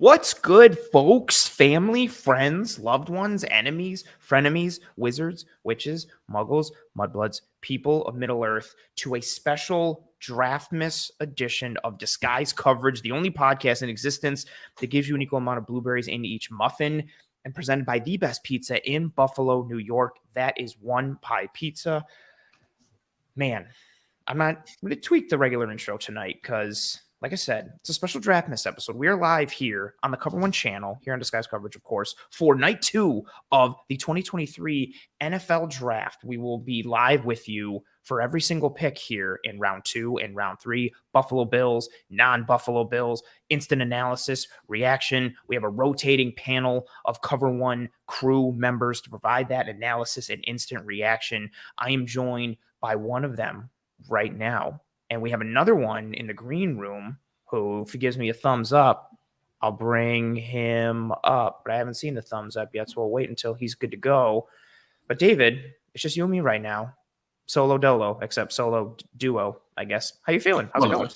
What's good, folks? Family, friends, loved ones, enemies, frenemies, wizards, witches, muggles, mudbloods, people of Middle Earth, to a special Draftmas edition of Disguise Coverage, the only podcast in existence that gives you an equal amount of blueberries in each muffin, and presented by the best pizza in Buffalo, New York. That is One Pie Pizza. Man, I'm going to tweak the regular intro tonight because, like I said, it's a special Draftmas episode. We are live here on the Cover One channel, here on Disguise Coverage, of course, for night 2 of the 2023 NFL Draft. We will be live with you for every single pick here in round 2 and round 3. Buffalo Bills, non-Buffalo Bills, instant analysis, reaction. We have a rotating panel of Cover One crew members to provide that analysis and instant reaction. I am joined by one of them right now. And we have another one in the green room who, if he gives me a thumbs up, I'll bring him up. But I haven't seen the thumbs up yet, so we'll wait until he's good to go. But David, it's just you and me right now. Solo dolo, except solo duo, I guess. How you feeling? How's it going?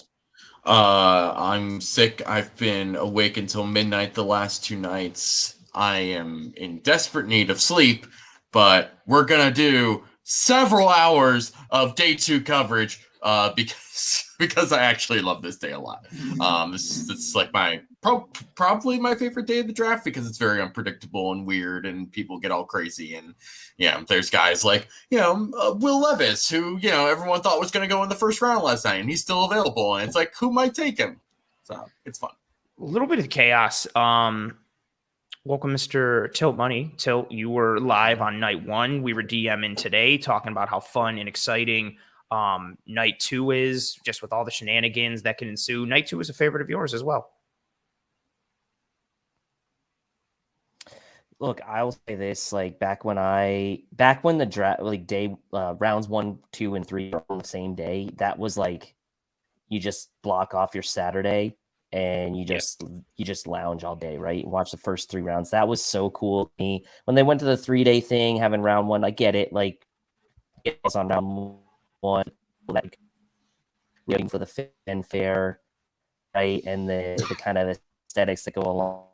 I'm sick. I've been awake until midnight the last 2 nights. I am in desperate need of sleep, but we're going to do several hours of day 2 coverage because I actually love this day a lot. This is like probably my favorite day of the draft because it's very unpredictable and weird and people get all crazy. And there's guys like, Will Levis, who, everyone thought was going to go in the first round last night and he's still available. And it's like, who might take him? So it's fun. A little bit of chaos. Welcome, Mr. Tilt Money. Tilt, you were live on night 1. We were DMing today talking about how fun and exciting night 2 is, just with all the shenanigans that can ensue. Night 2 is a favorite of yours as well. Look, I will say this, like back when the draft, like day rounds 1, 2, and 3 are on the same day, that was like, you just block off your Saturday and you just lounge all day, right? Watch the first 3 rounds. That was so cool to me. When they went to the 3-day thing, having round 1, I get it. Like, it was on round 1, like waiting for the fanfare, right? And the kind of aesthetics that go along.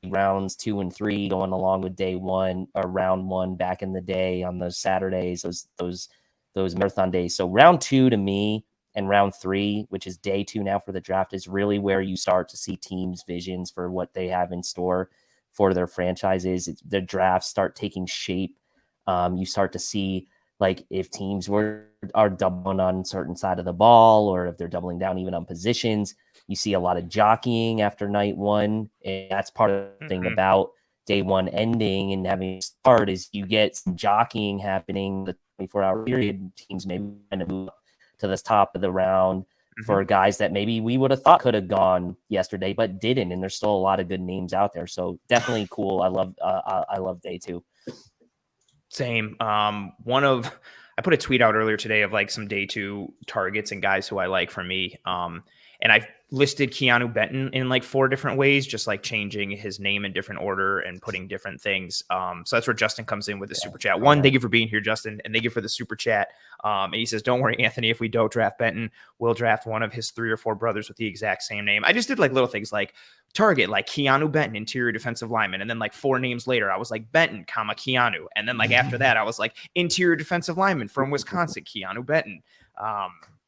Rounds 2 and 3 going along with day 1 or round 1 back in the day on those Saturdays, those marathon days. So round 2 to me and round 3, which is day 2 now for the draft, is really where you start to see teams' visions for what they have in store for their franchises. The drafts start taking shape. You start to see, like, if teams are doubling on a certain side of the ball or if they're doubling down even on positions. You see a lot of jockeying after night 1, and that's part of the thing about day 1 ending and having a start is you get some jockeying happening the 24-hour period. Teams maybe kind of move up to the top of the round for guys that maybe we would have thought could have gone yesterday but didn't, and there's still a lot of good names out there. So definitely cool. I love day 2. Same. I put a tweet out earlier today of like some day 2 targets and guys who I like for me. And I've listed Keanu Benton in like 4 different ways, just like changing his name in different order and putting different things. So that's where Justin comes in with the super chat. One, thank you for being here, Justin, and thank you for the super chat. And he says, don't worry, Anthony, if we don't draft Benton, we'll draft one of his 3 or 4 brothers with the exact same name. I just did like little things like target, like Keanu Benton, interior defensive lineman. And then like 4 names later, I was like Benton, comma, Keanu. And then like after that, I was like interior defensive lineman from Wisconsin, Keanu Benton.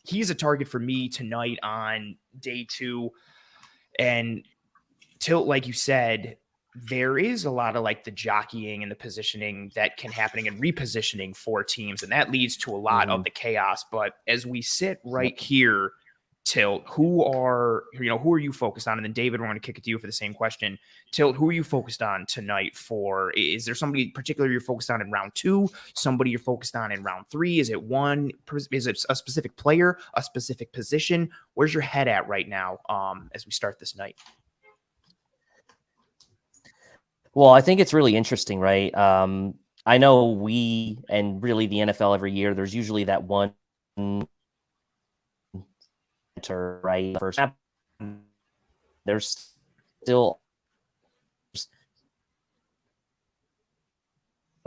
He's a target for me tonight on day 2. And Tilt, like you said, there is a lot of like the jockeying and the positioning that can happening and repositioning for teams. And that leads to a lot of the chaos. But as we sit right here, Tilt, who are you focused on? And then David, we're going to kick it to you for the same question. Tilt, who are you focused on tonight for? Is there somebody particular you're focused on in round 2? Somebody you're focused on in round 3? Is it one? Is it a specific player, a specific position? Where's your head at right now as we start this night? Well, I think it's really interesting, right? I know we and really the NFL every year, there's usually that one right first. There's still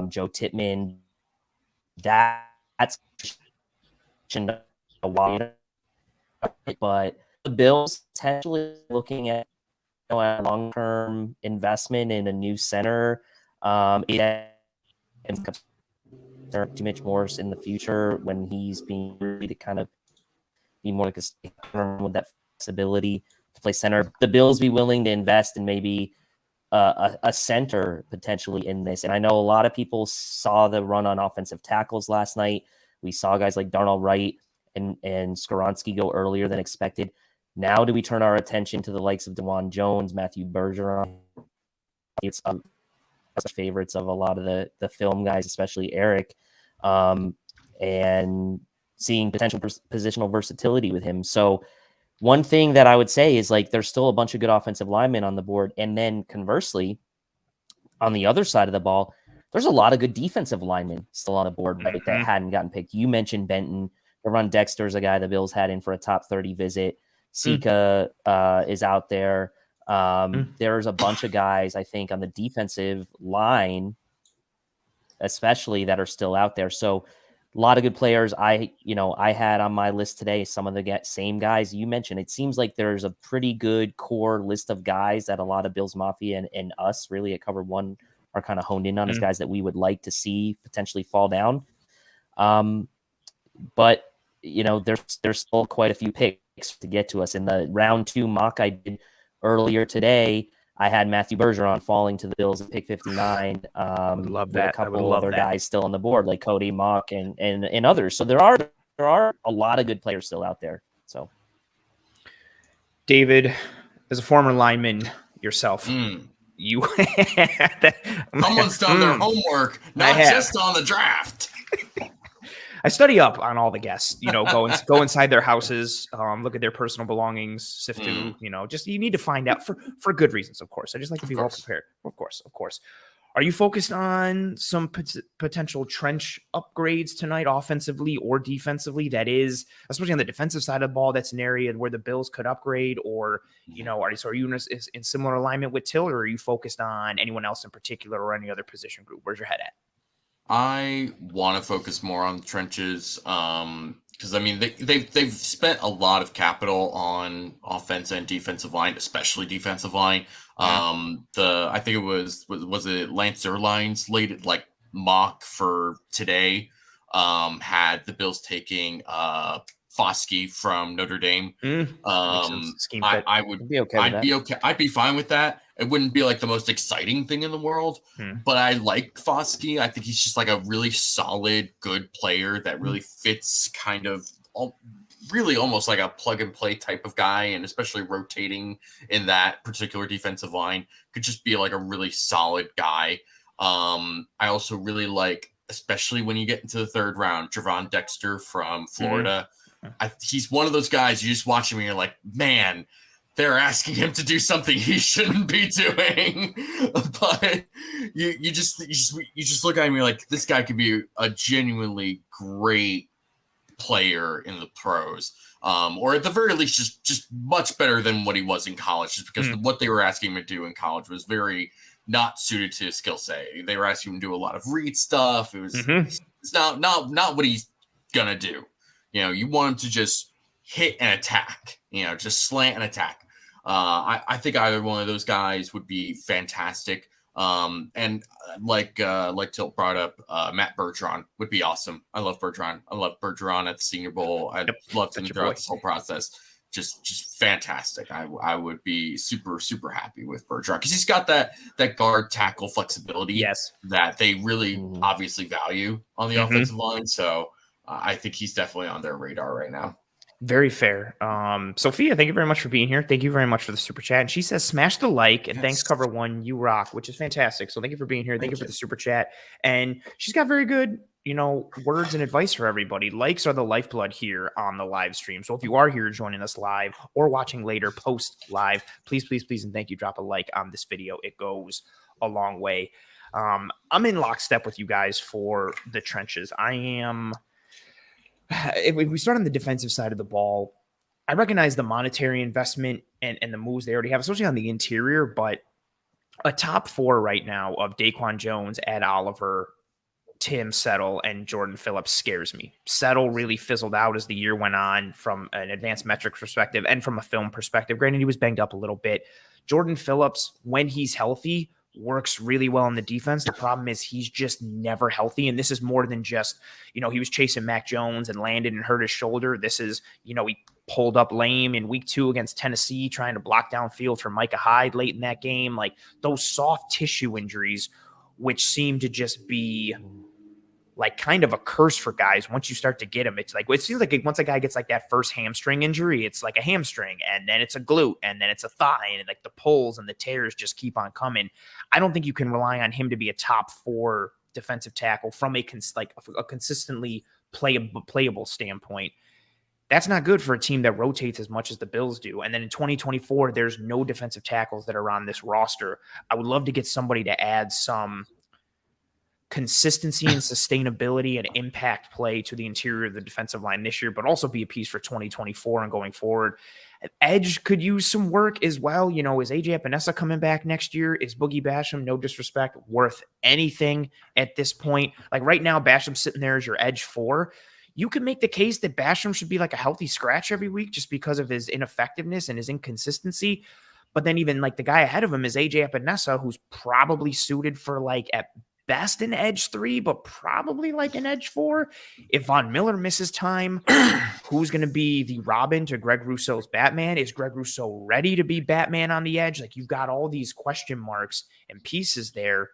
Joe Tittman. That's a while, but the Bills potentially looking at, a long-term investment in a new center. And too much more in the future when he's being ready to kind of be more like a with that flexibility to play center. The Bills be willing to invest in maybe a center potentially in this. And I know a lot of people saw the run on offensive tackles last night. We saw guys like Darnell Wright and Skoronski go earlier than expected. Now do we turn our attention to the likes of DeJuan Jones, Matthew Bergeron? It's favorites of a lot of the film guys, especially Eric, and seeing potential positional versatility with him. So one thing that I would say is like there's still a bunch of good offensive linemen on the board. And then conversely, on the other side of the ball, there's a lot of good defensive linemen still on the board, right, that hadn't gotten picked. You mentioned Benton. Ron Dexter is a guy the Bills had in for a top 30 visit. Sika is out there. There's a bunch of guys, I think, on the defensive line, especially, that are still out there. So a lot of good players. I had on my list today some of the same guys you mentioned. It seems like there's a pretty good core list of guys that a lot of Bills Mafia and us really at Cover One are kind of honed in on as guys that we would like to see potentially fall down. But there's still quite a few picks to get to us. In the round 2 mock I did earlier today, I had Matthew Bergeron falling to the Bills at pick 59. Love that. With a couple other guys still on the board, like Cody Mock and others. So there are a lot of good players still out there. So, David, as a former lineman yourself, you someone's done their homework, not just on the draft. I study up on all the guests, go inside their houses, look at their personal belongings, sift through, just you need to find out for good reasons, of course. I just like to be well prepared. Of course. Are you focused on some potential trench upgrades tonight, offensively or defensively? That is, especially on the defensive side of the ball, that's an area where the Bills could upgrade, or, are you in similar alignment with Till, or are you focused on anyone else in particular or any other position group? Where's your head at? I want to focus more on the trenches because they've spent a lot of capital on offense and defensive line, especially defensive line. I think it was it Lance Zierlein's late mock for today had the Bills taking Foskey from Notre Dame. I would be okay. I'd be fine with that. It wouldn't be like the most exciting thing in the world, but I like Foskey. I think he's just like a really solid, good player that really fits kind of really almost like a plug and play type of guy, and especially rotating in that particular defensive line could just be like a really solid guy. I also really like, especially when you get into the 3rd round, Javon Dexter from Florida. He's one of those guys you just watch him and you're like, man, they're asking him to do something he shouldn't be doing. But you just look at him and you're like, this guy could be a genuinely great player in the pros, or at the very least just much better than what he was in college, just because what they were asking him to do in college was very not suited to his skill set. They were asking him to do a lot of read stuff. It was it's not what he's gonna do. You want him to just hit and attack, just slant and attack. I think either one of those guys would be fantastic. And like Tilt brought up, Matt Bergeron would be awesome. I love Bergeron. I love Bergeron at the Senior Bowl. I loved him throughout this whole process. Just fantastic. I would be super, super happy with Bergeron because he's got that guard tackle flexibility that they really obviously value on the offensive line. So I think he's definitely on their radar right now. Very fair. Sophia, thank you very much for being here. Thank you very much for the super chat. And she says, smash the like and thanks, Cover One. You rock, which is fantastic. So thank you for being here. Thank you for the super chat. And she's got very good, words and advice for everybody. Likes are the lifeblood here on the live stream. So if you are here joining us live or watching later, post live, please, and thank you. Drop a like on this video. It goes a long way. I'm in lockstep with you guys for the trenches. If we start on the defensive side of the ball, I recognize the monetary investment and the moves they already have, especially on the interior, but a top 4 right now of Daquan Jones, Ed Oliver, Tim Settle and Jordan Phillips scares me. Settle really fizzled out as the year went on from an advanced metrics perspective and from a film perspective. Granted, he was banged up a little bit. Jordan Phillips, when he's healthy, works really well in the defense. The problem is he's just never healthy. And this is more than just, he was chasing Mac Jones and landed and hurt his shoulder. This is, he pulled up lame in week 2 against Tennessee, trying to block downfield for Micah Hyde late in that game. Like those soft tissue injuries, which seem to just be like kind of a curse for guys. Once you start to get them, it's like, it seems like once a guy gets like that first hamstring injury, it's like a hamstring and then it's a glute and then it's a thigh, and like the pulls and the tears just keep on coming. I don't think you can rely on him to be a top 4 defensive tackle from a consistently playable standpoint. That's not good for a team that rotates as much as the Bills do. And then in 2024, there's no defensive tackles that are on this roster. I would love to get somebody to add some consistency and sustainability and impact play to the interior of the defensive line this year, but also be a piece for 2024 and going forward. Edge could use some work as well. Is AJ Epinesa coming back next year? Is Boogie Basham, no disrespect, worth anything at this point? Like right now, Basham's sitting there as your edge 4. You can make the case that Basham should be like a healthy scratch every week just because of his ineffectiveness and his inconsistency. But then even like the guy ahead of him is AJ Epinesa, who's probably suited for like at best an edge 3, but probably like an edge 4. If Von Miller misses time, who's going to be the Robin to Greg Russo's Batman? Is Greg Russo ready to be Batman on the edge? Like you've got all these question marks and pieces there.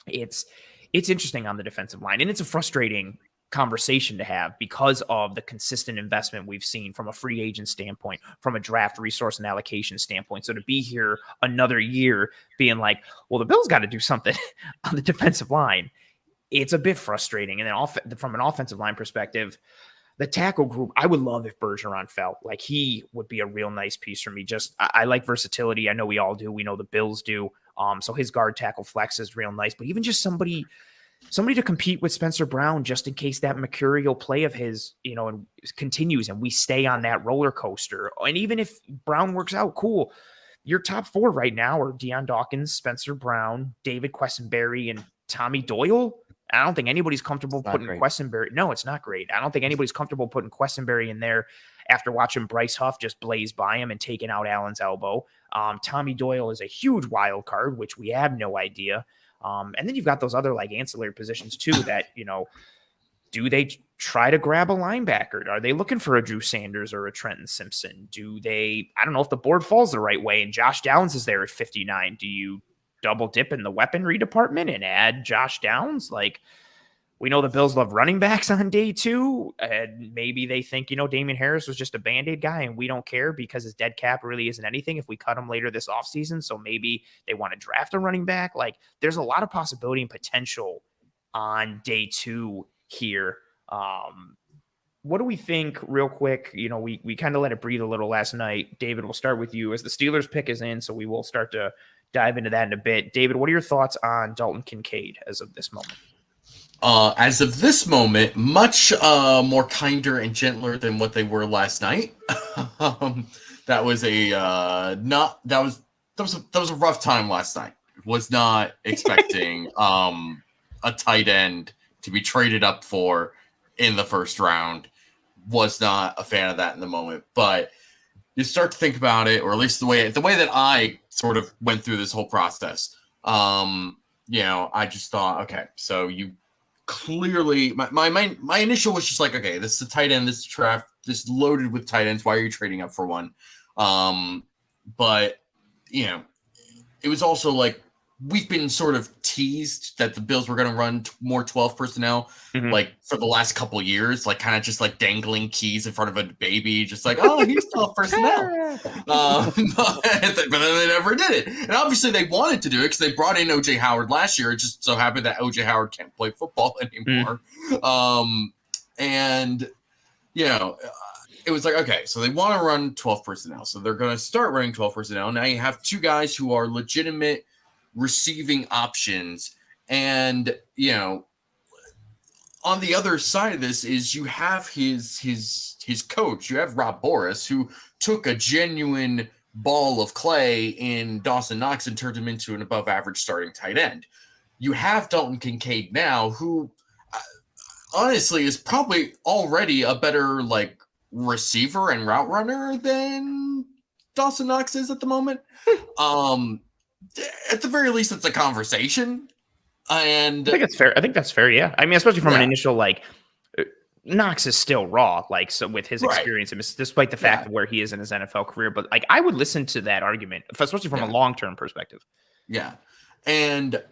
It's interesting on the defensive line, and it's a frustrating conversation to have because of the consistent investment we've seen from a free agent standpoint, from a draft resource and allocation standpoint. So to be here another year being like, well, the Bills got to do something on the defensive line, it's a bit frustrating. And then from an offensive line perspective, the tackle group, I would love if Bergeron felt like he would be a real nice piece for me. I like versatility. I know we all do. We know the Bills do. So his guard tackle flex is real nice, but even just somebody to compete with Spencer Brown, just in case that mercurial play of his, and continues and we stay on that roller coaster. And even if Brown works out, cool. Your top 4 right now are Deion Dawkins, Spencer Brown, David Quessenberry, and Tommy Doyle. I don't think anybody's comfortable putting Quessenberry. No, it's not great. I don't think anybody's comfortable putting Quessenberry in there after watching Bryce Huff just blaze by him and taking out Allen's elbow. Tommy Doyle is a huge wild card, which we have no idea. And then you've got those other like ancillary positions too that, do they try to grab a linebacker? Are they looking for a Drew Sanders or a Trenton Simpson? I don't know if the board falls the right way and Josh Downs is there at 59. Do you double dip in the weaponry department and add Josh Downs? Like, we know the Bills love running backs on day 2, and maybe they think, Damian Harris was just a Band-Aid guy and we don't care because his dead cap really isn't anything if we cut him later this offseason. So maybe they want to draft a running back. Like, there's a lot of possibility and potential on day 2 here. What do we think real quick? We kind of let it breathe a little last night. David, we'll start with you as the Steelers pick is in. So we will start to dive into that in a bit. David, what are your thoughts on Dalton Kincaid as of this moment? As of this moment, much more kinder and gentler than what they were last night. That was a rough time last night. Was not expecting a tight end to be traded up for in the first round. Was not a fan of that in the moment, but you start to think about it, or at least the way that I sort of went through this whole process. I just thought, okay, so you clearly my initial was just like, okay, this is a tight end, this draft, this loaded with tight ends. Why are you trading up for one? But it was also like we've been sort of teased that the Bills were going to run more 12 personnel, like for the last couple of years, like kind of just like dangling keys in front of a baby, just like, oh, he's 12 personnel. But they never did it. And obviously they wanted to do it because they brought in OJ Howard last year. It just so happened that OJ Howard can't play football anymore. It was like, okay, so they want to run 12 personnel. So they're going to start running 12 personnel. Now you have 2 guys who are legitimate receiving options. And, on the other side of this is you have his coach. You have Rob Boris, who took a genuine ball of clay in Dawson Knox and turned him into an above average starting tight end. You have Dalton Kincaid now, who honestly is probably already a better like receiver and route runner than Dawson Knox is at the moment. At the very least, it's a conversation. And I think it's fair. I think that's fair. Yeah. I mean, especially from an Yeah. initial, like, Knox is still raw, like, so with his Right. experience, and despite the fact Yeah. of where he is in his NFL career, but like, I would listen to that argument, especially from a Yeah. long-term perspective. Yeah. And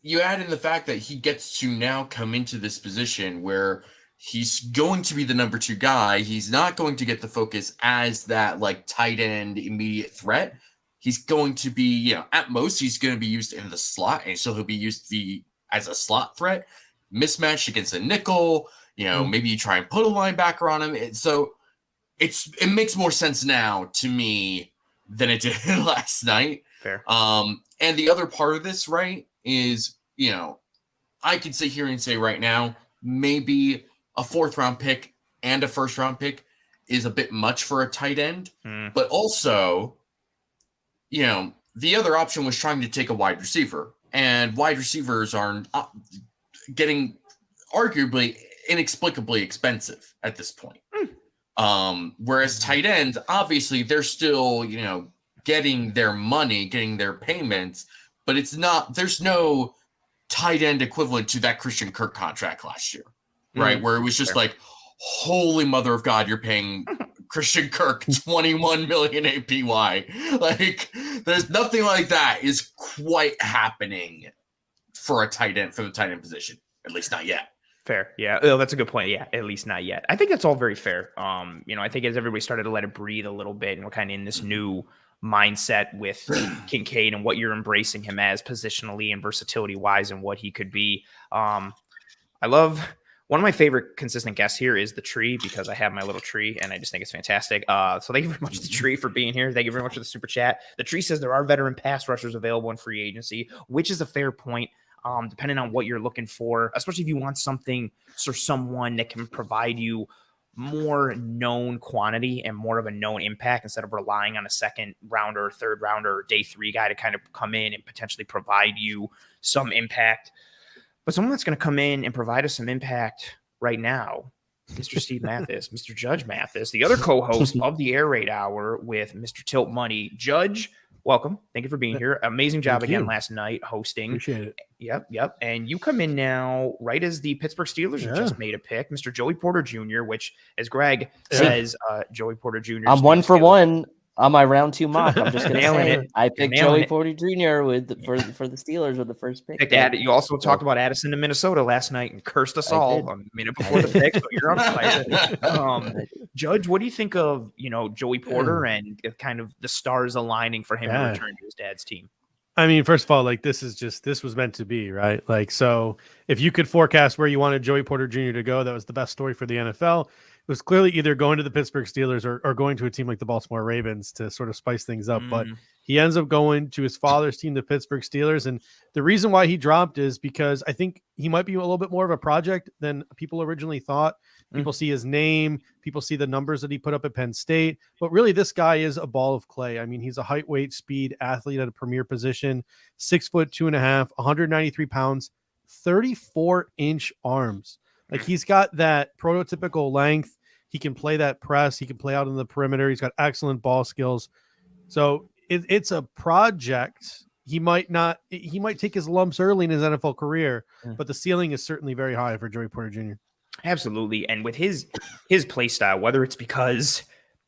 you add in the fact that he gets to now come into this position where he's going to be the number 2 guy. He's not going to get the focus as that like tight end immediate threat. He's going to be, you know, at most he's going to be used in the slot, and so he'll be used as a slot threat, mismatched against a nickel. You know, maybe you try and put a linebacker on him. So it makes more sense now to me than it did last night. Fair. And the other part of this, right, is, you know, I could sit here and say right now, maybe a 4th round pick and a 1st round pick is a bit much for a tight end. But also, you know, the other option was trying to take a wide receiver, and wide receivers are getting arguably inexplicably expensive at this point. Whereas tight ends, obviously, they're still, you know, getting their money, getting their payments, but there's no tight end equivalent to that Christian Kirk contract last year, right? Where it was just like, holy mother of God, you're paying Christian Kirk 21 million APY. Like, there's nothing like that is quite happening for the tight end position, at least not yet. Fair. Yeah. Oh, that's a good point. Yeah. At least not yet. I think that's all very fair. You know, I think as everybody started to let it breathe a little bit, and we're kind of in this new mindset with Kincaid and what you're embracing him as positionally and versatility wise and what he could be. I love one of my favorite consistent guests here is the tree, because I have my little tree and I just think it's fantastic. So thank you very much, the tree, for being here. Thank you very much for the super chat. The tree says there are veteran pass rushers available in free agency, which is a fair point. Depending on what you're looking for, especially if you want something or someone that can provide you more known quantity and more of a known impact instead of relying on a 2nd rounder, 3rd rounder, or day 3 guy to kind of come in and potentially provide you some impact. But someone that's going to come in and provide us some impact right now, Mr. Steve Mathis, Mr. Judge Mathis, the other co-host of the Air Raid Hour with Mr. Tilt Money. Judge, welcome. Thank you for being here. Amazing job again last night hosting. Appreciate it. Yep. And you come in now right as the Pittsburgh Steelers have just made a pick, Mr. Joey Porter Jr., which, as Greg says, Joey Porter Jr. I'm 1 for 1 on my round 2 mock. I'm just going to say it. I picked Joey Porter Jr. for the Steelers with the first pick. You also talked about Addison to Minnesota last night and cursed us all a minute before the pick, so you're on fire. Judge, what do you think of, you know, Joey Porter and kind of the stars aligning for him to return to his dad's team? I mean, first of all, like, this was meant to be, right? Like, so if you could forecast where you wanted Joey Porter Jr. to go, that was the best story for the NFL. It was clearly either going to the Pittsburgh Steelers or going to a team like the Baltimore Ravens to sort of spice things up. But he ends up going to his father's team, the Pittsburgh Steelers. And the reason why he dropped is because I think he might be a little bit more of a project than people originally thought. People see his name, people see the numbers that he put up at Penn State, but really this guy is a ball of clay. I mean, he's a height, weight, speed athlete at a premier position, 6'2.5", 193 pounds, 34-inch arms. Like, he's got that prototypical length. He can play that press. He can play out in the perimeter. He's got excellent ball skills. So it's a project. He might take his lumps early in his NFL career, but the ceiling is certainly very high for Joey Porter Jr. Absolutely. And with his play style, whether it's because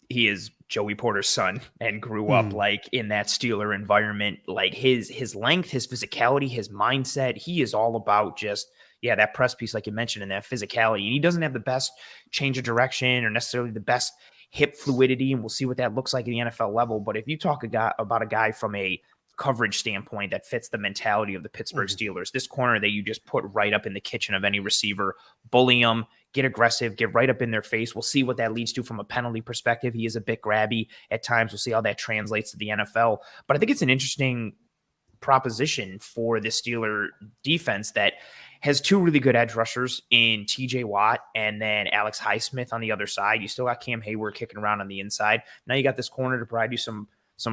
he is Joey Porter's son and grew up like in that Steeler environment, like his length, his physicality, his mindset, he is all about just, that press piece, like you mentioned, and that physicality. And he doesn't have the best change of direction or necessarily the best hip fluidity, and we'll see what that looks like at the NFL level. But if you talk about a guy from a coverage standpoint that fits the mentality of the Pittsburgh Steelers, this corner that you just put right up in the kitchen of any receiver, bully them, get aggressive, get right up in their face. We'll see what that leads to from a penalty perspective. He is a bit grabby at times. We'll see how that translates to the NFL. But I think it's an interesting proposition for the Steeler defense that has 2 really good edge rushers in TJ Watt and then Alex Highsmith on the other side. You still got Cam Hayward kicking around on the inside. Now you got this corner to provide you some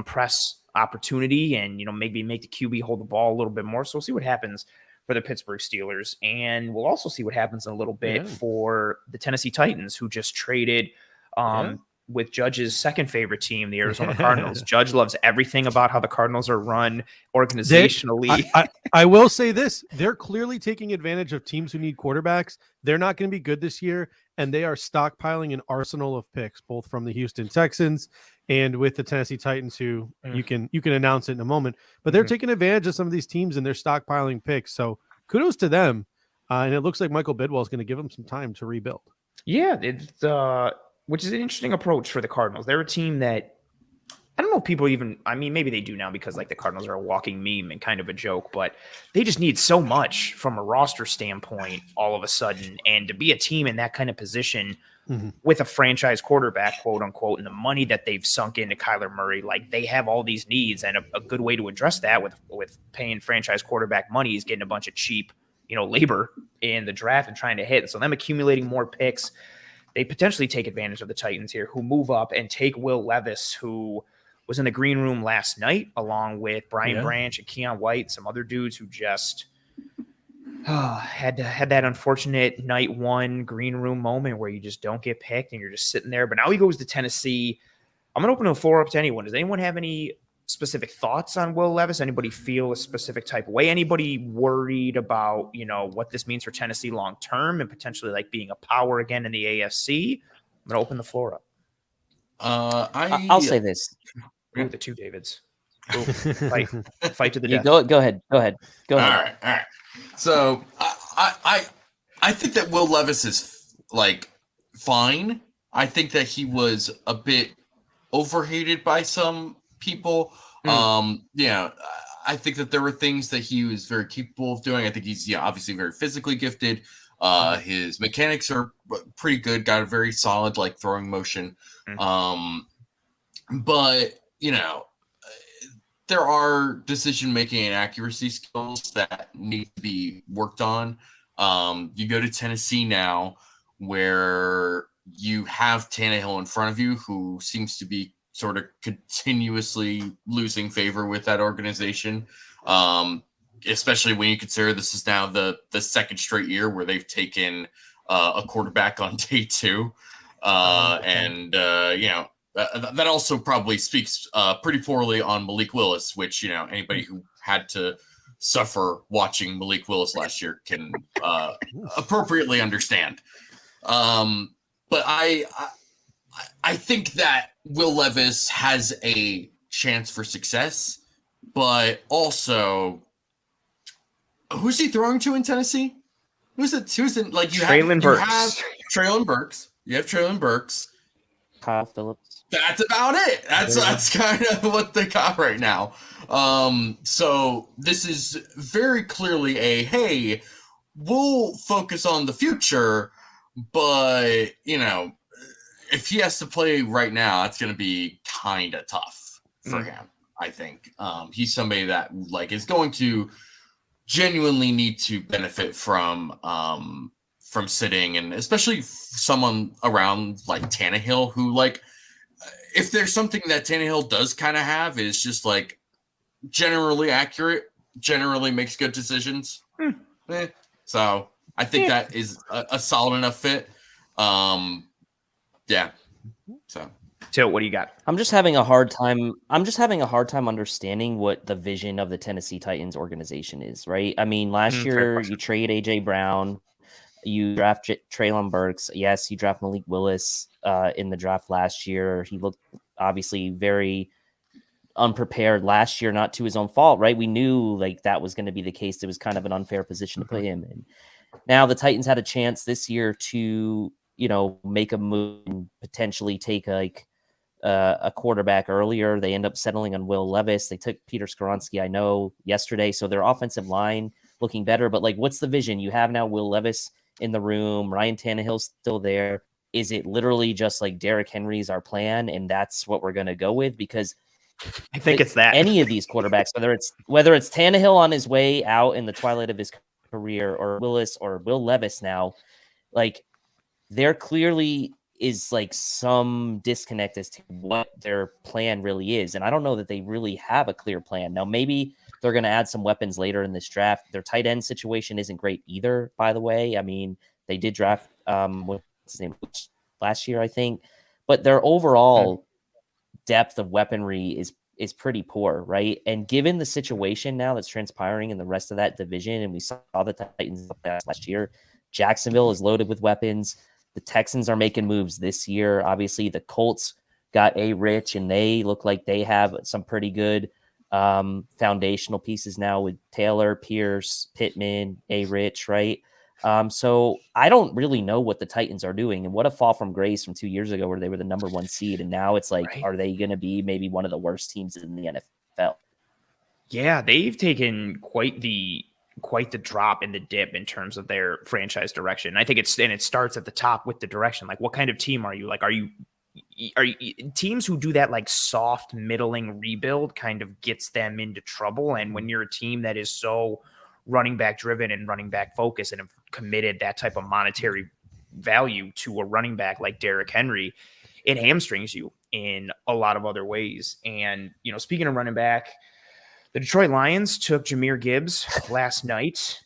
press opportunity and, maybe make the QB hold the ball a little bit more. So we'll see what happens for the Pittsburgh Steelers. And we'll also see what happens in a little bit Yeah. for the Tennessee Titans, who just traded with Judge's second favorite team, the Arizona Cardinals. Judge loves everything about how the Cardinals are run organizationally. I will say this. They're clearly taking advantage of teams who need quarterbacks. They're not going to be good this year, and they are stockpiling an arsenal of picks, both from the Houston Texans and with the Tennessee Titans, who you can announce it in a moment. But they're taking advantage of some of these teams, and they're stockpiling picks. So kudos to them. And it looks like Michael Bidwell is going to give them some time to rebuild. Yeah, it's which is an interesting approach for the Cardinals. They're a team that I don't know if people even, I mean, maybe they do now because like the Cardinals are a walking meme and kind of a joke, but they just need so much from a roster standpoint all of a sudden. And to be a team in that kind of position with a franchise quarterback, quote unquote, and the money that they've sunk into Kyler Murray, like they have all these needs, and a good way to address that with paying franchise quarterback money is getting a bunch of cheap, labor in the draft and trying to hit. So them accumulating more picks, they potentially take advantage of the Titans here, who move up and take Will Levis, who was in the green room last night, along with Brian Branch and Keon White, some other dudes who just had that unfortunate night one green room moment where you just don't get picked and you're just sitting there. But now he goes to Tennessee. I'm going to open the floor up to anyone. Does anyone have any specific thoughts on Will Levis? Anybody feel a specific type of way? Anybody worried about, what this means for Tennessee long term and potentially like being a power again in the AFC? I'm going to open the floor up. I'll say this. Ooh, the two Davids. Ooh, fight to the death. Go ahead. All right. So I think that Will Levis is like fine. I think that he was a bit overhated by some people. I think that there were things that he was very capable of doing. I think he's obviously very physically gifted. His mechanics are pretty good. Got a very solid like throwing motion. But there are decision-making and accuracy skills that need to be worked on. You go to Tennessee now where you have Tannehill in front of you, who seems to be sort of continuously losing favor with that organization, especially when you consider this is now the second straight year where they've taken a quarterback on day two. That also probably speaks pretty poorly on Malik Willis, which, anybody who had to suffer watching Malik Willis last year can appropriately understand. But I think that Will Levis has a chance for success, but also who's he throwing to in Tennessee? Who's in like you Traylon have Burks. Traylon Burks. You have Traylon Burks. Kyle Phillips. That's about it. That's kind of what they got right now. So this is very clearly hey, we'll focus on the future, but if he has to play right now, it's going to be kind of tough for him. I think he's somebody that like is going to genuinely need to benefit from sitting, and especially someone around like Tannehill, who like, if there's something that Tannehill does kind of have is just like generally accurate, generally makes good decisions. So I think that is a solid enough fit. So what do you got? I'm just having a hard time understanding what the vision of the Tennessee Titans organization is, right? I mean, last year you trade AJ Brown, you draft Traylon Burks. Yes, you draft Malik Willis in the draft last year. He looked obviously very unprepared last year, not to his own fault, right? We knew like that was going to be the case. It was kind of an unfair position to put him in. Now the Titans had a chance this year to, make a move and potentially take like a quarterback earlier. They end up settling on Will Levis. They took Peter Skoronski, I know, yesterday. So their offensive line looking better. But like, what's the vision? You have now Will Levis in the room. Ryan Tannehill's still there. Is it literally just like Derrick Henry's our plan and that's what we're going to go with? Because I think it's that any of these quarterbacks, whether it's Tannehill on his way out in the twilight of his career, or Willis or Will Levis now, like they're clearly is like some disconnect as to what their plan really is. And I don't know that they really have a clear plan. Now, maybe they're going to add some weapons later in this draft. Their tight end situation isn't great either, by the way. I mean, they did draft what's his name last year, I think, but their overall depth of weaponry is pretty poor, right? And given the situation now that's transpiring in the rest of that division, and we saw the Titans last year, Jacksonville is loaded with weapons. The Texans are making moves this year. Obviously, the Colts got Rich, and they look like they have some pretty good foundational pieces now with Taylor, Pierce, Pittman, Rich, right? So I don't really know what the Titans are doing, and what a fall from grace from 2 years ago where they were the number 1 seed. And now it's like, Right. Are they going to be maybe one of the worst teams in the NFL? Yeah, they've taken quite the drop in the dip in terms of their franchise direction. I think it starts at the top with the direction. Like, what kind of team are you? Like, are you teams who do that like soft middling rebuild kind of gets them into trouble? And when you're a team that is so running back driven and running back focused and have committed that type of monetary value to a running back like Derrick Henry, it hamstrings you in a lot of other ways. And, speaking of running back, the Detroit Lions took Jahmyr Gibbs last night,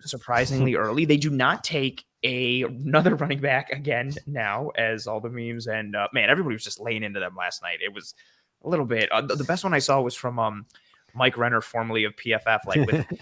surprisingly early. They do not take another running back again now, as all the memes and man, everybody was just laying into them last night. It was a little bit. The best one I saw was from Mike Renner, formerly of PFF,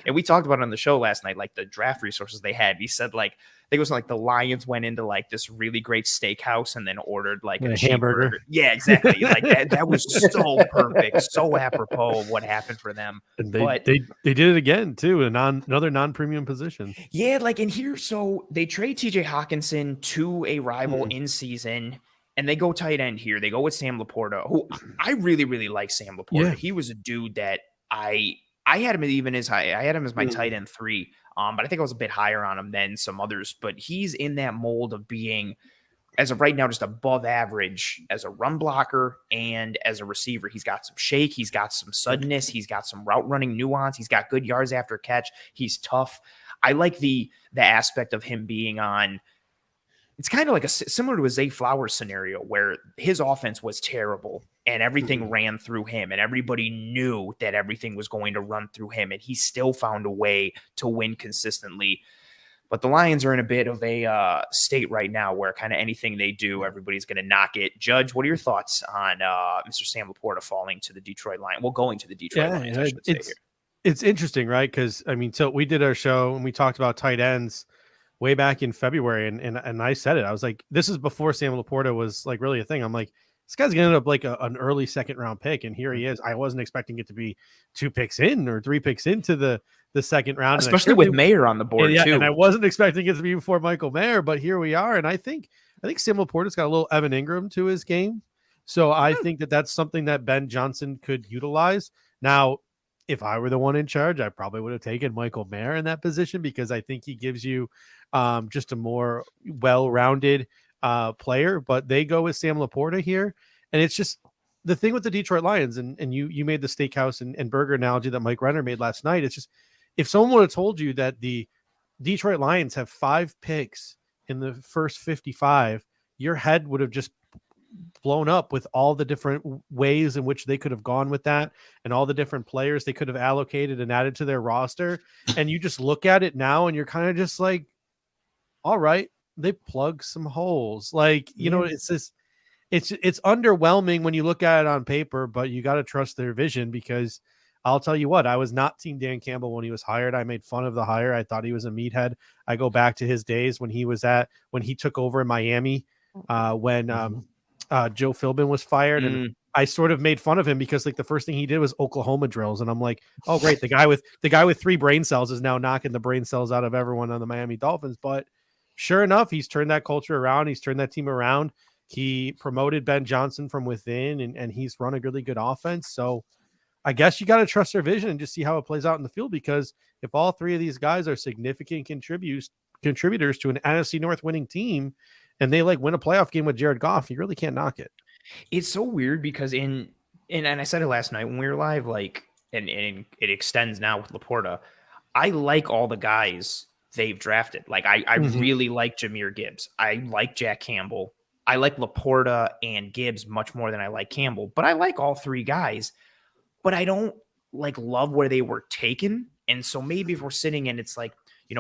and we talked about it on the show last night, like the draft resources they had. He said, like, I think it was like the Lions went into like this really great steakhouse and then ordered like a hamburger. Yeah, exactly. Like that was so perfect, so apropos of what happened for them. And But they did it again too, another non-premium position. yeah, like in here, so they trade TJ Hawkinson to a rival in season. And they go tight end here. They go with Sam Laporta, who I really, really like. Sam Laporta. Yeah. He was a dude that I had him even as high. I had him as my tight end 3. But I think I was a bit higher on him than some others. But he's in that mold of being, as of right now, just above average as a run blocker and as a receiver. He's got some shake. He's got some suddenness. He's got some route running nuance. He's got good yards after catch. He's tough. I like the aspect of him being on. It's kind of like similar to a Zay Flowers scenario where his offense was terrible and everything ran through him and everybody knew that everything was going to run through him and he still found a way to win consistently. But the Lions are in a bit of a state right now where kind of anything they do, everybody's going to knock it. Judge, what are your thoughts on Mr. Sam Laporta falling to the Detroit Lions? Well, going to the Detroit Lions, I should say here. It's interesting, right? Because, I mean, so we did our show and we talked about tight ends way back in February, and I said it. I was like, this is before Sam Laporta was like really a thing. I'm like, this guy's gonna end up like an early second round pick, and here he is. I wasn't expecting it to be 2 picks in or 3 picks into the second round, especially with Mayer on the board too. And I wasn't expecting it to be before Michael Mayer, but here we are. And I think Sam Laporta's got a little Evan Ingram to his game, so I think that's something that Ben Johnson could utilize. Now, if I were the one in charge, I probably would have taken Michael Mayer in that position because I think he gives you just a more well-rounded player. But they go with Sam Laporta here, and it's just the thing with the Detroit Lions. And you made the steakhouse and burger analogy that Mike Renner made last night. It's just, if someone would have told you that the Detroit Lions have 5 picks in the first 55, your head would have just blown up with all the different ways in which they could have gone with that and all the different players they could have allocated and added to their roster. And you just look at it now and you're kind of just like, all right, they plug some holes. Like, you know, it's this, it's underwhelming when you look at it on paper, but you got to trust their vision, because I'll tell you what, I was not team Dan Campbell when he was hired. I made fun of the hire. I thought he was a meathead. I go back to his days when he took over in Miami, when Joe Philbin was fired, and I sort of made fun of him because like the first thing he did was Oklahoma drills, and I'm like, oh great, the guy with 3 brain cells is now knocking the brain cells out of everyone on the Miami Dolphins. But sure enough, he's turned that culture around. He's turned that team around. He promoted Ben Johnson from within, and he's run a really good offense. So I guess you got to trust their vision and just see how it plays out in the field, because if all 3 of these guys are significant contributors to an NFC North winning team, and they like win a playoff game with Jared Goff, you really can't knock it. It's so weird because and I said it last night when we were live, like, and it extends now with Laporta. I like all the guys they've drafted. Like I really like Jahmyr Gibbs. I like Jack Campbell. I like Laporta and Gibbs much more than I like Campbell, but I like all three guys. But I don't like love where they were taken. And so maybe if we're sitting and it's like,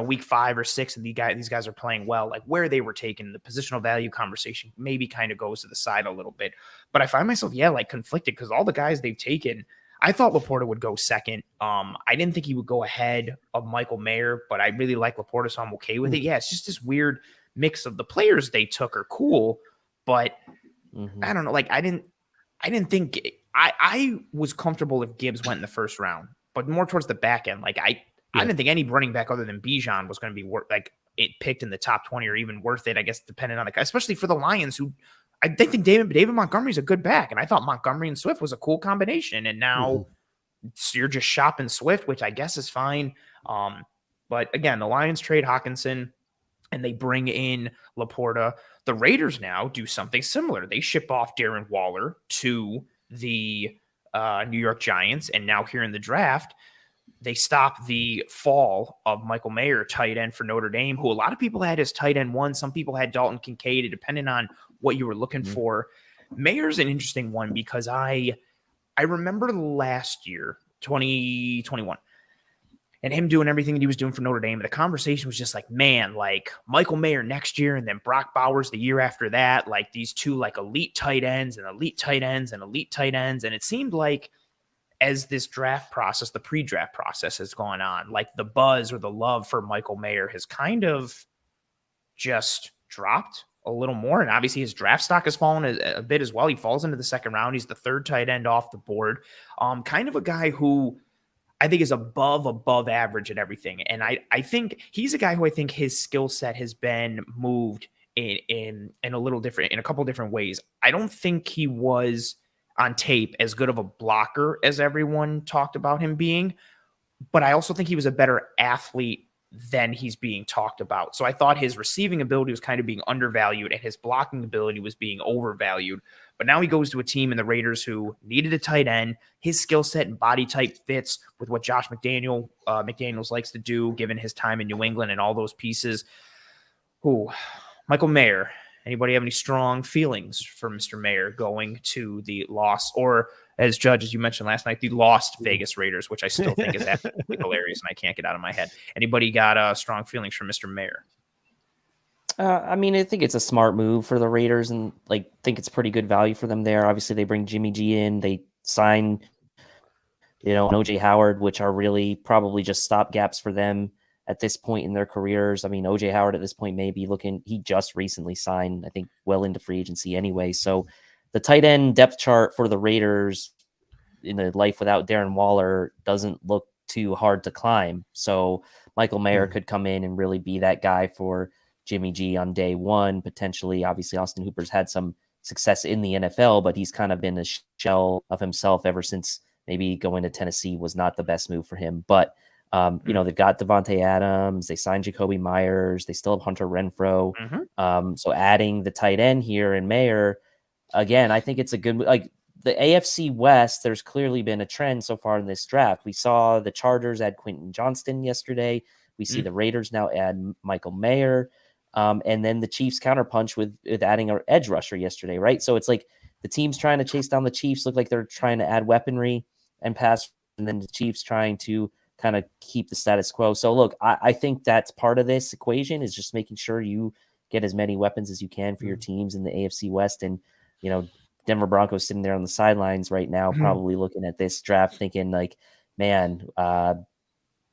week 5 or 6 and these guys are playing well, like where they were taken, the positional value conversation maybe kind of goes to the side a little bit. But I find myself, like conflicted because all the guys they've taken, I thought Laporta would go second. I didn't think he would go ahead of Michael Mayer, but I really like Laporta, so I'm okay with it. Yeah, it's just this weird mix of the players they took are cool, but I don't know. Like I didn't think I was comfortable if Gibbs went in the first round, but more towards the back end. Like I didn't think any running back other than Bijan was going to be picked in the top 20 or even worth it. I guess depending on especially for the Lions, who I think David Montgomery's a good back, and I thought Montgomery and Swift was a cool combination. And now you're just shopping Swift, which I guess is fine. But again, the Lions trade Hawkinson and they bring in Laporta. The Raiders now do something similar. They ship off Darren Waller to the New York Giants, and now here in the draft, they stop the fall of Michael Mayer, tight end for Notre Dame, who a lot of people had as tight end 1. Some people had Dalton Kincaid, depending on what you were looking for. Mayer's an interesting one because I remember last year, 2021, and him doing everything that he was doing for Notre Dame. The conversation was just like, man, like Michael Mayer next year and then Brock Bowers the year after that, like these two like elite tight ends and elite tight ends and elite tight ends. And it seemed like as this draft process, the pre-draft process has gone on, like the buzz or the love for Michael Mayer has kind of just dropped a little more. And obviously his draft stock has fallen a bit as well. He falls into the second round. He's the 3rd tight end off the board. Kind of a guy who I think is above average at everything. And I think he's a guy who I think his skill set has been moved in a little different, in a couple different ways. I don't think he was on tape as good of a blocker as everyone talked about him being, but I also think he was a better athlete than he's being talked about. So I thought his receiving ability was kind of being undervalued and his blocking ability was being overvalued. But now he goes to a team in the Raiders who needed a tight end. His skill set and body type fits with what Josh McDaniels likes to do, given his time in New England and all those pieces. Michael Mayer. Anybody have any strong feelings for Mr. Mayer going to the lost, or as Judge, as you mentioned last night, the lost Vegas Raiders, which I still think is absolutely hilarious and I can't get out of my head. Anybody got strong feelings for Mr. Mayer? I mean, I think it's a smart move for the Raiders and think it's pretty good value for them there. Obviously, they bring Jimmy G in. They sign, OJ Howard, which are really probably just stopgaps for them at this point in their careers. I mean, OJ Howard at this point may be he just recently signed, I think, well into free agency anyway. So the tight end depth chart for the Raiders in the life without Darren Waller doesn't look too hard to climb. So Michael Mayer could come in and really be that guy for Jimmy G on day one, potentially. Obviously, Austin Hooper's had some success in the NFL, but he's kind of been a shell of himself ever since maybe going to Tennessee was not the best move for him. But they've got Devontae Adams, they signed Jacoby Myers, they still have Hunter Renfrow. So adding the tight end here and Mayer, again, I think it's a good, the AFC West, there's clearly been a trend so far in this draft. We saw the Chargers add Quentin Johnston yesterday. We see the Raiders now add Michael Mayer. And then the Chiefs counterpunch with adding an edge rusher yesterday, right? So it's like the teams trying to chase down the Chiefs look like they're trying to add weaponry and pass, and then the Chiefs trying to kind of keep the status quo. So look, I think that's part of this equation is just making sure you get as many weapons as you can for your teams in the AFC West. And, Denver Broncos sitting there on the sidelines right now, probably looking at this draft thinking man,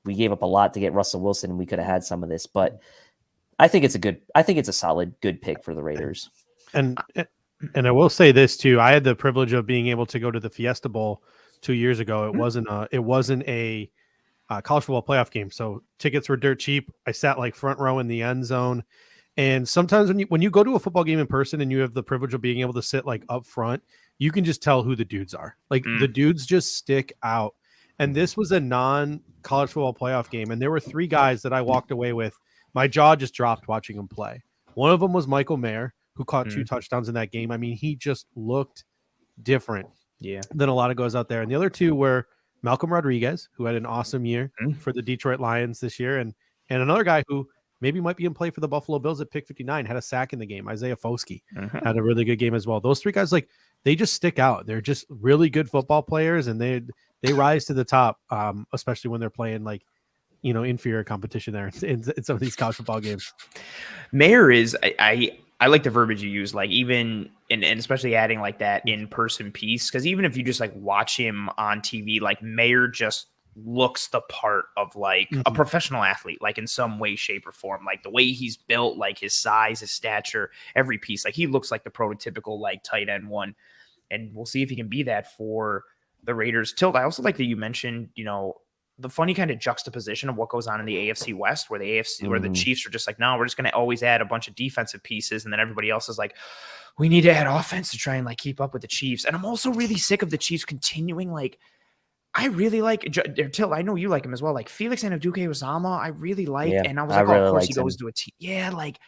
we gave up a lot to get Russell Wilson and we could have had some of this, but I think it's a solid, good pick for the Raiders. And I will say this too. I had the privilege of being able to go to the Fiesta Bowl 2 years ago. It wasn't a college football playoff game, so tickets were dirt cheap. I sat front row in the end zone. And sometimes when you go to a football game in person and you have the privilege of being able to sit up front, you can just tell who the dudes are. The dudes just stick out. And this was a non-college football playoff game, and there were 3 guys that I walked away with. My jaw just dropped watching him play. One of them was Michael Mayer, who caught 2 touchdowns in that game. I mean, he just looked different than a lot of guys out there. And the other 2 were Malcolm Rodriguez, who had an awesome year for the Detroit Lions this year, and another guy who maybe might be in play for the Buffalo Bills at pick 59, had a sack in the game. Isaiah Foskey Mhm. had a really good game as well. Those three guys, like, they just stick out. They're just really good football players, and they rise to the top, especially when they're playing like, inferior competition there in some of these college football games. Mayer is I like the verbiage you use, like even and especially adding like that in-person piece, because even if you just like watch him on TV, like Mayer just looks the part of like a professional athlete, like in some way, shape, or form. Like the way he's built, like his size, his stature, every piece, like he looks like the prototypical like tight end one. And we'll see if he can be that for the Raiders. Tilt, I also like that you mentioned, the funny kind of juxtaposition of what goes on in the AFC West, where where the Chiefs are just like, no, we're just going to always add a bunch of defensive pieces. And then everybody else is like, we need to add offense to try and like keep up with the Chiefs. And I'm also really sick of the Chiefs continuing. Like, I really like Tilt. I know you like him as well. Like Felix Anudike-Uzomah, I really like. Yeah, and I was I like, oh, really of course he liked him. goes to a team. Yeah, like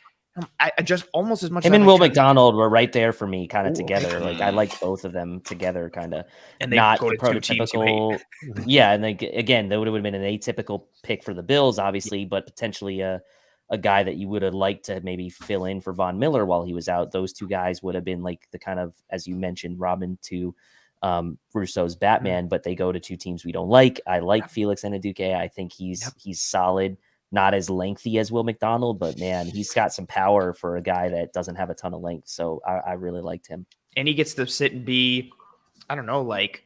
I just almost as much Him as I and like Will Trent McDonald were right there for me, kind of Ooh. together. Like I like both of them together, kind of. And they Not go the to two teams you hate. prototypical. Yeah, and then again, that would have been an atypical pick for the Bills, obviously, but potentially a guy that you would have liked to maybe fill in for Von Miller while he was out. Those two guys would have been like the kind of, as you mentioned, Robin to Russo's Batman, but they go to two teams we don't like. I like Felix Anudike. I think he's solid. Not as lengthy as Will McDonald, but man, he's got some power for a guy that doesn't have a ton of length. So I really liked him. And he gets to sit and be, I don't know, like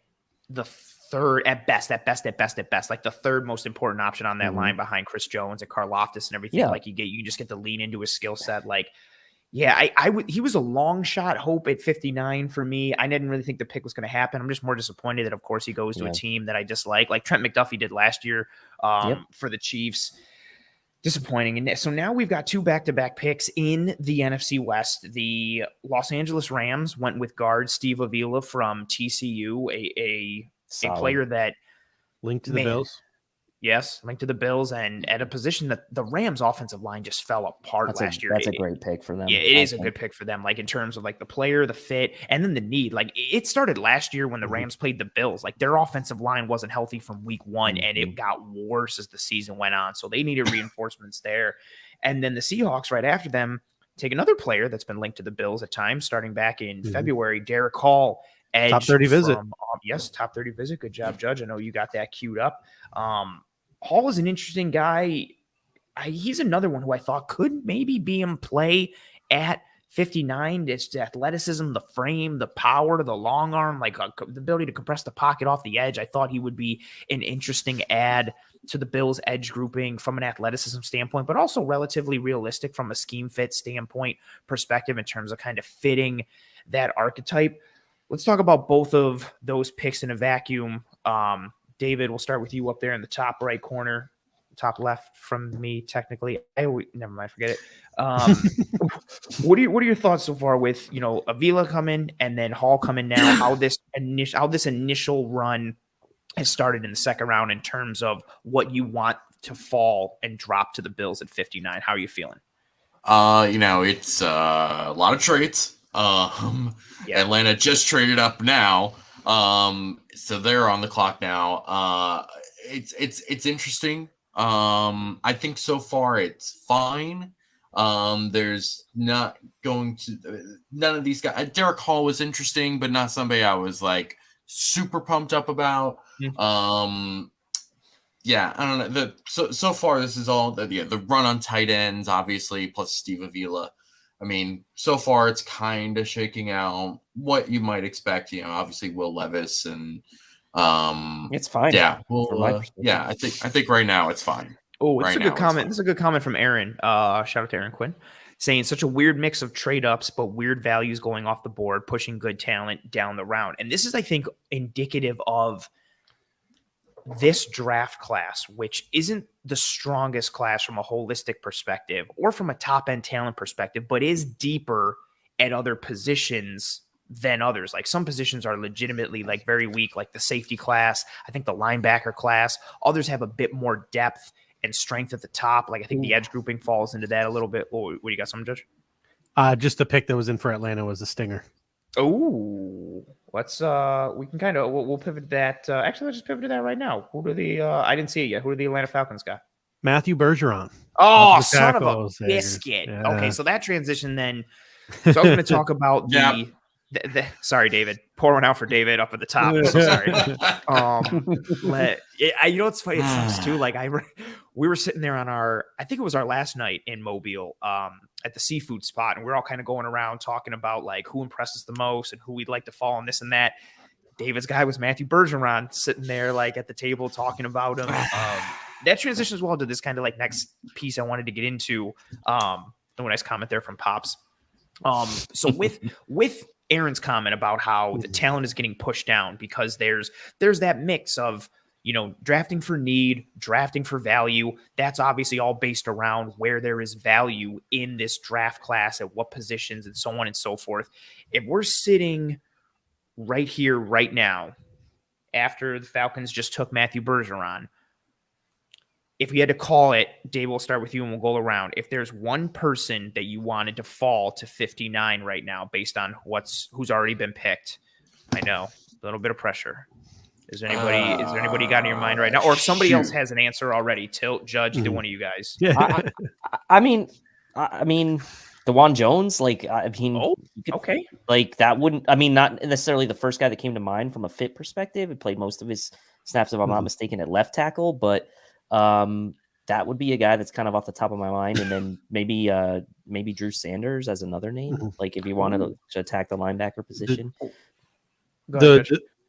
the third at best, like the third most important option on that line behind Chris Jones and Karlaftis and everything. Yeah. Like you just get to lean into his skill set. Like, yeah, he was a long shot hope at 59 for me. I didn't really think the pick was going to happen. I'm just more disappointed that, of course, he goes to a team that I dislike, like Trent McDuffie did last year for the Chiefs. Disappointing. And so now we've got two back-to-back picks in the NFC West. The Los Angeles Rams went with guard Steve Avila from TCU, a player that linked to the Bills. Yes, linked to the Bills, and at a position that the Rams' offensive line just fell apart last year. That's a great pick for them. Yeah, it is a good pick for them, like in terms of like the player, the fit, and then the need. Like it started last year when the Rams played the Bills. Like their offensive line wasn't healthy from week one, and it got worse as the season went on. So they needed reinforcements there. And then the Seahawks right after them take another player that's been linked to the Bills at times, starting back in February, Derek Hall. Edge top 30 visit. Yes, top 30 visit. Good job, Judge. I know you got that queued up. Hall is an interesting guy. He's another one who I thought could maybe be in play at 59. It's the athleticism, the frame, the power, the long arm, like the ability to compress the pocket off the edge. I thought he would be an interesting add to the Bills' edge grouping from an athleticism standpoint, but also relatively realistic from a scheme fit standpoint perspective in terms of kind of fitting that archetype. Let's talk about both of those picks in a vacuum. David, we'll start with you up there in the top right corner, top left from me, technically. Never mind, forget it. What are your thoughts so far with Avila coming and then Hall coming now? How this initial run has started in the second round in terms of what you want to fall and drop to the Bills at 59. How are you feeling? It's a lot of trades. Atlanta just traded up now. So they're on the clock now. It's interesting. I think so far it's fine. There's not going to none of these guys. Derek Hall was interesting, but not somebody I was like super pumped up about. Yeah, I don't know. So far this is all the run on tight ends, obviously, plus Steve Avila. I mean, so far it's kind of shaking out what you might expect. Obviously Will Levis and it's fine. Yeah, well, yeah, I think right now it's fine. Oh, it's a good comment. This is a good comment from Aaron. Shout out to Aaron Quinn, saying such a weird mix of trade ups, but weird values going off the board, pushing good talent down the round. And this is, I think, indicative of this draft class, which isn't the strongest class from a holistic perspective or from a top end talent perspective, but is deeper at other positions than others. Like some positions are legitimately like very weak, like the safety class. I think the linebacker class, others have a bit more depth and strength at the top. Like I think the edge grouping falls into that a little bit. Oh, what do you got, something, Judge? Just the pick that was in for Atlanta was a stinger. Oh, let's we can we'll pivot that. Actually, let's just pivot to that right now. Who do the I didn't see it yet. Who do the Atlanta Falcons got? Matthew Bergeron. Oh, Off the son of a tackle, Sagers. biscuit. Yeah. Okay, so that transition then. So I was going to talk about Yep. sorry, David. Pour one out for David up at the top. I'm so sorry. You know what's funny? It sucks too. Like we were sitting there on I think it was our last night in Mobile, at the seafood spot, and we're all kind of going around talking about like who impressed us the most and who we'd like to follow and this and that. David's guy was Matthew Bergeron sitting there like at the table talking about him. That transition as well to this kind of like next piece I wanted to get into. A nice comment there from Pops. So with Aaron's comment about how the talent is getting pushed down because there's that mix of, you know, drafting for need, drafting for value. That's obviously all based around where there is value in this draft class, at what positions, and so on and so forth. If we're sitting right here, right now, after the Falcons just took Matthew Bergeron, if we had to call it, Dave, we'll start with you and we'll go around. If there's one person that you wanted to fall to 59 right now based on who's already been picked, I know, a little bit of pressure. Is there anybody got in your mind right now? Or if somebody else has an answer already, Tilt, Judge, either one of you guys. Yeah. I mean, DeJuan Jones, like, okay. Like that wouldn't, I mean, not necessarily the first guy that came to mind from a fit perspective. He played most of his snaps, if I'm not mistaken, at left tackle, but that would be a guy that's kind of off the top of my mind. And then maybe Drew Sanders as another name, like if you wanted to attack the linebacker position.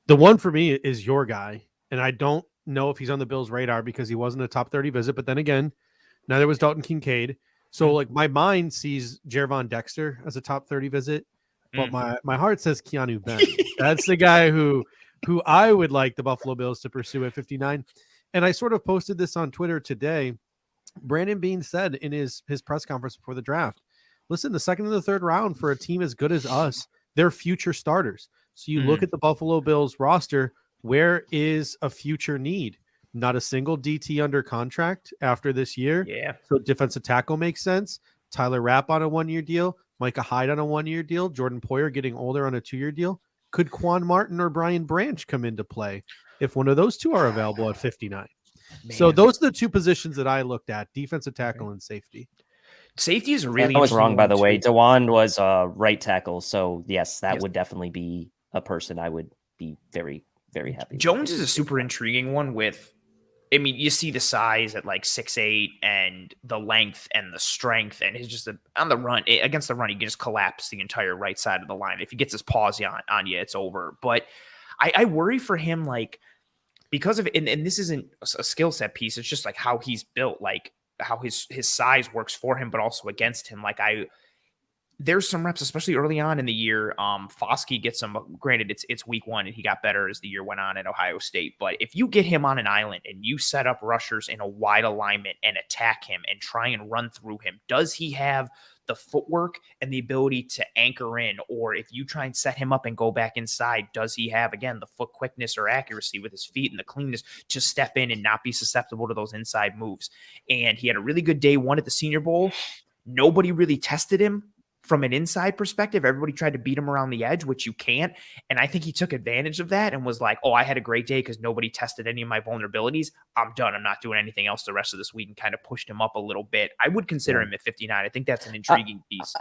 The one for me is your guy, and I don't know if he's on the Bills' radar because he wasn't a top 30 visit, but then again, neither was Dalton Kincaid. So like my mind sees Jervon Dexter as a top 30 visit, but my heart says Keanu Benn. That's the guy who I would like the Buffalo Bills to pursue at 59. And I sort of posted this on Twitter today. Brandon Beane said in his press conference before the draft, listen, the second and the third round for a team as good as us, they're future starters. So you look at the Buffalo Bills roster, where is a future need? Not a single DT under contract after this year. Yeah. So defensive tackle makes sense. Tyler Rapp on a 1-year deal. Micah Hyde on a 1-year deal. Jordan Poyer getting older on a 2-year deal. Could Quan Martin or Brian Branch come into play if one of those two are available at 59? Man. So those are the two positions that I looked at: defensive tackle and safety. Safety is really. I was wrong, by the way. DeJuan was right tackle, so yes, that would definitely be a person I would be very, very happy. Jones is a super intriguing one. I mean, you see the size at like 6'8" and the length and the strength, and he's just on the run against the run. He can just collapse the entire right side of the line. If he gets his paws on you, it's over. But I worry for him, like, because of it, and this isn't a skill set piece. It's just like how he's built, like how his size works for him, but also against him. Like there's some reps, especially early on in the year. Foskey gets some. Granted, it's week 1, and he got better as the year went on at Ohio State. But if you get him on an island and you set up rushers in a wide alignment and attack him and try and run through him, does he have the footwork and the ability to anchor in? Or if you try and set him up and go back inside, does he have, again, the foot quickness or accuracy with his feet and the cleanness to step in and not be susceptible to those inside moves? And he had a really good day 1 at the Senior Bowl. Nobody really tested him from an inside perspective. Everybody tried to beat him around the edge, which you can't. And I think he took advantage of that and was like, oh, I had a great day because nobody tested any of my vulnerabilities. I'm done. I'm not doing anything else the rest of this week, and kind of pushed him up a little bit. I would consider him at 59. I think that's an intriguing piece.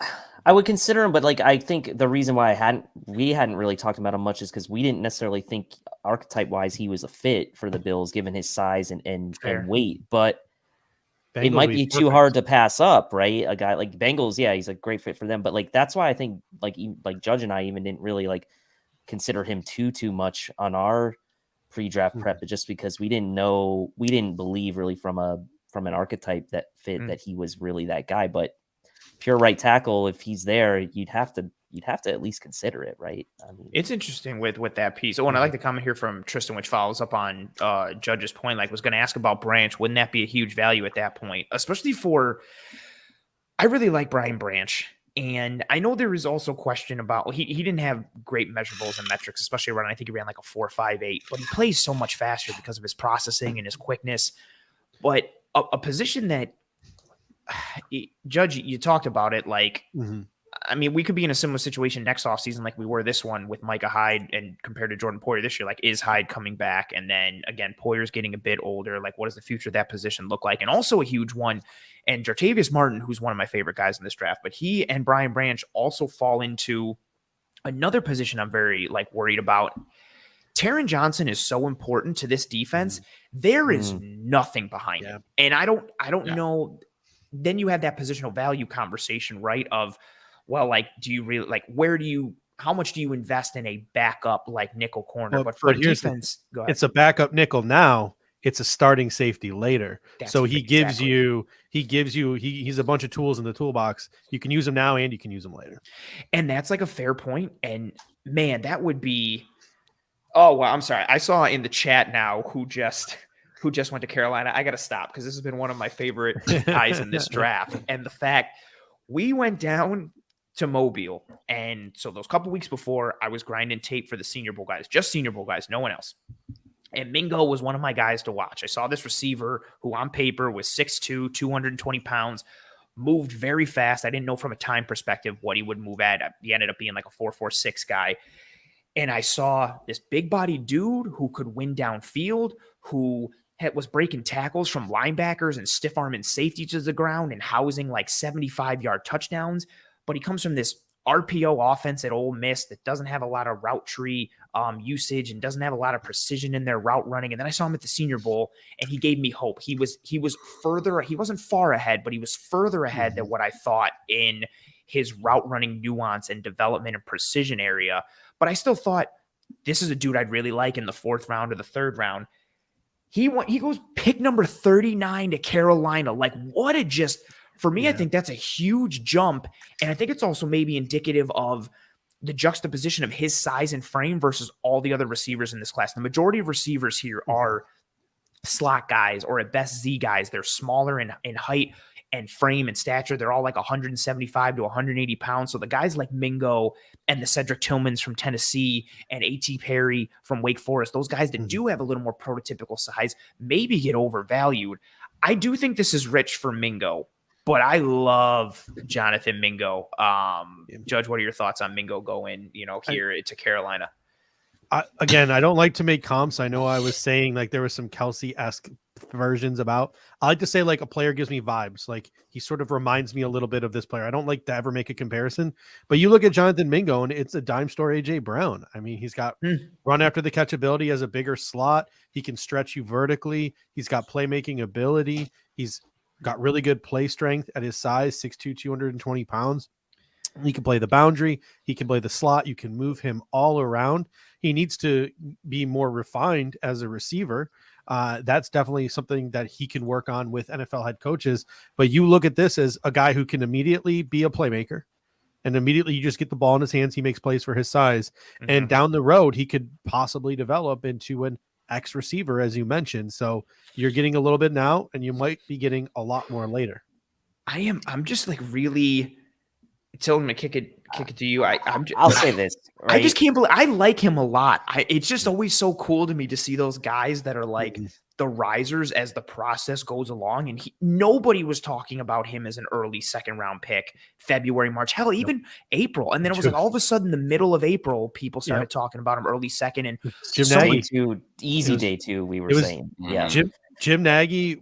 I would consider him, but like, I think the reason why we hadn't really talked about him much is because we didn't necessarily think archetype wise he was a fit for the Bills, given his size and weight. But Bengals, it might be too hard to pass up, right? A guy like Bengals, yeah, he's a great fit for them. But like, that's why I think like Judge and I even didn't really like consider him too much on our pre-draft prep, just because we didn't believe really from an archetype that fit that he was really that guy. But pure right tackle, if he's there, you'd have to at least consider it, right? I mean, it's interesting with that piece. Oh, and I like the comment here from Tristan, which follows up on Judge's point. Like, was going to ask about Branch. Wouldn't that be a huge value at that point? Especially I really like Brian Branch. And I know there is also question about, he didn't have great measurables and metrics, especially running. I think he ran like a 4.58, but he plays so much faster because of his processing and his quickness. But a position that, Judge, you talked about it, like, I mean, we could be in a similar situation next offseason like we were this one with Micah Hyde and compared to Jordan Poyer this year. Like, is Hyde coming back? And then again, Poyer's getting a bit older. Like, what does the future of that position look like? And also a huge one, and Jartavius Martin, who's one of my favorite guys in this draft, but he and Brian Branch also fall into another position I'm very worried about. Taron Johnson is so important to this defense. There is nothing behind him. And I don't know. Then you have that positional value conversation, right? Of, well, do you really how much do you invest in a backup nickel corner? Well, but for defense, go ahead. it's a backup nickel now. It's a starting safety later. So he gives you, he's a bunch of tools in the toolbox. You can use them now and you can use them later. And that's a fair point. And man, that would be, oh, well, I'm sorry. I saw in the chat now who just went to Carolina. I got to stop because this has been one of my favorite guys in this draft. And the fact we went down to Mobile. And so those couple weeks before, I was grinding tape for the Senior Bowl guys, just Senior Bowl guys, no one else. And Mingo was one of my guys to watch. I saw this receiver who on paper was 6'2", 220 pounds, moved very fast. I didn't know from a time perspective what he would move at. He ended up being a 4.46 guy. And I saw this big body dude who could win downfield, who was breaking tackles from linebackers and stiff arming safety to the ground and housing 75-yard touchdowns. But he comes from this RPO offense at Ole Miss that doesn't have a lot of route tree usage and doesn't have a lot of precision in their route running. And then I saw him at the Senior Bowl and he gave me hope. He was further. He wasn't far ahead, but he was further ahead than what I thought in his route running nuance and development and precision area. But I still thought this is a dude I'd really like in the 4th round or the 3rd round. He goes pick number 39 to Carolina. What a just, for me, I think that's a huge jump. And I think it's also maybe indicative of the juxtaposition of his size and frame versus all the other receivers in this class. The majority of receivers here are slot guys or at best Z guys. They're smaller in height and frame and stature. They're all 175 to 180 pounds. So the guys like Mingo and the Cedric Tillmans from Tennessee and A.T. Perry from Wake Forest, those guys that do have a little more prototypical size maybe get overvalued. I do think this is rich for Mingo, but I love Jonathan Mingo. Judge, what are your thoughts on Mingo going, here to Carolina? Again, I don't like to make comps. I know I was saying there was some Kelsey-esque versions about. I like to say a player gives me vibes. He sort of reminds me a little bit of this player. I don't like to ever make a comparison, but you look at Jonathan Mingo and it's a dime store A.J. Brown. I mean, he's got run after the catch ability as a bigger slot. He can stretch you vertically. He's got playmaking ability. He's got really good play strength at his size, 6'2", 220 pounds. He can play the boundary. He can play the slot. You can move him all around. He needs to be more refined as a receiver. That's definitely something that he can work on with NFL head coaches. But you look at this as a guy who can immediately be a playmaker. And immediately you just get the ball in his hands. He makes plays for his size. And down the road, he could possibly develop into an X receiver, as you mentioned. So you're getting a little bit now, and you might be getting a lot more later. I'm just really... Tell him to kick it to you. I'll say this. Right? I just can't believe I like him a lot. It's just always so cool to me to see those guys that are the risers as the process goes along. And nobody was talking about him as an early 2nd round pick, February, March, hell, even April. And then it was all of a sudden the middle of April, people started talking about him early 2nd. And day two, we were saying. Yeah. Jim Nagy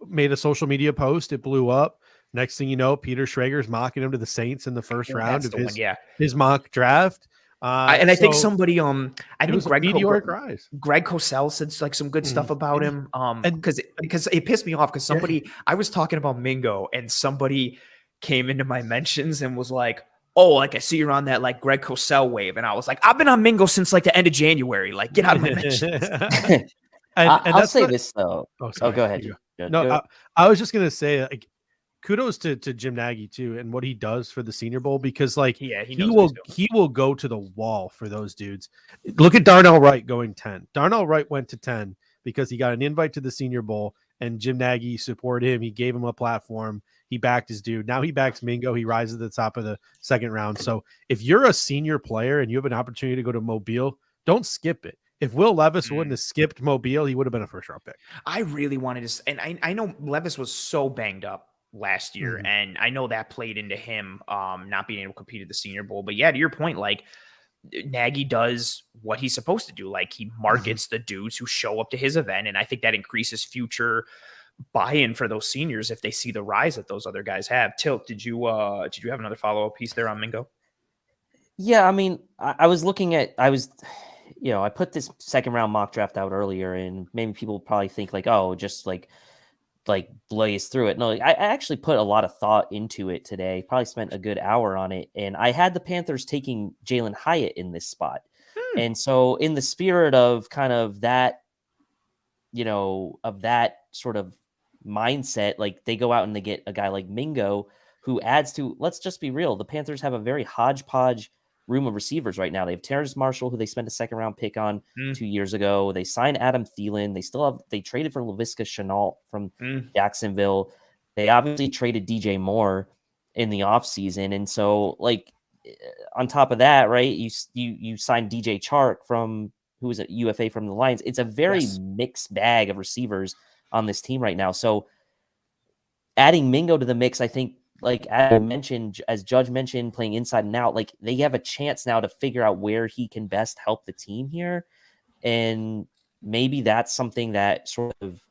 made a social media post. It blew up. Next thing you know, Peter Schrager's mocking him to the Saints in the 1st round of his mock draft. I think somebody, I think Greg Cosell said some good stuff about him. Because it pissed me off because I was talking about Mingo and somebody came into my mentions and was like, oh, I see you're on that Greg Cosell wave. And I was like, I've been on Mingo since the end of January. Get out of my mentions. I'll say this though. Oh, go ahead. I was just going to say, kudos to Jim Nagy too, and what he does for the Senior Bowl, because he will go to the wall for those dudes. Look at Darnell Wright going 10. Darnell Wright went to 10 because he got an invite to the Senior Bowl, and Jim Nagy supported him. He gave him a platform. He backed his dude. Now he backs Mingo. He rises to the top of the 2nd round. So if you're a senior player and you have an opportunity to go to Mobile, don't skip it. If Will Levis wouldn't have skipped Mobile, he would have been a 1st round pick. I really wanted to, and I know Levis was so banged up last year. Mhm. And I know that played into him not being able to compete at the Senior Bowl. But yeah, to your point, like Nagy does what he's supposed to do. Like he markets the dudes who show up to his event. And I think that increases future buy-in for those seniors if they see the rise that those other guys have. Tilt, did you have another follow-up piece there on Mingo? Yeah, I mean, I was looking at, I put this second round mock draft out earlier, and maybe people probably think like, oh, just like blaze through it. No, I actually put a lot of thought into it today. Probably spent a good hour on it, and I had the Panthers taking Jalen Hyatt in this spot. And so, in the spirit of kind of that, of that sort of mindset, like they go out and they get a guy like Mingo who adds to. Let's just be real. The Panthers have a very hodgepodge room of receivers right now. They have Terrence Marshall, who they spent a second round pick on 2 years ago. They signed Adam Thielen. They traded for LaVisca Chenault from Jacksonville. They obviously traded DJ Moore in the offseason. And so, like, on top of that, right, you signed DJ Chark from, who was a UFA from the Lions. It's a very mixed bag of receivers on this team right now. So adding Mingo to the mix, I think, like as Judge mentioned, playing inside and out, like they have a chance now to figure out where he can best help the team here. And maybe that's something that sort of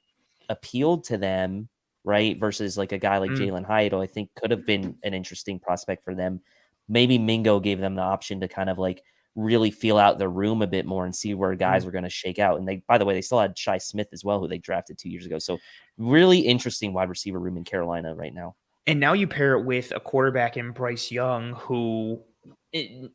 appealed to them, right? Versus like a guy like Jalen Hyatt, I think could have been an interesting prospect for them. Maybe Mingo gave them the option to kind of like really feel out the room a bit more and see where guys were going to shake out. And by the way, they still had Shai Smith as well, who they drafted 2 years ago. So really interesting wide receiver room in Carolina right now. And now you pair it with a quarterback in Bryce Young, who,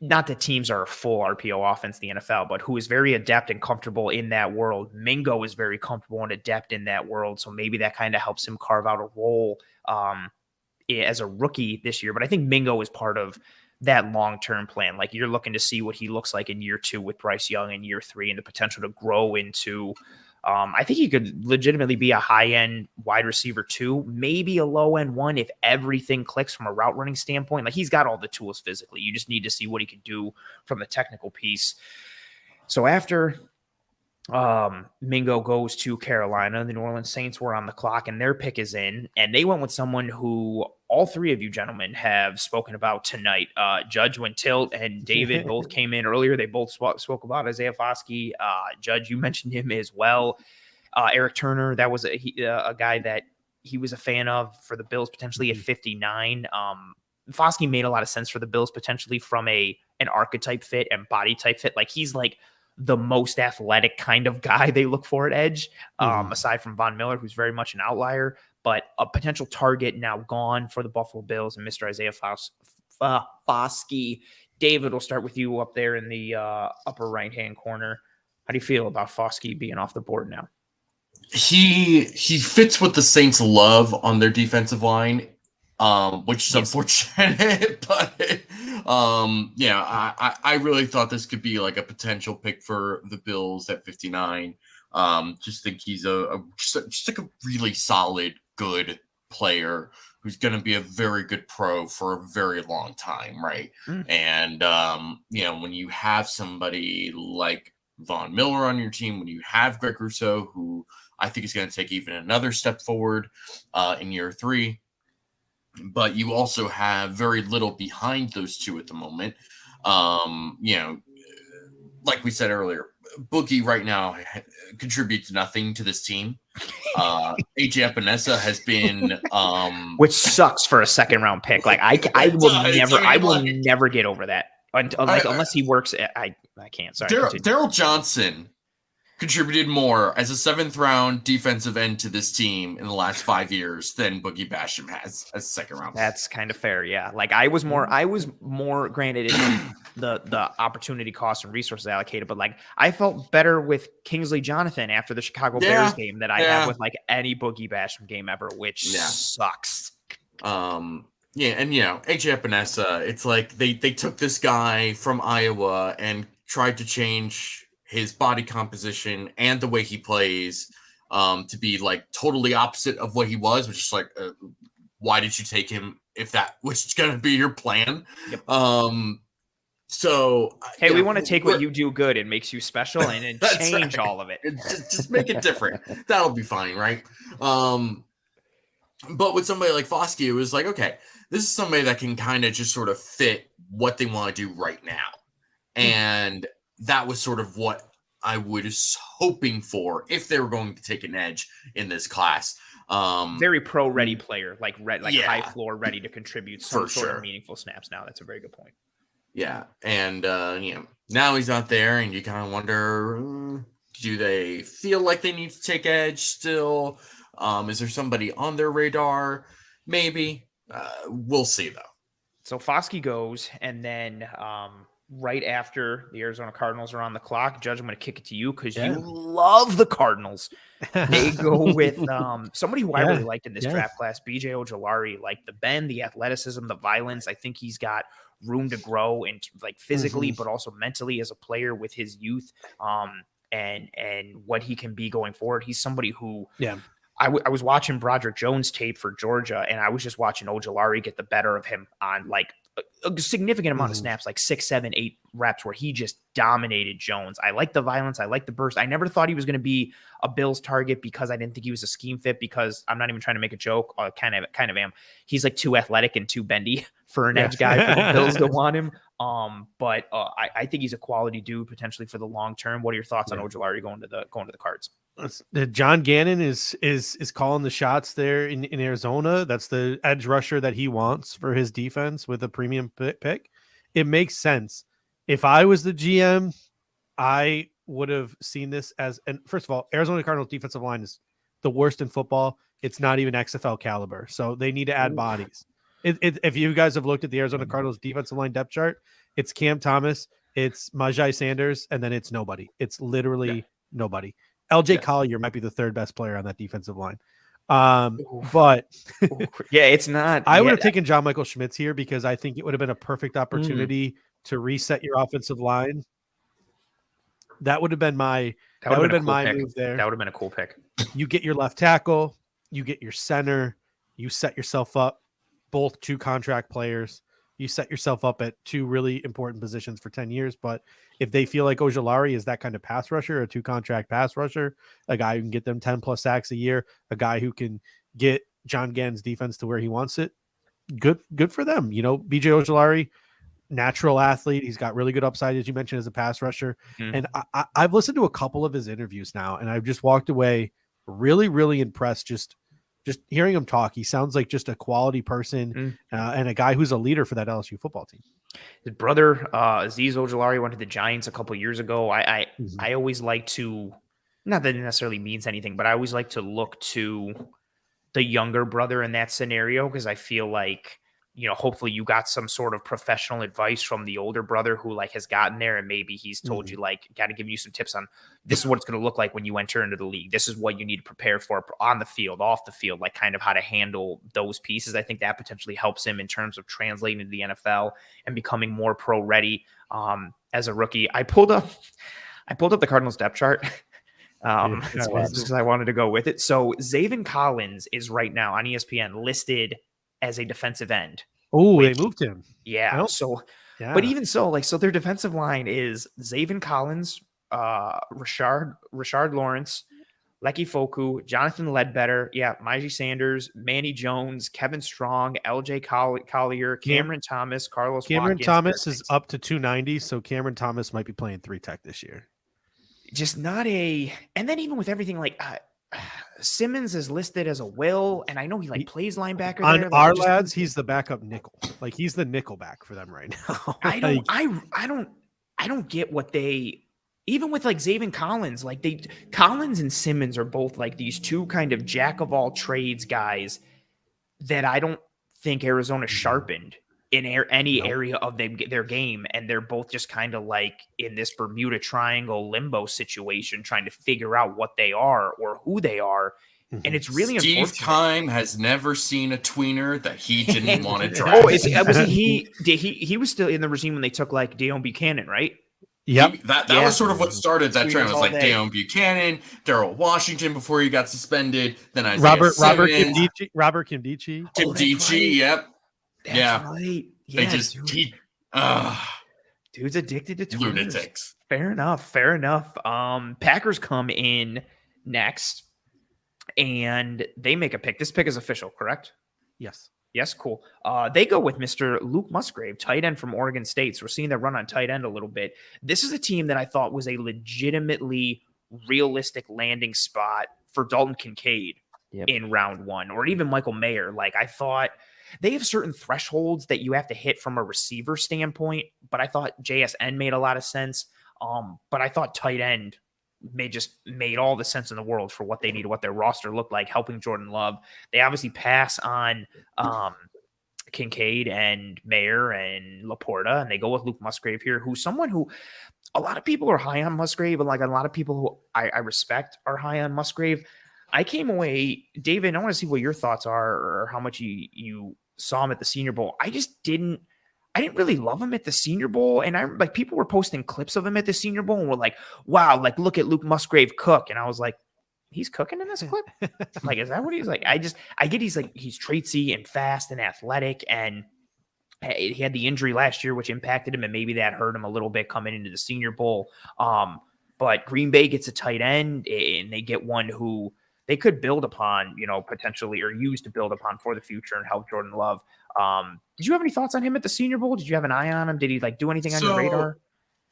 not that teams are a full RPO offense in the NFL, but who is very adept and comfortable in that world. Mingo is very comfortable and adept in that world. So maybe that kind of helps him carve out a role as a rookie this year. But I think Mingo is part of that long-term plan. Like you're looking to see what he looks like in year 2 with Bryce Young, in year 3, and the potential to grow into I think he could legitimately be a high-end wide receiver 2, maybe a low-end 1 if everything clicks from a route running standpoint. Like he's got all the tools physically. You just need to see what he can do from the technical piece. So after Mingo goes to Carolina, the New Orleans Saints were on the clock and their pick is in, and they went with someone who all three of you gentlemen have spoken about tonight. Judge, when Tilt and David both came in earlier, they both spoke about Isaiah Foskey. Judge, you mentioned him as well. Eric Turner, that was a guy that he was a fan of for the Bills potentially at 59. Foskey made a lot of sense for the Bills potentially from an archetype fit and body type fit. Like he's like the most athletic kind of guy they look for at edge, aside from Von Miller, who's very much an outlier, but a potential target now gone for the Buffalo Bills and Mr. Isaiah Foskey. David, we'll start with you up there in the upper right-hand corner. How do you feel about Foskey being off the board now? He fits what the Saints love on their defensive line, which is unfortunate, but I really thought this could be like a potential pick for the Bills at 59. Just think he's just like a really solid, good player who's going to be a very good pro for a very long time, right? And when you have somebody like Von Miller on your team, when you have Greg Rousseau, who I think is going to take even another step forward in year 3. But you also have very little behind those two at the moment. Like we said earlier, Boogie right now contributes nothing to this team. AJ Epinesa has been, which sucks for a second round pick. Like I will never get over that. Unless he works, I can't. Sorry. Daryl Johnson contributed more as a 7th round defensive end to this team in the last 5 years than Boogie Basham has as a 2nd round. That's kind of fair. Yeah. Like I was more granted the opportunity cost and resources allocated, but like I felt better with Kingsley Jonathan after the Chicago Bears game that I have with like any Boogie Basham game ever, which sucks. And AJ Epinesa, it's like they took this guy from Iowa and tried to change his body composition and the way he plays to be like totally opposite of what he was, which is like, why did you take him if that was going to be your plan? Yep. We want to take what you do good and makes you special and then change all of it. Just make it different. That'll be fine, right? But with somebody like Foskey, it was like, okay, this is somebody that can kind of just sort of fit what they want to do right now. And that was sort of what I was hoping for if they were going to take an edge in this class. Very pro-ready player, like Yeah. high floor, ready to contribute some For sort sure. of meaningful snaps now. That's a very good point. Yeah. And, now he's not there, and you kind of wonder, do they feel like they need to take edge still? Is there somebody on their radar? Maybe. We'll see, though. So Foskey goes, and then right after the Arizona Cardinals are on the clock, Judge, I'm going to kick it to you because you love the Cardinals. They go with somebody who I really liked in this draft class, BJ Ojolari, like the bend, the athleticism, the violence. I think he's got room to grow and like physically, but also mentally as a player with his youth and what he can be going forward. He's somebody who I was watching Broderick Jones tape for Georgia, and I was just watching Ojolari get the better of him on like a significant amount of snaps, like 6, 7, 8 reps where he just dominated Jones. I like the violence. I like the burst. I never thought he was going to be a Bills target because I didn't think he was a scheme fit, because I'm not even trying to make a joke. Kind of am. He's like too athletic and too bendy for an edge guy for the Bills to want him. But I think he's a quality dude potentially for the long term. What are your thoughts on Ojolari going to the Cards? John Gannon is calling the shots there in Arizona. That's the edge rusher that he wants for his defense with a premium pick. It makes sense. If I was the GM, I would have seen this as, and first of all, Arizona Cardinals defensive line is the worst in football. It's not even XFL caliber, so they need to add bodies. If you guys have looked at the Arizona Cardinals defensive line depth chart, it's Cam Thomas, it's Majai Sanders, and then it's nobody. It's literally nobody. LJ Collier might be the third best player on that defensive line. But it's not. I would have taken John Michael Schmitz here because I think it would have been a perfect opportunity to reset your offensive line. That would have been my move there. That would have been a cool pick. You get your left tackle, you get your center, you set yourself up, both 2 contract players. You set yourself up at 2 really important positions for 10 years. But if they feel like Ojolari is that kind of pass rusher, a 2-contract pass rusher, a guy who can get them 10 plus sacks a year, a guy who can get John Gannon's defense to where he wants it, good for them. You know, BJ Ojolari, natural athlete. He's got really good upside, as you mentioned, as a pass rusher. And I've listened to a couple of his interviews now, and I've just walked away really, really impressed. Just hearing him talk, he sounds like just a quality person and a guy who's a leader for that LSU football team. His brother, Azeez Ojolari, went to the Giants a couple years ago. I always like to, not that it necessarily means anything, but I always like to look to the younger brother in that scenario, because I feel like, you know, hopefully you got some sort of professional advice from the older brother who like has gotten there, and maybe he's told you like, got to give you some tips on this is what it's going to look like when you enter into the league. This is what you need to prepare for on the field, off the field, like kind of how to handle those pieces. I think that potentially helps him in terms of translating to the NFL and becoming more pro ready as a rookie. I pulled up the Cardinals depth chart. Because I wanted to go with it. So Zaven Collins is right now on ESPN listed as a defensive end. Oh, they moved him. Yeah. But even so, like, so their defensive line is Zaven Collins, Rashard Lawrence, Lecky Foku, Jonathan Ledbetter, Majai Sanders, Manny Jones, Kevin Strong, LJ Collier, Cameron Thomas, Carlos Watkins. Thomas is up to 290, so Cameron Thomas might be playing 3 tech this year. Just not a, and then even with everything, like Simmons is listed as a will, and I know he like plays linebacker on there. Our lads, he's the backup nickel. Like he's the nickel back for them right now. I don't get what they, even with like Zaven Collins, like Collins and Simmons are both like these 2 kind of jack of all trades guys that I don't think Arizona sharpened in any area of their game, and they're both just kind of like in this Bermuda Triangle limbo situation, trying to figure out what they are or who they are, and it's really unfortunate. Steve Keim has never seen a tweener that he didn't want to draft. He was still in the regime when they took like Deion Buchanan, right? Yep. That was sort of what started that trend. It was like Deion Buchanan, Darrell Washington before he got suspended, then Isaiah Simmons, Robert Kimdichie. Yep. That's right. Yeah, they just dude's addicted to Twitter. Lunatics. Fair enough. Packers come in next, and they make a pick. This pick is official, correct? Yes. Yes, cool. They go with Mr. Luke Musgrave, tight end from Oregon State. So we're seeing that run on tight end a little bit. This is a team that I thought was a legitimately realistic landing spot for Dalton Kincaid in round 1, or even Michael Mayer. Like, I thought they have certain thresholds that you have to hit from a receiver standpoint, but I thought JSN made a lot of sense. But I thought tight end made all the sense in the world for what they need, what their roster looked like, helping Jordan Love. They obviously pass on Kincaid and Mayer and Laporta, and they go with Luke Musgrave here, who's someone who a lot of people are high on Musgrave, and like a lot of people who I respect are high on Musgrave. I came away, David, I want to see what your thoughts are, or how much you saw him at the Senior Bowl. I didn't really love him at the Senior Bowl. And I like people were posting clips of him at the Senior Bowl and were like, wow, like look at Luke Musgrave cook. And I was like, he's cooking in this clip? Like, is that what he's like? I get he's traitsy and fast and athletic, and he had the injury last year, which impacted him, and maybe that hurt him a little bit coming into the Senior Bowl. But Green Bay gets a tight end, and they get one who they could build upon, potentially, or use to build upon for the future and help Jordan Love. Did you have any thoughts on him at the Senior Bowl? Did you have an eye on him? Did he do anything on your radar?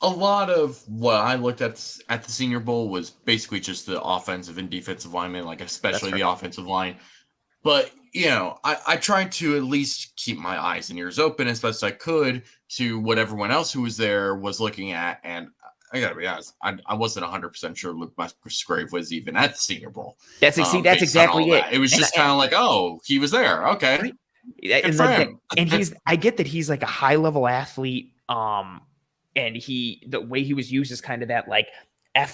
A lot of what I looked at the Senior Bowl was basically just the offensive and defensive linemen, like especially the offensive line. But, I tried to at least keep my eyes and ears open as best I could to what everyone else who was there was looking at. And I gotta be honest, I wasn't 100% sure Luke Musgrave was even at the Senior Bowl. That's exactly it. It was just kind of like, oh, he was there. Okay. Right? And I get that he's like a high level athlete. And the way he was used is kind of that like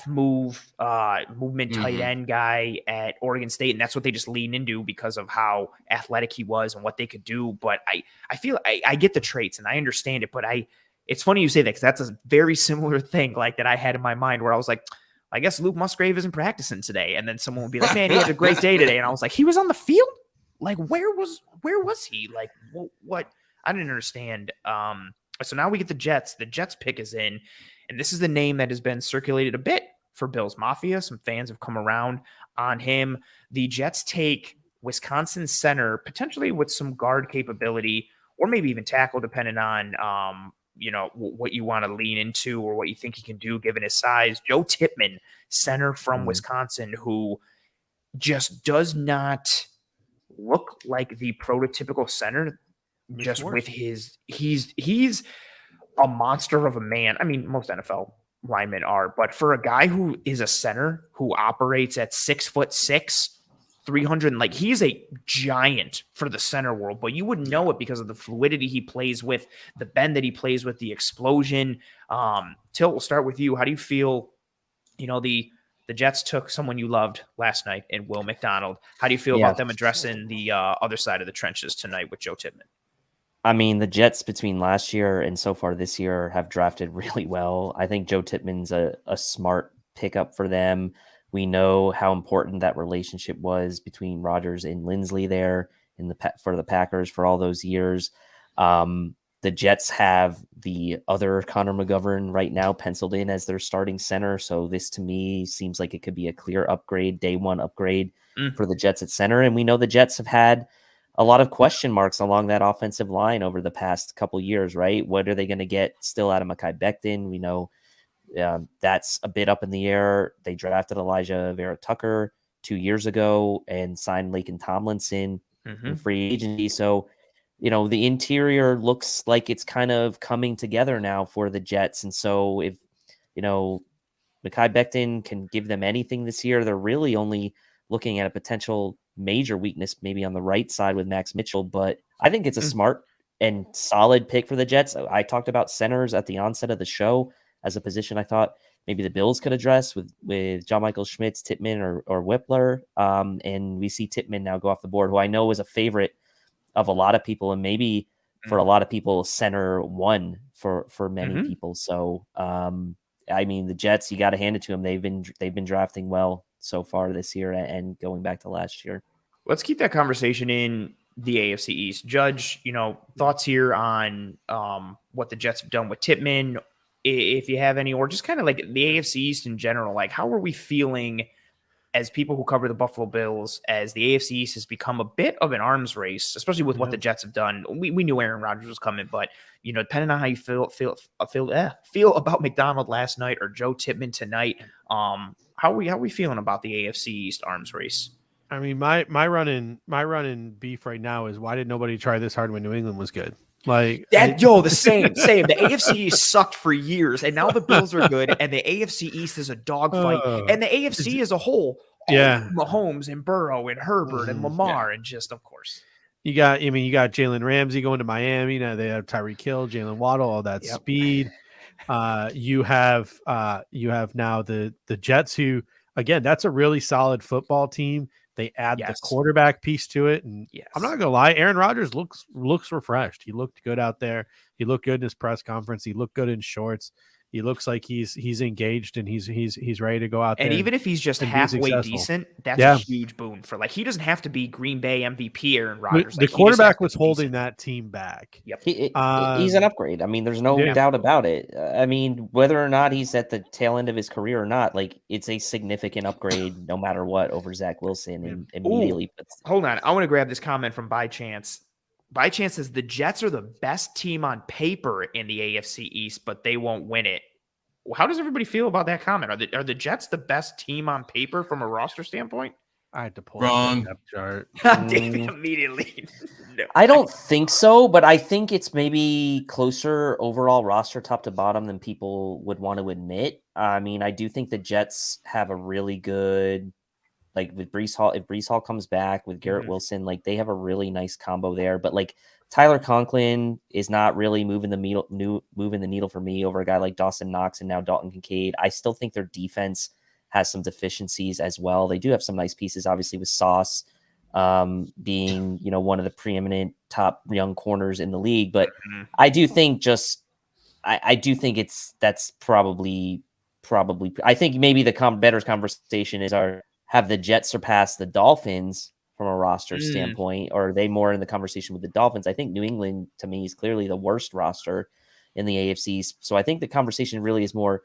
movement tight end guy at Oregon State. And that's what they just lean into because of how athletic he was and what they could do. But I feel I get the traits and I understand it, but it's funny you say that because that's a very similar thing like that I had in my mind where I was like, I guess Luke Musgrave isn't practicing today. And then someone would be like, man, he had a great day today. And I was like, he was on the field? Like, where was he? Like, what? I didn't understand. So now we get the Jets. The Jets pick is in, and this is the name that has been circulated a bit for Bills Mafia. Some fans have come around on him. The Jets take Wisconsin center, potentially with some guard capability, or maybe even tackle, depending on what you want to lean into or what you think he can do given his size. Joe Tippmann, center from Wisconsin, who just does not look like the prototypical center. Just with he's a monster of a man. I mean, most NFL linemen are, but for a guy who is a center who operates at 6'6", 300, like he's a giant for the center world, but you wouldn't know it because of the fluidity he plays with, the bend that he plays with, the explosion. Till, we'll start with you. How do you feel? The Jets took someone you loved last night in Will McDonald. How do you feel about them addressing the other side of the trenches tonight with Joe Tippmann? I mean, the Jets between last year and so far this year have drafted really well. I think Joe Tippmann's a smart pickup for them. We know how important that relationship was between Rodgers and Lindsley there for the Packers for all those years. The Jets have the other Connor McGovern right now penciled in as their starting center. So this to me seems like it could be a clear upgrade, day one upgrade for the Jets at center. And we know the Jets have had a lot of question marks along that offensive line over the past couple years, right? What are they going to get still out of Mekhi Becton? We know that's a bit up in the air. They drafted Elijah Vera Tucker 2 years ago and signed Laken Tomlinson in free agency. So, the interior looks like it's kind of coming together now for the Jets. And so if, Mekhi Becton can give them anything this year, they're really only looking at a potential major weakness maybe on the right side with Max Mitchell. But I think it's a smart and solid pick for the Jets. I talked about centers at the onset of the show as a position I thought maybe the Bills could address with John Michael Schmitz, Tippmann, or Whippler. And we see Tippmann now go off the board, who I know is a favorite of a lot of people, and maybe for a lot of people, center one for many people. So, I mean, the Jets, you got to hand it to them. They've been drafting well so far this year and going back to last year. Let's keep that conversation in the AFC East. Judge, thoughts here on what the Jets have done with Tippmann, if you have any, or just kind of like the AFC East in general. Like, how are we feeling as people who cover the Buffalo Bills, as the AFC East has become a bit of an arms race, especially with what the Jets have done. We knew Aaron Rodgers was coming, but depending on how you feel about McDonald last night or Joe Tippmann tonight, how are we feeling about the AFC East arms race? I mean, my running beef right now is why did nobody try this hard when New England was good? Like that, the same. The AFC East sucked for years, and now the Bills are good, and the AFC East is a dogfight, and the AFC as a whole, Mahomes and Burrow and Herbert and Lamar, and just of course you got Jalen Ramsey going to Miami. They have Tyreek Hill, Jalen Waddle, all that speed. You have now the Jets, who again, that's a really solid football team. They add the quarterback piece to it, and I'm not gonna lie, Aaron Rodgers looks refreshed. He looked good out there. He looked good in his press conference. He looked good in shorts. He looks like he's engaged and he's ready to go out there. And even if he's just halfway decent, that's a huge boon for he doesn't have to be Green Bay MVP Aaron Rodgers. The quarterback was holding that team back. Yep. He's an upgrade. I mean, there's no doubt about it. I mean, whether or not he's at the tail end of his career or not, it's a significant upgrade no matter what over Zach Wilson and immediately. Hold on. I want to grab this comment from By Chance. By Chance says the Jets are the best team on paper in the AFC East, but they won't win it. How does everybody feel about that comment? Are the Jets the best team on paper from a roster standpoint? I had to pull wrong up the chart. David immediately. No. I don't think so, but I think it's maybe closer overall roster top to bottom than people would want to admit. I mean, I do think the Jets have a really good, with Breece Hall, if Breece Hall comes back with Garrett Wilson, they have a really nice combo there. But Tyler Conklin is not really moving the needle for me over a guy like Dawson Knox and now Dalton Kincaid. I still think their defense has some deficiencies as well. They do have some nice pieces, obviously, with Sauce being one of the preeminent top young corners in the league. But I do think that's probably. I think maybe the better conversation is have the Jets surpassed the Dolphins from a roster standpoint, or are they more in the conversation with the Dolphins? I think New England, to me, is clearly the worst roster in the AFC. So I think the conversation really is more,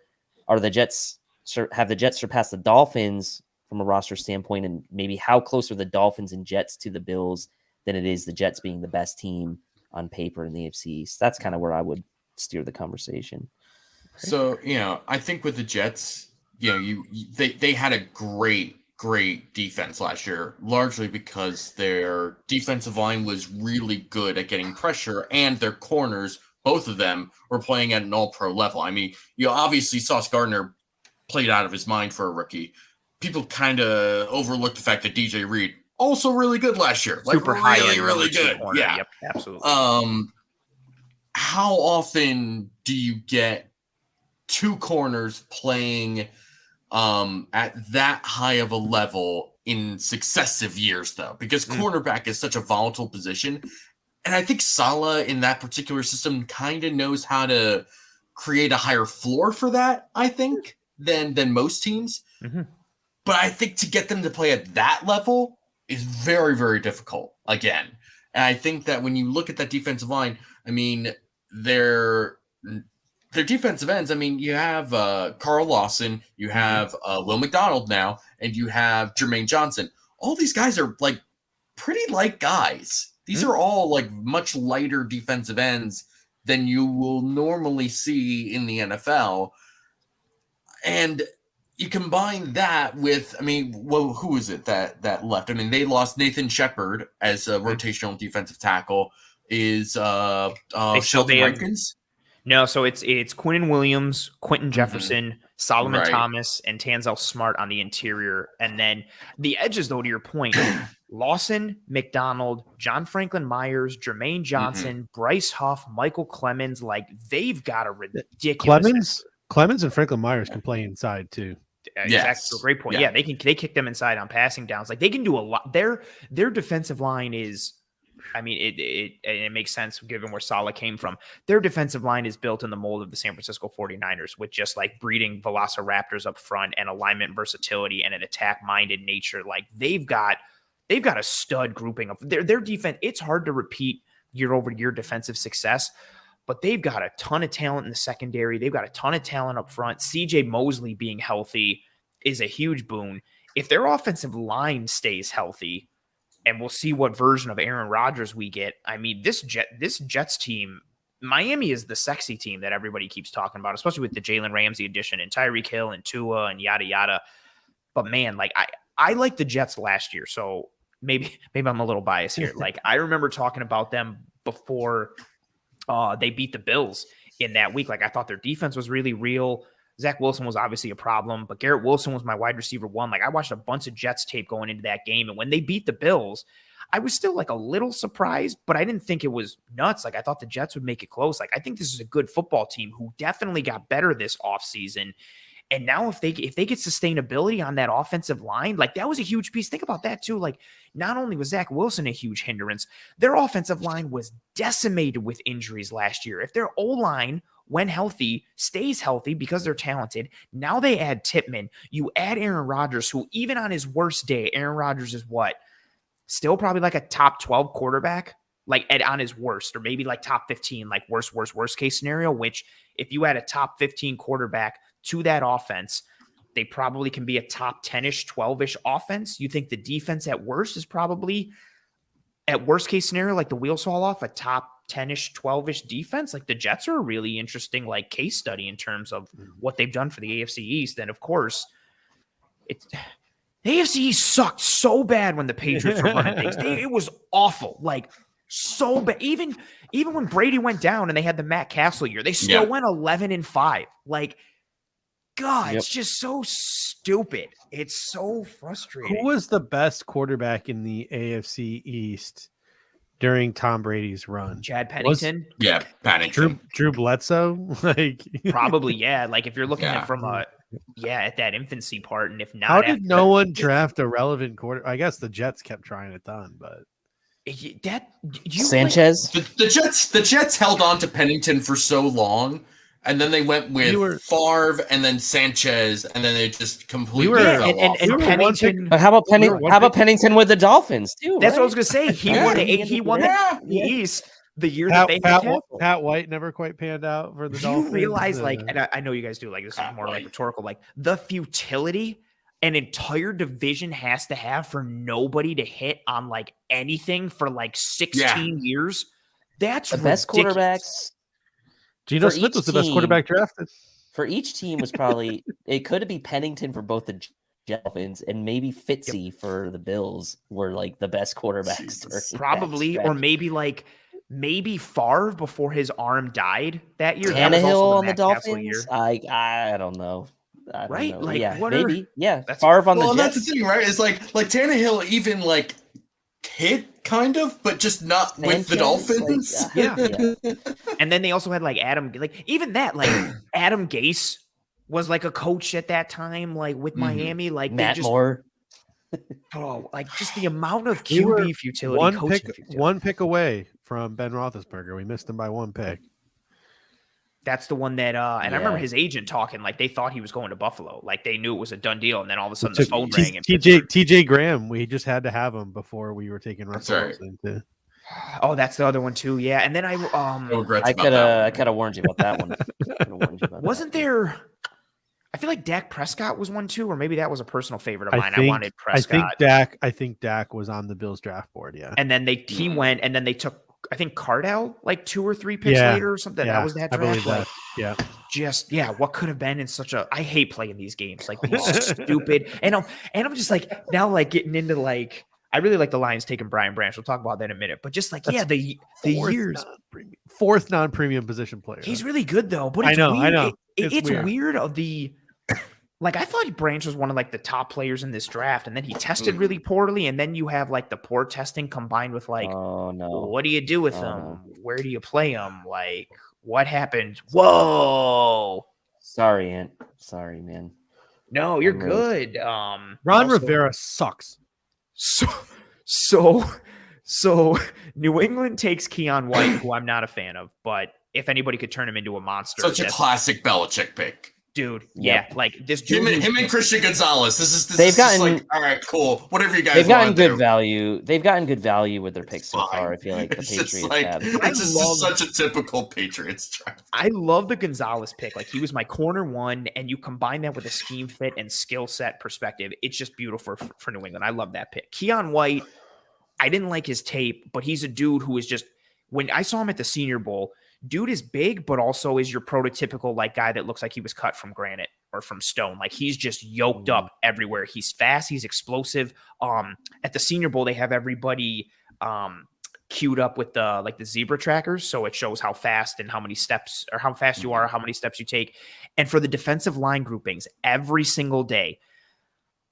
have the Jets surpassed the Dolphins from a roster standpoint, and maybe how close are the Dolphins and Jets to the Bills than it is the Jets being the best team on paper in the AFC. So that's kind of where I would steer the conversation. So, I think with the Jets, they had a great defense last year, largely because their defensive line was really good at getting pressure, and their corners, both of them, were playing at an all-pro level. I mean, obviously Sauce Gardner played out of his mind for a rookie. People kind of overlooked the fact that DJ Reed, also really good last year. Super high, really good. Corner. Yeah. Yep, absolutely. How often do you get two corners playing at that high of a level in successive years, though? Because cornerback is such a volatile position. And I think Saleh in that particular system kind of knows how to create a higher floor for that, I think, than most teams. But I think to get them to play at that level is very, very difficult again. And I think that when you look at that defensive line, I mean, their defensive ends, I mean, you have Carl Lawson, you have Will McDonald now, and you have Jermaine Johnson. All these guys are pretty light guys. These are all much lighter defensive ends than you will normally see in the NFL. And you combine that with, I mean, who is it that left? I mean, they lost Nathan Shepard as a rotational defensive tackle. Is Sheldon Rankins? No, so it's Quinnen Williams, Quentin Jefferson, Solomon Thomas, and Tanzel Smart on the interior. And then the edges, though, to your point, Lawson, McDonald, John Franklin Myers, Jermaine Johnson, Bryce Huff, Michael Clemens, they've got a ridiculous... Clemens and Franklin Myers can play inside, too. Exactly. Great point. Yeah, they kick them inside on passing downs. They can do a lot. Their defensive line is... I mean, it makes sense given where Saleh came from. Their defensive line is built in the mold of the San Francisco 49ers with just breeding velociraptors up front and alignment versatility and an attack-minded nature. They've got a stud grouping of their defense. It's hard to repeat year-over-year defensive success, but they've got a ton of talent in the secondary. They've got a ton of talent up front. CJ Mosley being healthy is a huge boon. if their offensive line stays healthy, and we'll see what version of Aaron Rodgers we get. I mean, this Jets team, Miami is the sexy team that everybody keeps talking about, especially with the Jalen Ramsey addition and Tyreek Hill and Tua and yada yada. But man, like I like the Jets last year, so maybe I'm a little biased here. Like I remember talking about them before they beat the Bills in that week. Like I thought their defense was really real. Zach Wilson was obviously a problem, but Garrett Wilson was my wide receiver one. Like I watched a bunch of Jets tape going into that game, and when they beat the Bills, I was still like a little surprised, but I didn't think it was nuts. Like I thought the Jets would make it close. Like I think this is a good football team who definitely got better this offseason. And now if they get sustainability on that offensive line, like that was a huge piece. Think about that too. Like not only was Zach Wilson a huge hindrance, their offensive line was decimated with injuries last year. If their O-line, when healthy, stays healthy because they're talented, now they add Tippmann. You add Aaron Rodgers, who even on his worst day, Aaron Rodgers is what? Still probably like a top 12 quarterback, like on his worst, or maybe like top 15, like worst case scenario, which if you add a top 15 quarterback to that offense, they probably can be a top 10-ish, 12-ish offense. You think the defense at worst is probably, at worst case scenario, like the wheels fall off, a top 10-ish, 12-ish defense? Like the Jets are a really interesting like case study in terms of what they've done for the AFC East. And of course, the AFC East sucked so bad when the Patriots were running things. It was awful, like so bad. Even when Brady went down and they had the Matt Castle year, they still went 11-5. Like, God, it's just so stupid. It's so frustrating. Who was the best quarterback in the AFC East during Tom Brady's run? Chad Pennington? Pennington. Drew Bledsoe? Like probably, yeah. Like if you're looking at from at that infancy part, and if not, how did no one draft a relevant quarter? I guess the Jets kept trying it done, but Sanchez. The Jets held on to Pennington for so long, and then they went with Favre and then Sanchez, and then they just completely fell off. And Pennington. How about Pennington with the Dolphins too? That's what I was gonna say. He won the East the year that they Pat White never quite panned out for the Dolphins. You realize, like, and I know you guys do, like, this is more like rhetorical, like the futility an entire division has to have for nobody to hit on like anything for like 16 years. That's the best quarterbacks. Geno Smith was the best quarterback drafted. For each team was probably it could be Pennington for both the Dolphins and maybe Fitzy for the Bills were like the best quarterbacks. Probably, or maybe Favre before his arm died that year. Tannehill on the Dolphins. I don't know. Right? Know. Like, yeah, what maybe. Favre on the Jets. That's the thing, right? It's like Tannehill even like hit kind of, but just not with the Dolphins. And then they also had like Adam Gase was like a coach at that time, like with Miami, like Matt Moore. Like just the amount of QB futility. One pick away from Ben Roethlisberger. We missed him by one pick. That's the one that, and I remember his agent talking like they thought he was going to Buffalo, like they knew it was a done deal, and then all of a sudden the phone rang. And TJ Graham, we just had to have him before we were taking Russell. Right. Oh, that's the other one too. Yeah, and then I could have warned you about that one. Wasn't there? I feel like Dak Prescott was one too, or maybe that was a personal favorite of mine. I wanted Prescott. I think Dak was on the Bills draft board. Yeah, and then he went, and then they took. I think Cardell like 2 or 3 picks later or something. That was that draft. I believe that. What could have been in such a. I hate playing these games like these stupid. And I'm just like now like getting into like I really like the Lions taking Brian Branch. We'll talk about that in a minute. But just like the years fourth non-premium position player. He's really good though. But it's I know. It's weird of the. Like, I thought Branch was one of, like, the top players in this draft, and then he tested really poorly, and then you have, like, the poor testing combined with, like, what do you do with him? Where do you play him? Like, what happened? Whoa! Sorry, Ant. Sorry, man. No, you're good. Ron Rivera sucks. So New England takes Keon White, who I'm not a fan of, but if anybody could turn him into a monster. Such a classic Belichick pick. dude. Yep. Yeah, like this dude. Him and Christian Gonzalez. This They've is just gotten- like, all right, cool. Whatever you guys They've gotten want to good do. value. They've gotten good value with their picks so Fine. far. I feel like the It's just Patriots like have. it's just love- such a typical Patriots draft. I love the Gonzalez pick. Like he was my corner one, and you combine that with a scheme fit and skill set perspective. It's just beautiful for New England. I love that pick. Keon White, I didn't like his tape, but he's a dude who is just, when I saw him at the Senior Bowl, dude is big, but also is your prototypical like guy that looks like he was cut from granite or from stone. Like he's just yoked up everywhere. He's fast. He's explosive. At the Senior Bowl, they have everybody queued up with the zebra trackers, so it shows how fast and how many steps, or how fast you are, how many steps you take. And for the defensive line groupings, every single day,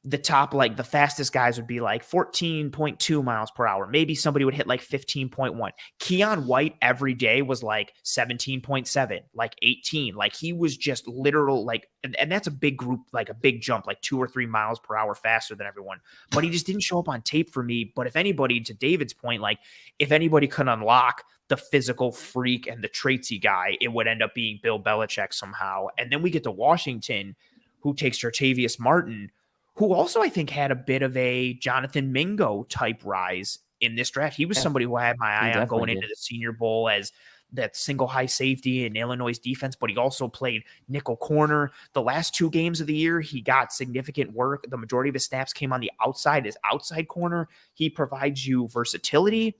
the top, like the fastest guys would be like 14.2 miles per hour. Maybe somebody would hit like 15.1. Keon White every day was like 17.7, like 18. Like he was just literal, like, and that's a big group, like a big jump, like 2 or 3 miles per hour faster than everyone. But he just didn't show up on tape for me. But if anybody, to David's point, like if anybody could unlock the physical freak and the traitsy guy, it would end up being Bill Belichick somehow. And then we get to Washington, who takes Jartavius Martin, who also I think had a bit of a Jonathan Mingo type rise in this draft. He was somebody who I had my eye on going into the Senior Bowl as that single high safety in Illinois' defense, but he also played nickel corner. The last 2 games of the year, he got significant work. The majority of his snaps came on the outside as outside corner. He provides you versatility,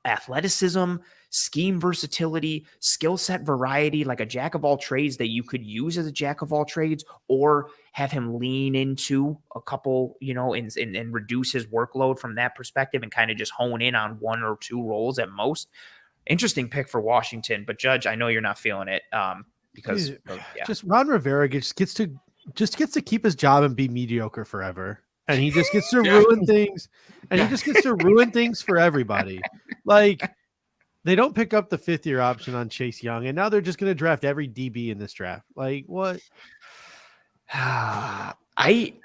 athleticism, scheme versatility, skill set variety, like a jack of all trades that you could use as a jack of all trades, or have him lean into a couple, and reduce his workload from that perspective and kind of just hone in on 1 or 2 roles at most. Interesting pick for Washington, but Judge, I know you're not feeling it because just Ron Rivera gets to keep his job and be mediocre forever. And he just gets to ruin things. And he just gets to ruin things for everybody. Like, they don't pick up the 5th-year option on Chase Young, and now they're just going to draft every DB in this draft. Like, what? I like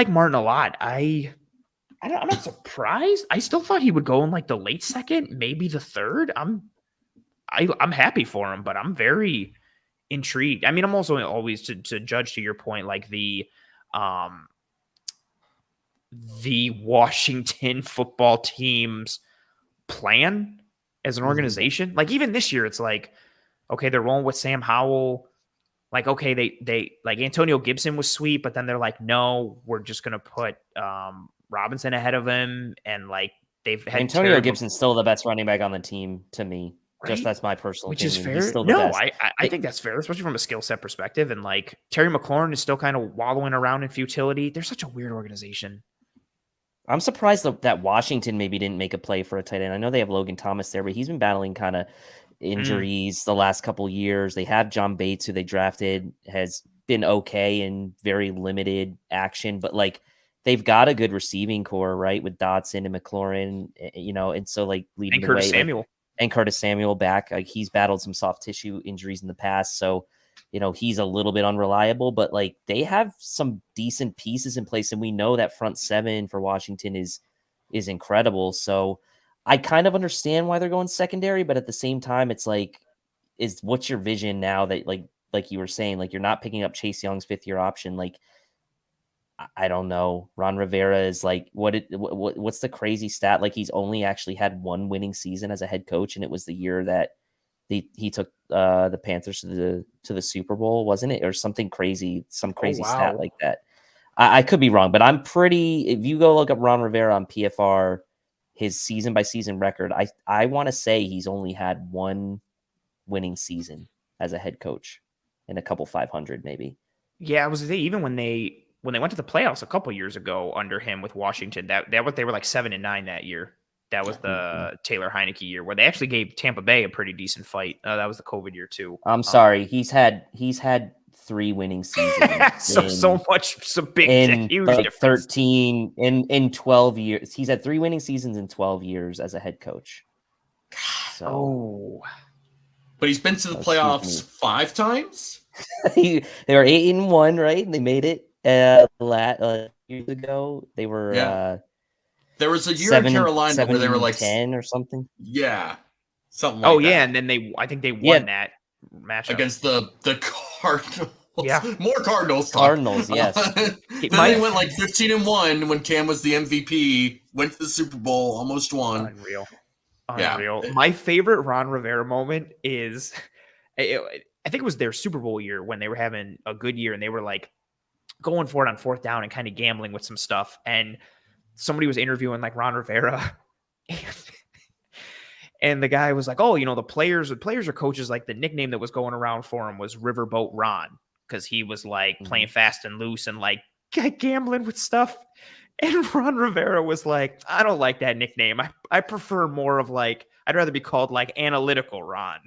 Martin a lot. I'm not surprised. I still thought he would go in like the late 2nd, maybe the 3rd. I'm happy for him, but I'm very intrigued. I mean, I'm also always to Judge, to your point, like the Washington football team's plan as an organization. Like even this year, it's like, okay, they're rolling with Sam Howell. Like, okay, they like Antonio Gibson was sweet, but then they're like, no, we're just gonna put Robinson ahead of him, and like they've had Antonio Gibson's still the best running back on the team to me. Right? Just that's my personal Which opinion. is fair. He's still the best. I think that's fair, especially from a skill set perspective. And like Terry McLaurin is still kind of wallowing around in futility. They're such a weird organization. I'm surprised that Washington maybe didn't make a play for a tight end. I know they have Logan Thomas there, but he's been battling kind of injuries the last couple years. They have John Bates, who they drafted, has been okay in very limited action, but like they've got a good receiving core, right? With Dotson and McLaurin, and so like leading the way. Curtis Samuel. And Curtis Samuel back. Like he's battled some soft tissue injuries in the past. So, he's a little bit unreliable, but like they have some decent pieces in place. And we know that front 7 for Washington is incredible. So I kind of understand why they're going secondary, but at the same time, it's like, what's your vision now that like you were saying, like you're not picking up Chase Young's 5th-year option. Like, I don't know. Ron Rivera is like, what's the crazy stat? Like he's only actually had 1 winning season as a head coach, and it was the year that he took the Panthers to the Super Bowl, wasn't it, or something crazy, stat like that. I could be wrong, but I'm pretty. If you go look up Ron Rivera on PFR, his season by season record, I want to say he's only had 1 winning season as a head coach, and a couple 500 maybe. Yeah, I was even when they went to the playoffs a couple years ago under him with Washington, that was, they were like 7-9 that year. That was the Taylor Heineke year where they actually gave Tampa Bay a pretty decent fight. That was the COVID year too. I'm sorry, he's had 3 winning seasons. so big, huge like difference. 13 in 12 years. He's had 3 winning seasons in 12 years as a head coach. So, but he's been to the playoffs 5 times. They were 8-1, right? And they made it years ago. They were there was a year in Carolina where they were like 10 or something. Yeah, something like that. And then I think they won that. matchup against the Cardinals. Yeah. More Cardinals talk. Cardinals, yes. Then My- they went like 15-1 when Cam was the MVP, went to the Super Bowl, almost won. Unreal. Yeah. My favorite Ron Rivera moment is, I think it was their Super Bowl year when they were having a good year and they were like going for it on 4th down and kind of gambling with some stuff. And somebody was interviewing like Ron Rivera. And the guy was like, oh, the players or coaches, like the nickname that was going around for him was Riverboat Ron, because he was like playing fast and loose and like gambling with stuff. And Ron Rivera was like, I don't like that nickname. I prefer more of like, I'd rather be called like Analytical Ron.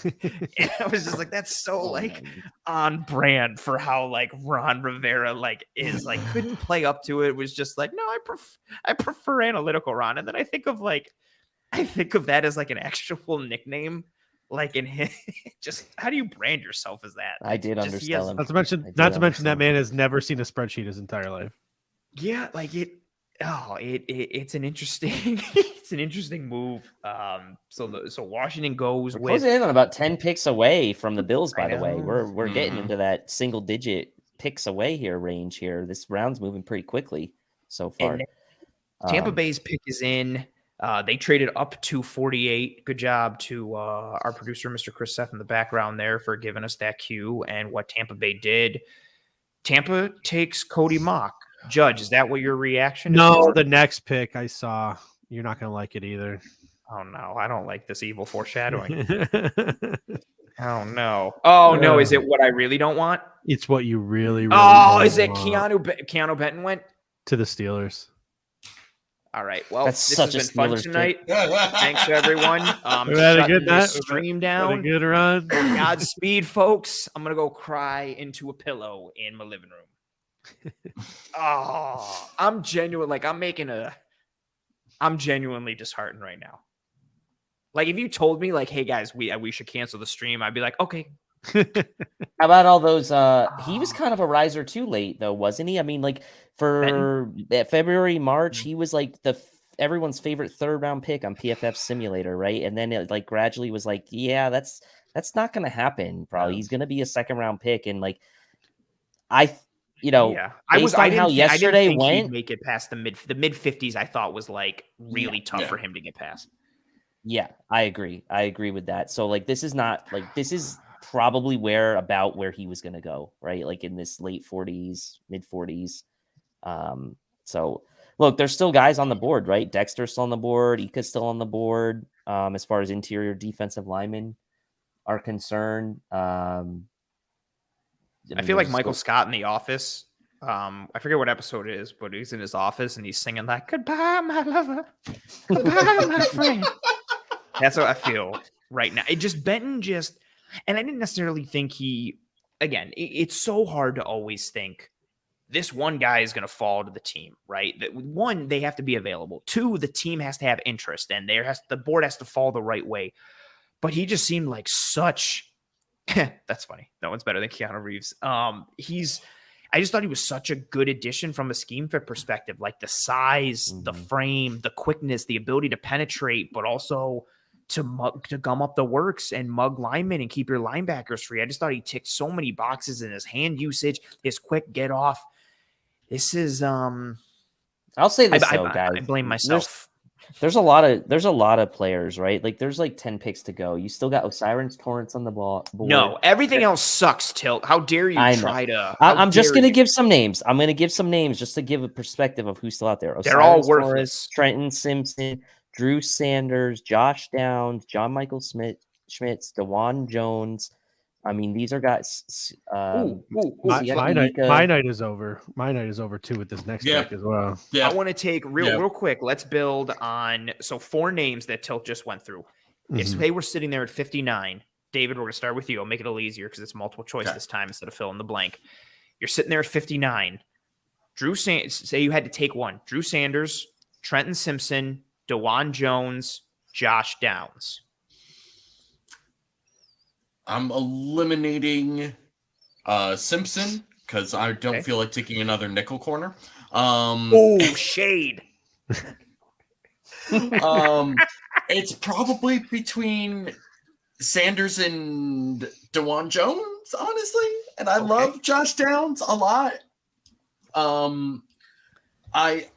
And I was just like, that's so on brand for how like Ron Rivera like is, like couldn't play up to it. It was just like, no, I prefer Analytical Ron. And then I think of that as like an actual nickname. Like in his, just how do you brand yourself as that? I did understand him. Not to mention that man has never seen a spreadsheet his entire life. Yeah, like it's an interesting move. So Washington goes with Closing in on about 10 picks away from the Bills, by the way. know. We're getting into that single digit picks away here range here. This round's moving pretty quickly so far. And Tampa Bay's pick is in. They traded up to 48. Good job to our producer, Mr. Chris Seth, in the background there for giving us that cue and what Tampa Bay did. Tampa takes Cody Mock. Judge, is that what your reaction is? No, the next pick I saw, you're not going to like it either. Oh, no. I don't like this evil foreshadowing. Oh, no. Oh, no. Is it what I really don't want? It's what you really, really Oh, don't is it want. Keanu Benton went? To the Steelers. All right. Well, That's this such has a been fun Steelers tonight. Yeah. Thanks, everyone. We had a shutting good the night. stream Had a down. good run. Godspeed, folks. I'm going to go cry into a pillow in my living room. Oh, I'm genuinely disheartened right now. Like, if you told me, like, hey, guys, we should cancel the stream, I'd be like, okay. How about all those? He was kind of a riser too late, though, wasn't he? I mean, like for February, March, he was like everyone's favorite 3rd round pick on PFF Simulator, right? And then it like gradually was like, yeah, that's not going to happen. Probably he's going to be a 2nd round pick, and like I didn't how yesterday went, make it past the mid 50s. I thought was like really tough for him to get past. Yeah, I agree with that. So like this is probably where he was going to go, right? Like in this late 40s, mid 40s. So look, there's still guys on the board, right? Dexter's still on the board, Ika's still on the board. As far as interior defensive linemen are concerned, I feel like Michael Scott in The Office. I forget what episode it is, but he's in his office and he's singing like "Goodbye, my lover, goodbye, my friend." That's what I feel right now. And I didn't necessarily think it's so hard to always think this one guy is going to fall to the team, right? That one, they have to be available. 2, the team has to have interest, and the board has to fall the right way. But he just seemed like such. That's funny. No one's better than Keanu Reeves. I just thought he was such a good addition from a scheme fit perspective, like the size, the frame, the quickness, the ability to penetrate, but also to gum up the works and mug linemen and keep your linebackers free. I just thought he ticked so many boxes in his hand usage, his quick get off. This is I'll say this though, guys. I blame myself. There's a lot of players, right? Like there's like 10 picks to go. You still got Osiris Torrence on the board. No, everything else sucks, Tilt. How dare you try to? I'm just going to give some names. I'm going to give some names just to give a perspective of who's still out there. Osiris They're all worthless. Torrence, Trenton Simpson, Drew Sanders, Josh Downs, John Michael Schmitz, DeJuan Jones. I mean, these are guys. My night is over. My night is over too with this next pick as well. Yeah. I want to take real quick. Let's build on 4 names that Tilt just went through. If they were sitting there at 59, David, we're going to start with you. I'll make it a little easier because it's multiple choice this time instead of fill in the blank. You're sitting there at 59. Say you had to take one. Drew Sanders, Trenton Simpson, DeJuan Jones, Josh Downs. I'm eliminating Simpson because I don't feel like taking another nickel corner. Shade. It's probably between Sanders and DeJuan Jones, honestly, and I Okay. love Josh Downs a lot. I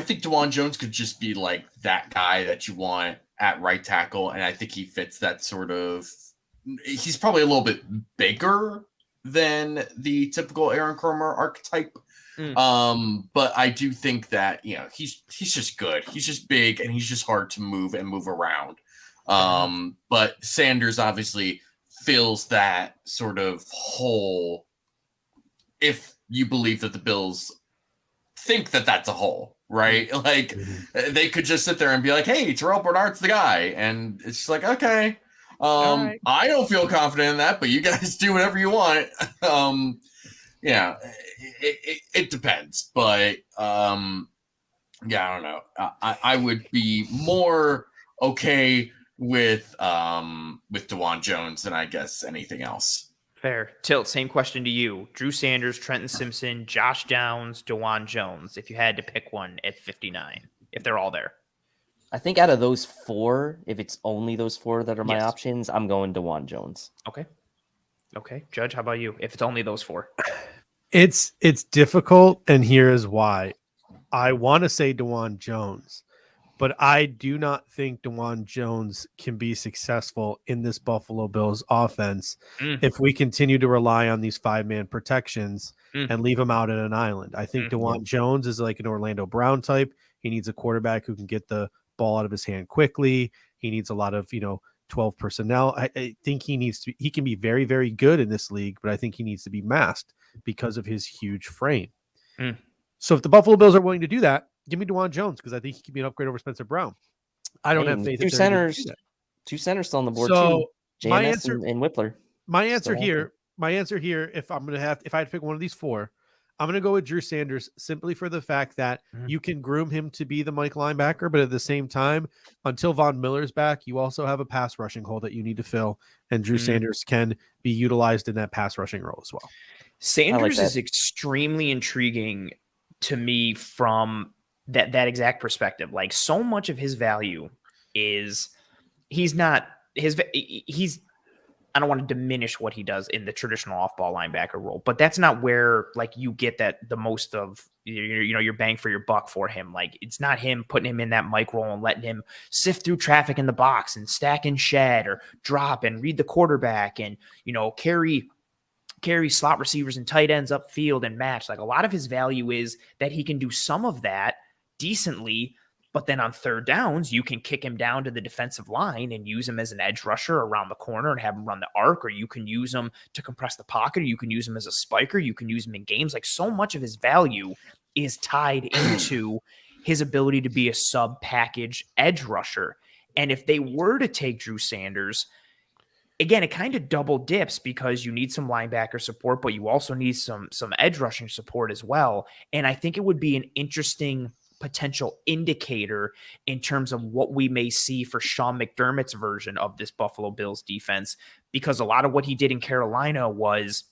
think DeJuan Jones could just be like that guy that you want at right tackle, and I think he fits that sort of. He's probably a little bit bigger than the typical Aaron Kromer archetype. But I do think that he's just good. He's just big and he's just hard to move around. But Sanders obviously fills that sort of hole. If you believe that the Bills think that that's a hole, right? Like they could just sit there and be like, "Hey, Terrell Bernard's the guy," and it's just like, okay. right. I don't feel confident in that, but you guys do whatever you want. Yeah, it depends, but yeah, I don't know. I would be more okay with DeJuan Jones than I guess anything else. Fair. Tilt, same question to you. Drew Sanders, Trenton Simpson, Josh Downs, DeJuan Jones. If you had to pick one at 59, if they're all there. I think out of those four, if it's only those four that are my Yes. options, I'm going DeJuan Jones. Okay. Judge, how about you? If it's only those four. It's difficult, and here is why. I want to say DeJuan Jones, but I do not think DeJuan Jones can be successful in this Buffalo Bills offense if we continue to rely on these 5-man protections and leave him out in an island. I think DeJuan Jones is like an Orlando Brown type. He needs a quarterback who can get the ball out of his hand quickly. He needs a lot of 12 personnel. I think he can be very, very good in this league, but I think he needs to be masked because of his huge frame. So if the Buffalo Bills are willing to do that, give me DeJuan Jones, because I think he can be an upgrade over Spencer Brown. I don't have faith. Two centers still on the board so too. My JMS answer, and Whippler. my answer here, if I had to pick one of these four, I'm going to go with Drew Sanders simply for the fact that you can groom him to be the Mike linebacker, but at the same time, until Von Miller's back, you also have a pass rushing hole that you need to fill, and Drew Sanders can be utilized in that pass rushing role as well. Sanders is extremely intriguing to me from that exact perspective. Like, so much of his value is I don't want to diminish what he does in the traditional off-ball linebacker role, but that's not where like you get the most of your bang for your buck for him. Like, it's not him putting him in that Mike role and letting him sift through traffic in the box and stack and shed or drop and read the quarterback and carry slot receivers and tight ends upfield and match. Like, a lot of his value is that he can do some of that decently, but then on third downs, you can kick him down to the defensive line and use him as an edge rusher around the corner and have him run the arc, or you can use him to compress the pocket, or you can use him as a spiker. You can use him in games. Like, so much of his value is tied into his ability to be a sub-package edge rusher. And if they were to take Drew Sanders, again, it kind of double dips because you need some linebacker support, but you also need some edge rushing support as well. And I think it would be an interesting potential indicator in terms of what we may see for Sean McDermott's version of this Buffalo Bills defense, because a lot of what he did in Carolina was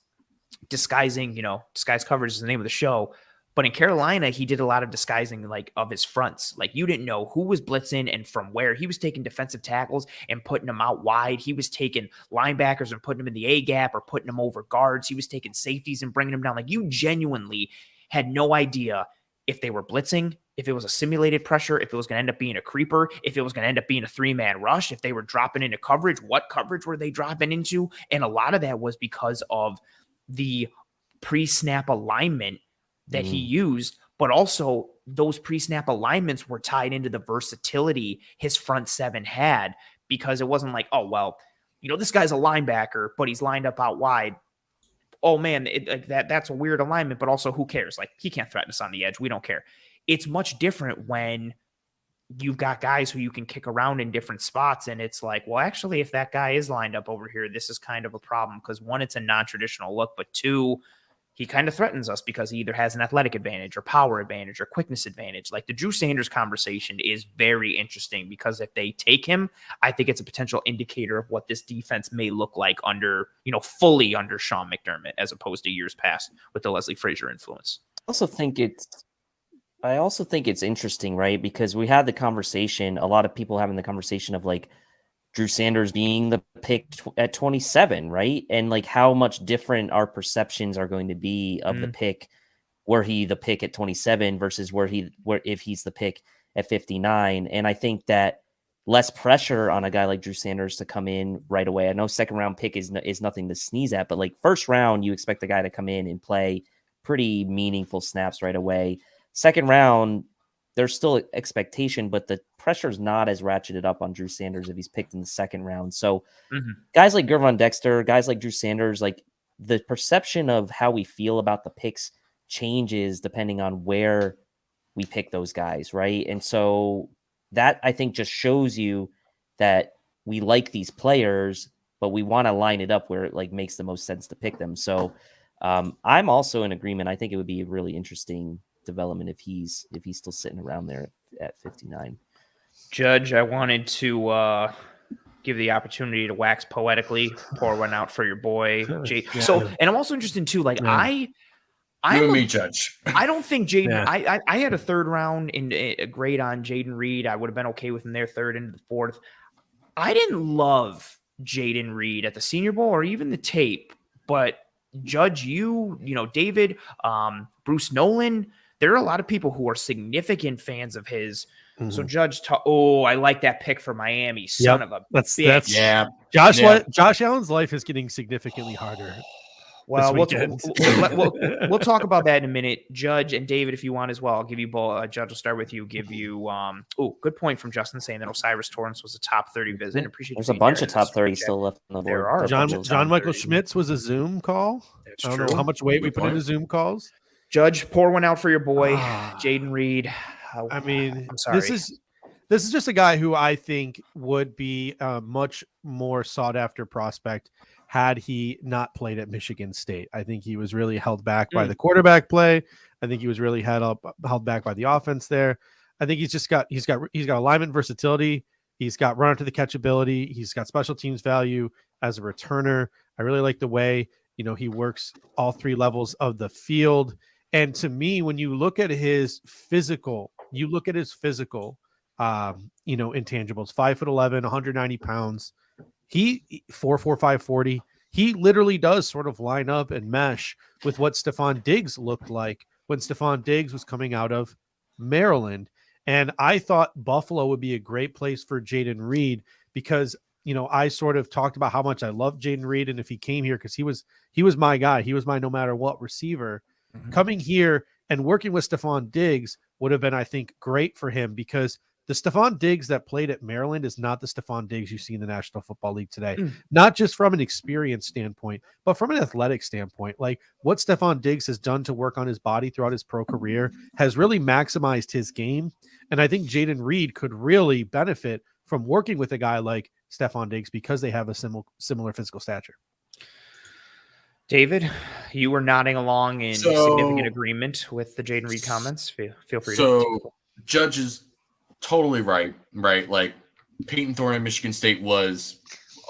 disguising, disguise coverage is the name of the show. But in Carolina, he did a lot of disguising, like, of his fronts. Like, you didn't know who was blitzing and from where. He was taking defensive tackles and putting them out wide. He was taking linebackers and putting them in the A gap or putting them over guards. He was taking safeties and bringing them down. Like, you genuinely had no idea if they were blitzing, if it was a simulated pressure, if it was going to end up being a creeper, if it was going to end up being a 3-man rush, if they were dropping into coverage, what coverage were they dropping into? And a lot of that was because of the pre-snap alignment that he used, but also those pre-snap alignments were tied into the versatility his front seven had, because it wasn't like, oh, well, this guy's a linebacker, but he's lined up out wide. Oh man, that's a weird alignment, but also who cares? Like, he can't threaten us on the edge. We don't care. It's much different when you've got guys who you can kick around in different spots. And it's like, well, actually, if that guy is lined up over here, this is kind of a problem, because one, it's a non-traditional look, but two, he kind of threatens us because he either has an athletic advantage or power advantage or quickness advantage. Like, the Drew Sanders conversation is very interesting, because if they take him, I think it's a potential indicator of what this defense may look like under, fully under Sean McDermott, as opposed to years past with the Leslie Frazier influence. I also think it's interesting, right? Because we had the conversation, a lot of people having the conversation of like, Drew Sanders being the pick at 27, right? And like how much different our perceptions are going to be of the pick, were he the pick at 27 versus where if he's the pick at 59. And I think that less pressure on a guy like Drew Sanders to come in right away. I know second round pick is nothing to sneeze at, but like first round, you expect the guy to come in and play pretty meaningful snaps right away. Second round, there's still expectation, but the pressure is not as ratcheted up on Drew Sanders if he's picked in the second round. So guys like Gervon Dexter, guys like Drew Sanders, like the perception of how we feel about the picks changes depending on where we pick those guys, right? And so that I think just shows you that we like these players, but we want to line it up where it like makes the most sense to pick them. So I'm also in agreement. I think it would be a really interesting development if he's still sitting around there at 59. Judge, I wanted to give the opportunity to wax poetically, pour one out for your boy. So, and I'm also interested too, like Judge. I don't think Jaden. I had a third round in a grade on Jaden Reed. I would have been okay with him there, third into the fourth. I didn't love Jaden Reed at the Senior Bowl or even the tape, but Judge, David, Bruce Nolan, there are a lot of people who are significant fans of his. So Judge, I like that pick for Miami. Son of a bitch. Yeah. Josh Allen's life is getting significantly harder. Well, we'll talk about that in a minute. Judge and David, if you want as well, I'll give you both. Judge, will start with you. Give you good point from Justin saying that Osiris Torrance was a top 30 visit. Appreciate. There's a bunch of top 30 still left on the board. There are. John Michael Schmitz was a Zoom call. That's I don't true. know how much weight we put into Zoom calls. Judge, pour one out for your boy, Jaden Reed. I mean, I'm sorry. This is just a guy who I think would be a much more sought after prospect had he not played at Michigan State. I think he was really held back by the quarterback play. I think he was really held back by the offense there. I think he's got alignment versatility. He's got run to the catch ability. He's got special teams value as a returner. I really like the way, he works all three levels of the field. And to me, when you look at his physical, intangibles, 5'11", 190 pounds. He 4'4", 540. He literally does sort of line up and mesh with what Stephon Diggs looked like when Stephon Diggs was coming out of Maryland. And I thought Buffalo would be a great place for Jaden Reed because, I sort of talked about how much I love Jaden Reed. And if he came here, because he was my guy, he was my no matter what receiver. Coming here and working with Stephon Diggs would have been, I think, great for him because the Stephon Diggs that played at Maryland is not the Stephon Diggs you see in the National Football League today, not just from an experience standpoint, but from an athletic standpoint. Like what Stephon Diggs has done to work on his body throughout his pro career has really maximized his game. And I think Jaden Reed could really benefit from working with a guy like Stephon Diggs because they have a similar physical stature. David, you were nodding along in significant agreement with the Jaden Reed comments. Feel free to. Judge is totally right. Like Peyton Thorne at Michigan State was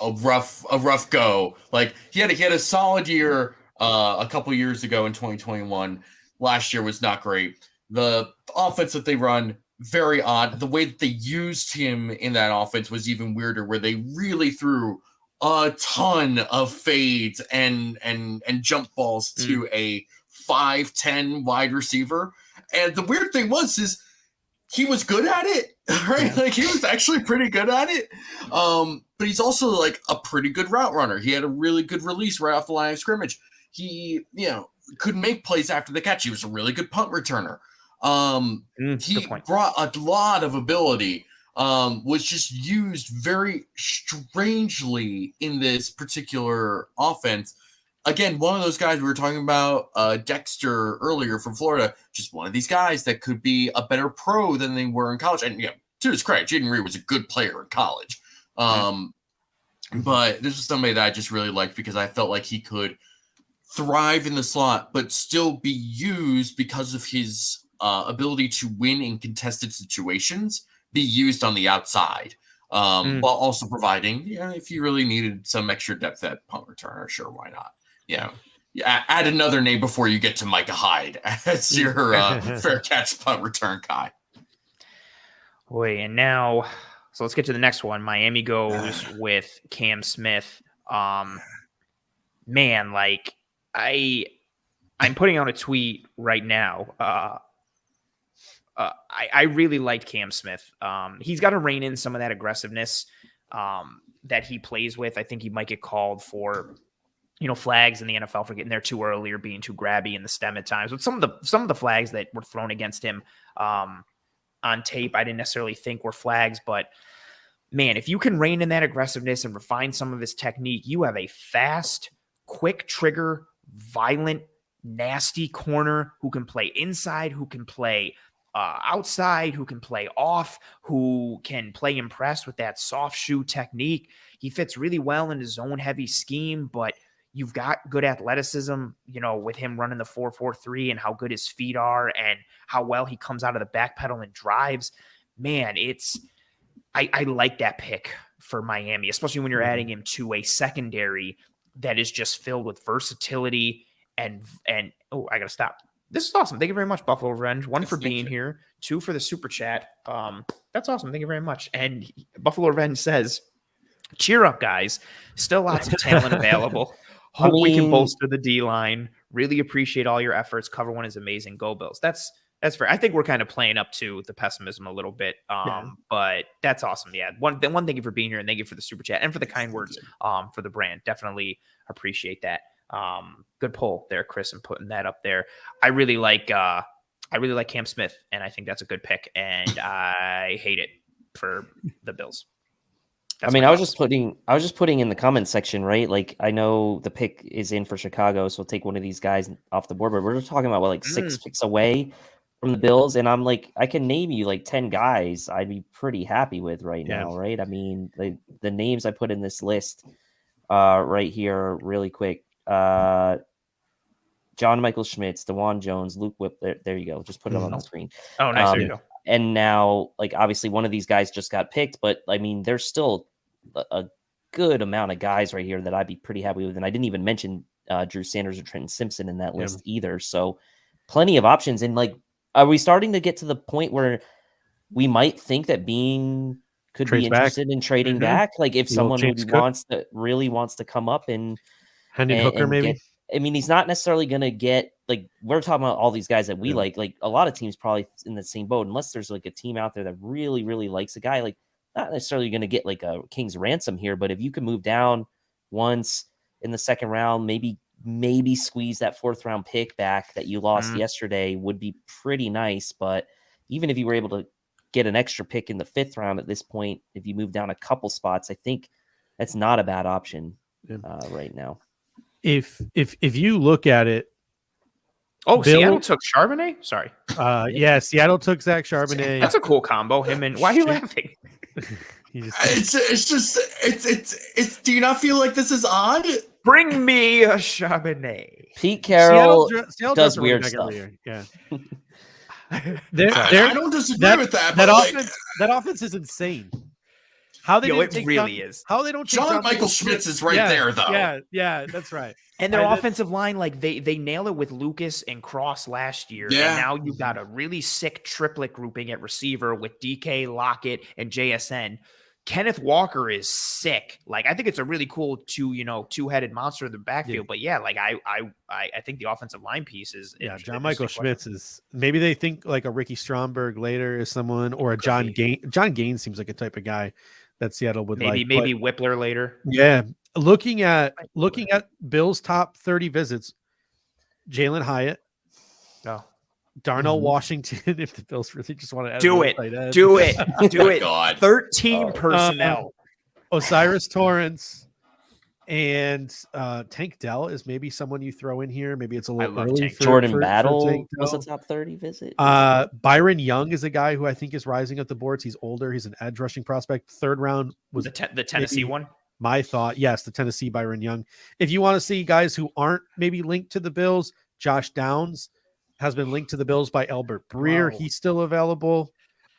a rough go. Like he had a solid year a couple years ago in 2021. Last year was not great. The offense that they run, very odd. The way that they used him in that offense was even weirder, where they really threw a ton of fades and jump balls to a 5'10" wide receiver. And the weird thing is he was good at it, right? Yeah. Like he was actually pretty good at it. But he's also like a pretty good route runner. He had a really good release right off the line of scrimmage. He, could make plays after the catch. He was a really good punt returner. He brought a lot of ability. Was just used very strangely in this particular offense. Again, one of those guys we were talking about, Dexter earlier from Florida, just one of these guys that could be a better pro than they were in college. And to his credit, Jaden Reed was a good player in college. But this was somebody that I just really liked because I felt like he could thrive in the slot, but still be used because of his ability to win in contested situations. Be used on the outside, while also providing, if you really needed some extra depth at punt returner, sure, why not? Add another name before you get to Micah Hyde as your fair catch punt return guy. Boy, and now So let's get to the next one. Miami goes with Cam Smith. Man, like I'm putting out a tweet right now. I really liked Cam Smith. He's got to rein in some of that aggressiveness that he plays with. I think he might get called for, flags in the NFL for getting there too early or being too grabby in the stem at times. But some of the flags that were thrown against him on tape, I didn't necessarily think were flags. But man, if you can rein in that aggressiveness and refine some of his technique, you have a fast, quick trigger, violent, nasty corner who can play inside, who can play outside, who can play off, who can play impress with that soft shoe technique. He fits really well in his zone heavy scheme, but you've got good athleticism, with him running the 4.43 and how good his feet are and how well he comes out of the back pedal and drives. Man, I like that pick for Miami, especially when you're adding him to a secondary that is just filled with versatility and oh, I gotta stop. This is awesome. Thank you very much, Buffalo Revenge. 1 for being here, 2 for the super chat. That's awesome. Thank you very much. And Buffalo Revenge says, cheer up, guys. Still lots of talent available. Hope we can bolster the D line. Really appreciate all your efforts. Cover 1 is amazing. Go Bills. That's fair. I think we're kind of playing up to the pessimism a little bit. But that's awesome. Yeah. One, thank you for being here, and thank you for the super chat and for the kind words for the brand. Definitely appreciate that. Good pull there, Chris, and putting that up there. I really like Cam Smith, and I think that's a good pick, and I hate it for the Bills. I was just putting in the comment section, right? Like, I know the pick is in for Chicago, so we'll take one of these guys off the board, but we're just talking about 6 picks away from the Bills, and I'm like, I can name you 10 guys I'd be pretty happy with right now, right? I mean, the names I put in this list right here really quick. John Michael Schmitz, DeJuan Jones, Luke Whip. There you go. Just put it on the screen. Oh, nice. There you go. And now, obviously, one of these guys just got picked, but I mean, there's still a good amount of guys right here that I'd be pretty happy with. And I didn't even mention Drew Sanders or Trenton Simpson in that list either. So plenty of options. And are we starting to get to the point where we might think that Bean could be interested in trading back? Like, if someone really wants to come up and Hooker, maybe. He's not necessarily going to get, we're talking about all these guys that we like a lot of teams probably in the same boat, unless there's a team out there that really, really likes a guy, not necessarily going to get a king's ransom here, but if you can move down once in the second round, maybe squeeze that 4th round pick back that you lost yesterday would be pretty nice. But even if you were able to get an extra pick in the 5th round at this point, if you move down a couple spots, I think that's not a bad option right now. If you look at it, Seattle took Charbonnet. Sorry. Seattle took Zach Charbonnet. That's a cool combo. Him and why are you laughing? It's. Do you not feel like this is odd? Bring me a Charbonnet. Pete Carroll Seattle does weird stuff. Yeah. I don't disagree with that. That offense is insane. How they is. How they don't take John Michael Schmitz is right there, though. Yeah, that's right. And their offensive line, they nail it with Lucas and Cross last year. Yeah. And now you've got a really sick triplet grouping at receiver with DK, Lockett, and JSN. Kenneth Walker is sick. I think it's a really cool two-headed monster in the backfield. Yeah. But I think the offensive line piece is John Michael Schmitz is, maybe they think a Ricky Stromberg later is someone, or a John Gaines. John Gaines seems like a type of guy that Seattle would maybe Whippler later. Yeah. Looking at Bill's top 30 visits, Jalen Hyatt. Oh. Darnell Washington, if the Bills really just want to do it. God. 13 personnel. Osiris Torrance and Tank Dell is maybe someone you throw in here. Maybe it's a little early. Jordan Battle was a top 30 visit. Byron Young is a guy who I think is rising up the boards. He's older. He's an edge rushing prospect. 3rd round was the Tennessee one. My thought, yes, the Tennessee Byron Young. If you want to see guys who aren't maybe linked to the Bills, Josh Downs has been linked to the Bills by Albert Breer. Wow. He's still available.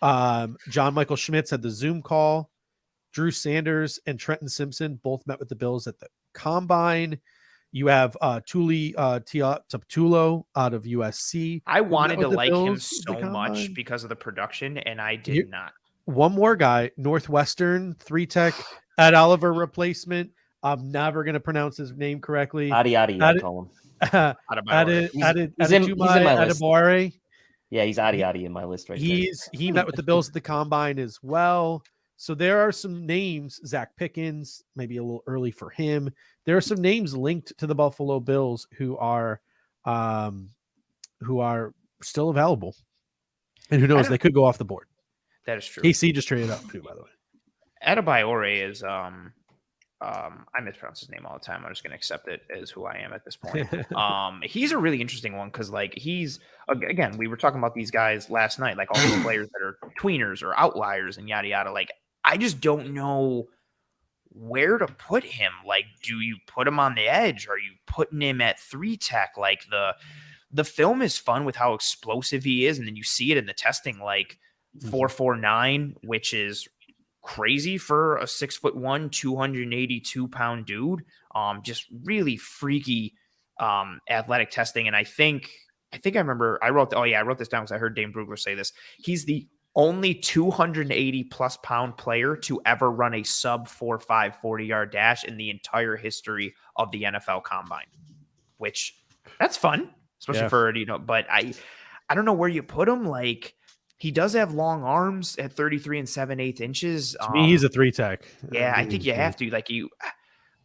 John Michael Schmitz had the Zoom call. Drew Sanders and Trenton Simpson both met with the Bills at the Combine. You have Tuli Taptulo out of USC. I wanted to like him so much because of the production, and I did not. one more guy, Northwestern 3-tech, Ed Oliver replacement. I'm never going to pronounce his name correctly. Adi, I Adi- call him. He's in my list. Adebawore. Yeah, he's Adi in my list right there. He met with the Bills at the combine as well. So there are some names, Zach Pickens, maybe a little early for him. There are some names linked to the Buffalo Bills who are still available. And who knows, they could go off the board. That is true. KC just traded up too, by the way. Adebayor is I mispronounce his name all the time. I'm just gonna accept it as who I am at this point. He's a really interesting one because like he's again, we were talking about these guys last night, like all these players that are tweeners or outliers and yada yada. Like I just don't know where to put him. Like, do you put him on the edge? Are you putting him at 3-tech? Like the film is fun with how explosive he is, and then you see it in the testing, like 4.49, which is crazy for a 6'1", 282-pound dude. Just really freaky athletic testing. And I think I remember I wrote this down because I heard Dane Brugler say this. He's the only 280 plus pound player to ever run a sub 4.5 40-yard dash in the entire history of the NFL combine, which that's fun, especially for, but I don't know where you put him. Like, he does have long arms at 33 7/8 inches. To me, he's a 3-tech. Yeah, I think you have to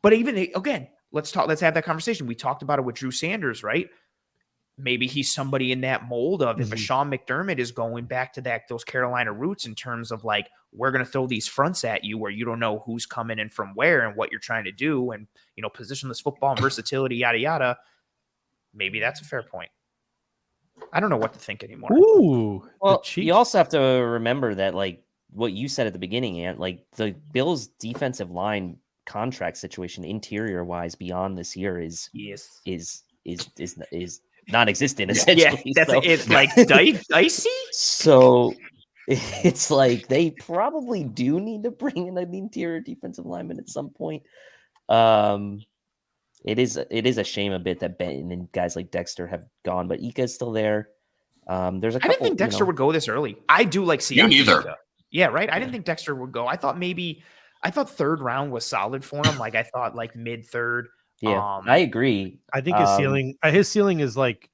but even again, let's have that conversation. We talked about it with Drew Sanders, right? Maybe he's somebody in that mold of if a Sean McDermott is going back to those Carolina roots in terms of like, we're going to throw these fronts at you where you don't know who's coming in from where and what you're trying to do. And, positionless football and versatility, yada, yada. Maybe that's a fair point. I don't know what to think anymore. Ooh. Well, you also have to remember that, like what you said at the beginning, Ant, like the Bills' defensive line contract situation, interior wise, beyond this year is non-existent. Essentially, yeah, it's like dicey. So it's like they probably do need to bring in an interior defensive lineman at some point. It is a shame a bit that Ben and guys like Dexter have gone, but Ika is still there. There's a couple. I didn't think Dexter would go this early. I do like Siaki. You neither. Ika. Yeah, right. I didn't think Dexter would go. I thought third round was solid for him. Like I thought like mid third. Yeah, I agree. I think his ceiling is like,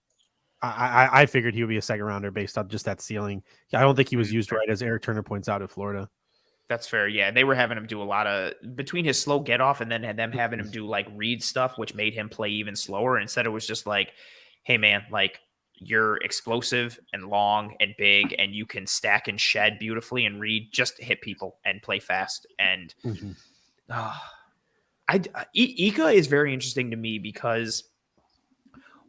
I figured he would be a second rounder based on just that ceiling. I don't think he was used right, as Eric Turner points out, in Florida. That's fair. Yeah, they were having him do a lot of between his slow get off and then them having him do like read stuff, which made him play even slower. Instead, it was just like, hey man, like you're explosive and long and big, and you can stack and shed beautifully and read, just hit people and play fast. And Ika is very interesting to me because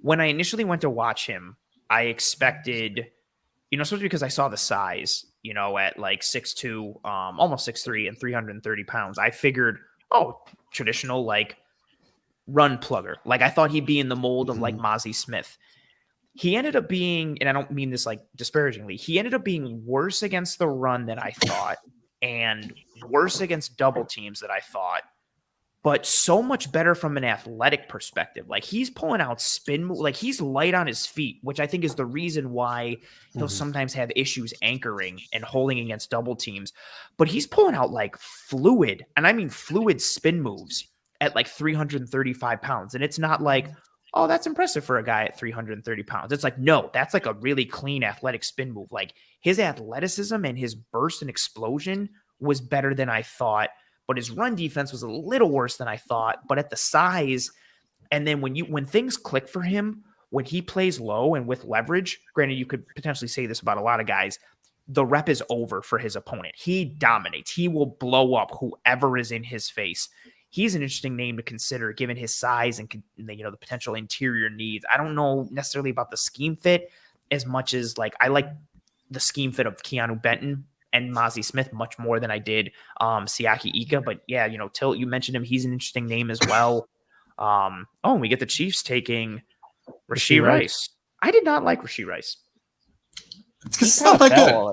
when I initially went to watch him, I expected, especially because I saw the size, at like 6'2", almost 6'3", and 330 pounds. I figured, traditional like run plugger. Like I thought he'd be in the mold of like Mozzie Smith. He ended up being, and I don't mean this like disparagingly, he ended up being worse against the run than I thought, and worse against double teams that I thought, but so much better from an athletic perspective. Like he's pulling out spin, like he's light on his feet, which I think is the reason why he'll sometimes have issues anchoring and holding against double teams. But he's pulling out like fluid, and I mean fluid spin moves at like 335 pounds. And it's not like, oh, that's impressive for a guy at 330 pounds. It's like, no, that's like a really clean athletic spin move. Like his athleticism and his burst and explosion was better than I thought, but his run defense was a little worse than I thought. But at the size, and then when things click for him, when he plays low and with leverage, granted, you could potentially say this about a lot of guys, the rep is over for his opponent. He dominates. He will blow up whoever is in his face. He's an interesting name to consider given his size and the potential interior needs. I don't know necessarily about the scheme fit as much as like I like the scheme fit of Keanu Benton and Mozzie Smith much more than I did Siaki Ika. But yeah, Tilt, you mentioned him. He's an interesting name as well. And we get the Chiefs taking Rashee Rice. I did not like Rashee Rice. It's because it's not that good.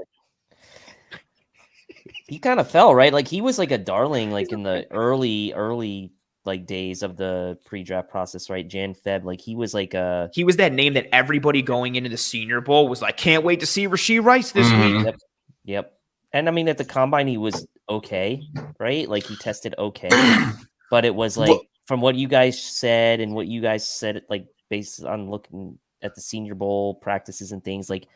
He kind of fell, right? Like he was like a darling, like in the early like days of the pre-draft process, right? Jan Feb, like he was that name that everybody going into the Senior Bowl was like, can't wait to see Rashee Rice this week. Yep. And I mean, at the combine, he was okay, right? Like he tested okay, but it was like Well- from what you guys said and what you guys said, like based on looking at the Senior Bowl practices and things, like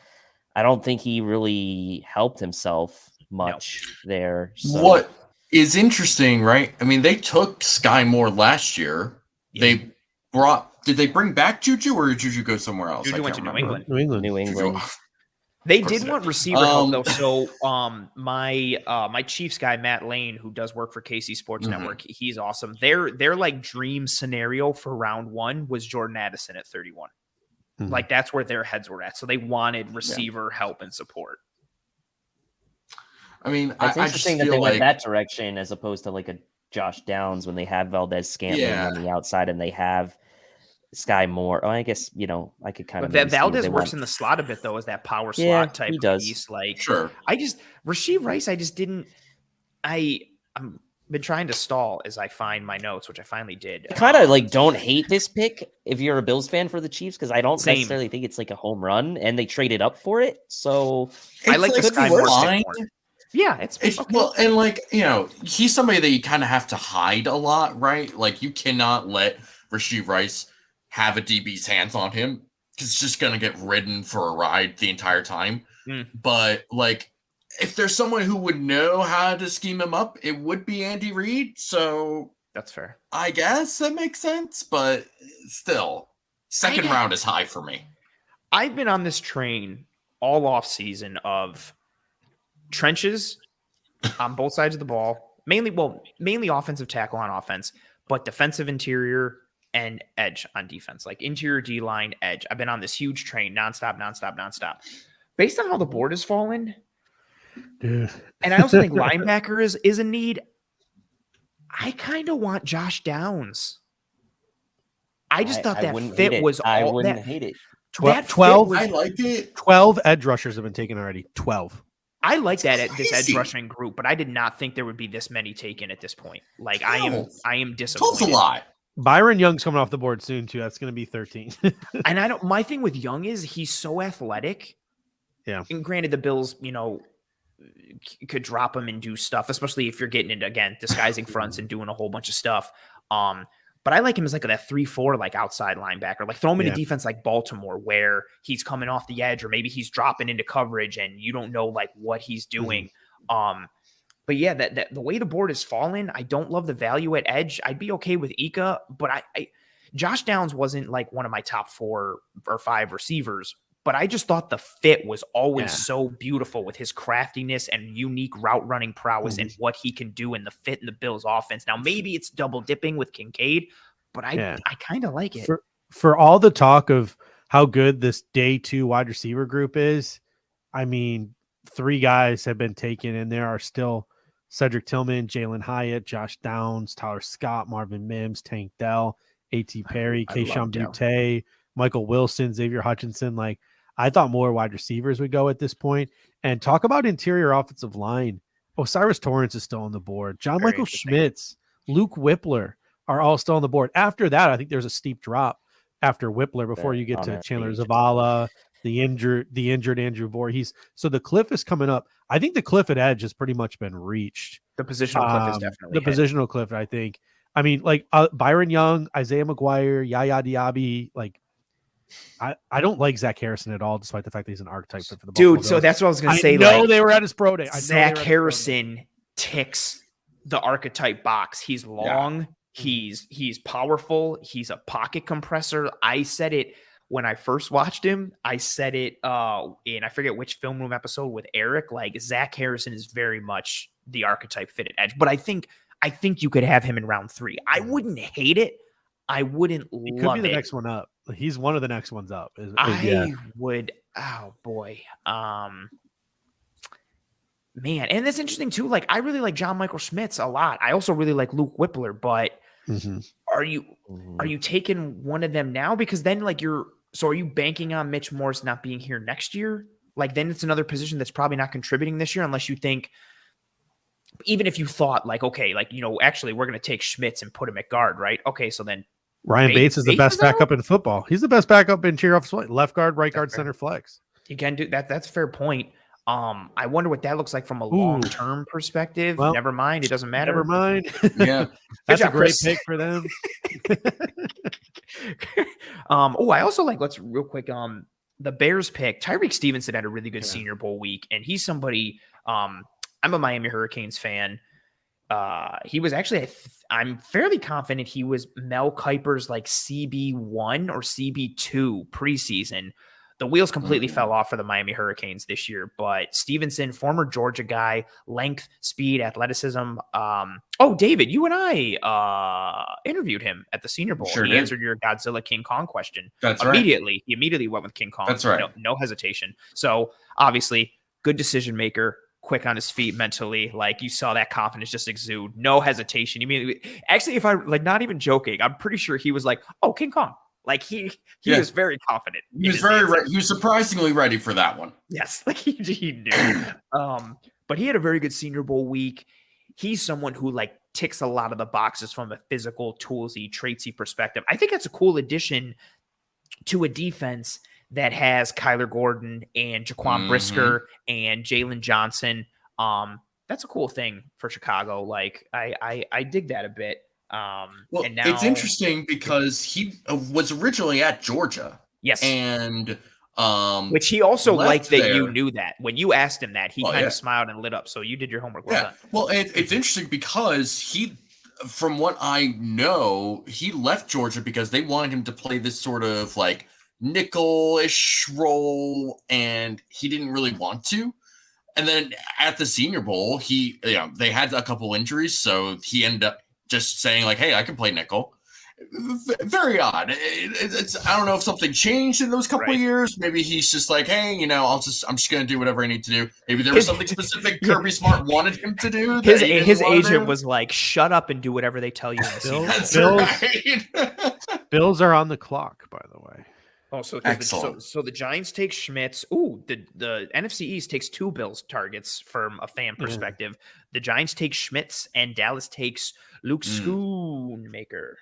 I don't think he really helped himself much there. So What is interesting, right? I mean, they took Sky Moore last year. Yeah. Did they bring back Juju or did Juju go somewhere else? Juju I went can't to New remember. England. New England. New Juju- England. They Of course did they want did. receiver help though. So my Chiefs guy Matt Lane, who does work for KC Sports Mhm. Network, he's awesome. Their like dream scenario for round 1 was Jordan Addison at 31. Mhm. Like that's where their heads were at. So they wanted receiver help and support. I mean, it's I just interesting that feel they like went that direction as opposed to like a Josh Downs when they have Valdez Scantling Yeah. on the outside and they have Sky Moore. Oh, I guess I could kind But of that Valdez works in the slot a bit though, as that power Yeah, slot type he does. piece. Like sure. Rasheed Rice, I just didn't. I'm been trying to stall as I find my notes, which I finally did. I kind of like don't hate this pick if you're a Bills fan for the Chiefs because I don't Same. necessarily think it's like a home run and they traded up for it. So I like the could be Sky worse. Moore Fine. pick more. Yeah, it's okay. Well, and like, he's somebody that you kind of have to hide a lot, right? Like, you cannot let Rasheed Rice have a DB's hands on him because it's just going to get ridden for a ride the entire time. Mm. But, like, if there's someone who would know how to scheme him up, it would be Andy Reid. So That's fair. I guess that makes sense, but still, second round is high for me. I've been on this train all off season of trenches on both sides of the ball, mainly offensive tackle on offense, but defensive interior and edge on defense, like interior D line, edge. I've been on this huge train nonstop. Based on how the board has fallen, Dude. and I also think linebacker is a need. I kind of want Josh Downs. I just thought that wouldn't fit hate it. was I all wouldn't that. hate it. That 12 fit was, I like it. 12 edge rushers have been taken already. 12. I like that at this edge Crazy. rushing group, but I did not think there would be this many taken at this point. Like I am 12's disappointed. a lot. Byron Young's coming off the board soon too. That's going to be 13. And I don't. My thing with Young is he's so athletic. Yeah. And granted, the Bills, could drop him and do stuff, especially if you're getting into again disguising fronts and doing a whole bunch of stuff. But I like him as like that 3-4 like outside linebacker. Like throw him in a defense like Baltimore where he's coming off the edge or maybe he's dropping into coverage and you don't know like what he's doing. But yeah, that the way the board is falling, I don't love the value at edge. I'd be okay with Ika, but I Josh Downs wasn't like one of my top 4 or 5 receivers. But I just thought the fit was always so beautiful with his craftiness and unique route running prowess and what he can do in the fit in the Bills offense. Now, maybe it's double dipping with Kincaid, but I kind of like it. For all the talk of how good this day 2 wide receiver group is, I mean, 3 guys have been taken and there are still Cedric Tillman, Jalen Hyatt, Josh Downs, Tyler Scott, Marvin Mims, Tank Dell, A.T. Perry, Keishon Butte, Michael Wilson, Xavier Hutchinson. Like, I thought more wide receivers would go at this point. And talk about interior offensive line. Osiris Torrence is still on the board. John Michael Schmitz, Luke Whippler are all still on the board. After that, I think there's a steep drop after Whippler before you get to Chandler Zavala, the injured Andrew Voorhees. So the cliff is coming up. I think the cliff at edge has pretty much been reached. The positional cliff is definitely the positional cliff, I think. I mean, like Byron Young, Isaiah McGuire, Yaya Diaby, like I don't like Zach Harrison at all, despite the fact that he's an archetype for the Buffalo Bills. So that's what I was going to say. No, they were at his pro day. Zach Harrison ticks the archetype box. He's long. He's powerful. He's a pocket compressor. I said it when I first watched him. I said it in I forget which film room episode with Eric. Like Zach Harrison is very much the archetype fitted edge. But I think you could have him in round 3. I wouldn't hate it. I wouldn't love it. He could be the next one up. He's one of the next ones up. I would. Oh boy. Man, and that's interesting too. Like I really like John Michael Schmitz a lot. I also really like Luke Whippler, but are you taking one of them now? Because then like are you banking on Mitch Morse not being here next year? Like then it's another position that's probably not contributing this year unless you think, even if you thought like, okay, like, actually we're going to take Schmitz and put him at guard, right? Okay. So then Ryan Bates is the best backup in football. He's the best backup in cheer off left guard, right guard, center flex. You can do that. That's a fair point. I wonder what that looks like from a Ooh. long-term perspective. Well, Never mind, it doesn't matter. Never mind. Yeah. That's job, a great Chris. pick for them. I also like, let's real quick, the Bears pick. Tyreek Stevenson had a really good Yeah. Senior Bowl week, and he's somebody, I'm a Miami Hurricanes fan. He was actually, I'm fairly confident he was Mel Kiper's like CB1 or CB2 preseason. The wheels completely fell off for the Miami Hurricanes this year, but Stevenson, former Georgia guy, length, speed, athleticism. David, you and I interviewed him at the Senior Bowl. Sure He did. answered your Godzilla King Kong question. That's right. Immediately. He immediately went with King Kong. That's right. No hesitation. So obviously, good decision maker, quick on his feet mentally. Like you saw that confidence just exude. No hesitation. Actually, if I like not even joking, I'm pretty sure he was like, "Oh, King Kong." Like he was very confident. He was he was surprisingly ready for that one. Yes, like he knew. But he had a very good Senior Bowl week. He's someone who like ticks a lot of the boxes from a physical, toolsy, traitsy perspective. I think that's a cool addition to a defense that has Kyler Gordon and Jaquan Brisker and Jalen Johnson. That's a cool thing for Chicago. Like I dig that a bit. Well, and now, it's interesting because he was originally at Georgia. Yes. And which he also liked that you there. knew that. When you asked him that, he kind yeah. of smiled and lit up. So you did your homework. Well done. Well, it's interesting because he, from what I know, he left Georgia because they wanted him to play this sort of like nickel-ish role, and he didn't really want to. And then at the Senior Bowl, they had a couple injuries, so he ended up just saying like, "Hey, I can play nickel." Very odd. It's I don't know if something changed in those couple of years. Maybe he's just like, "Hey, I'm just going to do whatever I need to do." Maybe there was something specific Kirby Smart wanted him to do. His agent was like, "Shut up and do whatever they tell you." In the Right. Bills are on the clock, by the way. Oh, so excellent. So the Giants take Schmitz. Ooh, the NFC East takes two Bills targets from a fan perspective. The Giants take Schmitz and Dallas takes Luke Schoonmaker.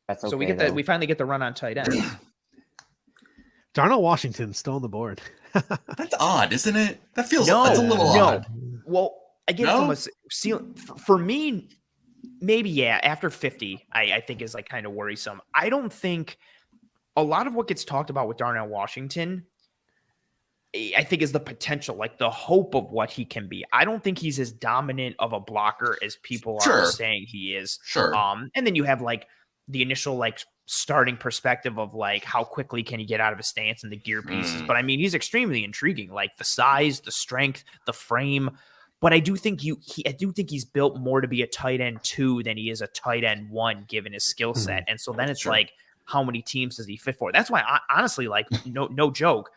That's okay, So we get that. We finally get the run on tight end. Darnell Washington's still on the board. That's odd, isn't it? That feels that's a little odd. Well, I get it from a ceiling. For me, maybe after 50, I think is like kind of worrisome. I don't think a lot of what gets talked about with Darnell Washington, I think, is the potential, like the hope of what he can be. I don't think he's as dominant of a blocker as people are saying he is. Sure. And then you have like the initial like starting perspective of like how quickly can he get out of his stance and the gear pieces. But I mean, he's extremely intriguing, like the size, the strength, the frame. But I do think he's built more to be a tight end 2 than he is a tight end 1, given his skill set. And so then it's like, how many teams does he fit for? That's why I honestly, like, no joke,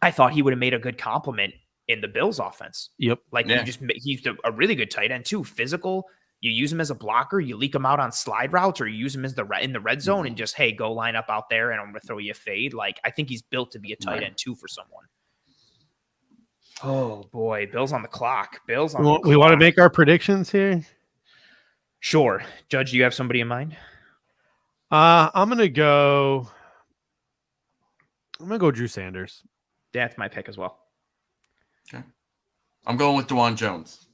I thought he would have made a good compliment in the Bills offense. Yep. Like he's a really good tight end too. Physical. You use him as a blocker, you leak him out on slide routes, or you use him as in the red zone and just, hey, go line up out there and I'm going to throw you a fade. Like, I think he's built to be a tight end 2 for someone. Oh boy. Bills on the clock. We want to make our predictions here. Sure. Judge, do you have somebody in mind? I'm gonna go Drew Sanders. That's my pick as well. Okay. I'm going with DeJuan Jones.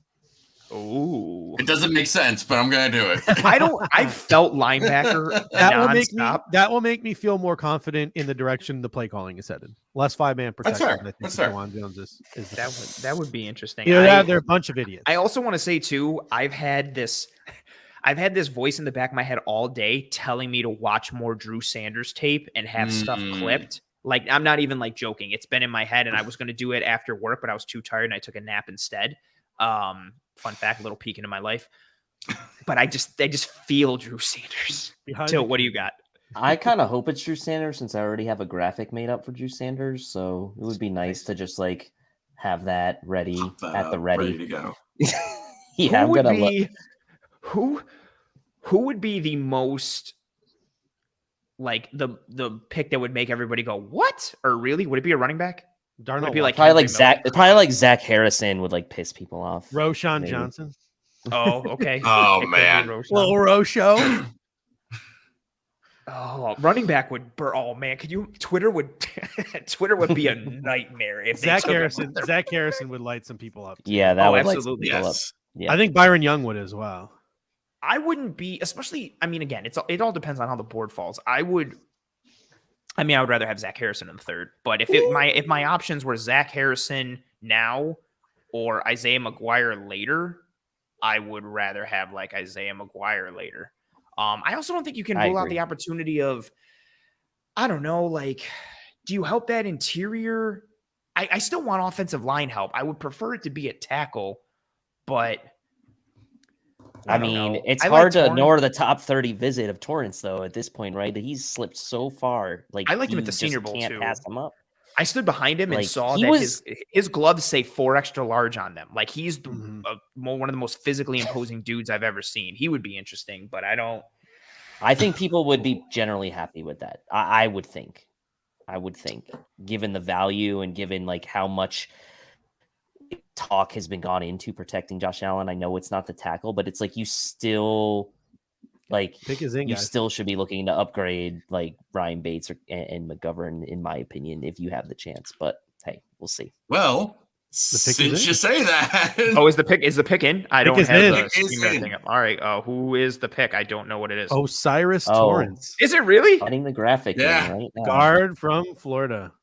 Oh, it doesn't make sense, but I'm gonna do it. I felt linebacker. That will make me feel more confident in the direction the play calling is headed. Less 5-man protection. That's fair. That's fair. DeJuan Jones is that would be interesting. They're a bunch of idiots. I also want to say too, I've had this voice in the back of my head all day telling me to watch more Drew Sanders tape and have stuff clipped. Like, I'm not even like joking. It's been in my head, and I was going to do it after work, but I was too tired and I took a nap instead. Fun fact, a little peek into my life. But I just feel Drew Sanders. Till, what do you got? I kind of hope it's Drew Sanders since I already have a graphic made up for Drew Sanders. So it would be nice to just like have that ready at the ready. Ready to go. Yeah, I'm gonna look. Who would be the most like the pick that would make everybody go, what? Or really? Would it be a running back? Darnell, probably like Zach Harrison would like piss people off. Roshan Johnson. Oh, okay. Oh man, Little Rosho. Oh, running back would burn. Oh man, could you? Twitter would be a nightmare if they Zach took him. Harrison. Zach Harrison would light some people up. Too. Yeah, that Oh, would light some absolutely. people up. Yes. Yeah. I think Byron Young would as well. I wouldn't be, especially. I mean, again, it all depends on how the board falls. I would rather have Zach Harrison in the third. But if my options were Zach Harrison now or Isaiah McGuire later, I would rather have like Isaiah McGuire later. I also don't think you can rule out the opportunity of, I don't know, like, do you help that interior? I still want offensive line help. I would prefer it to be at tackle, but I mean, know. it's I hard like to ignore the top 30 visit of Torrence, though, at this point, right? He's slipped so far. Like, I liked him at the you Senior just Bowl, can't too. pass him up. I stood behind him and Like, saw he that was- his gloves say 4 extra large on them. Like, he's Mhm. one of the most physically imposing dudes I've ever seen. He would be interesting, but I don't. I think people would be generally happy with that. I would think. Given the value and given like how much talk has been gone into protecting Josh Allen. I know it's not the tackle, but it's like you still like Pick his in, you guys. still should be looking to upgrade like Ryan Bates and McGovern, in my opinion, if you have the chance. But hey, we'll see. Well, pick is since in. you say that, Oh, is the pick in? I don't is have in. the Pick is schema in. thing up. All right. Who is the pick? I don't know what it is. Osiris Oh. Torrance, Is it really? Getting the graphic Yeah. in right now. guard from Florida.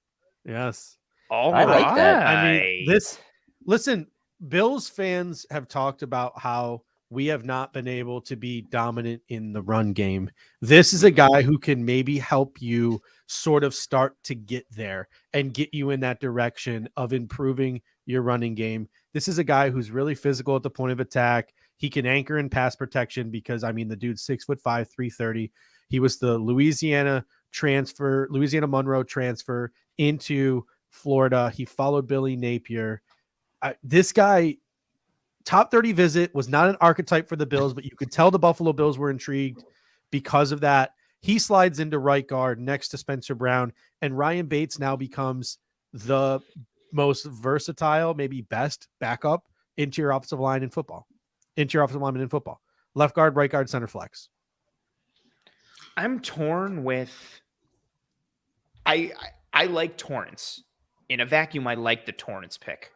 Yes. All I like that. I mean, right. listen, Bills fans have talked about how we have not been able to be dominant in the run game. This is a guy who can maybe help you sort of start to get there and get you in that direction of improving your running game. This is a guy who's really physical at the point of attack. He can anchor in pass protection because, I mean, the dude's 6'5", 330. He was the Louisiana Monroe transfer into Florida. He followed Billy Napier. This guy, top 30 visit, was not an archetype for the Bills, but you could tell the Buffalo Bills were intrigued because of that. He slides into right guard next to Spencer Brown, and Ryan Bates now becomes the most versatile, maybe best backup interior offensive lineman in football. Left guard, right guard, center flex. I'm torn with. I like Torrance. In a vacuum, I like the Torrance pick.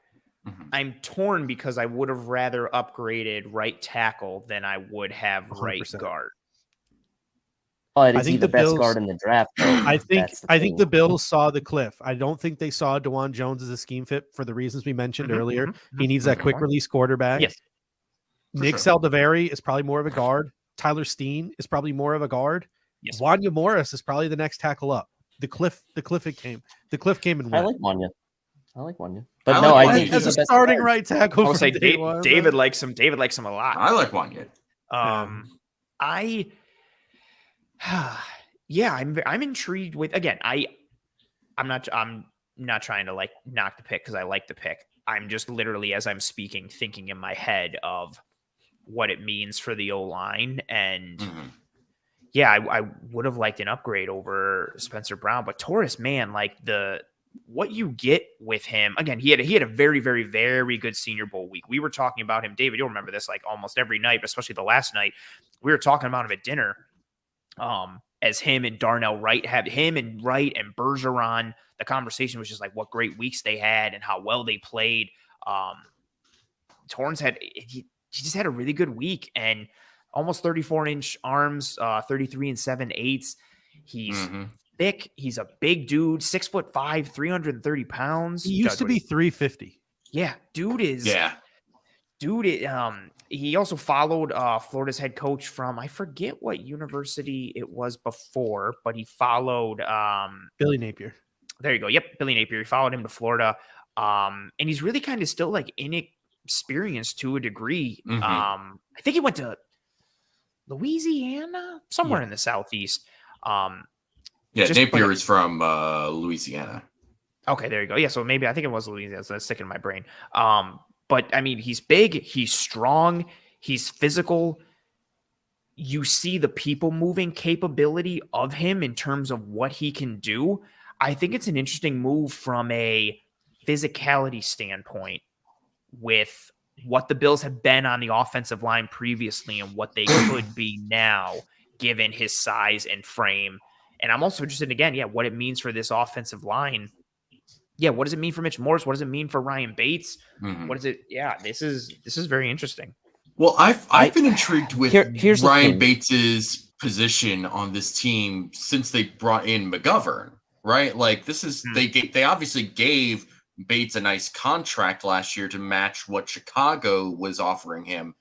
Mhm. I'm torn because I would have rather upgraded right tackle than I would have right 100%. guard. But I is think he the the best Bills- guard in the draft? Though? I think That's the thing. Bills saw the cliff. I don't think they saw DeJuan Jones as a scheme fit for the reasons we mentioned earlier. He needs that quick release quarterback. Yes. Nick sure. Saldiveri is probably more of a guard. Tyler Steen is probably more of a guard. Yes. Wanya Morris is probably the next tackle up. The cliff came and I went. like Wanya. But I no, like I Wanya think too. he's As the a best starting guard. right tackle. I would from say day one, David bro. likes him. David likes him a lot. I like Wanya. I'm intrigued with, again, I'm not trying to like knock the pick because I like the pick. I'm just literally, as I'm speaking, thinking in my head of what it means for the O-line. And Mhm. yeah, I would have liked an upgrade over Spencer Brown, but Torres, man, like what you get with him, again, he had a very, very, very good Senior Bowl week. We were talking about him, David, you'll remember this like almost every night, but especially the last night. We were talking about him at dinner. As him and Darnell Wright and Bergeron, the conversation was just like what great weeks they had and how well they played. Torrance he just had a really good week and almost 34-inch arms, 33 7/8. He's Mhm. thick. He's a big dude, 6'5", 330 pounds. He used to be 350. Yeah, dude is. Yeah. Dude, he also followed Florida's head coach from, I forget what university it was before, but he followed Billy Napier. there you go. Yep, Billy Napier. He followed him to Florida. And he's really kind of still like inexperienced to a degree. Mhm. I think he went to Louisiana, somewhere in the Southeast. Yeah, Just- Napier is from Louisiana. Okay, there you go. Yeah, so maybe I think it was Louisiana. So that's sticking in my brain. But I mean, he's big, he's strong, he's physical. You see the people moving capability of him in terms of what he can do. I think it's an interesting move from a physicality standpoint with what the Bills have been on the offensive line previously and what they could be now. given his size and frame. And I'm also interested again, what it means for this offensive line. Yeah, what does it mean for Mitch Morse? What does it mean for Ryan Bates? Mhm. What is it? Yeah, this is very interesting. Well, I've been intrigued with here's the Ryan thing. Bates's position on this team since they brought in McGovern, right? Like this is they obviously gave Bates a nice contract last year to match what Chicago was offering him.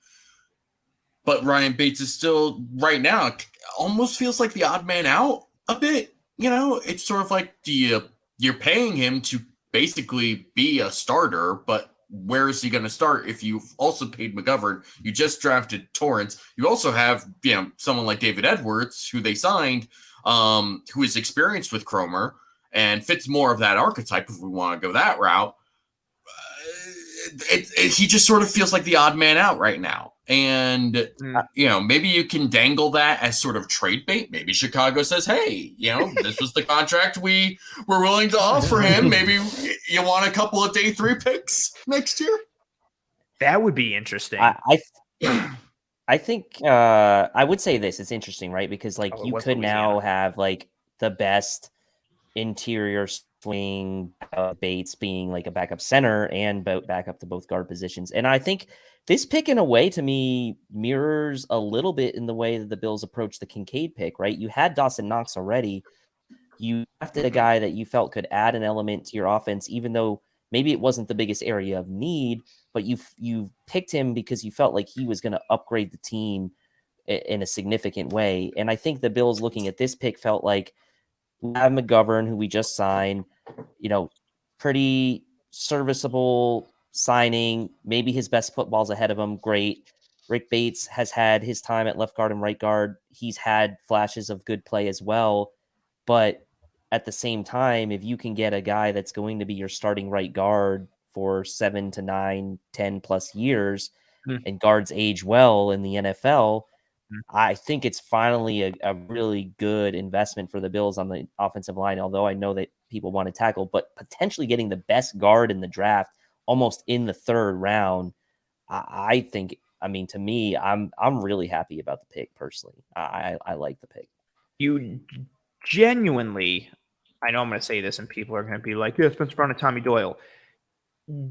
But Ryan Bates is still right now almost feels like the odd man out a bit. You know, it's sort of like you're paying him to basically be a starter, but where is he going to start if you've also paid McGovern? You just drafted Torrence. You also have, someone like David Edwards, who they signed, who is experienced with Cromer and fits more of that archetype if we want to go that route. He just sort of feels like the odd man out right now. And, maybe you can dangle that as sort of trade bait. Maybe Chicago says, hey, this was the contract we were willing to offer him. Maybe you want a couple of day 3 picks next year. That would be interesting. I think I would say this. It's interesting, right? Because you could now have the best interior swing Bates being a backup center and backup to both guard positions. And I think this pick in a way to me mirrors a little bit in the way that the Bills approached the Kincaid pick, right? You had Dawson Knox already. You drafted a guy that you felt could add an element to your offense, even though maybe it wasn't the biggest area of need, but you picked him because you felt like he was going to upgrade the team in a significant way. And I think the Bills looking at this pick felt like we have McGovern, who we just signed, pretty serviceable signing. Maybe his best football's ahead of him. Great. Rick Bates has had his time at left guard and right guard. He's had flashes of good play as well. But at the same time, if you can get a guy that's going to be your starting right guard for 7 to 9, 10 plus years, and guards age well in the NFL, I think it's finally a really good investment for the Bills on the offensive line, although I know that people want to tackle, but potentially getting the best guard in the draft almost in the 3rd round. I think, to me, I'm really happy about the pick personally. I like the pick. You genuinely, I know I'm going to say this and people are going to be like, yeah, Spencer Brown and Tommy Doyle.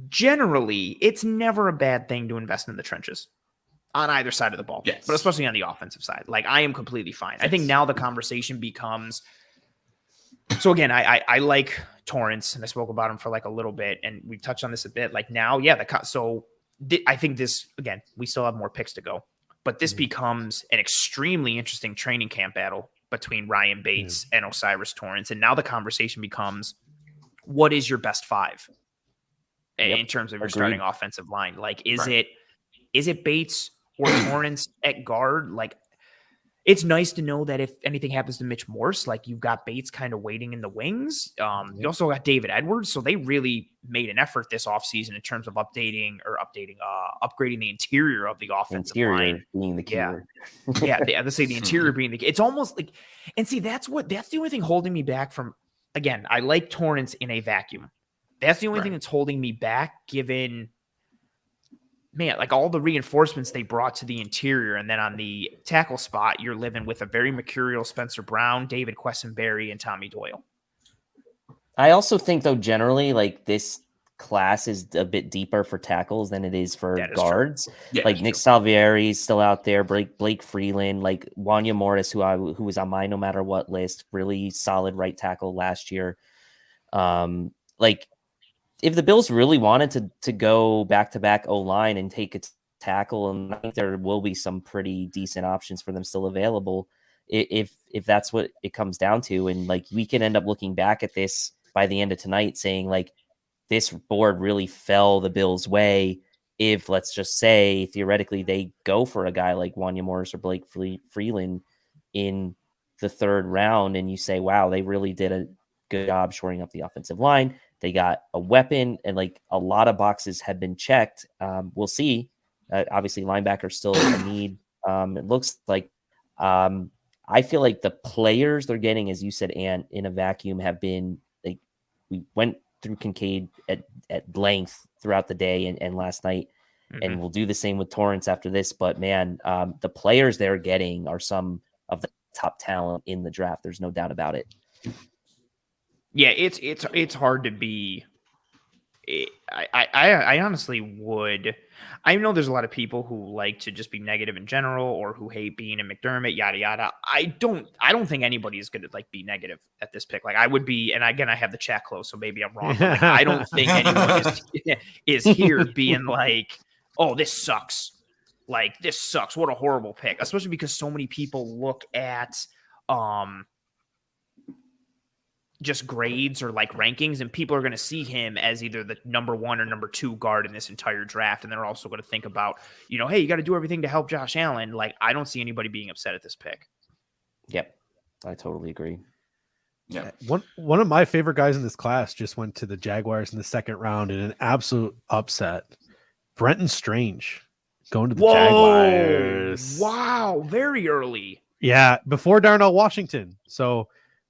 Generally, it's never a bad thing to invest in the trenches on either side of the ball, but especially on the offensive side. I am completely fine. I think now the conversation becomes, so again, I like Torrence, and I spoke about him for a little bit, and we've touched on this a bit. Now, I think this, again, we still have more picks to go, but this becomes an extremely interesting training camp battle between Ryan Bates and O'Cyrus Torrence. And now the conversation becomes, what is your best 5 in terms of your starting offensive line? Is it Bates or Torrence at guard? It's nice to know that if anything happens to Mitch Morse, you've got Bates kind of waiting in the wings. You also got David Edwards. So they really made an effort this offseason in terms of upgrading the interior of the offensive line. Being the key word. Let's say the interior being the key. It's almost and see, that's the only thing holding me back from, again, I like Torrence in a vacuum. That's the only thing that's holding me back, given, all the reinforcements they brought to the interior. And then on the tackle spot, you're living with a very mercurial Spencer Brown, David Quessenberry, and Tommy Doyle. I also think, though, generally, this class is a bit deeper for tackles than it is for guards. Yeah, Nick Salvieri is still out there, Blake Freeland, Wanya Morris, who was on my no matter what list, really solid right tackle last year. If the Bills really wanted to go back-to-back O-line and take a tackle, and I think there will be some pretty decent options for them still available if that's what it comes down to. And we can end up looking back at this by the end of tonight saying this board really fell the Bills' way if, let's just say, theoretically, they go for a guy like Wanya Morris or Blake Freeland in the 3rd round, and you say, wow, they really did a good job shoring up the offensive line. They got a weapon, and a lot of boxes have been checked. We'll see. Obviously, linebacker still a need. It looks like I feel like the players they're getting, as you said, Ant, in a vacuum have been we went through Kincaid at length throughout the day and last night, and we'll do the same with Torrence after this. But man, the players they're getting are some of the top talent in the draft. There's no doubt about it. Yeah, it's hard to be. I honestly would. I know there's a lot of people who like to just be negative in general, or who hate being in McDermott, yada yada. I don't think anybody is going to like be negative at this pick. Like I would be, and again, I have the chat closed, so maybe I'm wrong. But like, I don't think anyone is here being like, "Oh, this sucks." Like this sucks. What a horrible pick, especially because so many people look at just grades or like rankings, and people are going to see him as either the number 1 or number 2 guard in this entire draft. And they're also going to think about, hey, you got to do everything to help Josh Allen. Like, I don't see anybody being upset at this pick. Yep. I totally agree. Yeah. One of my favorite guys in this class just went to the Jaguars in the second round in an absolute upset. Brenton Strange going to the Jaguars. Wow. Very early. Yeah. Before Darnell Washington. So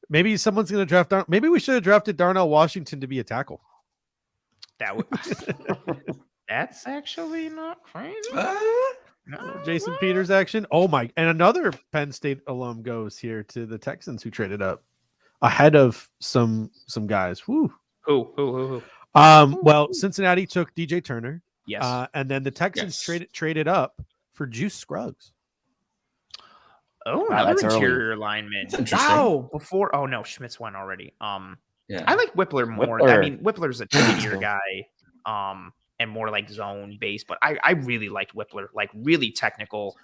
maybe someone's going to draft. Maybe we should have drafted Darnell Washington to be a tackle. That would. That's actually not crazy. No, Jason Peters action. Oh my! And another Penn State alum goes here to the Texans, who traded up ahead of some guys. Woo. Who? Well, Cincinnati took DJ Turner. Yes. And then the Texans traded up for Juice Scruggs. Oh, Wow, another that's interior alignment. That's interesting. Wow, before. Oh no, Schmitz won already. Yeah. I like Whippler more. I mean, Whippler's a 2-year guy, and more like zone based. But I really liked Whippler, like really technical.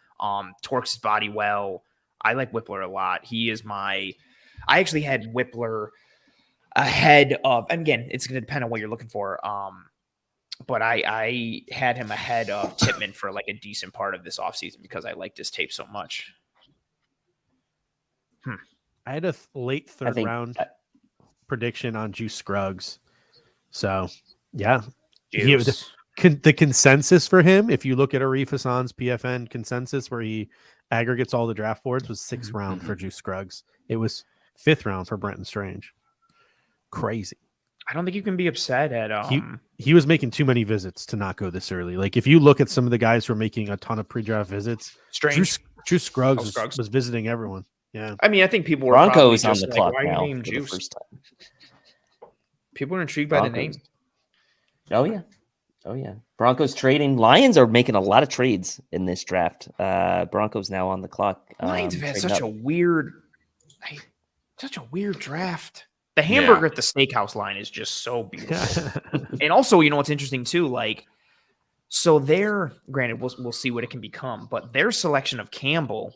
Torques his body well. I like Whippler a lot. He is my. I actually had Whippler ahead of. And again, it's going to depend on what you're looking for. But I had him ahead of Tippmann for like a decent part of this offseason because I liked his tape so much. I had a late third round prediction on Juice Scruggs. So, yeah. The consensus for him, if you look at Arif Hassan's PFN consensus where he aggregates all the draft boards, was 6th round for Juice Scruggs. It was 5th round for Brenton Strange. Crazy. I don't think you can be upset at he was making too many visits to not go this early. Like if you look at some of the guys who are making a ton of pre-draft visits, Strange. Juice Scruggs was visiting everyone. Yeah. I mean, I think people were Broncos probably on the just clock like, why now are you named for the Juice? first time. People are intrigued by the name. Oh yeah. Broncos trading. Lions are making a lot of trades in this draft. Broncos now on the clock. Lions have had such up. a weird draft. The hamburger at the steakhouse line is just so beautiful. And also, what's interesting too, like, so granted, we'll see what it can become, but their selection of Campbell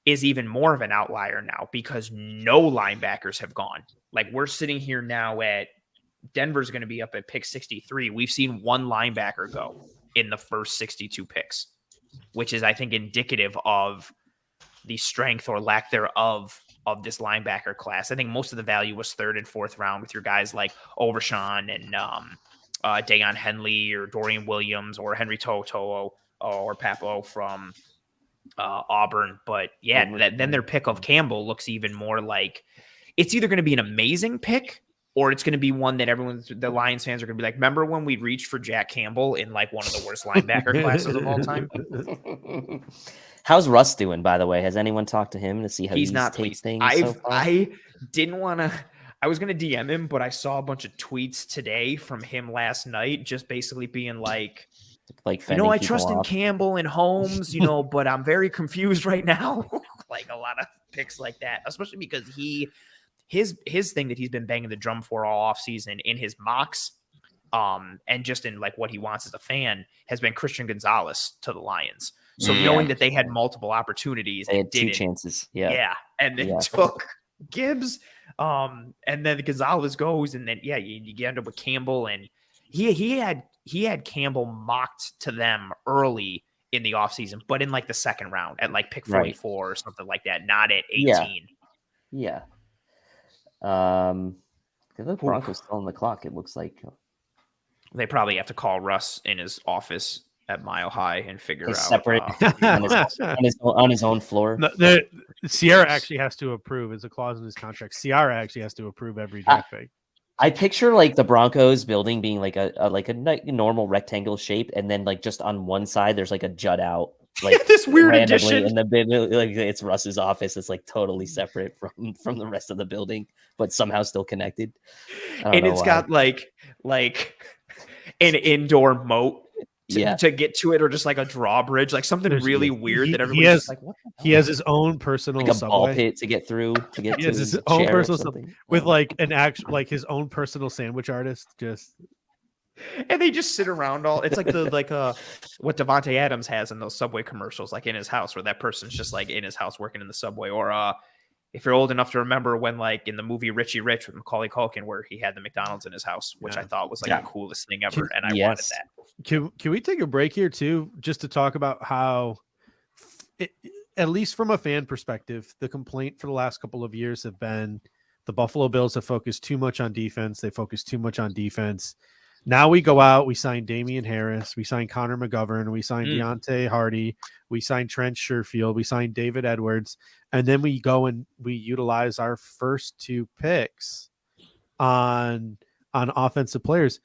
is even more of an outlier now because no linebackers have gone. Like we're sitting here now at Denver's going to be up at pick 63. We've seen one linebacker go in the first 62 picks, which is, I think, indicative of the strength or lack thereof of this linebacker class. I think most of the value was 3rd and 4th round with your guys like Overshawn and Dayon Henley or Dorian Williams or Henry Toto or Papo from Auburn. But yeah, then their pick of Campbell looks even more like it's either going to be an amazing pick or it's going to be one that the Lions fans are going to be like, remember when we reached for Jack Campbell in like one of the worst linebacker classes of all time? How's Russ doing, by the way? Has anyone talked to him to see how he's not taped things? I didn't want to. I was going to DM him, but I saw a bunch of tweets today from him last night, just basically being like I trust in Campbell and Holmes, but I'm very confused right now. Like a lot of picks like that, especially because his thing that he's been banging the drum for all offseason in his mocks, and just in like what he wants as a fan has been Christian Gonzalez to the Lions. So knowing that they had multiple opportunities, they had 2 chances. Yeah. And then took Gibbs. And then Gonzalez goes, and then you end up with Campbell, and he had Campbell mocked to them early in the offseason, but in like the 2nd round at like pick 44 or something like that, not at 18. Yeah. The Broncos still on the clock, it looks like. They probably have to call Russ in his office at Mile High and figure out separate on his own floor. No, Sierra actually has to approve. It's a clause in his contract. Sierra actually has to approve every draft pick. I picture like the Broncos building being like a normal rectangle shape, and then like just on one side there's like a jut out like this weird randomly addition. in the like it's Russ's office. It's like totally separate from the rest of the building, but somehow still connected. I don't And know it's why. got like an indoor moat Yeah. to get to it, or just like a drawbridge, like something There's- really weird that he everybody's has- just like, what the hell? He has his own personal Like a ball subway pit to get through to get He to has his his own chair or personal something. with Oh. like an actual like his own personal sandwich artist. Just And they just sit around all. It's like the what Devontae Adams has in those Subway commercials, like in his house, where that person's just like in his house working in the Subway. Or if you're old enough to remember when, like in the movie Richie Rich with Macaulay Culkin, where he had the McDonald's in his house, which I thought was like the coolest thing ever, and I wanted that. Can we take a break here too, just to talk about how, at least from a fan perspective, the complaint for the last couple of years have been the Buffalo Bills have focused too much on defense. They focus too much on defense. Now we go out, we sign Damian Harris, we sign Connor McGovern, we sign Deontay Hardy, we sign Trent Sherfield, we sign David Edwards, and then we go and we utilize our first 2 picks on offensive players.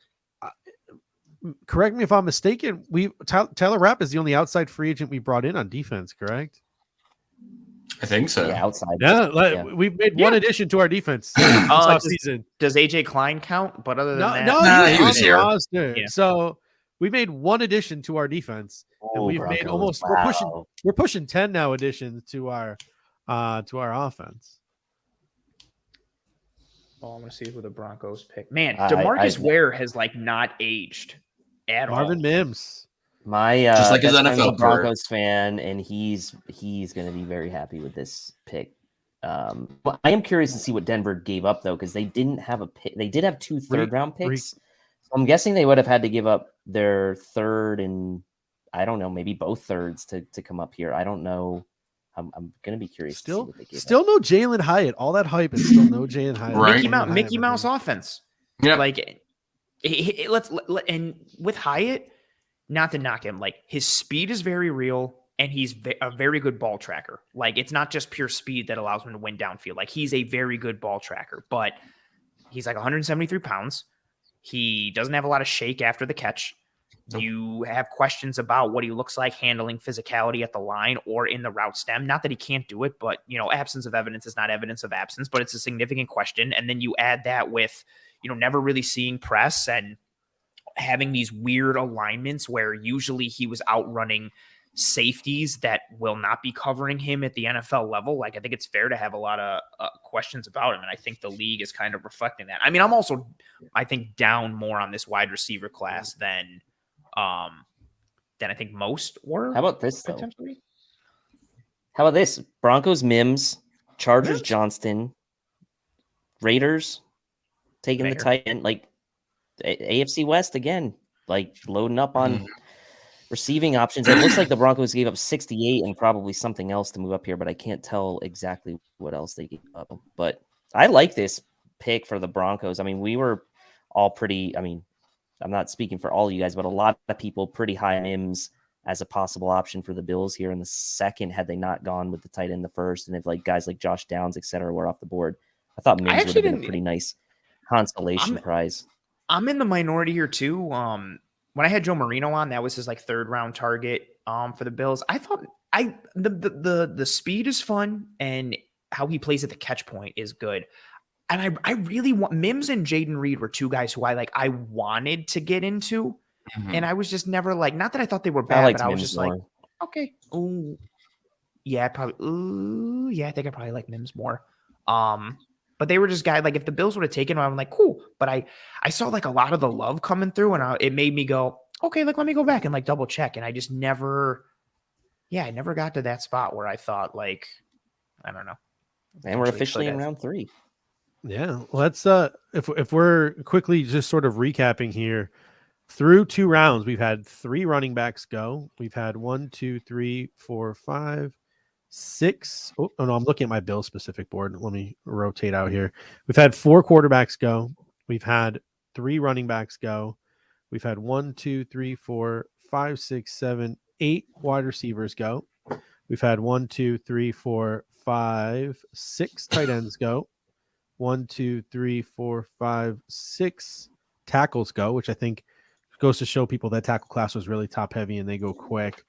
Correct me if I'm mistaken. Tyler Rapp is the only outside free agent we brought in on defense, correct? I think so. Yeah, outside. Yeah, we've made one addition to our defense this offseason. Does AJ Klein count? But other than that, no, he was on the here. roster. Yeah. So we made one addition to our defense, and we've made almost we're pushing 10 now additions to our offense. Oh, I'm gonna see who the Broncos pick. Man, DeMarcus Ware has like not aged at all. Marvin Mims. My Just like his best friend's NFL a Broncos fan, and he's going to be very happy with this pick. But I am curious to see what Denver gave up though, because they didn't have a pick. They did have 2 third-round picks. So I'm guessing they would have had to give up their third and I don't know, maybe both thirds to come up here. I don't know. I'm going to be curious. Still, to see what they gave still up. no Jalen Hyatt. All that hype is still no Jalen Hyatt. Right. Mickey Mouse offense. Yeah. Like, and with Hyatt, not to knock him, like his speed is very real, and he's a very good ball tracker. Like, it's not just pure speed that allows him to win downfield. Like, he's a very good ball tracker, but he's like 173 pounds. He doesn't have a lot of shake after the catch. Nope. You have questions about what he looks like handling physicality at the line or in the route stem. Not that he can't do it, but, absence of evidence is not evidence of absence, but it's a significant question. And then you add that with, never really seeing press and having these weird alignments where usually he was outrunning safeties that will not be covering him at the NFL level. Like, I think it's fair to have a lot of questions about him. And I think the league is kind of reflecting that. I mean, I'm also, I think, down more on this wide receiver class than I think most were. How about this though? Potentially? How about this? Broncos Mims, Chargers Johnston, Raiders taking the tight end, like AFC West again, like loading up on receiving options. It looks like the Broncos gave up 68 and probably something else to move up here, but I can't tell exactly what else they gave up. But I like this pick for the Broncos. I mean, we were all pretty, I'm not speaking for all of you guys, but a lot of people pretty high on Mims as a possible option for the Bills here in the second, had they not gone with the tight end the first. And if like guys like Josh Downs, et cetera, were off the board, I thought Mims would have been a pretty nice consolation prize. I'm in the minority here too. When I had Joe Marino on, that was his like 3rd round target for the Bills. I thought the speed is fun and how he plays at the catch point is good. And I really want Mims and Jaden Reed were 2 guys who I wanted to get into. And I was just never like, not that I thought they were bad, but I was just more. Like, okay. Ooh. Yeah, probably. Ooh, yeah, I think I probably like Mims more. But they were just guys, like if the Bills would have taken him, I'm like, cool. But I saw like a lot of the love coming through and it made me go, okay, like let me go back and like double check. And I just never got to that spot where I thought like, I don't know. And we're officially in round 3. Yeah, let's if we're quickly just sort of recapping here, through 2 rounds, we've had 3 running backs go. We've had 1, 2, 3, 4, 5, 6. Oh no, I'm looking at my Bill specific board. Let me rotate out here. We've had 4 quarterbacks go. We've had 3 running backs go. We've had 1, 2, 3, 4, 5, 6, 7, 8 wide receivers go. We've had 1, 2, 3, 4, 5, 6 tight ends go. 1, 2, 3, 4, 5, 6 tackles go, which I think goes to show people that tackle class was really top heavy and they go quick.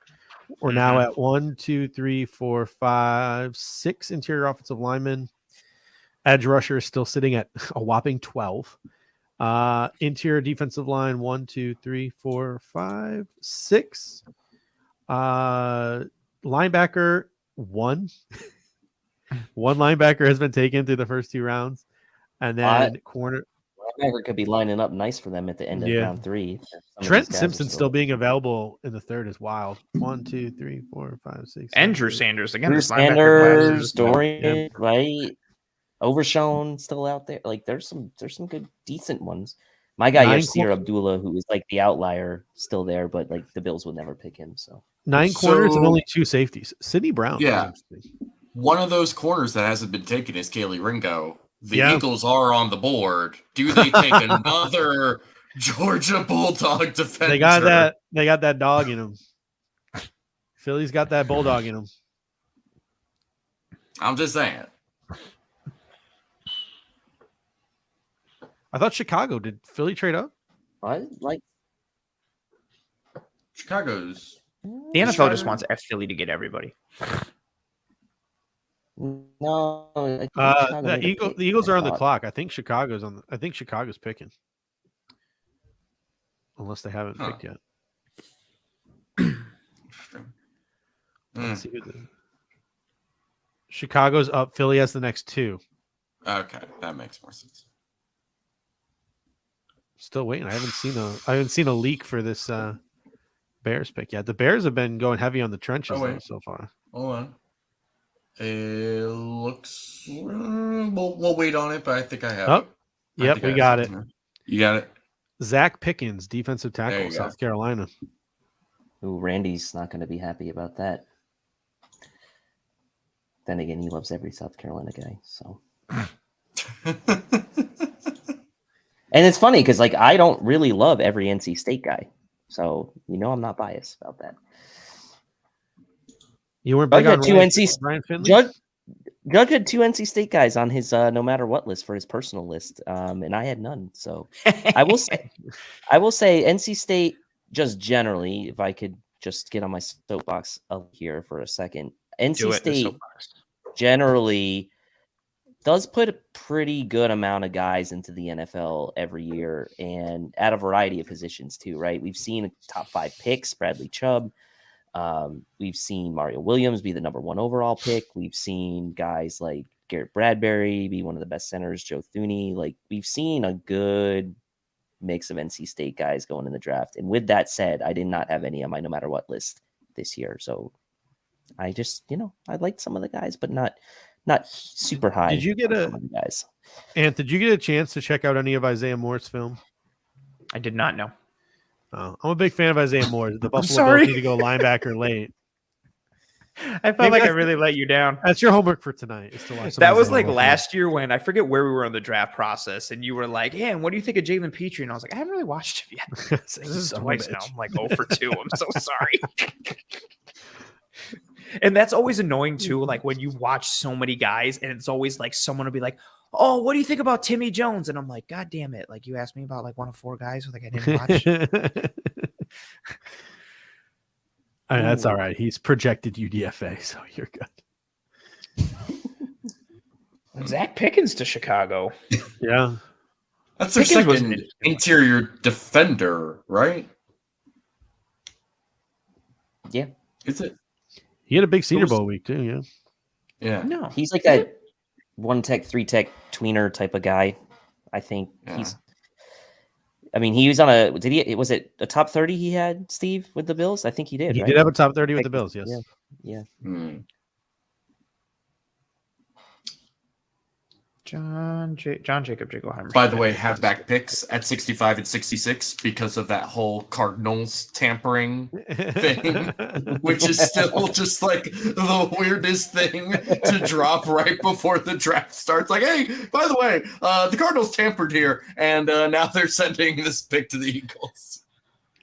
We're now at 1, 2, 3, 4, 5, 6 interior offensive linemen. Edge rusher is still sitting at a whopping 12. Interior defensive line 1, 2, 3, 4, 5, 6. Linebacker 1. One linebacker has been taken through the first 2 rounds, and then corner. Linebacker could be lining up nice for them at the end of round 3. Trent Simpson still being available in the 3rd is wild. 1, 2, 3, 4, 5, 6. And Drew Sanders again. Drew Sanders, Dorian, right? Overshown still out there. Like there's some good decent ones. My guy Yasir Abdullah, who was like the outlier, still there, but like the Bills would never pick him. So 9 corners and only 2 safeties. Sidney Brown. Yeah. One of those corners that hasn't been taken is Kaylee Ringo. The Eagles are on the board. Do they take another Georgia Bulldog defender? They got that dog in them. Philly's got that bulldog in them. I'm just saying. I thought Chicago did Philly trade up? What? Like Chicago's. The NFL just wants Philly to get everybody. No, the Eagles are on the clock. I think Chicago's picking, unless they haven't picked yet. Let's see Chicago's up. Philly has the next 2. Okay, that makes more sense. Still waiting. I haven't seen a leak for this Bears pick yet. The Bears have been going heavy on the trenches so far. Hold on. It looks. We'll wait on it, but I think I have it. Yep, we got it. You got it. Zach Pickens, defensive tackle, South Carolina. Ooh, Randy's not going to be happy about that. Then again, he loves every South Carolina guy. So, and it's funny because like I don't really love every NC State guy, so I'm not biased about that. You weren't big on Ryan Finley? Judge had 2 NC State guys on his no matter what list for his personal list, and I had none. So I will say NC State just generally, if I could just get on my soapbox up here for a second, NC State generally does put a pretty good amount of guys into the NFL every year, and at a variety of positions too. Right? We've seen top 5 picks, Bradley Chubb. We've seen Mario Williams be the number 1 overall pick. We've seen guys like Garrett Bradbury be one of the best centers, Joe Thuney. Like we've seen a good mix of NC State guys going in the draft. And with that said, I did not have any on my no matter what list this year. So I just, I liked some of the guys, but not super high. Did you get guys? Ant, did you get a chance to check out any of Isaiah Moore's film? I did not know. I'm a big fan of Isaiah Moore. The Buffalo Bills need to go linebacker late. I felt like I really let you down. That's your homework for tonight. Is to watch that was like last year when I forget where we were on the draft process, and you were like, "Yeah, and what do you think of Jalen Petrie?" And I was like, "I haven't really watched him yet." This is twice now. I'm like 0 for 2. I'm so sorry. And that's always annoying too. Like when you watch so many guys, and it's always like someone will be like, "Oh, what do you think about Timmy Jones?" And I'm like, "God damn it!" Like you asked me about like 1 of 4 guys, like I didn't watch. I mean, that's all right. He's projected UDFA, so you're good. Zach Pickens to Chicago. Yeah, that's their second interior defender, right? Yeah, is it? He had a big Senior Bowl week too. Yeah. Yeah. No, he's like that 1 tech, 3 tech tweener type of guy. I think he's. I mean, he was on a. Did he? Was it a top 30 he had, Steve, with the Bills? I think he did. He did have a top 30 with the Bills. Yes. Yeah. John Jacob Jingleheimer. By the way, halfback picks at 65 and 66 because of that whole Cardinals tampering thing, which is still just like the weirdest thing to drop right before the draft starts. Like, hey, by the way, the Cardinals tampered here, and now they're sending this pick to the Eagles.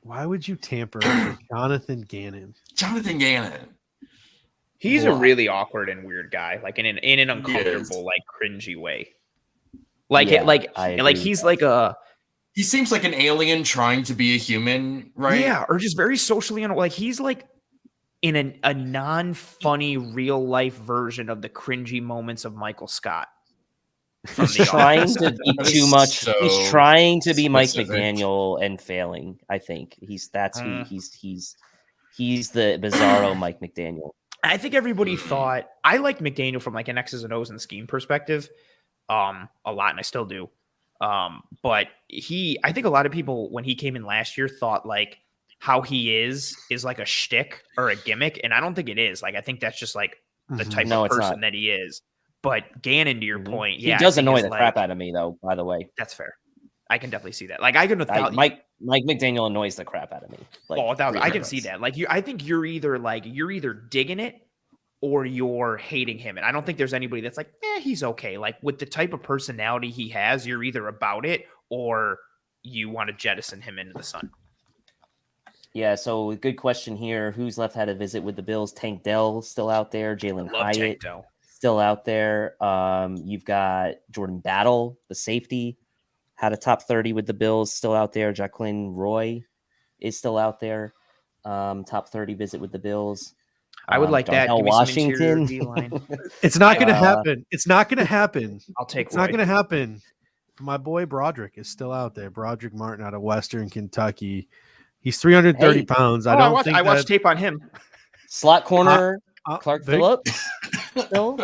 Why would you tamper with Jonathan Gannon? Jonathan Gannon. He's a really awkward and weird guy, like in an uncomfortable, like cringy way. Like he's like a. He seems like an alien trying to be a human, right? Yeah, or just very socially like he's like in a non-funny real life version of the cringy moments of Michael Scott. He's The trying Office. to be That too is much. so He's trying to be Mike specific. McDaniel and failing. I think that's who Mm. he's the bizarro Mike McDaniel. I think everybody thought I liked McDaniel from like an X's and O's and scheme perspective, a lot, and I still do. But I think a lot of people when he came in last year thought like how he is like a shtick or a gimmick, and I don't think it is. Like I think that's just like the type No, of it's person not. that he is. But Gannon, to your point, He yeah, does I think annoy is the like, crap out of me, though. By the way, that's fair. I can definitely see that. Like I can Mike McDaniel annoys the crap out of me. Like, I can see that. Like I think you're either digging it or you're hating him, and I don't think there's anybody that's like, he's okay. Like with the type of personality he has, you're either about it or you want to jettison him into the sun. Yeah, so good question here. Who's left had a visit with the Bills? Tank Dell still out there. Jalen Hyatt still out there. You've got Jordan Battle, the safety, had a top 30 with the Bills, still out there. Jacqueline Roy is still out there. Top 30 visit with the Bills. I would like Darnell that. Give Washington. Me some interior D-line. It's not going to happen. It's not going to happen. I'll take It's not going to happen. My boy Broderick is still out there. Broderick Martin out of Western Kentucky. He's 330 pounds. I watched tape on him. Slot corner, Clark Phillips. Still,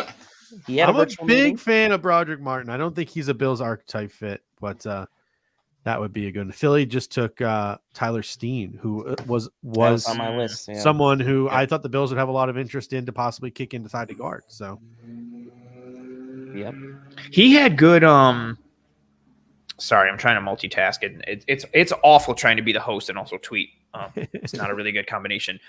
I'm a big fan of Broderick Martin. I don't think he's a Bills archetype fit, but that would be a good one. Philly just took Tyler Steen, who was on my list. Yeah. Someone who I thought the Bills would have a lot of interest in to possibly kick inside the guard. So, yep, he had good. Sorry, I'm trying to multitask, and it's awful trying to be the host and also tweet. It's not a really good combination.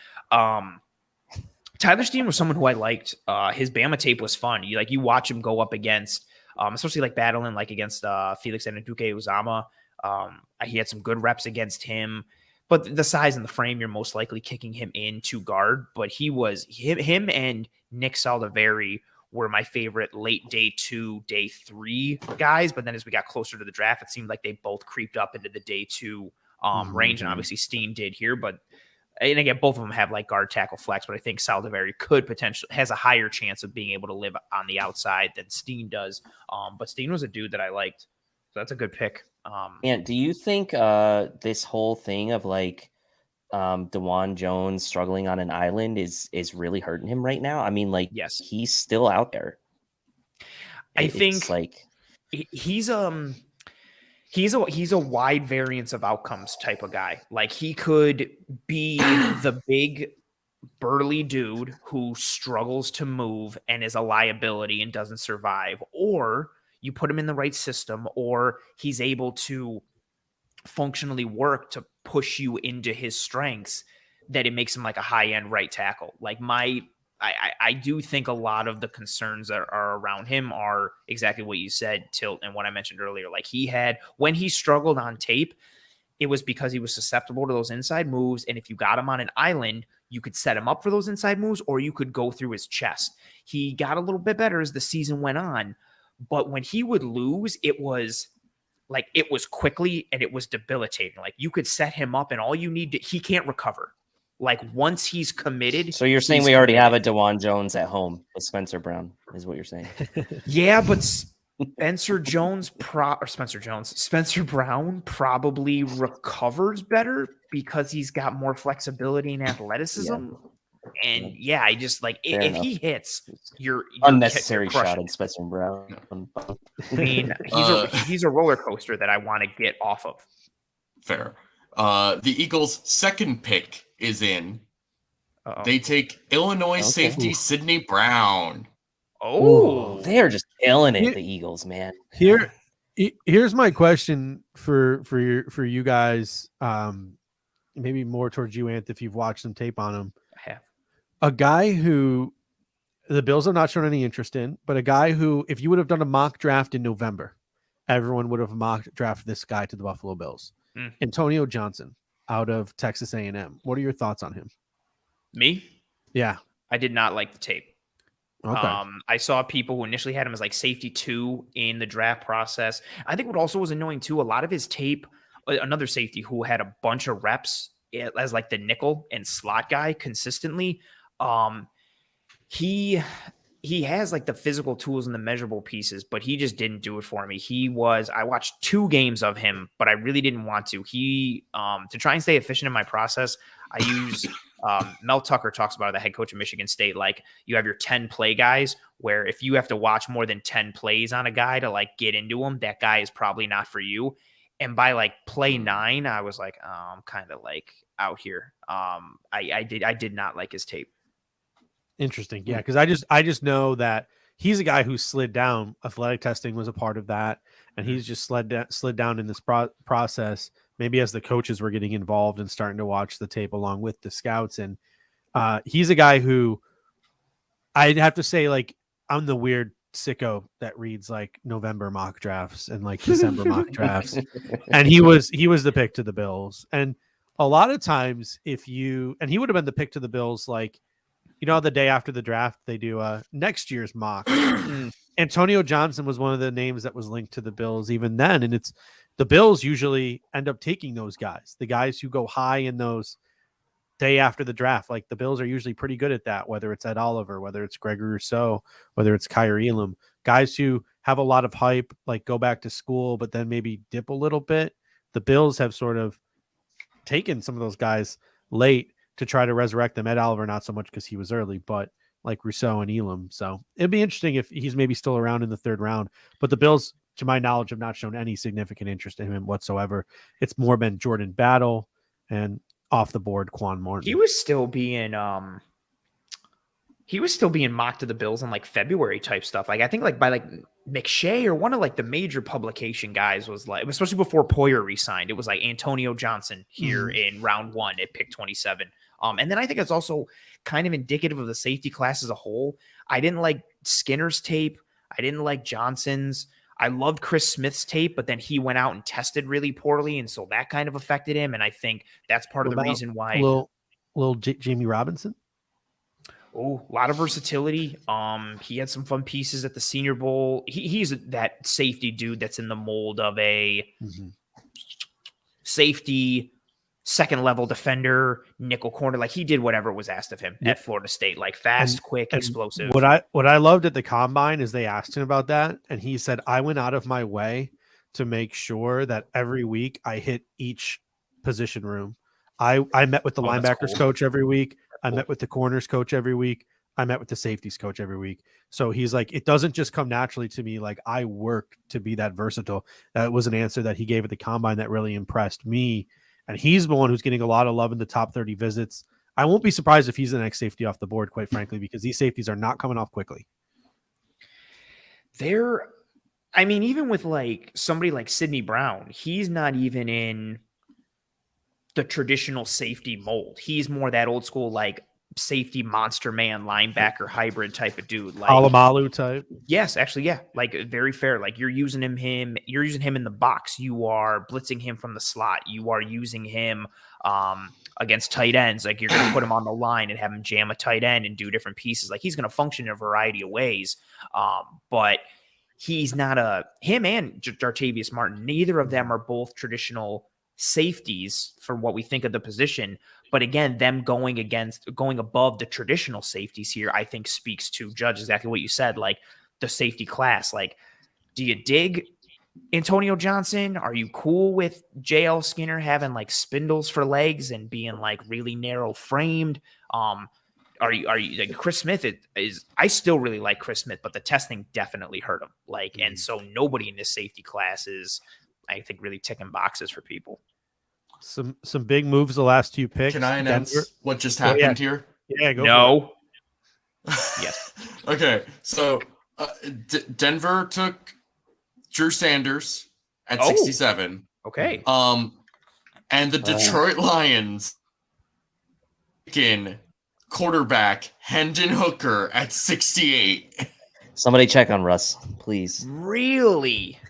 Tyler Steen was someone who I liked. His Bama tape was fun. You watch him go up against, especially like battling like against Felix Anduke Uzama. He had some good reps against him, but the size and the frame, you're most likely kicking him in to guard. But him and Nick Saldiveri were my favorite late day 2, day 3 guys. But then as we got closer to the draft, it seemed like they both creeped up into the day 2 range. And obviously Steen did here, and again, both of them have like guard, tackle, flex, but I think Saldiveri has a higher chance of being able to live on the outside than Steen does. But Steen was a dude that I liked. So that's a good pick. And do you think this whole thing of like DeJuan Jones struggling on an island is really hurting him right now? I mean, like, yes, he's still out there. I think like he's a wide variance of outcomes type of guy. Like he could be the big burly dude who struggles to move and is a liability and doesn't survive, or you put him in the right system, or he's able to functionally work to push you into his strengths that it makes him like a high-end right tackle. Like I do think a lot of the concerns that are around him are exactly what you said, Tilt, and what I mentioned earlier. Like when he struggled on tape, it was because he was susceptible to those inside moves. And if you got him on an island, you could set him up for those inside moves, or you could go through his chest. He got a little bit better as the season went on, but when he would lose, it was quickly and it was debilitating. Like you could set him up and all you need he can't recover. Like once he's committed. So you're saying we already have a DeJuan Jones at home with Spencer Brown is what you're saying. Yeah, but Spencer Brown probably recovers better because he's got more flexibility and athleticism. Yeah. And yeah, I just like if he hits, you're unnecessary shot at Spencer Brown. I mean, he's a roller coaster that I want to get off of. Fair. The Eagles' second pick is in. Uh-oh. They take Illinois safety Sidney Brown. Oh, they're just killing it, the Eagles, man. Here's my question for you guys. Maybe more towards you, Anth, if you've watched some tape on him. I have. A guy who the Bills have not shown any interest in, but a guy who, if you would have done a mock draft in November, everyone would have mock drafted this guy to the Buffalo Bills. Antonio Johnson out of Texas A&M. What are your thoughts on him? Me? Yeah. I did not like the tape. Okay. I saw people who initially had him as like safety 2 in the draft process. I think what also was annoying too, a lot of his tape, another safety who had a bunch of reps as like the nickel and slot guy consistently. He has like the physical tools and the measurable pieces, but he just didn't do it for me. I watched 2 games of him, but I really didn't want to. To try and stay efficient in my process, I use Mel Tucker talks about it, the head coach of Michigan State. Like, you have your 10 play guys, where if you have to watch more than 10 plays on a guy to like get into him, that guy is probably not for you. And by like play 9, I was like, oh, I'm kind of like out here. I did not like his tape. Interesting. Yeah, because I just know that he's a guy who slid down. Athletic testing was a part of that, and he's just slid down in this process. Maybe as the coaches were getting involved and starting to watch the tape along with the scouts, and he's a guy who I'd have to say, like, I'm the weird sicko that reads like November mock drafts and like December mock drafts, and he was the pick to the Bills. And a lot of times, and he would have been the pick to the Bills, like, you know, the day after the draft, they do next year's mock. Antonio Johnson was one of the names that was linked to the Bills even then. And it's the Bills usually end up taking those guys, the guys who go high in those day after the draft. Like, the Bills are usually pretty good at that, whether it's Ed Oliver, whether it's Gregory Rousseau, whether it's Kyrie Elam, guys who have a lot of hype, like go back to school, but then maybe dip a little bit. The Bills have sort of taken some of those guys late to try to resurrect them. Ed Oliver, not so much because he was early, but like Rousseau and Elam. So it'd be interesting if he's maybe still around in the 3rd round. But the Bills, to my knowledge, have not shown any significant interest in him whatsoever. It's more been Jordan Battle and off the board Quan Morton. He was still being mocked to the Bills in like February type stuff. Like, I think like by like McShay or one of like the major publication guys was like, especially before Poyer re-signed, it was like Antonio Johnson here in round 1 at pick 27. And then I think it's also kind of indicative of the safety class as a whole. I didn't like Skinner's tape. I didn't like Johnson's. I loved Chris Smith's tape, but then he went out and tested really poorly, and so that kind of affected him. And I think that's part of the reason why. Little Jamie Robinson. Oh, a lot of versatility. He had some fun pieces at the Senior Bowl. He's that safety dude that's in the mold of a safety, second level defender, nickel corner. Like, he did whatever was asked of him at Florida State, like fast, quick, explosive. What I loved at the combine is they asked him about that, and he said, I went out of my way to make sure that every week I hit each position room. I met with the linebackers coach every week. I met with the corners coach every week. I met with the safeties coach every week. So he's like, it doesn't just come naturally to me. Like, I worked to be that versatile. That was an answer that he gave at the combine that really impressed me. And he's the one who's getting a lot of love in the top 30 visits. I won't be surprised if he's the next safety off the board, quite frankly, because these safeties are not coming off quickly. Even with like somebody like Sidney Brown, he's not even in the traditional safety mold. He's more that old school, like, safety monster man linebacker hybrid type of dude, like Alamalu type. Yes, actually, yeah, like very fair. Like, you're using him in the box. You are blitzing him from the slot. You are using him against tight ends. Like, you're going to put him on the line and have him jam a tight end and do different pieces. Like, he's going to function in a variety of ways. But he's not him and Jartavius Martin. Neither of them are both traditional safeties for what we think of the position. But again, them going above the traditional safeties here, I think speaks to Judge exactly what you said, like the safety class. Like, do you dig Antonio Johnson? Are you cool with JL Skinner having like spindles for legs and being like really narrow framed? Are you like Chris Smith is I still really like Chris Smith, but the testing definitely hurt him. Like, and so nobody in this safety class is, I think, really ticking boxes for people. Some big moves the last 2 picks. Can I announce what just happened here? Yeah, go. No. Yes. Okay, so Denver took Drew Sanders at 67. Okay. And the Detroit Lions taking quarterback Hendon Hooker at 68. Somebody check on Russ, please. Really?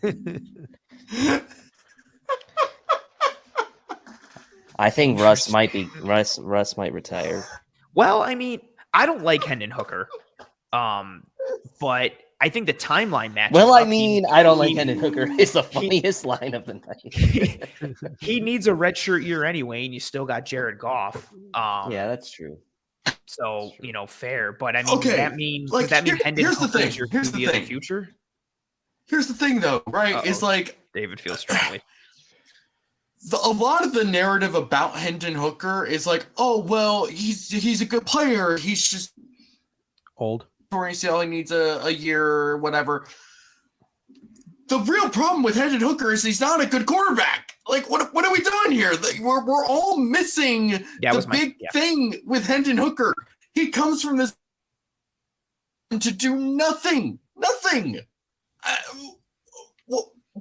I think Russ might retire. Well, I mean, I don't like Hendon Hooker. But I think the timeline matches. Well, I up. mean, I don't like Hendon Hooker. It's the funniest line of the night. He needs a redshirt year anyway, and you still got Jared Goff. Yeah, that's true. So fair. But I mean, does Okay, that mean like, Hendon here's the Hooker thing. is your Here's the QB of the thing. future? Here's the thing, though, right? It's like David feels strongly. a lot of the narrative about Hendon Hooker is like, oh well, he's a good player. He's just Old. ACL. He needs a year or whatever. The real problem with Hendon Hooker is he's not a good quarterback. Like, what are we doing here? Like, we're all missing the big thing with Hendon Hooker. He comes from this to do nothing.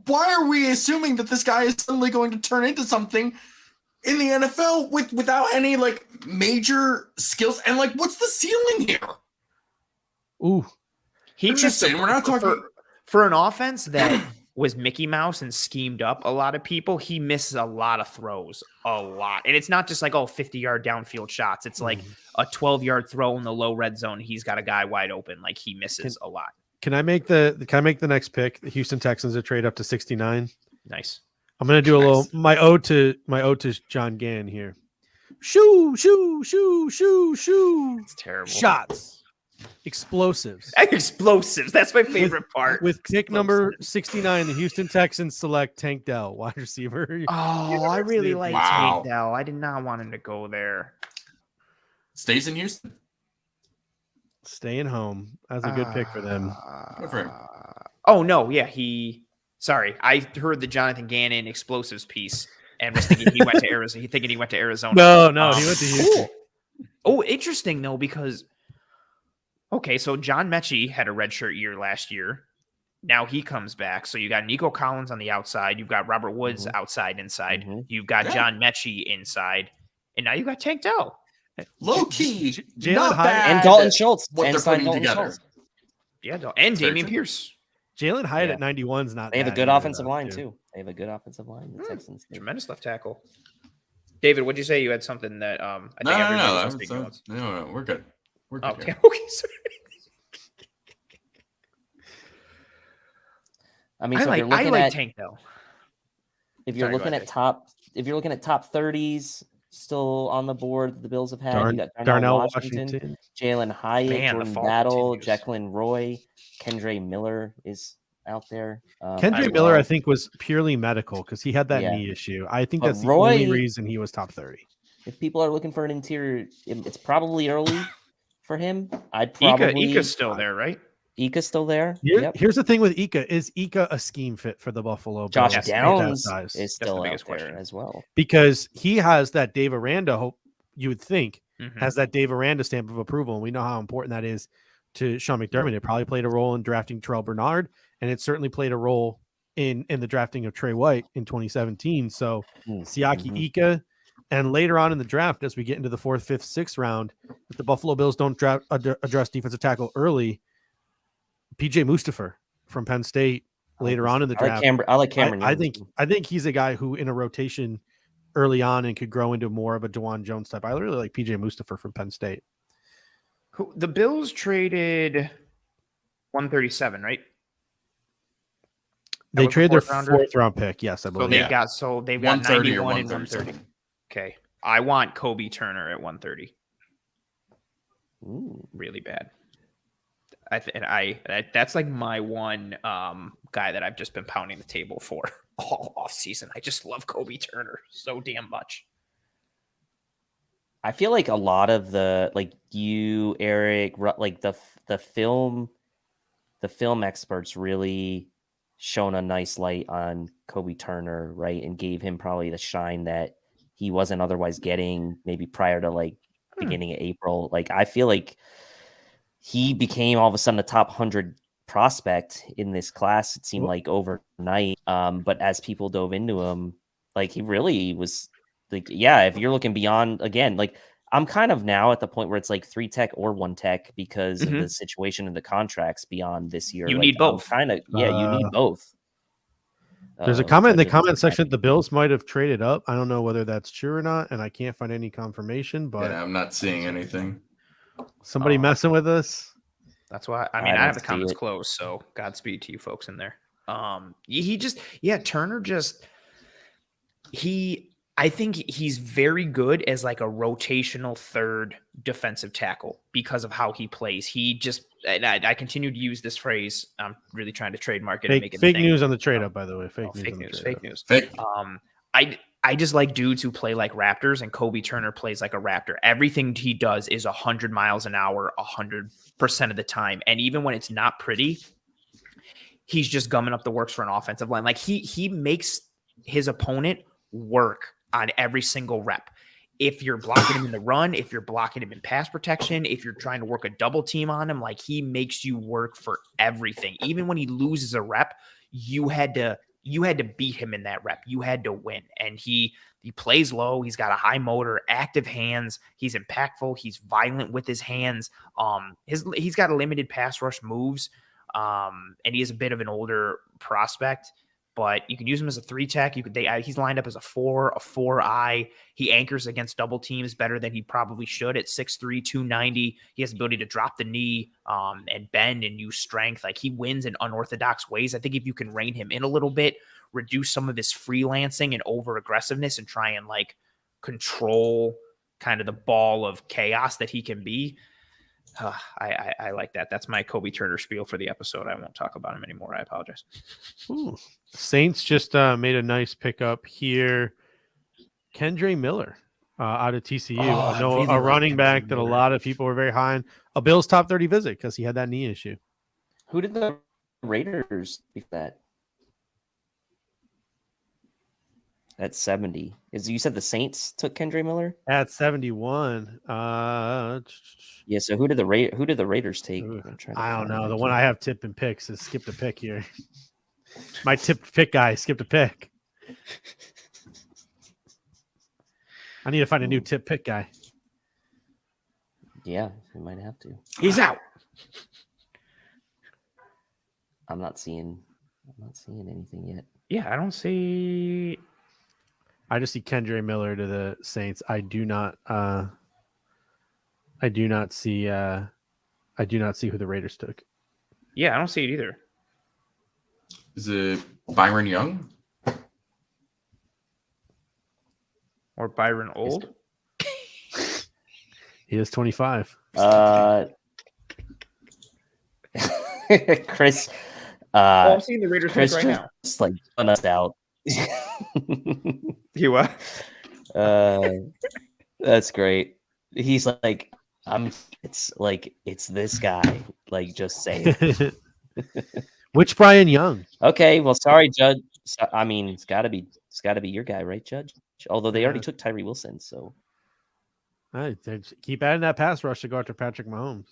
Why are we assuming that this guy is suddenly going to turn into something in the NFL without any like major skills? And like, what's the ceiling here? Ooh, I'm just saying, we're not talking for an offense that was Mickey Mouse and schemed up a lot of people. He misses a lot of throws, a lot, and it's not just like 50-yard downfield shots. It's like a 12-yard throw in the low red zone. He's got a guy wide open. Like he misses a lot. Can I make the next pick? The Houston Texans are trade up to 69. Nice. I'm gonna do a little my ode to John Gann here. Shoo. It's terrible. Shots. Explosives. That's my favorite part. With pick number 69, the Houston Texans select Tank Dell, wide receiver. Oh, I really like Tank Dell. I did not want him to go there. Stays in Houston. Staying home. That's a good pick for them. Good for him. Oh no, yeah, sorry. I heard the Jonathan Gannon explosives piece and was thinking he went to Arizona. No, he went to Houston. Oh, interesting though, because so John Mechie had a redshirt year last year. Now he comes back. So you got Nico Collins on the outside. You've got Robert Woods outside, inside. You've got John Mechie inside. And now you got Tank Dell. Low key, Jalen not Hyatt bad. And Dalton Schultz. What they're putting together. Yeah, and Damian Pierce. Jalen Hyatt at 91 is not. They have a good offensive line too. The Texans. Tremendous left tackle. David, what'd you say? You had something that I think No, we're good. We're good. Okay. Sorry. I mean, I so like if you're looking at Tank Dell. If you're looking at top 30s still on the board, the Bills have had you got Darnell Washington, Jalen Hyatt, Jordan Battle, Jacqueline Roy, Kendre Miller is out there. Kendre Miller, I think, was purely medical because he had that knee issue. I think that's the only reason he was top 30. If people are looking for an interior, it's probably early for him. I'd probably Ika's still there, right? Ika's still there. Here's the thing with Ika. Is Ika a scheme fit for the Buffalo Bills? Josh Downs is still out there as well. Because he has that Dave Aranda, you would think, has that Dave Aranda stamp of approval. And we know how important that is to Sean McDermott. It probably played a role in drafting Terrell Bernard, and it certainly played a role in the drafting of Trey White in 2017. So Siaki Ika. And later on in the draft, as we get into the 4th, 5th, 6th round, if the Buffalo Bills don't address defensive tackle early, PJ Mustapher from Penn State later on in the draft. I like Cameron. I think he's a guy who in a rotation early on and could grow into more of a DeJuan Jones type. I really like PJ Mustapher from Penn State. The Bills traded 137, right? They traded their 4th round pick. Yes, I believe. They've got 91 and 130. Okay. I want Kobe Turner at 130. Ooh. Really bad. That's like my one guy that I've just been pounding the table for all off season. I just love Kobe Turner so damn much. I feel like a lot of the you, Eric, like the film experts really shone a nice light on Kobe Turner, right, and gave him probably the shine that he wasn't otherwise getting maybe prior to beginning of April. I feel like he became all of a sudden a top 100 prospect in this class. It seemed like overnight. But as people dove into him, he really was if you're looking beyond again, I'm kind of now at the point where it's 3 tech or 1 tech because of the situation of the contracts beyond this year. You need both. You need both. There's a comment in the comment section that the Bills might have traded up. I don't know whether that's true or not, and I can't find any confirmation, but I'm not seeing anything. Somebody messing with us. That's why. I I mean, I don't have the see comments it. closed, so Godspeed to you folks in there. Turner just I think he's very good as like a rotational third defensive tackle because of how he plays. He just, and I continue to use this phrase. I'm really trying to trademark it and make it a Fake thing. news on the trade up, by the way. Fake news. Fake on the news. trade Fake up. news. Fake. I just like dudes who play like Raptors, and Kobe Turner plays like a Raptor. Everything he does is 100 miles an hour, 100% of the time, and even when it's not pretty, he's just gumming up the works for an offensive line. Like he makes his opponent work on every single rep. If you're blocking him in the run, if you're blocking him in pass protection, if you're trying to work a double team on him, like he makes you work for everything. Even when he loses a rep, you had to beat him in that rep. You had to win. And he plays low. He's got a high motor, active hands. He's impactful. He's violent with his hands. He's got a limited pass rush moves. And he is a bit of an older prospect, but you can use him as a 3-tech. He's lined up as a 4-eye. He anchors against double teams better than he probably should at 6'3", 290. He has the ability to drop the knee and bend and use strength. Like he wins in unorthodox ways. I think if you can rein him in a little bit, reduce some of his freelancing and over aggressiveness and try and like control kind of the ball of chaos that he can be. I like that. That's my Kobe Turner spiel for the episode. I won't talk about him anymore. I apologize. Ooh. Saints just made a nice pickup here. Kendre Miller out of TCU. A running back that a lot of people were very high on. A Bills top 30 visit because he had that knee issue. Who did the Raiders beat that? At 70. You said the Saints took Kendre Miller? At 71. Yeah, so who did the Raiders take? I don't know. The one I have tip and picks is skipped a pick here. My tipped pick guy skipped a pick. I need to find a new tip pick guy. Yeah, we might have to. He's out. I'm not seeing anything yet. Yeah, I don't see. I just see Kendre Miller to the Saints. I do not see who the Raiders took. Yeah, I don't see it either. Is it Byron Young? Or Byron Old? He is 25. Chris. I'm seeing the Raiders pick right now. Just like spun us out. You what? That's great. He's like, it's this guy. Like, just say it. Which Brian Young? Okay, well, sorry, Judge. I mean, it's gotta be your guy, right, Judge? Although they already took Tyree Wilson, so All right, keep adding that pass rush to go after Patrick Mahomes.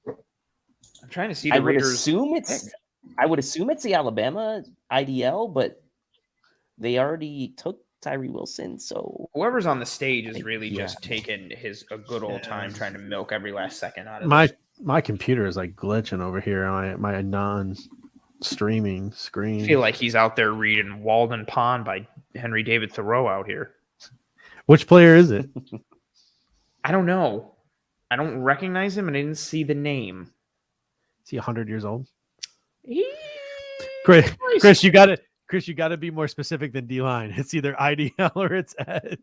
I'm trying to see the Raiders. I would assume it's the Alabama IDL, but they already took Tyree Wilson, so whoever's on the stage is really just taking a good old time trying to milk every last second out of this. My computer is like glitching over here on my non-streaming screen. I feel like he's out there reading Walden Pond by Henry David Thoreau out here. Which player is it? I don't know. I don't recognize him, and I didn't see the name. Is he 100 years old? Chris, you got to be more specific than D-line. It's either IDL or it's edge.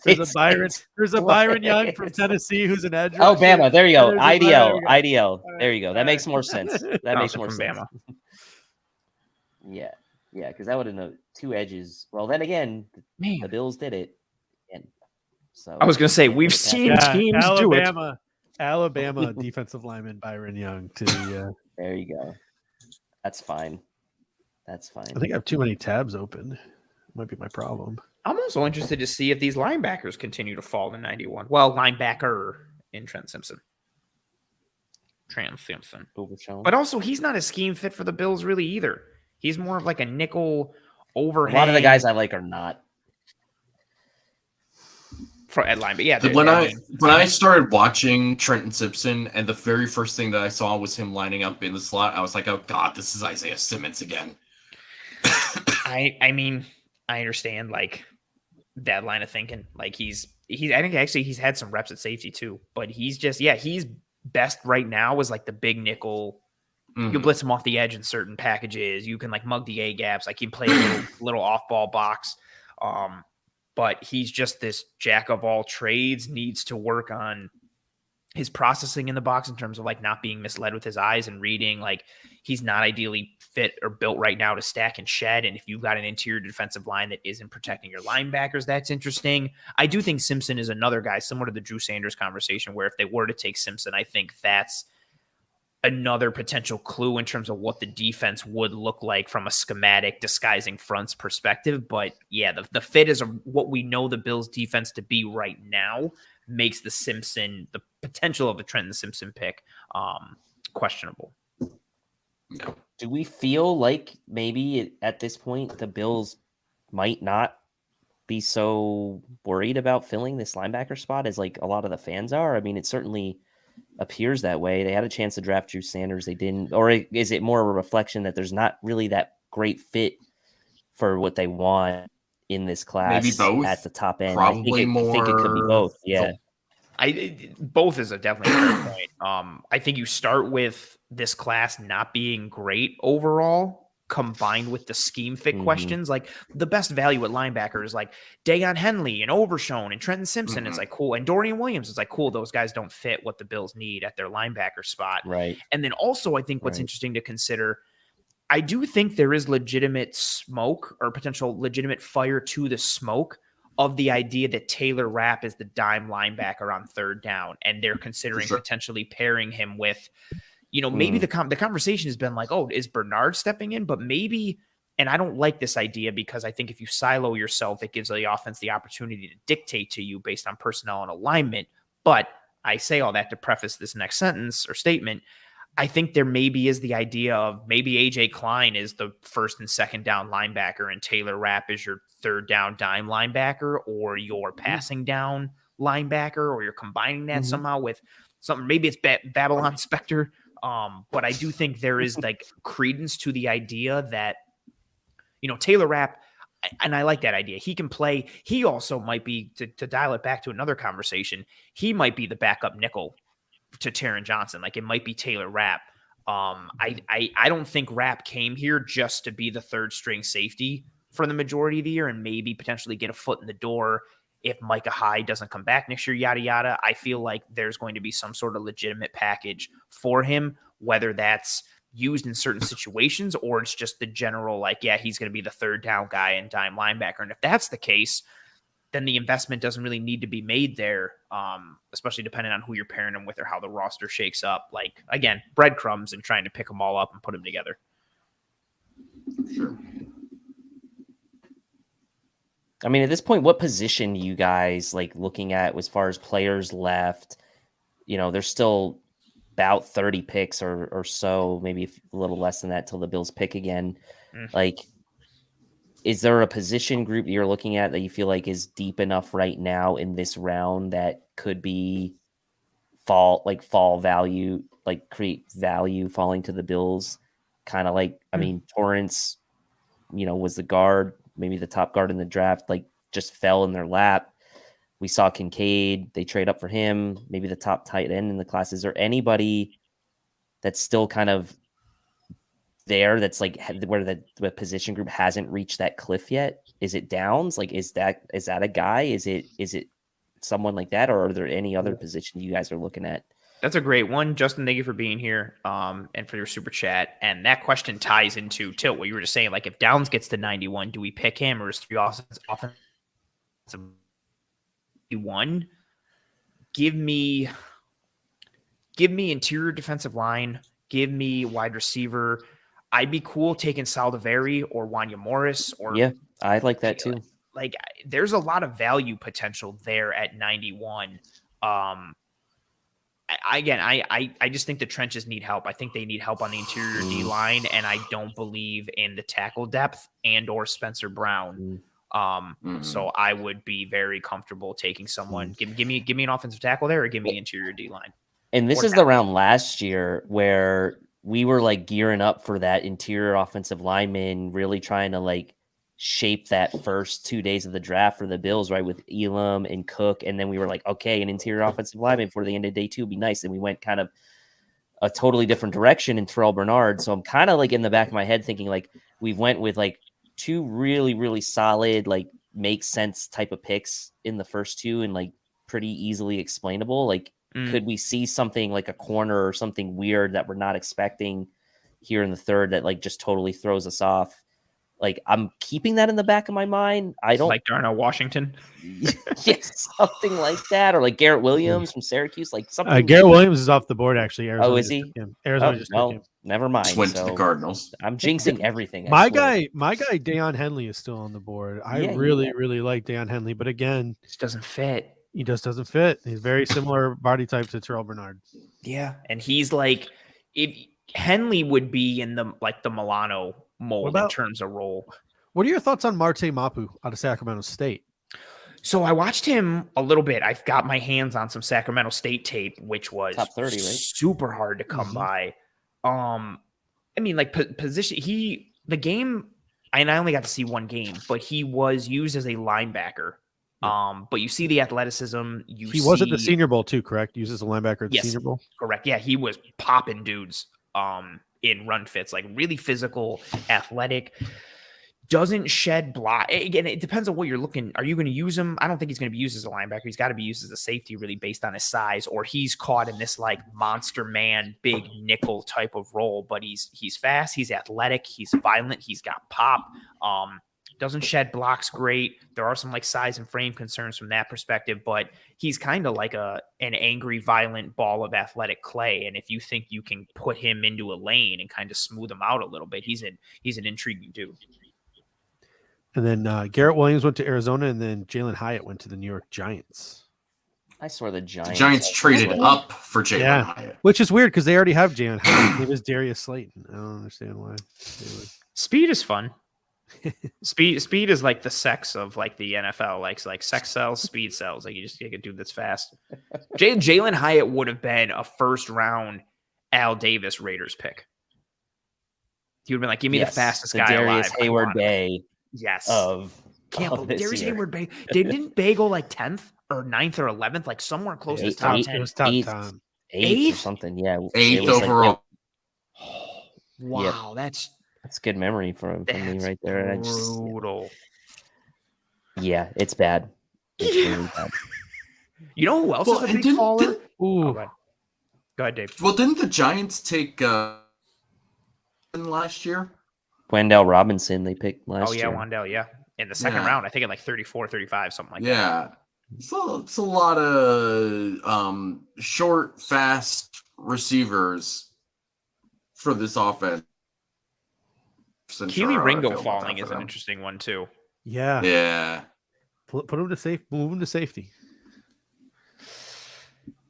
There's a Byron Young from Tennessee who's an edge. Oh, Bama. There you go. IDL. There you go. That makes more sense. That makes more sense. Bama. Yeah, because that would have known 2 edges. Well, then again, the Bills did it. And so I was going to say we've seen teams do it. Alabama defensive lineman Byron Young to the. There you go. That's fine. I think I have too many tabs open. Might be my problem. I'm also interested to see if these linebackers continue to fall to 91. Well, linebacker in Trent Simpson. But also, he's not a scheme fit for the Bills really either. He's more of like a nickel overhang. A lot of the guys I like are not. For at line, but yeah. When I started watching Trenton Simpson, and the very first thing that I saw was him lining up in the slot, I was like, "Oh God, this is Isaiah Simmons again." I mean, I understand. Like, that line of thinking. Like he's I think actually he's had some reps at safety too, but he's just he's best right now is like the big nickel. You blitz him off the edge in certain packages. You can like mug the A gaps. Like he can play a little off ball box. But he's just this jack of all trades, needs to work on his processing in the box in terms of like not being misled with his eyes and reading. Like he's not ideally fit or built right now to stack and shed. And if you've got an interior defensive line that isn't protecting your linebackers, that's interesting. I do think Simpson is another guy similar to the Drew Sanders conversation, where if they were to take Simpson, I think that's another potential clue in terms of what the defense would look like from a schematic disguising fronts perspective. But yeah, the fit is what we know the Bills defense to be right now makes the potential of a Trenton Simpson pick questionable. Do we feel like maybe at this point the Bills might not be so worried about filling this linebacker spot as like a lot of the fans are? I mean, it certainly appears that way. They had a chance to draft Drew Sanders. They didn't. Or is it more of a reflection that there's not really that great fit for what they want in this class? Maybe both. At the top end? Probably I think it could be both. Yeah. Both is definitely a fair point. I think you start with this class not being great overall, combined with the scheme fit questions. Like the best value at linebacker is like Dayon Henley and Overshone and Trenton Simpson. It's like cool. And Dorian Williams is like cool. Those guys don't fit what the Bills need at their linebacker spot. Right. And then also I think what's interesting to consider, I do think there is legitimate smoke or potential legitimate fire to the smoke of the idea that Taylor Rapp is the dime linebacker on third down. And they're considering potentially pairing him with, maybe the conversation has been like, oh, is Bernard stepping in? But maybe, and I don't like this idea because I think if you silo yourself, it gives the offense the opportunity to dictate to you based on personnel and alignment. But I say all that to preface this next sentence or statement. I think there maybe is the idea of maybe AJ Klein is the first and second down linebacker and Taylor Rapp is your third down dime linebacker or your passing down linebacker, or you're combining that somehow with something. Maybe it's Babylon Spectre. But I do think there is like credence to the idea that, Taylor Rapp, and I like that idea. He can play. He also might be, to dial it back to another conversation, he might be the backup nickel to Taron Johnson. Like it might be Taylor Rapp. I don't think Rapp came here just to be the third string safety for the majority of the year and maybe potentially get a foot in the door if Micah Hyde doesn't come back next year, yada, yada. I feel like there's going to be some sort of legitimate package for him, whether that's used in certain situations or it's just the general, like, yeah, he's going to be the third down guy and dime linebacker. And if that's the case, then the investment doesn't really need to be made there, especially depending on who you're pairing them with or how the roster shakes up. Like, again, breadcrumbs and trying to pick them all up and put them together. Sure. I mean, at this point, what position you guys like looking at as far as players left? There's still about 30 picks or so, maybe a little less than that till the Bills pick again. Like, is there a position group you're looking at that you feel like is deep enough right now in this round that could be fall value, like create value falling to the Bills? Kind of like, I mean, Torrence, was the guard, maybe the top guard in the draft, like just fell in their lap. We saw Kincaid, they trade up for him, maybe the top tight end in the class. Is there anybody that's still kind of there that's like where the position group hasn't reached that cliff yet? Is it Downs? Like, is that a guy? Is it someone like that? Or are there any other positions you guys are looking at? That's a great one. Justin, thank you for being here and for your super chat. And that question ties into Tilt, what you were just saying. Like, if Downs gets to 91, do we pick him or is 3 offensive one? Give me interior defensive line. Give me wide receiver. I'd be cool taking Saldiveri or Wanya Morris. Or yeah, I like that too. Like, there's a lot of value potential there at 91. I just think the trenches need help. I think they need help on the interior D line, and I don't believe in the tackle depth and or Spencer Brown. So I would be very comfortable taking someone. Give me an offensive tackle there, or give me the interior D line. And this is the round last year where we were like gearing up for that interior offensive lineman, really trying to like shape that first 2 days of the draft for the Bills, right, with Elam and Cook, and then we were like, okay, an interior offensive lineman before the end of day 2 would be nice, and we went kind of a totally different direction in Terrell Bernard. So I'm kind of like in the back of my head thinking like we went with like 2 really, really solid, like make sense type of picks in the first 2 and like pretty easily explainable. Like, could we see something like a corner or something weird that we're not expecting here in the 3rd that like just totally throws us off? Like, I'm keeping that in the back of my mind. I don't like Darnell Washington. yes, something like that, or like Garrett Williams from Syracuse, like something. Garrett Williams is off the board actually. Arizona is he? Just took him. Arizona just took him. Never mind. Just went to the So Cardinals. I'm jinxing everything. My guy, Deion Henley is still on the board. I Yeah, really like Deion Henley, but again, Just doesn't fit. he just doesn't fit. He's very similar body type to Terrell Bernard. Yeah, and he's like, if Henley would be in the like the Milano mold in terms of role. What are your thoughts on Marte Mapu out of Sacramento State? So I watched him a little bit. I've got my hands on some Sacramento State tape, which was top 30, right? Super hard to come by. I mean, like position. The game, and I only got to see one game, but he was used as a linebacker. But you see the athleticism. He was at the Senior Bowl too, correct? Used as a linebacker at the Senior Bowl. Correct. Yeah, he was popping dudes in run fits, like really physical, athletic. Doesn't shed block. Again, it depends on what you're looking. Are you going to use him? I don't think he's going to be used as a linebacker. He's got to be used as a safety, really, based on his size, or he's caught in this like monster man, big nickel type of role. But he's fast, he's athletic, he's violent, he's got pop. Doesn't shed blocks great. There are some like size and frame concerns from that perspective, but he's kind of like an angry, violent ball of athletic clay. And if you think you can put him into a lane and kind of smooth him out a little bit, he's an intriguing dude. And then Garrett Williams went to Arizona, and then Jalen Hyatt went to the New York Giants. I swear the Giants. Giants traded up for Jalen Hyatt. Which is weird because they already have Jalen Hyatt. It was Darius Slayton. I don't understand why. Speed is fun. Speed is like the sex of like the NFL. Like sex sells, speed sells. Like you get a dude that's fast. Jalen Hyatt would have been a first round Al Davis Raiders pick. He would have been like, give me the fastest guy Darius alive. Hayward Bay. Yes. Can't believe Darius Hayward Bay. Didn't Bay go like 10th or 9th or 11th? Like somewhere close to top 10. It was top 10. 8th or something. Yeah. 8th overall. Wow. That's good memory from me right there. Brutal. Yeah, it's bad. It's really bad. You know who else is a big faller? Ooh. Go ahead, Dave. Well, didn't the Giants take last year? Wendell Robinson they picked last year. Oh, yeah, Wendell, yeah. In the second round, I think in like 34, 35, something like that. Yeah. So it's a lot of short, fast receivers for this offense. Keely Ringo falling is an interesting one, too. Yeah. Yeah. Put him to safety. Move him to safety.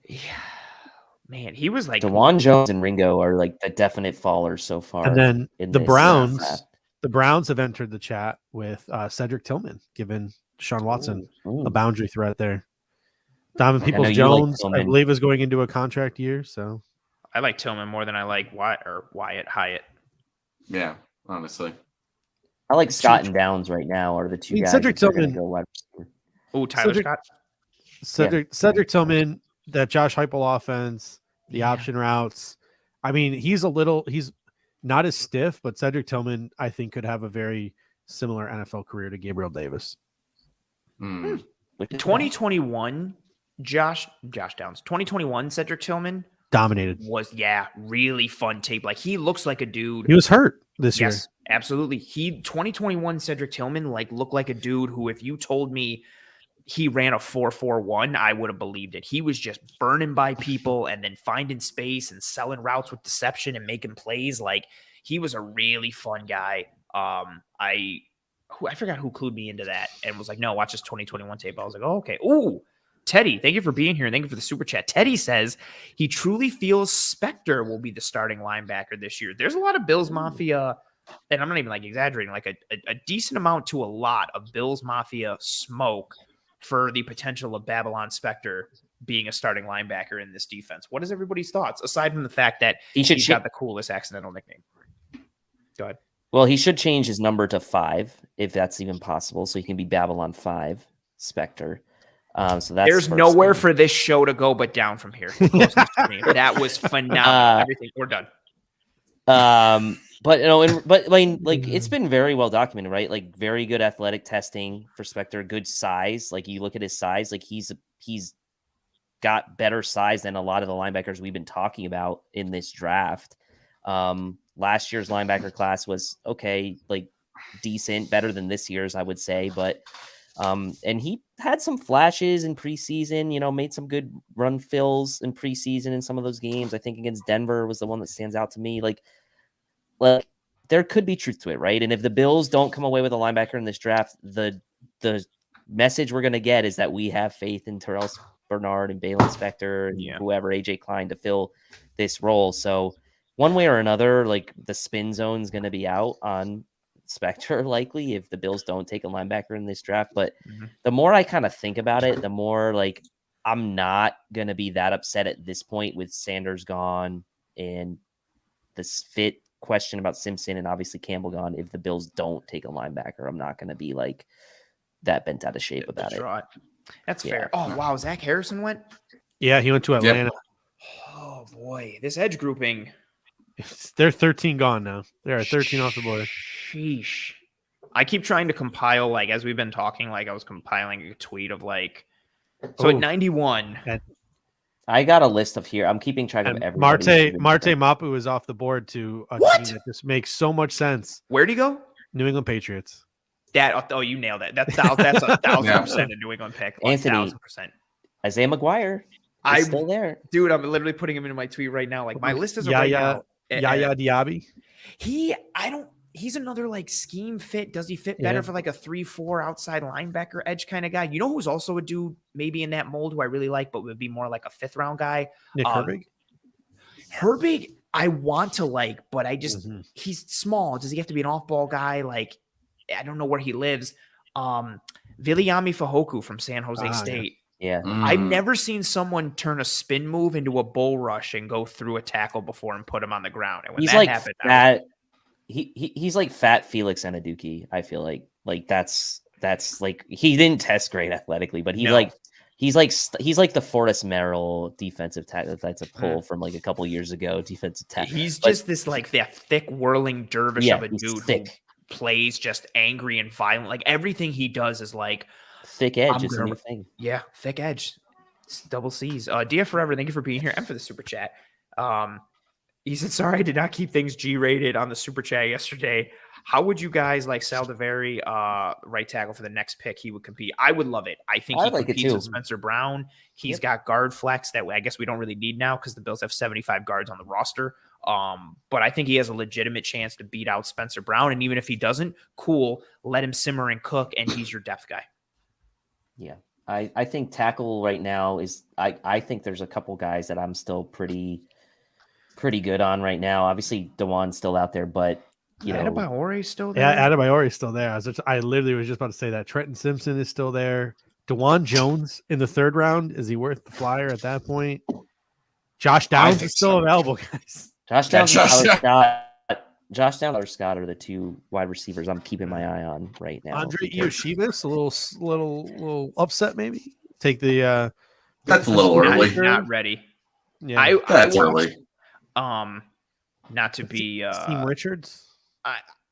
Yeah. Man, he was like DeJuan Jones and Ringo are like the definite fallers so far. And then the Browns have entered the chat with Cedric Tillman, giving Deshaun Watson a boundary threat there. Donovan Peoples-Jones, I believe, is going into a contract year. So I like Tillman more than I like Wyatt Hyatt. Yeah, honestly. I like Scott and Downs right now are the two guys. Cedric Tillman. Go wide receiver. Oh, Tyler Scott. Cedric Tillman, that Josh Heupel offense, the option routes. I mean, he's not as stiff, but Cedric Tillman, I think, could have a very similar NFL career to Gabriel Davis. 2021, Josh Downs. 2021, Cedric Tillman dominated. Was really fun tape. Like he looks like a dude. He was hurt this year. Yes, absolutely. 2021 Cedric Tillman looked like a dude who, if you told me he ran a 4.41, I would have believed it. He was just burning by people and then finding space and selling routes with deception and making plays. Like he was a really fun guy. I forgot who clued me into that and was like, no, watch this 2021 tape. I was like, oh, okay. Ooh, Teddy, thank you for being here. And thank you for the super chat. Teddy says he truly feels Spector will be the starting linebacker this year. There's a lot of Bills Mafia, and I'm not even exaggerating, a decent amount to a lot of Bills Mafia smoke for the potential of Babylon Spector being a starting linebacker in this defense. What is everybody's thoughts, aside from the fact that he's got the coolest accidental nickname? Go ahead. Well, he should change his number to 5 if that's even possible, so he can be Babylon 5 Spectre. So that's There's first nowhere thing. for this show to go but down from here. We're closing the stream. That was phenomenal. Everything. We're done. But but like it's been very well documented, right? Like very good athletic testing for Spectre, good size. Like you look at his size, like he's got better size than a lot of the linebackers we've been talking about in this draft. Last year's linebacker class was okay, like decent, better than this year's, I would say, but and he had some flashes in preseason, made some good run fills in preseason in some of those games. I think against Denver was the one that stands out to me. Like there could be truth to it, right? And if the Bills don't come away with a linebacker in this draft, the message we're going to get is that we have faith in Terrell Bernard and Balin Spector and whoever, AJ Klein, to fill this role. So one way or another, like the spin zone is going to be out on Spector likely if the Bills don't take a linebacker in this draft. But the more I kind of think about it, the more like I'm not going to be that upset at this point with Sanders gone and this fit question about Simpson and obviously Campbell gone. If the Bills don't take a linebacker, I'm not going to be like that bent out of shape about it. That's fair. Oh, wow. Zach Harrison went? Yeah, he went to Atlanta. Yep. Oh, boy. This edge grouping. They're 13 gone now. There are 13 off the board. Sheesh. I keep trying to compile, like, as we've been talking, like, I was compiling a tweet of, like, so at 91. I got a list of here. I'm keeping track of everybody. Marte Mapu is off the board to a team that just makes so much sense. Where'd he go? New England Patriots. You nailed it. That's 1,000% a New England pick. Anthony, 1,000%. Isaiah McGuire. I'm still there. Dude, I'm literally putting him into my tweet right now. Like my list is right now. Yaya Diaby. He's another like scheme fit. Does he fit better for like a 3-4 outside linebacker edge kind of guy? You know who's also a dude maybe in that mold who I really like, but would be more like a 5th round guy? Nick Herbig. Herbig, I want to like, but I just he's small. Does he have to be an off-ball guy? Like, I don't know where he lives. Viliami Fahoku from San Jose State. Yeah. I've never seen someone turn a spin move into a bull rush and go through a tackle before and put him on the ground. And when he's that like happened, fat. He's like fat Felix Anaduki. I feel like that's like he didn't test great athletically, but he's like the Forrest Merrill defensive tackle. That's a pull from like a couple years ago. Defensive tackle. He's just this like that thick whirling dervish of a dude thick. Who plays just angry and violent. Like everything he does is like thick edge is a new thing. Yeah, thick edge. It's double C's. Dia Forever, thank you for being here and for the super chat. He said, sorry, I did not keep things G-rated on the super chat yesterday. How would you guys like Saldiveri, right tackle for the next pick? He would compete. I would love it. I think he competes with Spencer Brown. He's got guard flex that I guess we don't really need now because the Bills have 75 guards on the roster. But I think he has a legitimate chance to beat out Spencer Brown. And even if he doesn't, cool, let him simmer and cook, and he's your depth guy. Yeah. I think tackle right now is I think there's a couple guys that I'm still pretty good on right now. Obviously, Dewan's still out there, but Adebayore's still there. Yeah, Adebayore's still there. I literally was just about to say that. Trenton Simpson is still there. Dewan Jones in the 3rd round. Is he worth the flyer at that point? Josh Downs is still available, guys. Josh Downs and Tyler Scott are the 2 wide receivers I'm keeping my eye on right now. Andre Ioshivas, a little upset maybe. Take the that's a little early. Not ready. Yeah, that's early. Not to be Akeem Richards.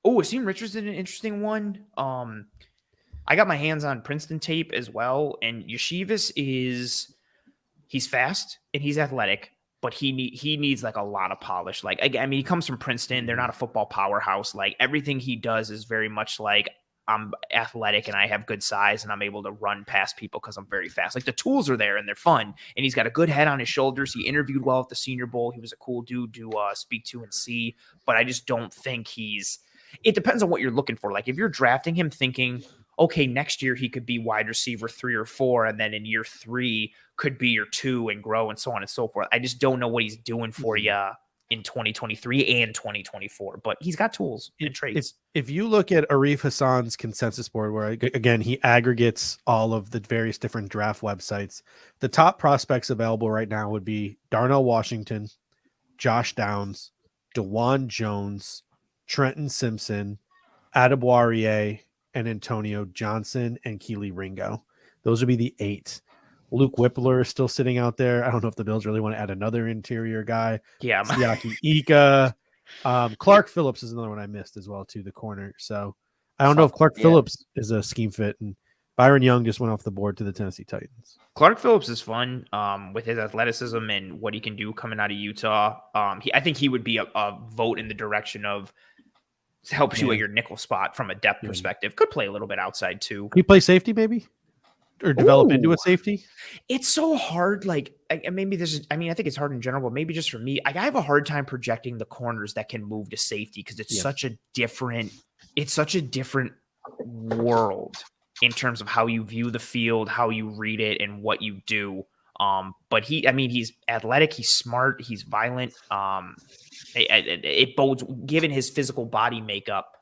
Akeem Richards is an interesting one. I got my hands on Princeton tape as well, and Yeshivas he's fast and he's athletic, but he needs like a lot of polish. Like I mean, he comes from Princeton. They're not a football powerhouse. Like everything he does is very much like I'm athletic and I have good size and I'm able to run past people because I'm very fast. Like the tools are there and they're fun. And he's got a good head on his shoulders. He interviewed well at the Senior Bowl. He was a cool dude to speak to and see. But I just don't think it depends on what you're looking for. Like if you're drafting him thinking, okay, next year he could be wide receiver 3 or 4, and then in year 3 could be your 2 and grow and so on and so forth. I just don't know what he's doing for you in 2023 and 2024, but he's got tools and traits. If you look at Arif Hassan's consensus board, where again he aggregates all of the various different draft websites, the top prospects available right now would be Darnell Washington, Josh Downs, Dewan Jones, Trenton Simpson, Adeboarier, and Antonio Johnson, and Keely Ringo. Those would be the 8. Luke Whippler is still sitting out there. I don't know if the Bills really want to add another interior guy. Yeah. Siaki Ika. Clark Phillips is another one I missed as well, too, the corner. So I don't know if Clark Phillips is a scheme fit. And Byron Young just went off the board to the Tennessee Titans. Clark Phillips is fun with his athleticism and what he can do coming out of Utah. I think he would be a vote in the direction of helps you at your nickel spot from a depth perspective. Could play a little bit outside too. Can he play safety maybe? Or develop into a safety? It's so hard. Like maybe I think it's hard in general, but maybe just for me, I have a hard time projecting the corners that can move to safety because it's such a different world in terms of how you view the field, how you read it, and what you do. But he's athletic, he's smart, he's violent. It bodes, given his physical body makeup,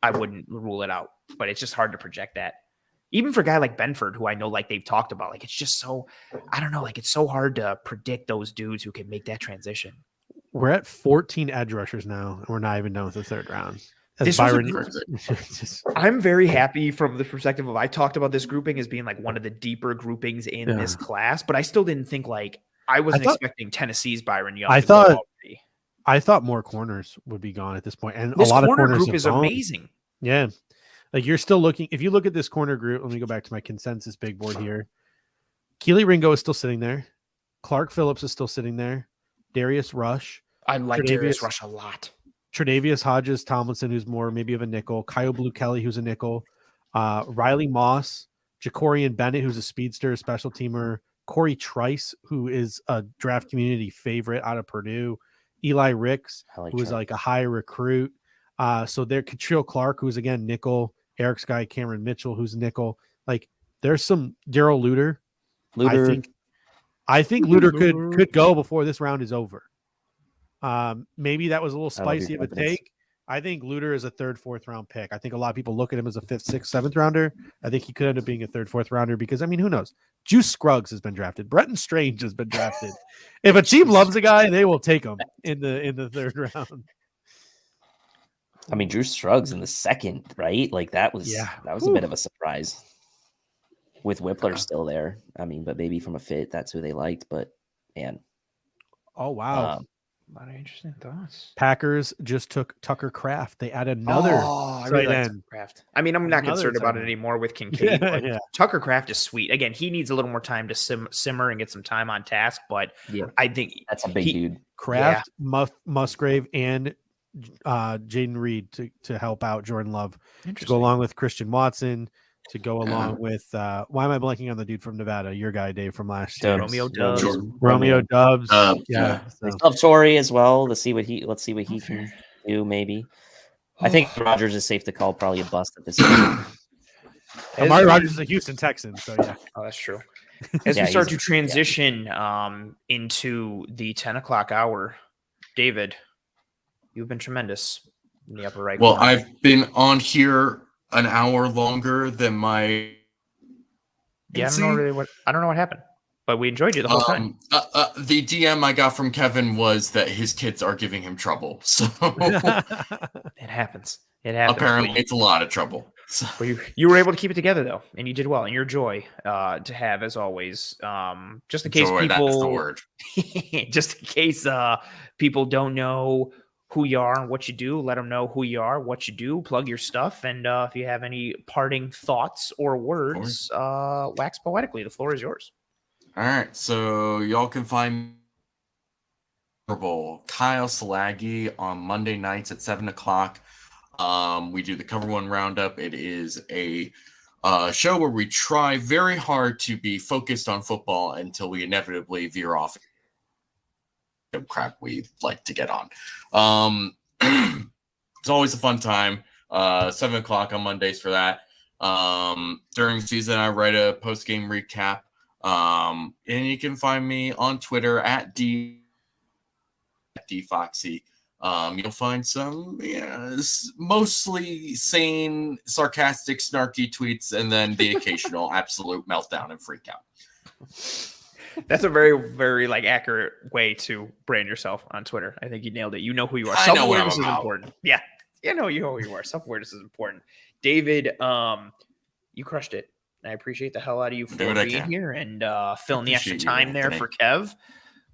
I wouldn't rule it out, but it's just hard to project that. Even for a guy like Benford, who I know like they've talked about, like it's just so, I don't know, like it's so hard to predict those dudes who can make that transition. We're at 14 edge rushers now, and we're not even done with the third round. I'm very happy from the perspective of, I talked about this grouping as being like one of the deeper groupings in this class, but I still didn't think I wasn't expecting Tennessee's Byron Young. I thought more corners would be gone at this point, and this a lot of corner corners group is gone. amazing. Yeah, like you're still looking. If you look at this corner group, let me go back to my consensus big board here. Keely Ringo is still sitting there. Clark Phillips is still sitting there. Darius Rush. I like Darius Rush a lot. Tre'Davious Hodges Tomlinson, who's more maybe of a nickel. Kyle Blue Kelly, who's a nickel. Riley Moss. Jacorian Bennett, who's a speedster, special teamer. Corey Trice, who is a draft community favorite out of Purdue. Eli Ricks, who is like a high recruit. So there, Catril Clark, who's again nickel. Eric's guy, Cameron Mitchell, who's nickel. Like there's some Daryl Luter. I think Luter could go before this round is over. Maybe that was a little spicy of a take. I think Luter is a 3rd, 4th round pick. I think a lot of people look at him as a 5th, 6th, 7th rounder. I think he could end up being a 3rd, 4th rounder because, I mean, who knows? Juice Scruggs has been drafted. Bretton Strange has been drafted. If a team loves a guy, they will take him in the 3rd round. I mean, Juice Scruggs in the 2nd, right? Like that was a bit of a surprise with Whippler still there. I mean, but maybe from a fit, that's who they liked. But man, oh wow. A lot of interesting thoughts. Packers just took Tucker Kraft. They add another. I really like Tucker Kraft. I mean, I'm not concerned about it anymore with Kincaid. But Tucker Kraft is sweet. Again, he needs a little more time to simmer and get some time on task. But I think that's a big dude. Kraft, Musgrave, and Jaden Reed to help out Jordan Love. To go along with Christian Watson. To go along with why am I blanking on the dude from Nevada? Your guy, Dave, from last year. Romeo Dubs. Romeo Dubs. Love Torrey as well. Let's see what he can do. Maybe. I think Rodgers is safe to call probably a bust at this point. Amari Rodgers is a Houston Texan, so yeah. Oh, that's true. As we start to transition into the 10 o'clock hour, David, you've been tremendous in the upper right. Well, I've been on here an hour longer than my. Yeah, I don't know what happened, but we enjoyed you the whole time. The DM I got from Kevin was that his kids are giving him trouble. So it happens. Apparently, it's a lot of trouble. So. But you were able to keep it together though, and you did well. And your joy to have as always. Just in case joy, people, that's the word. Just in case people don't know who you are and what you do, let them know who you are, what you do, plug your stuff. And if you have any parting thoughts or words, wax poetically. The floor is yours. All right. So y'all can find Kyle Salagi on Monday nights at 7 o'clock. We do the Cover One Roundup. It is a show where we try very hard to be focused on football until we inevitably veer off the crap we like to get on. It's always a fun time. 7 o'clock on Mondays for that. During season, I write a post-game recap. And you can find me on Twitter at DFoxy. You'll find some mostly sane, sarcastic, snarky tweets, and then the occasional absolute meltdown and freak out. That's a very, very accurate way to brand yourself on Twitter. I think you nailed it. You know who you are. I know what I'm Self-awareness is important. Yeah. You know who you are. Self-awareness is important. David, you crushed it. I appreciate the hell out of you for being here and filling the extra time there for Kev.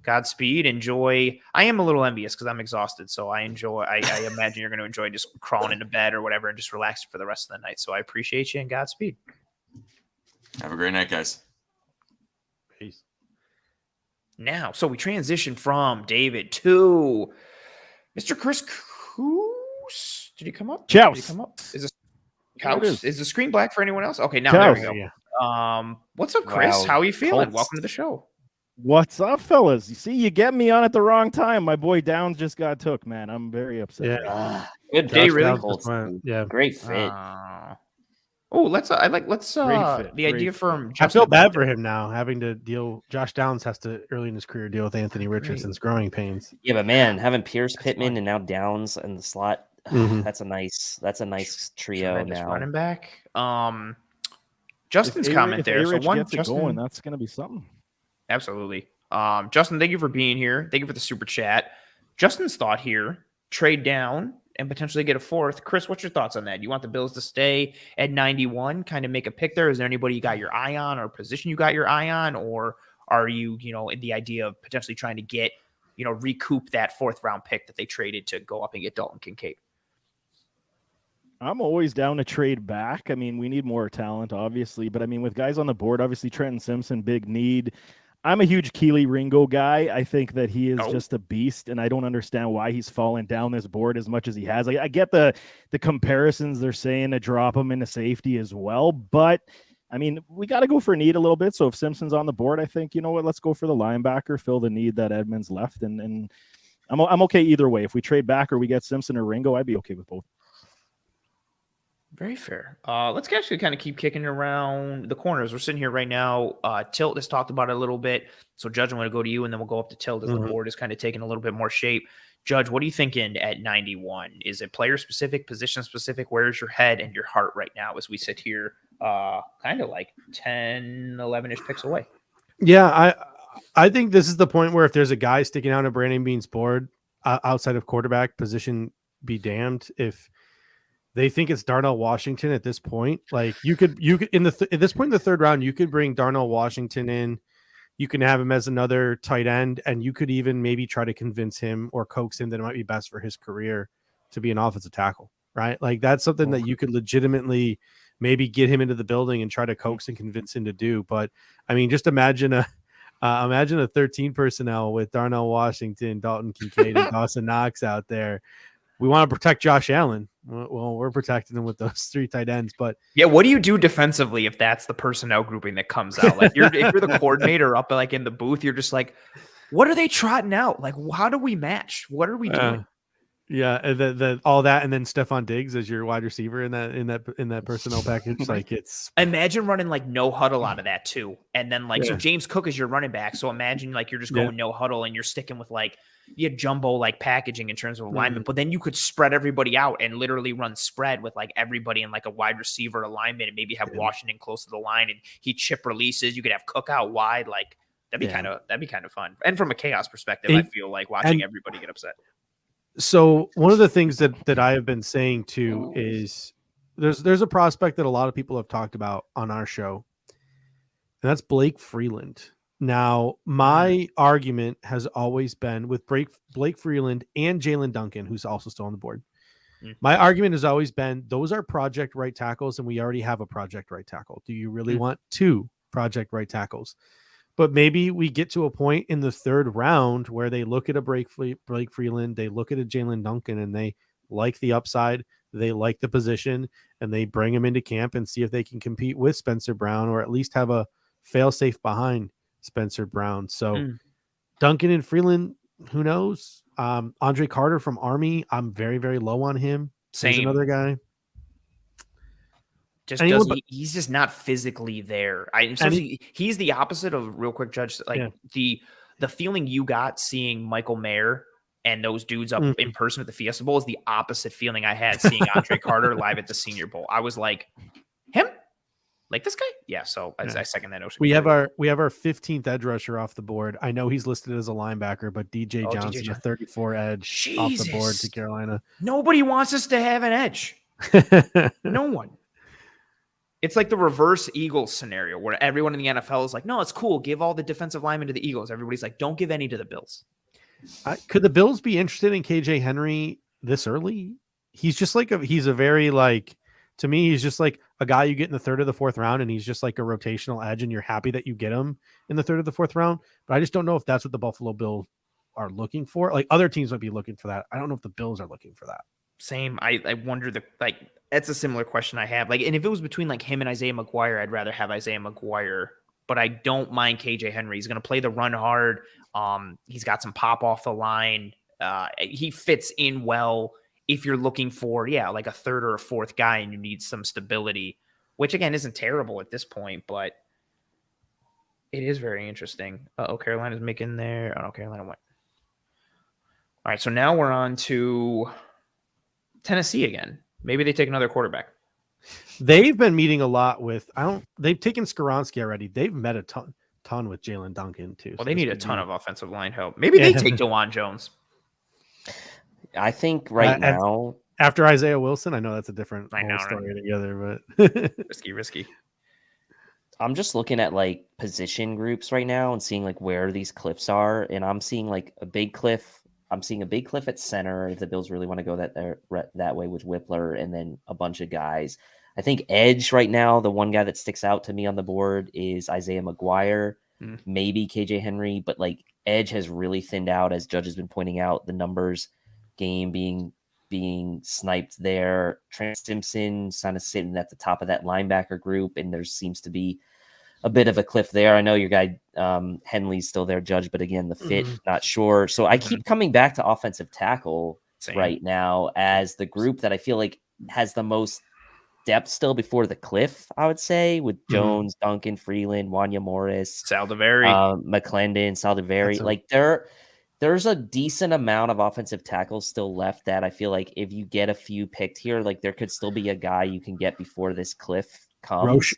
Godspeed. Enjoy. I am a little envious because I'm exhausted, so I enjoy. I imagine you're going to enjoy just crawling into bed or whatever and just relaxing for the rest of the night. So I appreciate you and Godspeed. Have a great night, guys. Peace. Now, so we transition from David to Mr. Chris Coos. Did he come up? Chouse. Did he come up? Is the screen black for anyone else? Okay, now Chouse. there we go. What's up, Chris? Wow. How are you feeling? Colts. Welcome to the show. What's up, fellas? You see, you get me on at the wrong time. My boy Downs just got took, man. I'm very upset. Yeah. Good They day, really really. Colts yeah. Great fit. Let's Great the fit, idea great from I feel bad for him now, having to deal. Josh Downs has to early in his career deal with Anthony Richardson's growing pains. Yeah, but man, having Pierce, Pittman, and now Downs in the slot, Mhm. that's a nice trio Tremendous now. running back. Justin's comment there. So one, gets Justin, it going, that's gonna be something. absolutely. Justin, thank you for being here. Thank you for the super chat. Justin's thought here: trade down and potentially get a fourth. Chris, what's your thoughts on that? You want the Bills to stay at 91, kind of make a pick there? Is there anybody you got your eye on or position you got your eye on? Or are you, in the idea of potentially trying to get, recoup that fourth round pick that they traded to go up and get Dalton Kincaid? I'm always down to trade back. I mean, we need more talent, obviously, but I mean, with guys on the board, obviously Trenton Simpson, big need. I'm a huge Keely Ringo guy. I think that he is just a beast, and I don't understand why he's fallen down this board as much as he has. Like, I get the comparisons they're saying to drop him into safety as well, but I mean, we got to go for need a little bit. So if Simpson's on the board, I think, you know what, let's go for the linebacker, fill the need that Edmonds left, and I'm okay either way. If we trade back or we get Simpson or Ringo, I'd be okay with both. Very fair. Let's actually kind of keep kicking around the corners. We're sitting here right now. Tilt has talked about it a little bit. So, Judge, I'm going to go to you, and then we'll go up to Tilt as the board is kind of taking a little bit more shape. Judge, what are you thinking at 91? Is it player-specific, position-specific? Where's your head and your heart right now as we sit here kind of like 10, 11-ish picks away? Yeah, I think this is the point where if there's a guy sticking out of Brandon Beane's board outside of quarterback position, be damned if they think it's Darnell Washington at this point. Like you could at this point in the third round, you could bring Darnell Washington in. You can have him as another tight end, and you could even maybe try to convince him or coax him that it might be best for his career to be an offensive tackle, right? Like that's something that you could legitimately maybe get him into the building and try to coax and convince him to do. But I mean, just imagine a 13 personnel with Darnell Washington, Dalton Kincaid, and Dawson Knox out there. We want to protect Josh Allen. Well, we're protecting him with those three tight ends, but yeah, what do you do defensively if that's the personnel grouping that comes out? Like if you're the coordinator up like in the booth, you're just like, what are they trotting out? Like, how do we match? What are we doing? Yeah, the all that, and then Stephon Diggs as your wide receiver in that personnel package. Like it's imagine running like no huddle out of that too, and then like so James Cook is your running back. So imagine like you're just going no huddle and you're sticking with like you had jumbo like packaging in terms of alignment, but then you could spread everybody out and literally run spread with like everybody in like a wide receiver alignment, and maybe have Washington close to the line and he chip releases. You could have Cook out wide, like that'd be kind of fun. And from a chaos perspective, I feel like watching everybody get upset. So one of the things that I have been saying too is there's a prospect that a lot of people have talked about on our show, and that's Blake Freeland. Now, my argument has always been with Blake Freeland and Jalen Duncan, who's also still on the board. My argument has always been those are project right tackles, and we already have a project right tackle. Do you really want two project right tackles? But maybe we get to a point in the third round where they look at a Blake Freeland, they look at a Jalen Duncan, and they like the upside, they like the position, and they bring him into camp and see if they can compete with Spencer Brown or at least have a fail-safe behind Spencer Brown. So Duncan and Freeland, who knows? Andre Carter from Army, I'm very, very low on him. Same. He's another guy. He's just not physically there. He's the opposite of real quick, Judge. Like the feeling you got seeing Michael Mayer and those dudes up in person at the Fiesta Bowl is the opposite feeling I had seeing Andre Carter live at the Senior Bowl. I was like, him? Like this guy? Yeah. So Yeah. I second that notion. We have our 15th edge rusher off the board. I know he's listed as a linebacker, but DJ Johnson, a 34 edge off the board to Carolina. Nobody wants us to have an edge. No one. It's like the reverse Eagles scenario where everyone in the NFL is like, no, it's cool. Give all the defensive linemen to the Eagles. Everybody's like, don't give any to the Bills. Could the Bills be interested in KJ Henry this early? He's just like he's a very like, to me, he's just like a guy you get in the third or the fourth round, and he's just like a rotational edge, and you're happy that you get him in the third or the fourth round. But I just don't know if that's what the Buffalo Bills are looking for. Like other teams might be looking for that. I don't know if the Bills are looking for that. Same. I wonder that's a similar question I have. Like, and if it was between like him and Isaiah McGuire, I'd rather have Isaiah McGuire. But I don't mind KJ Henry. He's going to play the run hard. He's got some pop off the line. He fits in well if you're looking for, like a third or a fourth guy and you need some stability, which again isn't terrible at this point, but it is very interesting. Carolina's making their. Oh, Carolina went. All right, so now we're on to Tennessee again. Maybe they take another quarterback. They've been meeting a lot with. They've taken Skoronski already. They've met a ton with Jalen Duncan too. Well, they need a ton of offensive line help. Maybe they take DeJuan Jones. I think now after Isaiah Wilson, I know that's a different whole story together, but risky. I'm just looking at like position groups right now and seeing like where these cliffs are, and I'm seeing like a big cliff. I'm seeing a big cliff at center if the Bills really want to go that way with Whippler, and then a bunch of guys. I think edge right now, the one guy that sticks out to me on the board is Isaiah McGuire, maybe KJ Henry, but like edge has really thinned out, as Judge has been pointing out, the numbers game being sniped there. Trent Simpson kind of sitting at the top of that linebacker group, and there seems to be a bit of a cliff there. I know your guy Henley's still there, Judge, but again, the fit, not sure. So I keep coming back to offensive tackle right now as the group that I feel like has the most depth still before the cliff, I would say, with Jones, Duncan, Freeland, Wanya Morris, Saldivari, McClendon, Saldivari. Like there's a decent amount of offensive tackles still left that I feel like if you get a few picked here, like there could still be a guy you can get before this cliff comes.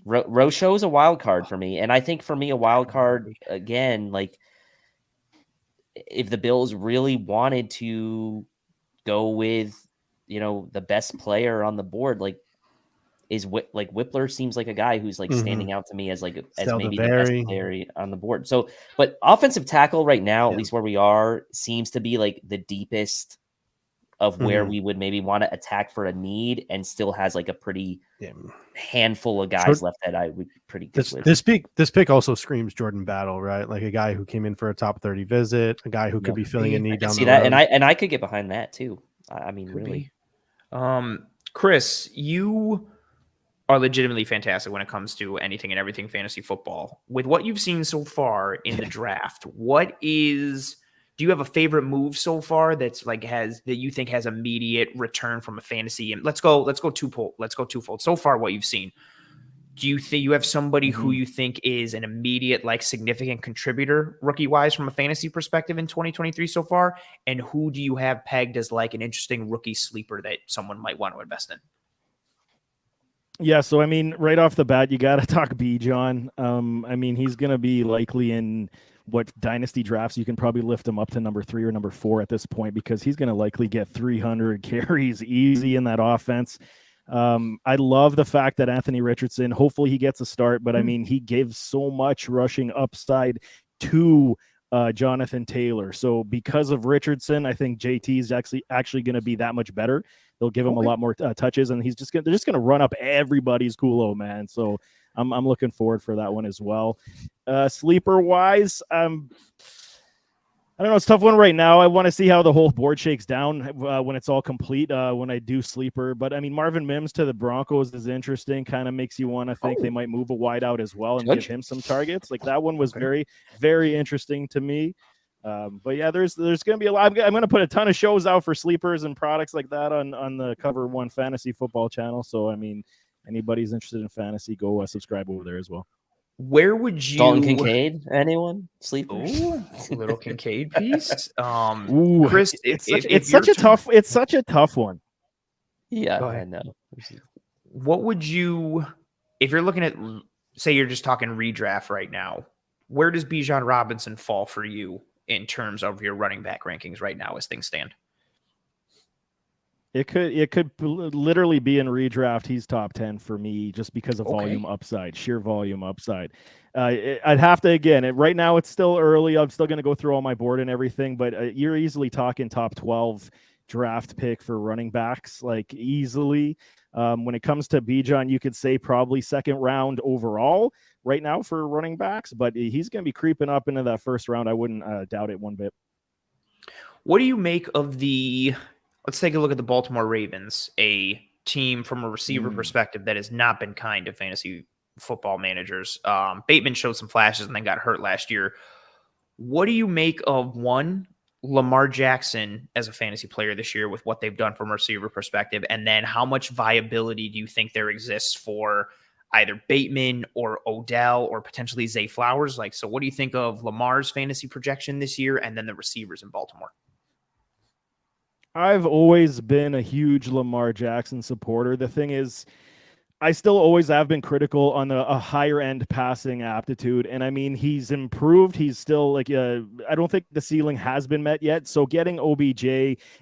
Rosho is a wild card for me. And I think for me, a wild card, again, like if the Bills really wanted to go with, the best player on the board, like Whippler seems like a guy who's like standing out to me as maybe the best player on the board. So, but offensive tackle right now, at least where we are, seems to be like the deepest of where we would maybe want to attack for a need, and still has like a pretty handful of guys left that I would be pretty good with. This pick also screams Jordan Battle, right? Like a guy who came in for a top 30 visit, a guy who could be filling a need down the road. And I could get behind that too. I mean, could really. Chris, you are legitimately fantastic when it comes to anything and everything fantasy football. With what you've seen so far in the draft, do you have a favorite move so far that you think has immediate return from a fantasy? And let's go twofold. So far, what you've seen, do you think you have somebody who you think is an immediate, significant contributor rookie wise from a fantasy perspective in 2023 so far? And who do you have pegged as an interesting rookie sleeper that someone might want to invest in? Yeah, so I mean, right off the bat, you got to talk Bijan. I mean, he's going to be likely in what dynasty drafts you can probably lift him up to number 3 or number 4 at this point, because he's going to likely get 300 carries easy in that offense. I love the fact that Anthony Richardson, hopefully he gets a start, but I mean, he gives so much rushing upside to Jonathan Taylor. So because of Richardson, I think JT is actually going to be that much better. They'll give him a lot more touches, and they're just going to run up everybody's culo, man. So I'm looking forward for that one as well. Sleeper wise, I don't know. It's a tough one right now. I want to see how the whole board shakes down when it's all complete, when I do sleeper. But I mean, Marvin Mims to the Broncos is interesting. Kind of makes you want to think they might move a wide out as well and give him some targets. Like that one was very, very interesting to me. But yeah, there's going to be a lot. I'm going to put a ton of shows out for sleepers and products like that on the Cover One Fantasy Football channel. So I mean, anybody's interested in fantasy, go subscribe over there as well. Where would you Dalton Kincaid? Anyone sleeper? Little Kincaid piece. Chris, it's such a tough one. Yeah, I know. What would you if you're looking at, say you're just talking redraft right now, where does Bijan Robinson fall for you in terms of your running back rankings right now as things stand? It could literally be in redraft. He's top 10 for me just because of volume upside, sheer volume upside. I'd have to, again, right now it's still early. I'm still going to go through all my board and everything, but you're easily talking top 12 draft pick for running backs, like easily. When it comes to Bijan, you could say probably second round overall right now for running backs, but he's going to be creeping up into that first round. I wouldn't doubt it one bit. What do you make of let's take a look at the Baltimore Ravens, a team from a receiver perspective that has not been kind to fantasy football managers. Bateman showed some flashes and then got hurt last year. What do you make of Lamar Jackson as a fantasy player this year with what they've done from a receiver perspective? And then how much viability do you think there exists for either Bateman or Odell or potentially Zay Flowers? So what do you think of Lamar's fantasy projection this year and then the receivers in Baltimore? I've always been a huge Lamar Jackson supporter. The thing is, I still always have been critical on a higher end passing aptitude. And I mean, he's improved. He's still I don't think the ceiling has been met yet. So getting OBJ,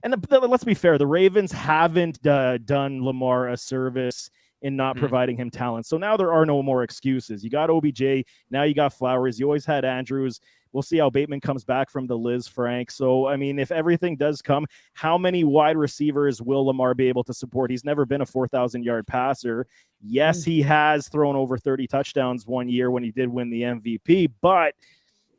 and let's be fair, the Ravens haven't done Lamar a service in not providing him talent. So now there are no more excuses. You got OBJ. Now you got Flowers. You always had Andrews. We'll see how Bateman comes back from the Liz Frank. So, I mean, if everything does come, how many wide receivers will Lamar be able to support? He's never been a 4,000-yard passer. Yes, he has thrown over 30 touchdowns one year when he did win the MVP. But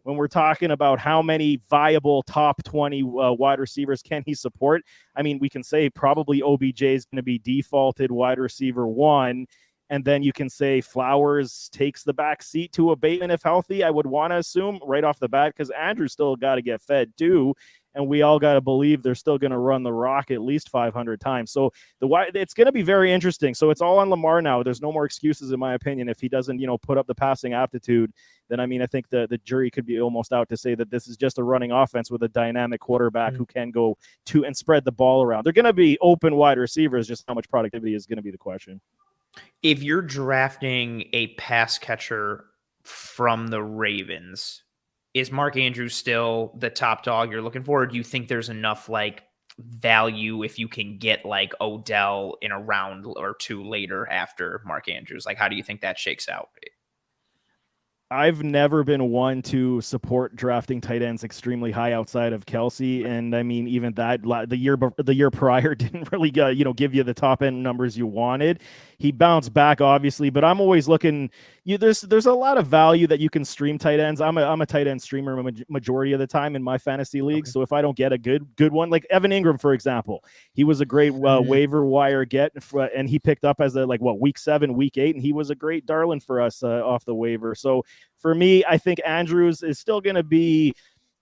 when we're talking about how many viable top 20 wide receivers can he support, I mean, we can say probably OBJ is going to be defaulted wide receiver 1. And then you can say Flowers takes the back seat to a Bateman if healthy. I would want to assume right off the bat because Andrew's still got to get fed too. And we all got to believe they're still going to run the rock at least 500 times. So it's going to be very interesting. So it's all on Lamar now. There's no more excuses, in my opinion. If he doesn't, put up the passing aptitude, then, I mean, I think the jury could be almost out to say that this is just a running offense with a dynamic quarterback who can go to and spread the ball around. They're going to be open wide receivers. Just how much productivity is going to be the question. If you're drafting a pass catcher from the Ravens, is Mark Andrews still the top dog you're looking for? Or do you think there's enough value if you can get Odell in a round or two later after Mark Andrews? How do you think that shakes out? I've never been one to support drafting tight ends extremely high outside of Kelsey, and I mean even that the year prior didn't really give you the top end numbers you wanted. He bounced back obviously, but I'm always looking. There's a lot of value that you can stream tight ends. I'm a tight end streamer majority of the time in my fantasy league. Okay. So if I don't get a good one, like Evan Ingram for example, he was a great waiver wire get, and he picked up as week 7, week 8, and he was a great darling for us off the waiver. So for me, I think Andrews is still going to be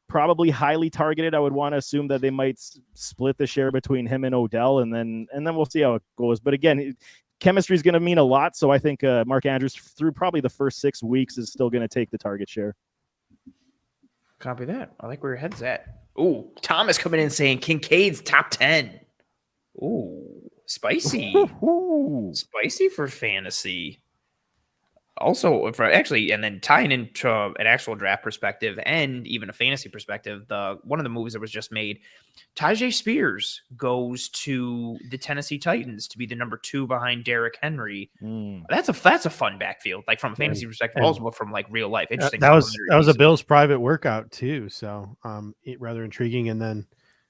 probably highly targeted. I would want to assume that they might split the share between him and Odell, and then we'll see how it goes. But again, chemistry is going to mean a lot. So I think Mark Andrews through probably the first 6 weeks is still going to take the target share. Copy that. I like where your head's at. Ooh, Thomas coming in saying Kincaid's top 10. Ooh, spicy. Spicy for fantasy. Also, and then tying into an actual draft perspective and even a fantasy perspective, one of the moves that was just made, Tajay Spears goes to the Tennessee Titans to be the number 2 behind Derrick Henry. That's a fun backfield, from a fantasy perspective, also from real life. Interesting. That was a Bills private workout too, so rather intriguing. And then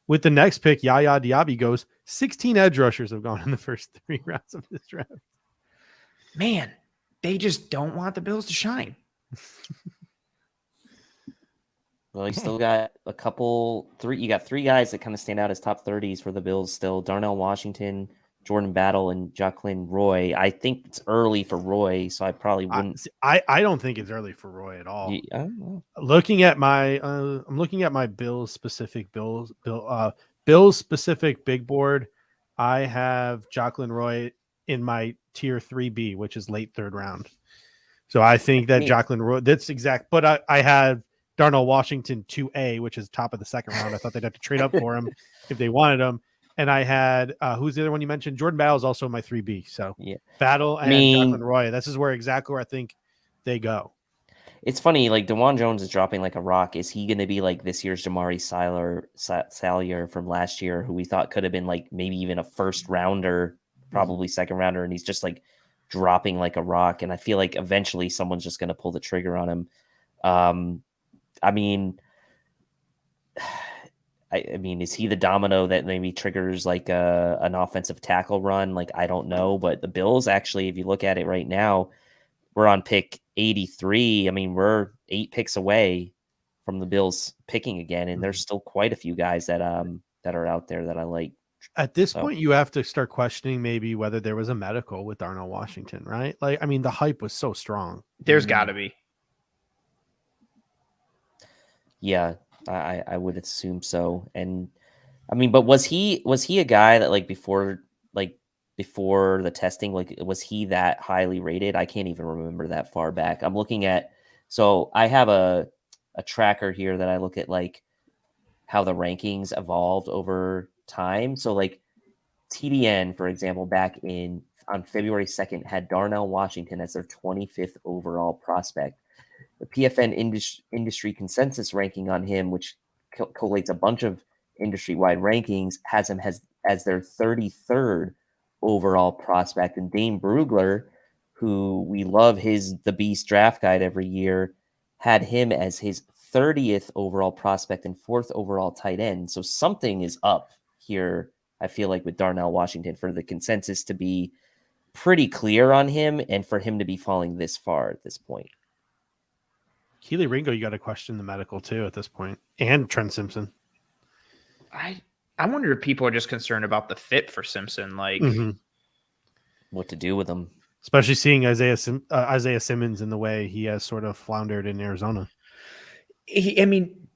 with the next pick, Yaya Diaby goes. 16 edge rushers have gone in the first 3 rounds of this draft. Man. They just don't want the Bills to shine. Well, you still got you got 3 guys that kind of stand out as top 30s for the Bills still. Darnell Washington, Jordan Battle, and Jacqueline Roy. I think it's early for Roy, so I probably wouldn't. I don't think it's early for Roy at all. Yeah, looking at my I'm looking at my Bills specific big board. I have Jacqueline Roy in my tier 3B, which is late 3rd round. So I think that Jacqueline Roy, that's exact. But I had Darnell Washington 2A, which is top of the 2nd round. I thought they'd have to trade up for him if they wanted him. and I had who's the other one you mentioned? Jordan Battle is also my 3B. So Yeah. Battle I and mean- Jacqueline Roy. This is exactly where I think they go. It's funny, like DeJuan Jones is dropping like a rock. Is he going to be like this year's Jamari Salyer from last year, who we thought could have been like maybe even a first rounder, probably second rounder, and he's just like dropping like a rock. And I feel like eventually someone's just going to pull the trigger on him. I mean, I mean, is he the domino that maybe triggers like an offensive tackle run? Like, I don't know, but the Bills actually, if you look at it right now, we're on pick 83. I mean, we're 8 picks away from the Bills picking again, and there's still quite a few guys that are out there that I like. At this So- point, you have to start questioning maybe whether there was a medical with Darnell Washington, right? Like, I mean, the hype was so strong. There's got to be. Yeah, I would assume so. And I mean, but was he a guy that like before the testing, like was he that highly rated? I can't even remember that far back. I'm looking at, so I have a tracker here that I look at like how the rankings evolved over time. So like TDN, for example, back on February 2nd had Darnell Washington as their 25th overall prospect. The PFN industry consensus ranking on him, which collates a bunch of industry-wide rankings, has him as their 33rd overall prospect. And Dane Brugler, who we love the Beast draft guide every year, had him as his 30th overall prospect and 4th overall tight end. So something is up here, I feel like, with Darnell Washington for the consensus to be pretty clear on him and for him to be falling this far at this point. Keely Ringo, you got to question the medical too at this point, and Trent Simpson. I wonder if people are just concerned about the fit for Simpson. Like, What to do with him? Especially seeing Isaiah Simmons in the way he has sort of floundered in Arizona. I mean,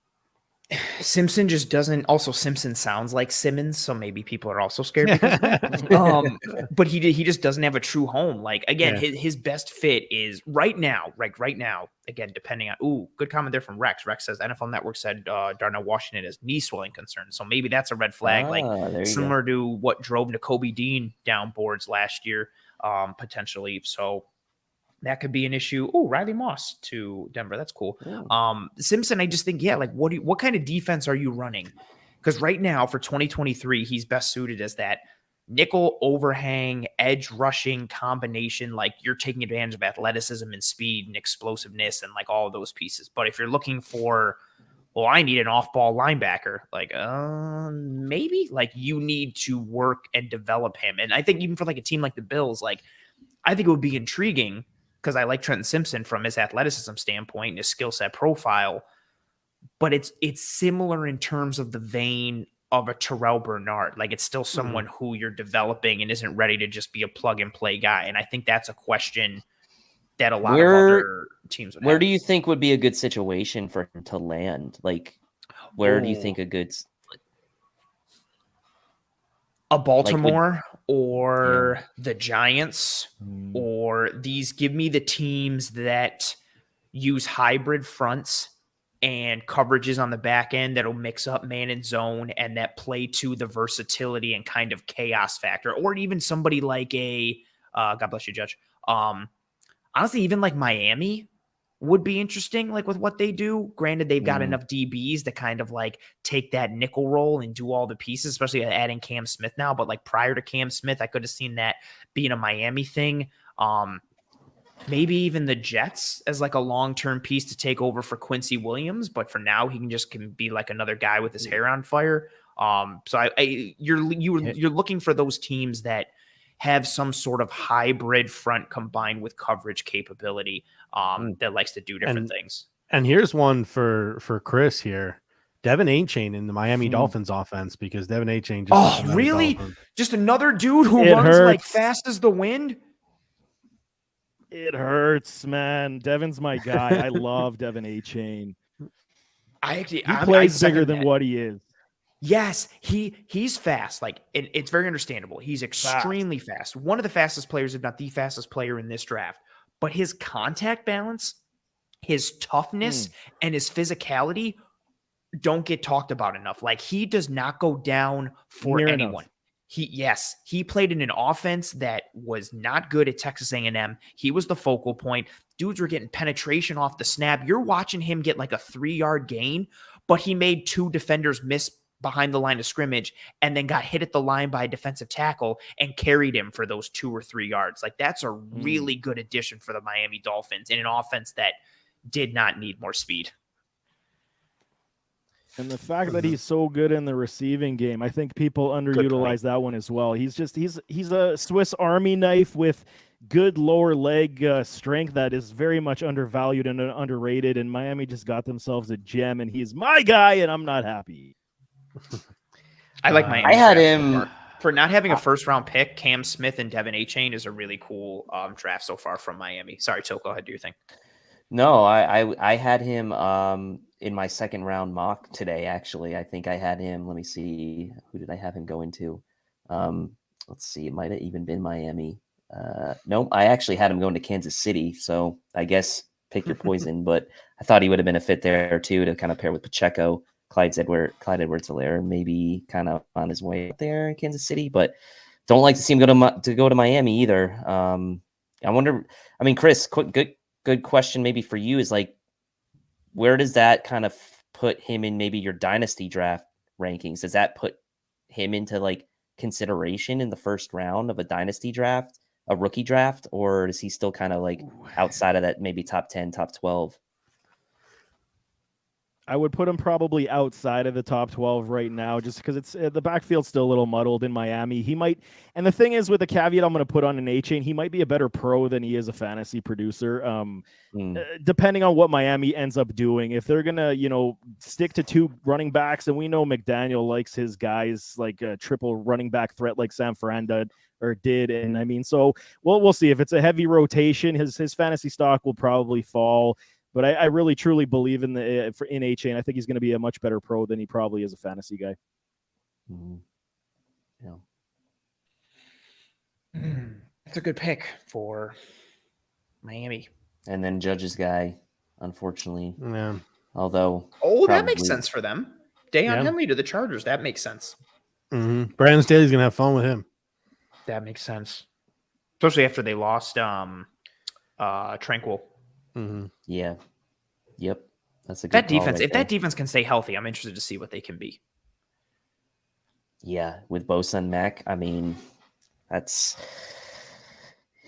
Simpson just doesn't. Also, Simpson sounds like Simmons, so maybe people are also scared because of that. But he just doesn't have a true home. Like again, his best fit is right now. Again, depending on good comment there from Rex. Rex says NFL Network said Darnell Washington has knee swelling concerns, so maybe that's a red flag. Similar to what drove Nakobe Dean down boards last year, potentially. So that could be an issue. Oh, Riley Moss to Denver. That's cool. Simpson, I just think, like what kind of defense are you running? Because right now for 2023, he's best suited as that nickel overhang, edge rushing combination. Like you're taking advantage of athleticism and speed and explosiveness and like all of those pieces. But if you're looking for, I need an off-ball linebacker, like maybe like you need to work and develop him. And I think even for like a team like the Bills, like I think it would be intriguing because I like Trenton Simpson from his athleticism standpoint and his skill set profile, but it's similar in terms of the vein of a Terrell Bernard. Like it's still someone who you're developing and isn't ready to just be a plug and play guy. And I think that's a question that a lot of other teams would have. Where do you think would be a good situation for him to land? Like, where do you think a good... A Baltimore or the Giants or these, give me the teams that use hybrid fronts and coverages on the back end that'll mix up man and zone and that play to the versatility and kind of chaos factor, or even somebody like God bless you, Judge. Honestly, even like Miami would be interesting, like with what they do. Granted, they've got enough DBs to kind of like take that nickel role and do all the pieces, especially adding Cam Smith now. But like prior to Cam Smith, I could have seen that being a Miami thing. Maybe even the Jets as like a long-term piece to take over for Quincy Williams. But for now, he can be like another guy with his hair on fire. So you're looking for those teams that have some sort of hybrid front combined with coverage capability that likes to do different things. And here's one for Chris here. Devin Achane in the Miami Dolphins offense, because Devin Achane just really? Just another dude who runs like fast as the wind? It hurts, man. Devin's my guy. I love Devin Achane. He plays bigger than what he is. Yes, he's fast. Like it's very understandable. He's extremely fast. One of the fastest players, if not the fastest player in this draft. But his contact balance, his toughness, and his physicality don't get talked about enough. Like, he does not go down for Near anyone. enough. He played in an offense that was not good at Texas A&M. He was the focal point. Dudes were getting penetration off the snap. You're watching him get like a 3-yard gain, but he made 2 defenders miss behind the line of scrimmage and then got hit at the line by a defensive tackle and carried him for those 2 or 3 yards. Like, that's a really good addition for the Miami Dolphins in an offense that did not need more speed. And the fact that he's so good in the receiving game, I think people underutilize that one as well. He's a Swiss Army knife with good lower leg strength that is very much undervalued and underrated. And Miami just got themselves a gem, and he's my guy, and I'm not happy. I like Miami. I had him for not having a first round pick. Cam Smith and Devin A-Chain is a really cool draft so far from Miami. Sorry, Till, go ahead, do your thing. No, I had him in my second round mock today. Actually, I think I had him. Let me see, who did I have him go into? Let's see, it might have even been Miami. No, I actually had him going to Kansas City. So I guess pick your poison. But I thought he would have been a fit there too to kind of pair with Pacheco, Clyde Edwards-Helaire, maybe kind of on his way up there in Kansas City. But don't like to see him go to Miami either. I wonder. I mean, Chris, good question maybe for you is like, where does that kind of put him in maybe your dynasty draft rankings? Does that put him into like consideration in the first round of a dynasty draft, a rookie draft, or is he still kind of like outside of that, maybe top 10, top 12? I would put him probably outside of the top 12 right now, just because it's the backfield's still a little muddled in Miami. He might, and the thing is with the caveat I'm going to put on an A-Chain, he might be a better pro than he is a fantasy producer. Depending on what Miami ends up doing, if they're going to, stick to 2 running backs, and we know McDaniel likes his guys like a triple running back threat like Sam Ferranda did. And I mean, so we'll see if it's a heavy rotation, his fantasy stock will probably fall. But I really, truly believe in A-Chain. I think he's going to be a much better pro than he probably is a fantasy guy. Yeah. That's a good pick for Miami. And then Judge's guy, unfortunately. Yeah. Although. That makes sense for them. Deion Henley to the Chargers. That makes sense. Mm-hmm. Brandon Staley's going to have fun with him. That makes sense. Especially after they lost Tranquil. Mm-hmm. Yeah. Yep. That's a good that defense. right If there. that defense can stay healthy, I'm interested to see what they can be. Yeah, with Bosa and Mac, I mean, that's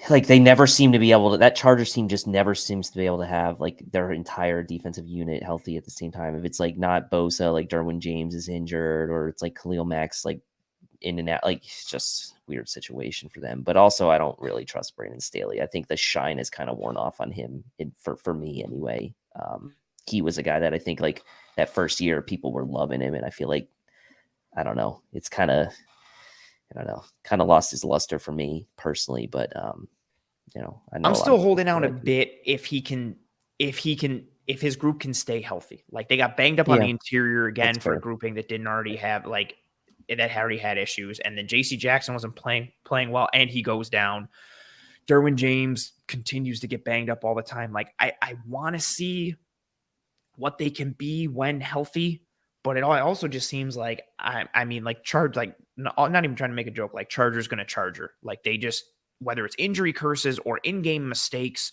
like they never seem to be able to. That Chargers team just never seems to be able to have like their entire defensive unit healthy at the same time. If it's like not Bosa, like Derwin James is injured, or it's like Khalil Mack's like in and out, like it's just weird situation for them. But also, I don't really trust Brandon Staley. I think the shine is kind of worn off on him, for me anyway. He was a guy that I think like that first year people were loving him, and I feel like I don't know, it's kind of lost his luster for me personally. But I know I'm still holding out a bit if his group can stay healthy. Like they got banged up on the interior again for a grouping that didn't already have that already had issues, and then J.C. Jackson wasn't playing well, and he goes down. Derwin James continues to get banged up all the time. Like I want to see what they can be when healthy, but it also just seems like I mean like Charge, like not even trying to make a joke, like Charger's going to Charger. Like they just, whether it's injury curses or in-game mistakes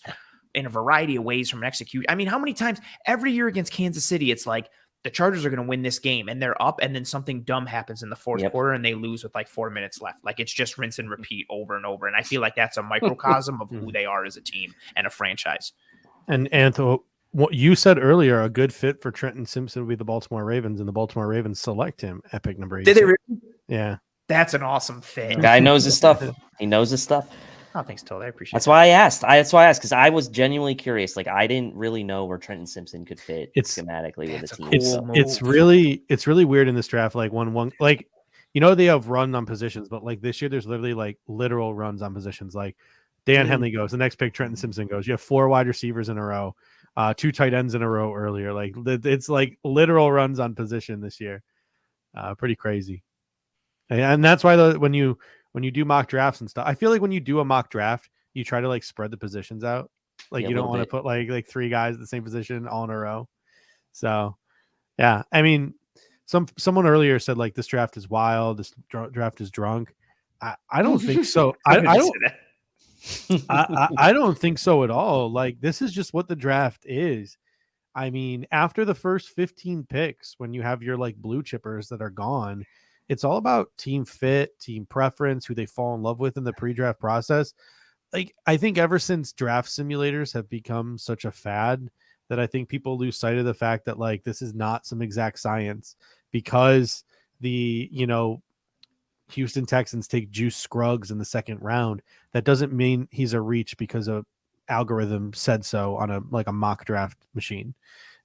in a variety of ways from an execution. I mean, how many times every year against Kansas City, it's like the Chargers are going to win this game and they're up, and then something dumb happens in the fourth quarter and they lose with like 4 minutes left. Like it's just rinse and repeat over and over. And I feel like that's a microcosm of who they are as a team and a franchise. And Anthony, what you said earlier, a good fit for Trenton Simpson would be the Baltimore Ravens, and the Baltimore Ravens select him at pick number 8. Did they really? Yeah. That's an awesome fit. Guy knows his stuff. He knows his stuff. Oh, thanks, Till. I appreciate That's why I asked. Because I was genuinely curious. Like I didn't really know where Trenton Simpson could fit schematically with the team. It's really weird in this draft. Like one like they have run on positions, but like this year there's literally like literal runs on positions. Like Dan Henley goes, the next pick Trenton Simpson goes. You have 4 wide receivers in a row, 2 tight ends in a row earlier. Like it's like literal runs on position this year. Pretty crazy. And that's why when you do mock drafts and stuff, I feel like when you do a mock draft, you try to like spread the positions out. Like you don't want to put like 3 guys at the same position all in a row. So Yeah, I mean, someone earlier said like this draft is wild. This draft is drunk. I don't think so. I would I just don't. say that. I don't think so at all. Like this is just what the draft is. I mean, after the first 15 picks, when you have your like blue chippers that are gone, it's all about team fit, team preference, who they fall in love with in the pre-draft process. Like I think ever since draft simulators have become such a fad that I think people lose sight of the fact that like this is not some exact science because the, Houston Texans take Juice Scruggs in the second round. That doesn't mean he's a reach because a algorithm said so on a mock draft machine.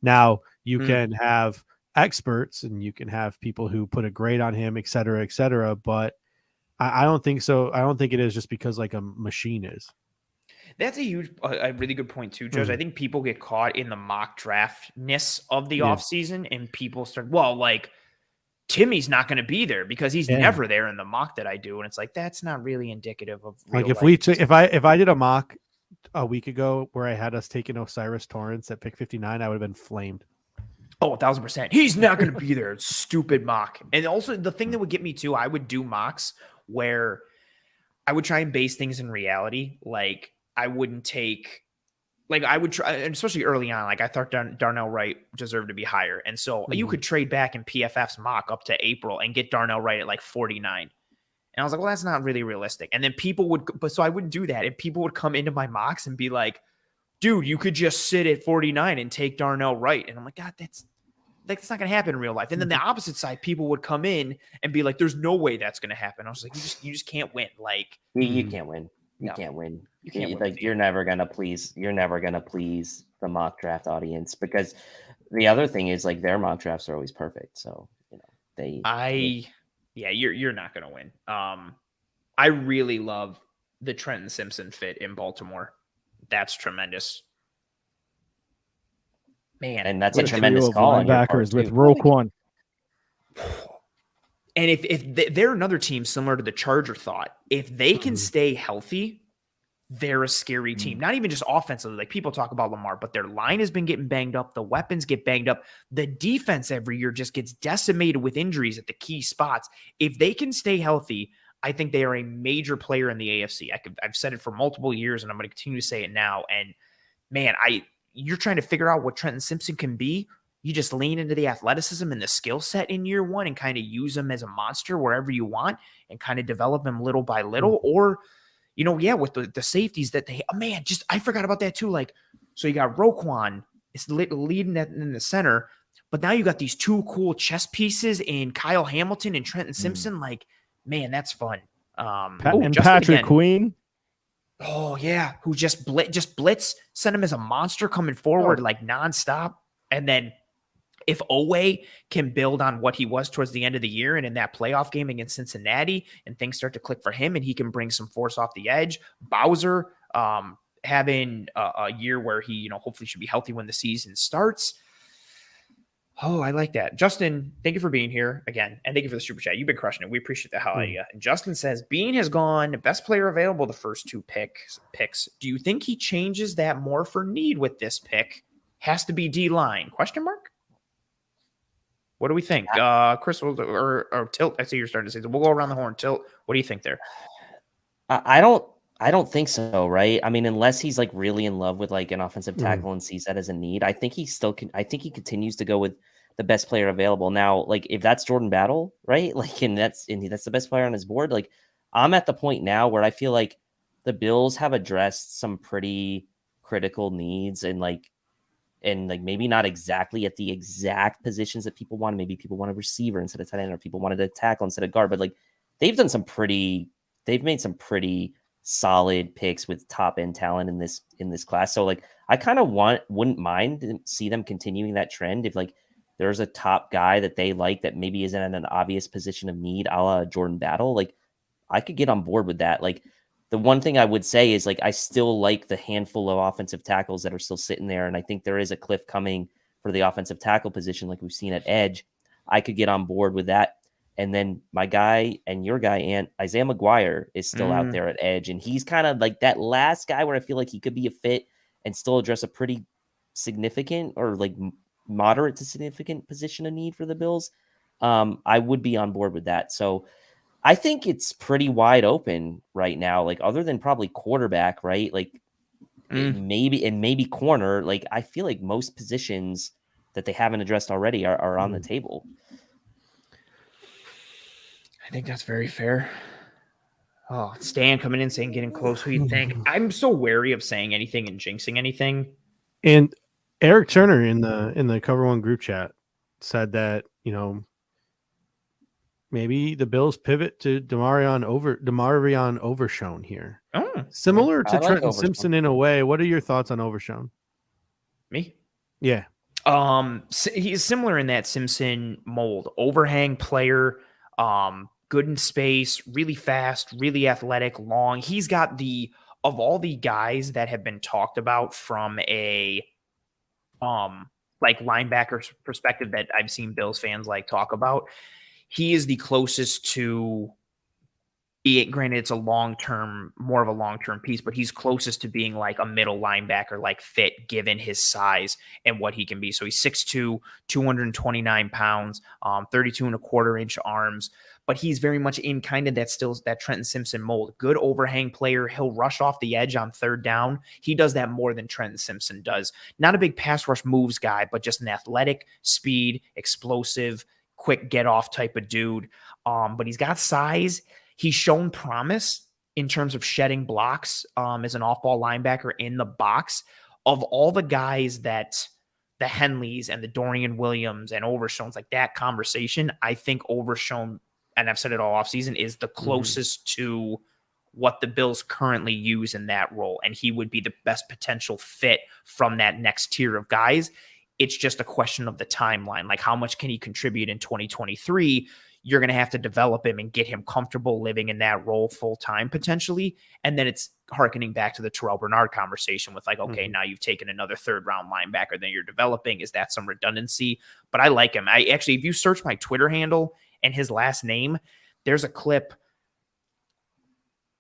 Now you can have experts and you can have people who put a grade on him, et cetera, but I don't think so. I don't think it is just because like a machine is. That's a really good point too, Judge. I think people get caught in the mock draftness of the offseason and people start, well, like Timmy's not going to be there because he's never there in the mock that I do. And it's like, that's not really indicative of real like if I did a mock a week ago where I had us taking Osiris Torrence at pick 59, I would have been flamed. Oh, 1,000%. He's not going to be there. Stupid mock. And also the thing that would get me too, I would do mocks where I would try and base things in reality. Like I wouldn't take, like I would try, and especially early on, like I thought Darnell Wright deserved to be higher. And so you could trade back in PFF's mock up to April and get Darnell Wright at like 49. And I was like, well, that's not really realistic. And then people would, but so I wouldn't do that. And people would come into my mocks and be like, dude, you could just sit at 49 and take Darnell Wright. And I'm like, God, that's not going to happen in real life. And then the opposite side, people would come in and be like, there's no way that's going to happen. I was like, you just can't win. Like you can't win. You can't win. You can't win. Like you're never gonna please the mock draft audience because the other thing is like their mock drafts are always perfect. So you're not gonna win. I really love the Trenton Simpson fit in Baltimore. That's tremendous. Man, and that's a tremendous call on your part, with Roquan. And if they're another team similar to the Charger thought, if they can stay healthy, they're a scary team. Not even just offensively. Like people talk about Lamar, but their line has been getting banged up. The weapons get banged up. The defense every year just gets decimated with injuries at the key spots. If they can stay healthy, I think they are a major player in the AFC. I've said it for multiple years, and I'm going to continue to say it now. And man, you're trying to figure out what Trenton Simpson can be. You just lean into the athleticism and the skill set in year one and kind of use him as a monster wherever you want and kind of develop him little by little. Or, with the safeties that I forgot about that too. Like, so you got Roquan is leading that in the center, but now you got these two cool chess pieces in Kyle Hamilton and Trenton Simpson. Like, man, that's fun. And Patrick Queen. Oh yeah. Who just blitz, send him as a monster coming forward, like nonstop. And then if Owe can build on what he was towards the end of the year and in that playoff game against Cincinnati and things start to click for him and he can bring some force off the edge, Bowser having a year where he, hopefully should be healthy when the season starts. Oh, I like that. Justin, thank you for being here again. And thank you for the super chat. You've been crushing it. We appreciate the hell out of you. And Justin says, Bean has gone best player available the first two picks. Do you think he changes that more for need with this pick? Has to be D-line? ? What do we think? Chris or Tilt? I see you're starting to say that. We'll go around the horn. Tilt, what do you think there? I don't think so, right? I mean, unless he's like really in love with like an offensive tackle and sees that as a need, I think he still can. I think he continues to go with the best player available. Now, like if that's Jordan Battle, right? Like, and that's the best player on his board. Like, I'm at the point now where I feel like the Bills have addressed some pretty critical needs and maybe not exactly at the exact positions that people want. Maybe people want a receiver instead of tight end, or people wanted a tackle instead of guard. But like they've made some pretty solid picks with top end talent in this class. So like I kind of wouldn't mind to see them continuing that trend if like there's a top guy that they like that maybe isn't in an obvious position of need, a la Jordan Battle. Like I could get on board with that. Like the one thing I would say is like I still like the handful of offensive tackles that are still sitting there, and I think there is a cliff coming for the offensive tackle position, like we've seen at edge. I could get on board with that. And then my guy and your guy, and Isaiah McGuire, is still out there at edge, and he's kind of like that last guy where I feel like he could be a fit and still address a pretty significant or like moderate to significant position of need for the Bills, I would be on board with that. So I think it's pretty wide open right now. Like other than probably quarterback, right? Like maybe corner. Like I feel like most positions that they haven't addressed already are on the table. I think that's very fair. Oh, Stan coming in saying getting close. Who you think? I'm so wary of saying anything and jinxing anything. And Eric Turner in the Cover One group chat said that, maybe the Bills pivot to Demarion Overshone here. Oh, Similar to I like Trenton Overshone. Simpson in a way. What are your thoughts on Overshone? me. Yeah. He's similar in that Simpson mold. Overhang player, good in space, really fast, really athletic, long. He's got of all the guys that have been talked about from a like linebacker perspective that I've seen Bills fans like talk about, he is the closest to granted it's more of a long-term piece, but he's closest to being like a middle linebacker, like fit given his size and what he can be. So he's 6'2", 229 pounds, 32 and a quarter inch arms, but he's very much in kind of that Trenton Simpson mold. Good overhang player. He'll rush off the edge on third down. He does that more than Trenton Simpson does. Not a big pass rush moves guy, but just an athletic, speed, explosive, quick get off type of dude. But he's got size. He's shown promise in terms of shedding blocks as an off-ball linebacker in the box. Of all the guys that the Henleys and the Dorian Williams and Overshone's, like that conversation, I think Overshone, and I've said it all offseason, is the closest to what the Bills currently use in that role. And he would be the best potential fit from that next tier of guys. It's just a question of the timeline. Like how much can he contribute in 2023? You're going to have to develop him and get him comfortable living in that role full time potentially. And then it's hearkening back to the Terrell Bernard conversation with like, okay, now you've taken another third round linebacker that you're developing. Is that some redundancy? But I like him. I actually, if you search my Twitter handle and his last name, there's a clip.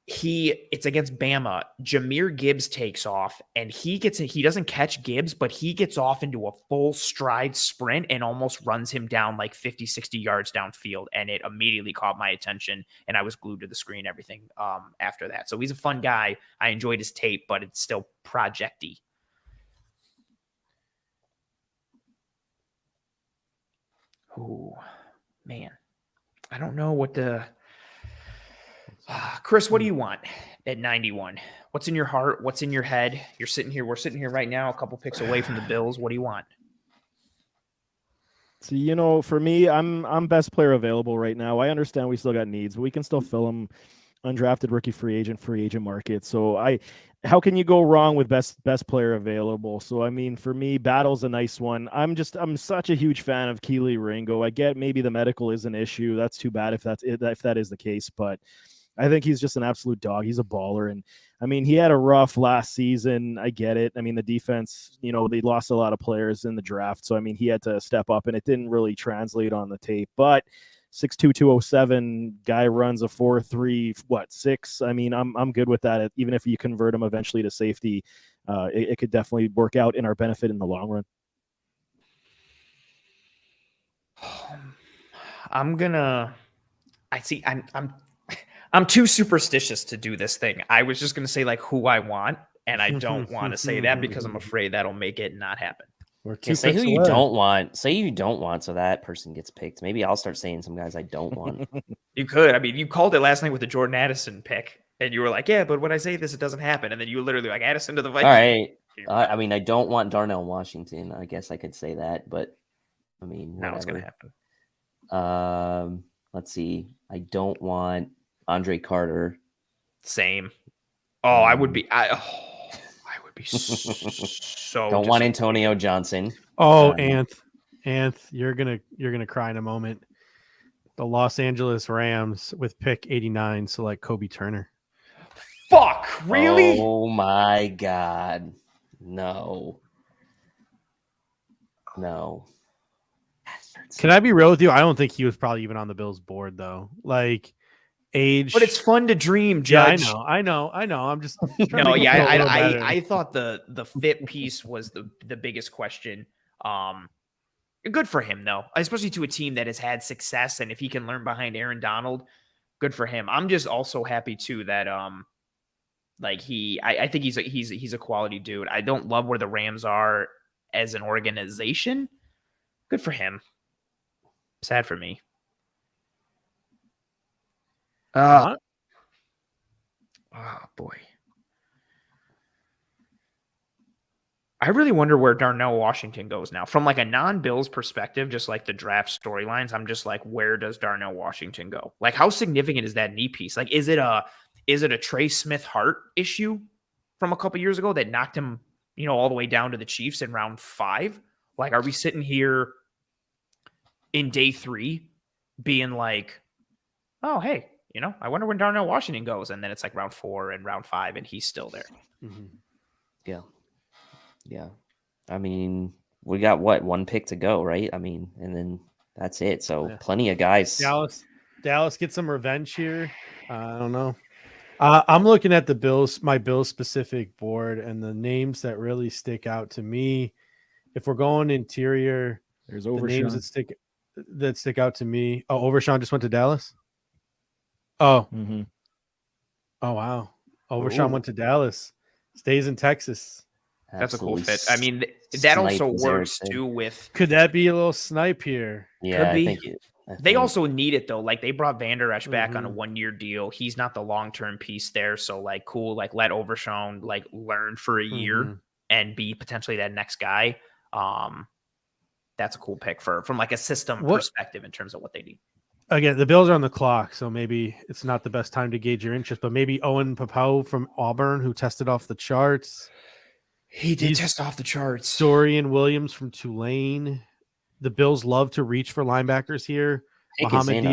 It's against Bama. Jahmyr Gibbs takes off and he doesn't catch Gibbs, but he gets off into a full stride sprint and almost runs him down like 50, 60 yards downfield. And it immediately caught my attention and I was glued to the screen, everything after that. So he's a fun guy. I enjoyed his tape, but it's still project-y. Oh, man. I don't know what Chris, what do you want at 91? What's in your heart? What's in your head? We're sitting here right now, a couple picks away from the Bills. What do you want? So, for me, I'm best player available right now. I understand we still got needs, but we can still fill them. Undrafted rookie free agent market. So how can you go wrong with best player available? So, I mean, for me, Battle's a nice one. I'm such a huge fan of Keely Ringo. I get maybe the medical is an issue. That's too bad if that is the case, but I think he's just an absolute dog. He's a baller. And I mean, he had a rough last season. I get it. I mean, the defense, they lost a lot of players in the draft. So, I mean, he had to step up and it didn't really translate on the tape, but 6'2", 207 guy runs a 4'3", 6. I mean, I'm good with that. Even if you convert him eventually to safety, it could definitely work out in our benefit in the long run. I'm too superstitious to do this thing. I was just going to say like who I want, and I don't want to say that because I'm afraid that'll make it not happen. Say who you don't want. Say you don't want, so that person gets picked. Maybe I'll start saying some guys I don't want. You could. I mean, you called it last night with the Jordan Addison pick, and you were like, "Yeah, but when I say this, it doesn't happen." And then you were literally like, "Addison to the Vikings." All right. I mean, I don't want Darnell Washington. I guess I could say that, but I mean, now it's going to happen. Let's see. I don't want Andre Carter. Same. Oh, I would be. I would be so. Don't want Antonio Johnson. Oh, Anth, you're gonna cry in a moment. The Los Angeles Rams with pick 89 select Kobe Turner. Fuck, really? Oh my God, no. Can I be real with you? I don't think he was probably even on the Bills board though. Like age, but it's fun to dream, Judge. Yeah, I know. I'm just I thought the fit piece was the biggest question. Good for him, though, especially to a team that has had success. And if he can learn behind Aaron Donald, good for him. I'm just also happy too that like I think he's a quality dude. I don't love where the Rams are as an organization. Good for him. Sad for me. Oh boy. I really wonder where Darnell Washington goes now. From like a non-Bills perspective, just like the draft storylines, I'm just like, where does Darnell Washington go? Like, how significant is that knee piece? Like, is it a Trey Smith Hart issue from a couple years ago that knocked him, all the way down to the Chiefs in round 5? Like, are we sitting here in day 3 being like, oh, hey, I wonder when Darnell Washington goes. And then it's like round 4 and round 5 and he's still there. Mm-hmm. Yeah. Yeah. I mean, we got one pick to go, right? I mean, and then that's it. So plenty of guys. Dallas get some revenge here. I don't know. I'm looking at my Bills specific board, and the names that really stick out to me, if we're going interior, there's the names that stick out to me. Oh, Overshawn just went to Dallas. Oh, Oh wow, Overshawn went to Dallas. Stays in Texas. That's a cool fit. I mean, that also works too with. Could that be a little snipe here? Yeah, could be. I think they also need it though. Like they brought Van Der Esch back on a 1-year deal. He's not the long-term piece there. So like, cool. Like let Overshawn like learn for a year and be potentially that next guy. That's a cool pick from like a system perspective in terms of what they need. Again, the Bills are on the clock, so maybe it's not the best time to gauge your interest. But maybe Owen Papau from Auburn, who tested off the charts. He did test off the charts. Dorian Williams from Tulane. The Bills love to reach for linebackers here. Mohamed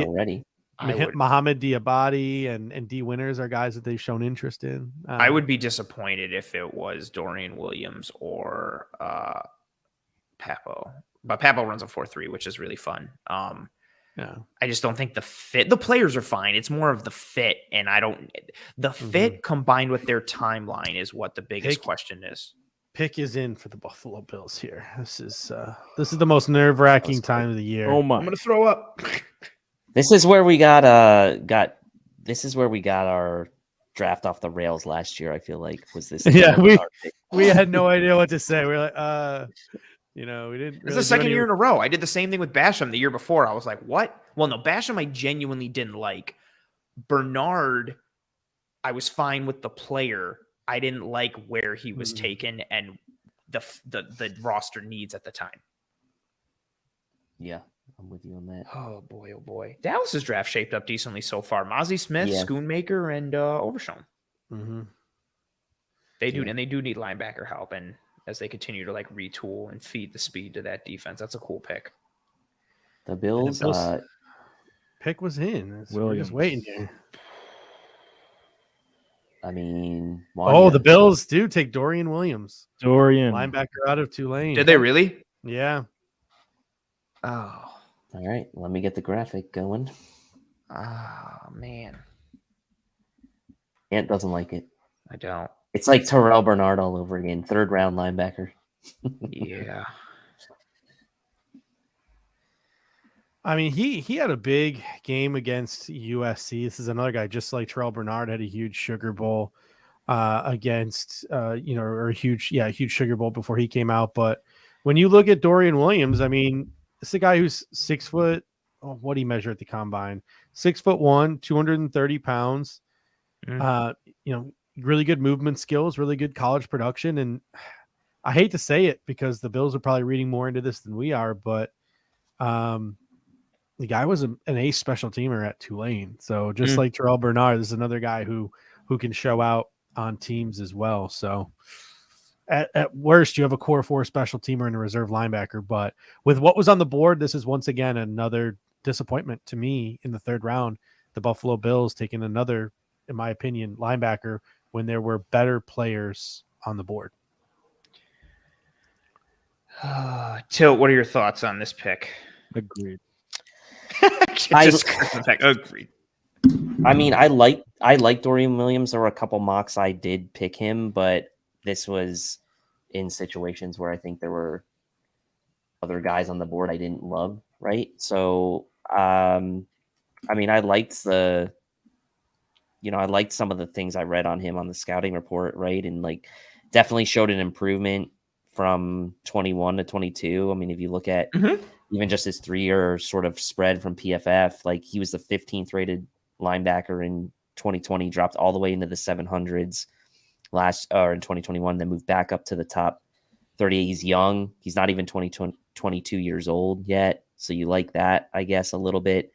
Diabate and D Winters are guys that they've shown interest in. I would be disappointed if it was Dorian Williams or Papo. But Papo runs a 4.3, which is really fun. Yeah. I just don't think the fit. The players are fine. It's more of the fit, and the fit combined with their timeline is what the biggest question is. Pick is in for the Buffalo Bills here. This is the most nerve-wracking time of the year. Oh my! I'm gonna throw up. This is where we got our draft off the rails last year. I feel like was this. Yeah, we had no idea what to say. We're like, we didn't. It's the second year in a row. I did the same thing with Basham the year before. I was like, what? Well, no, Basham I genuinely didn't like. Bernard, I was fine with the player. I didn't like where he was taken and the roster needs at the time. Yeah, I'm with you on that. Oh boy. Dallas's draft shaped up decently so far. Mozzie Smith, Schoonmaker, and Overshawn. They do, and they do need linebacker help. And as they continue to like retool and feed the speed to that defense, that's a cool pick. The Bills pick was in. We're just waiting here. I mean, the Bills do take Dorian Williams. Linebacker out of Tulane. Did they really? Yeah. Oh. All right. Let me get the graphic going. Oh, man. Ant doesn't like it. I don't. It's like Terrell Bernard all over again. 3rd round linebacker. Yeah. I mean, he had a big game against USC. This is another guy just like Terrell Bernard had a huge Sugar Bowl against or a huge Sugar Bowl before he came out. But when you look at Dorian Williams, I mean, it's a guy who's 6 foot. Oh, what do you measure at the combine? 6'1", 230 pounds. Really good movement skills, really good college production. And I hate to say it because the Bills are probably reading more into this than we are, but the guy was an ace special teamer at Tulane. So just like Terrell Bernard, this is another guy who can show out on teams as well. So at worst, you have a core 4 special teamer and a reserve linebacker. But with what was on the board, this is once again another disappointment to me in the 3rd round. The Buffalo Bills taking another, in my opinion, linebacker when there were better players on the board. Tilt, what are your thoughts on this pick? Agreed. Agreed. I mean, I like Dorian Williams. There were a couple mocks I did pick him, but this was in situations where I think there were other guys on the board I didn't love, right? So, I mean, I liked some of the things I read on him on the scouting report, right? And like definitely showed an improvement from 21 to 22. I mean, if you look at even just his 3-year sort of spread from PFF, like he was the 15th rated linebacker in 2020, dropped all the way into the 700s in 2021, then moved back up to the top 30. He's young. He's not even 22 years old yet. So you like that, I guess, a little bit.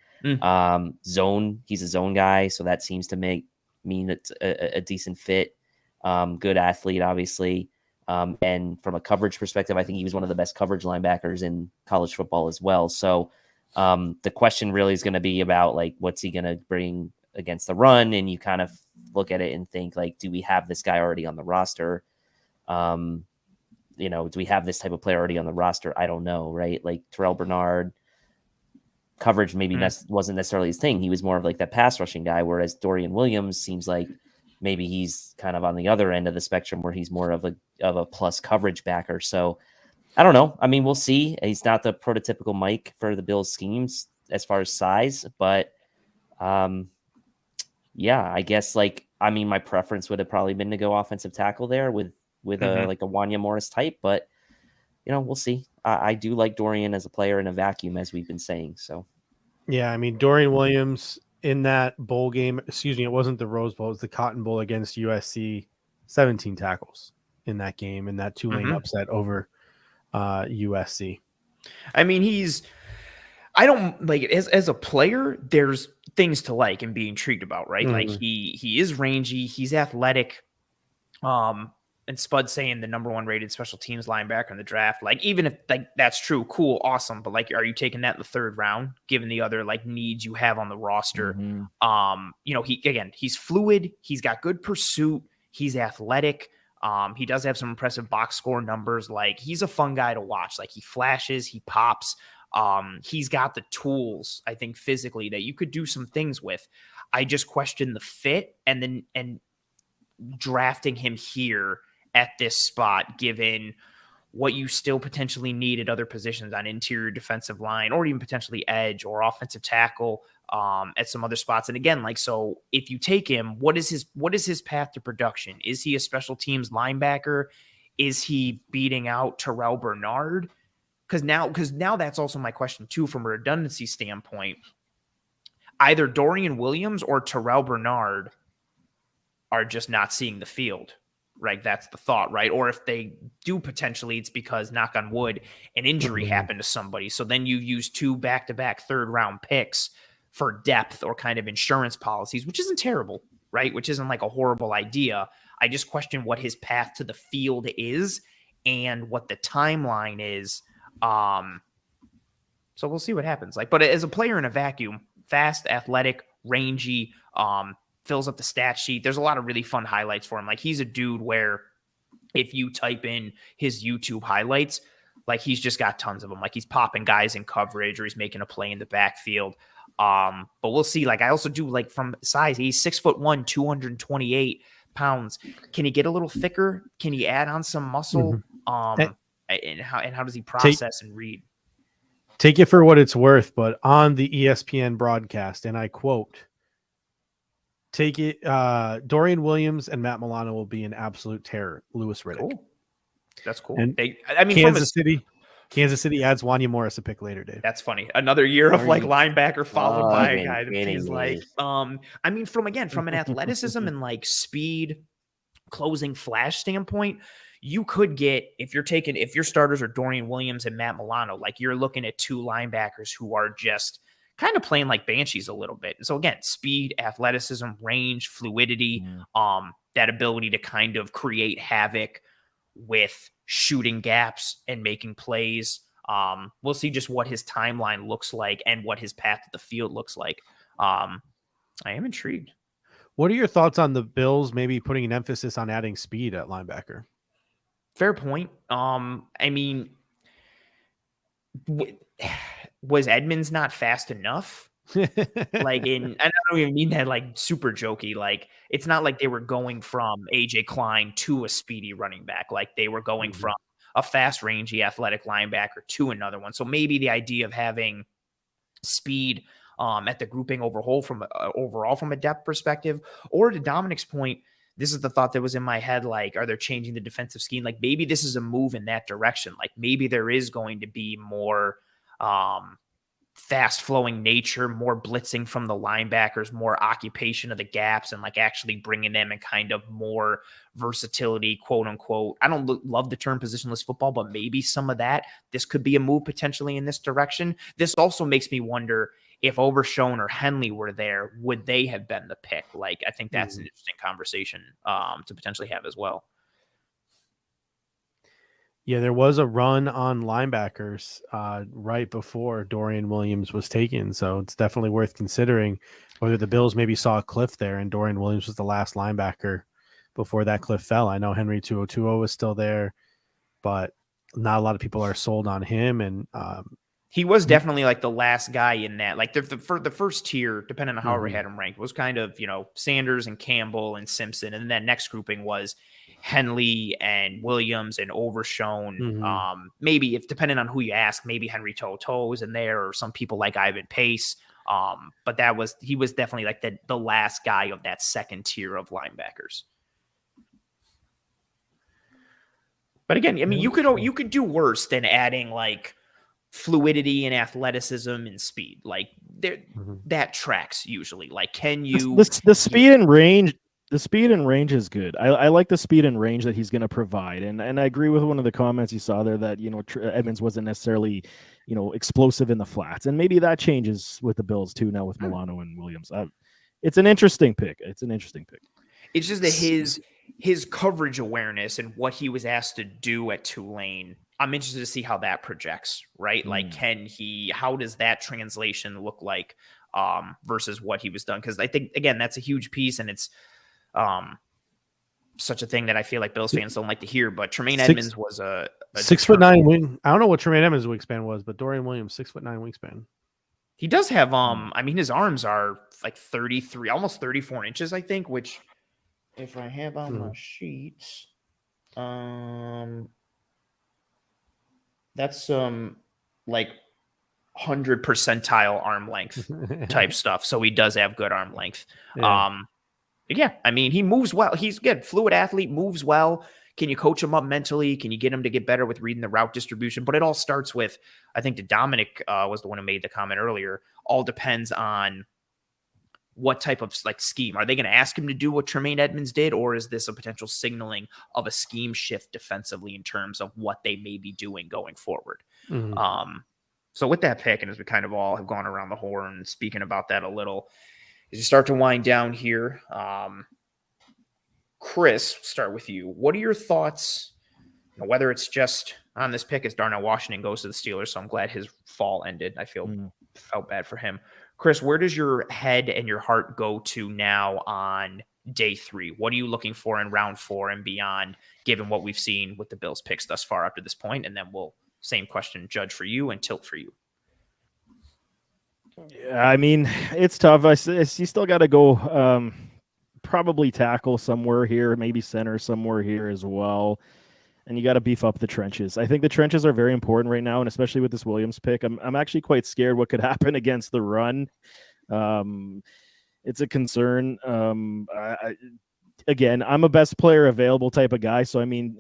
Zone, he's a zone guy. So that seems to mean it's a decent fit. Good athlete, obviously. And from a coverage perspective, I think he was one of the best coverage linebackers in college football as well. So the question really is going to be about like, what's he going to bring against the run? And you kind of look at it and think like, do we have this guy already on the roster? Do we have this type of player already on the roster? I don't know, right? Like Terrell Bernard, coverage maybe wasn't necessarily his thing. He was more of like that pass rushing guy, whereas Dorian Williams seems like maybe he's kind of on the other end of the spectrum where he's more of a plus coverage backer. So I don't know. I mean, we'll see. He's not the prototypical Mike for the Bills schemes as far as size, but yeah, I guess my preference would have probably been to go offensive tackle there with a Wanya Morris type, but we'll see. I do like Dorian as a player in a vacuum, as we've been saying. So, yeah, I mean, Dorian Williams in that bowl game, it wasn't the Rose Bowl, it was the Cotton Bowl against USC, 17 tackles in that game, in that Tulane upset over USC. I mean, I don't like as a player, there's things to like and be intrigued about, right? Like he is rangy, he's athletic. And Spud saying the number 1 rated special teams linebacker in the draft, like even if like that's true, cool, awesome, but like, are you taking that in the 3rd round given the other like needs you have on the roster? He's fluid, he's got good pursuit, he's athletic, he does have some impressive box score numbers. Like he's a fun guy to watch. Like he flashes, he pops. He's got the tools, I think, physically that you could do some things with. I just question the fit and drafting him here at this spot, given what you still potentially need at other positions on interior defensive line, or even potentially edge or offensive tackle at some other spots. And again, like, so if you take him, what is his path to production? Is he a special teams linebacker? Is he beating out Terrell Bernard? Because now that's also my question too, from a redundancy standpoint. Either Dorian Williams or Terrell Bernard are just not seeing the field, right? That's the thought, right? Or if they do potentially, it's because, knock on wood, an injury happened to somebody. So then you use 2 back-to-back 3rd-round picks for depth or kind of insurance policies, which isn't terrible, right? Which isn't like a horrible idea. I just question what his path to the field is and what the timeline is. So we'll see what happens. Like, but as a player in a vacuum, fast, athletic, rangy, fills up the stat sheet. There's a lot of really fun highlights for him. Like he's a dude where if you type in his YouTube highlights, like he's just got tons of them. Like he's popping guys in coverage or he's making a play in the backfield. But we'll see. Like I also do like from size, he's 6'1", 228 pounds. Can he get a little thicker? Can he add on some muscle? And how does he process and read? Take it for what it's worth, but on the ESPN broadcast, and I quote, take it, Dorian Williams and Matt Milano will be an absolute terror. Lewis Riddick. Cool. That's cool. And Kansas City adds Wanya Morris a pick later, Dave. That's funny. Another year of like linebacker followed by a guy that he's like, I mean, from an athleticism and like speed, closing flash standpoint, you could get, if your starters are Dorian Williams and Matt Milano, like you're looking at 2 linebackers who are just kind of playing like banshees a little bit. So again, speed, athleticism, range, fluidity, that ability to kind of create havoc with shooting gaps and making plays. We'll see just what his timeline looks like and what his path to the field looks like. I am intrigued. What are your thoughts on the Bills maybe putting an emphasis on adding speed at linebacker? Fair point. I mean, was Edmonds not fast enough? Like and I don't even mean that like super jokey. Like it's not like they were going from AJ Klein to a speedy running back. Like they were going from a fast, rangy, athletic linebacker to another one. So maybe the idea of having speed at the grouping overall from a depth perspective, or to Dominic's point, this is the thought that was in my head. Like, are they changing the defensive scheme? Like, maybe this is a move in that direction. Like, maybe there is going to be more fast flowing nature, more blitzing from the linebackers, more occupation of the gaps, and like actually bringing them in kind of more versatility, quote unquote. I don't love the term positionless football, but maybe some of that. This could be a move potentially in this direction. This also makes me wonder if Overshown or Henley were there, would they have been the pick? Like, I think that's an interesting conversation to potentially have as well. Yeah, there was a run on linebackers right before Dorian Williams was taken, so it's definitely worth considering whether the Bills maybe saw a cliff there and Dorian Williams was the last linebacker before that cliff fell. I know Henry 2020 was still there, but not a lot of people are sold on him, and he was definitely like the last guy in that. Like the first tier, depending on how we had him ranked, was kind of, Sanders and Campbell and Simpson, and then that next grouping was Henley and Williams and Overshown. Maybe, if depending on who you ask, maybe Henry To'oTo'o is in there, or some people like Ivan Pace. But he was definitely like the last guy of that second tier of linebackers. But again, I mean, you could do worse than adding like fluidity and athleticism and speed. Like that tracks usually. Like, can you the speed and range? The speed and range is good. I like the speed and range that he's going to provide, and I agree with one of the comments you saw there that Edmonds wasn't necessarily explosive in the flats, and maybe that changes with the Bills too now with Milano and Williams. It's an interesting pick. It's just that his coverage awareness and what he was asked to do at Tulane. I'm interested to see how that projects, right? Like, how does that translation look like versus what he was done? Because I think, again, that's a huge piece, and it's such a thing that I feel like Bills fans don't like to hear. But Tremaine Edmonds was a 6'9" wing. I don't know what Tremaine Edmonds' wingspan was, but Dorian Williams 6'9" wingspan. He does have I mean, his arms are like 33, almost 34 inches, I think, which if I have on my sheets, that's like 100 percentile arm length type stuff. So he does have good arm length. Yeah, I mean, he moves well. He's good. Fluid athlete, moves well. Can you coach him up mentally? Can you get him to get better with reading the route distribution? But it all starts with, I think Dominic was the one who made the comment earlier, all depends on what type of like scheme. Are they going to ask him to do what Tremaine Edmonds did, or is this a potential signaling of a scheme shift defensively in terms of what they may be doing going forward? So with that pick, and as we kind of all have gone around the horn speaking about that a little, as you start to wind down here, Chris, start with you. What are your thoughts, whether it's just on this pick as Darnell Washington goes to the Steelers, so I'm glad his fall ended. I felt bad for him. Chris, where does your head and your heart go to now on day 3? What are you looking for in round 4 and beyond, given what we've seen with the Bills picks thus far up to this point? And then same question, Judge, for you and Tilt for you. Yeah, I mean, it's tough. You still got to go probably tackle somewhere here, maybe center somewhere here as well. And you got to beef up the trenches. I think the trenches are very important right now, and especially with this Williams pick. I'm actually quite scared what could happen against the run. It's a concern. Again, I'm a best player available type of guy, so I mean,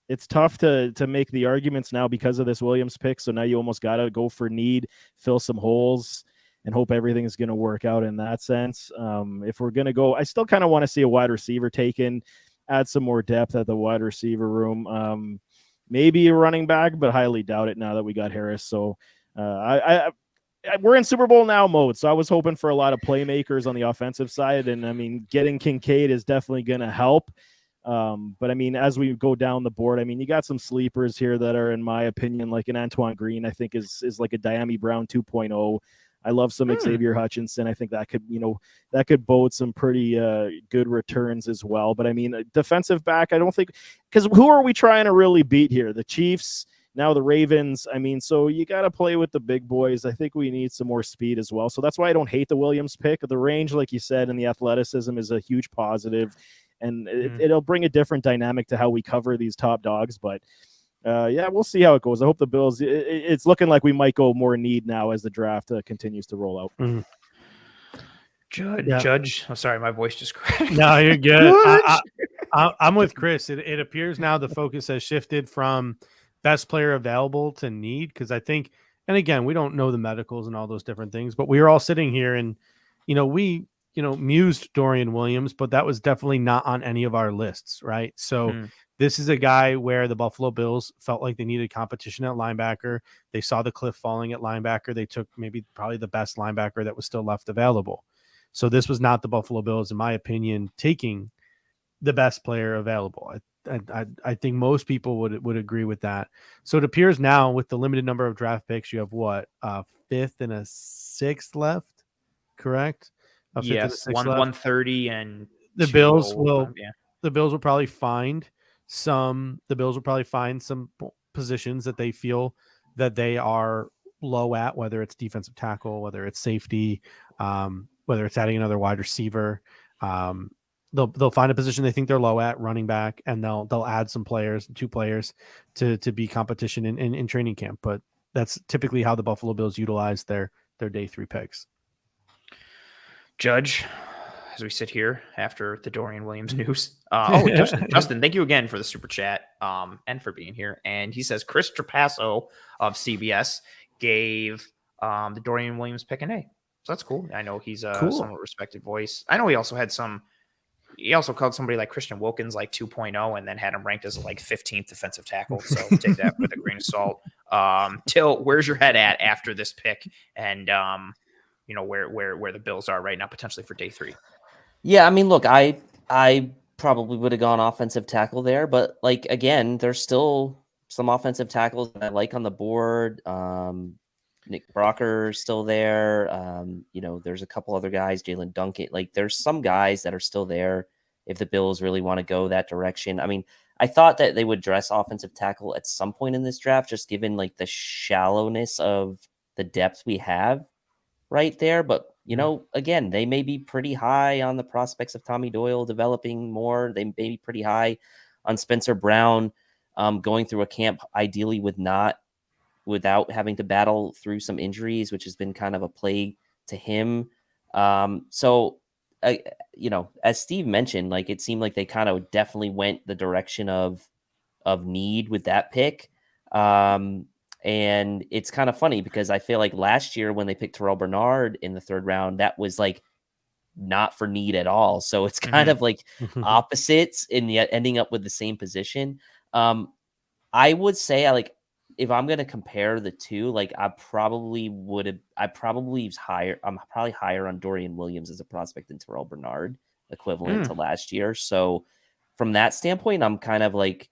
it's tough to make the arguments now because of this Williams pick. So now you almost got to go for need, fill some holes, and hope everything is going to work out in that sense. If we're going to go, I still kind of want to see a wide receiver taken, add some more depth at the wide receiver room. Maybe a running back, but highly doubt it now that we got Harris. So we're in Super Bowl now mode. So I was hoping for a lot of playmakers on the offensive side. And I mean, getting Kincaid is definitely going to help. But I mean, as we go down the board, I mean, you got some sleepers here that are, in my opinion, like an Antoine Green, I think is like a Diami Brown 2.0. I love some Xavier Hutchinson. I think that could bode some pretty good returns as well. But I mean, a defensive back, I don't think, because who are we trying to really beat here? The Chiefs, now the Ravens. I mean, so you got to play with the big boys. I think we need some more speed as well. So that's why I don't hate the Williams pick. The range, like you said, and the athleticism is a huge positive, and it'll bring a different dynamic to how we cover these top dogs. But Yeah, we'll see how it goes. I hope the Bills. It's looking like we might go more need now as the draft continues to roll out. Judge. I'm sorry, my voice just cracked. No, you're good. Judge! I'm with Chris. It appears now the focus has shifted from best player available to need, because I think, and again, we don't know the medicals and all those different things, but we were all sitting here and, we mused Dorian Williams, but that was definitely not on any of our lists, right? So this is a guy where the Buffalo Bills felt like they needed competition at linebacker. They saw the cliff falling at linebacker. They took probably the best linebacker that was still left available. So this was not the Buffalo Bills, in my opinion, taking the best player available. I think most people would agree with that. So it appears now, with the limited number of draft picks, you have what, fifth and a sixth left, correct? Yes, 130 and the Bills will. Yeah. The Bills will probably find some. The Bills will probably find some positions that they feel that they are low at, whether it's defensive tackle, whether it's safety, whether it's adding another wide receiver. They'll find a position they think they're low at, running back, and they'll add some players, 2 players to be competition in training camp. But that's typically how the Buffalo Bills utilize their day 3 picks. Judge, as we sit here after the Dorian Williams news. Justin, thank you again for the super chat and for being here. And he says Chris Trapasso of CBS gave the Dorian Williams pick an A. So that's cool. I know he's a somewhat respected voice. I know he also had he also called somebody like Christian Wilkins like 2.0 and then had him ranked as like 15th defensive tackle. So take that with a grain of salt. Till, where's your head at after this pick? And where the Bills are right now, potentially for day 3. Yeah, I mean, look, I probably would have gone offensive tackle there, but like, again, there's still some offensive tackles that I like on the board. Nick Brocker's still there. There's a couple other guys, Jalen Duncan. Like, there's some guys that are still there if the Bills really want to go that direction. I mean, I thought that they would address offensive tackle at some point in this draft, just given like the shallowness of the depth we have right there. But, again, they may be pretty high on the prospects of Tommy Doyle developing more. They may be pretty high on Spencer Brown going through a camp, ideally without having to battle through some injuries, which has been kind of a plague to him. So, as Steve mentioned, like, it seemed like they kind of definitely went the direction of need with that pick. And it's kind of funny because I feel like last year when they picked Terrell Bernard in the 3rd round, that was like not for need at all. So it's kind of like opposites in yet ending up with the same position. I would say if I'm going to compare the two, like, I'm probably higher on Dorian Williams as a prospect than Terrell Bernard, equivalent to last year. So from that standpoint, I'm kind of like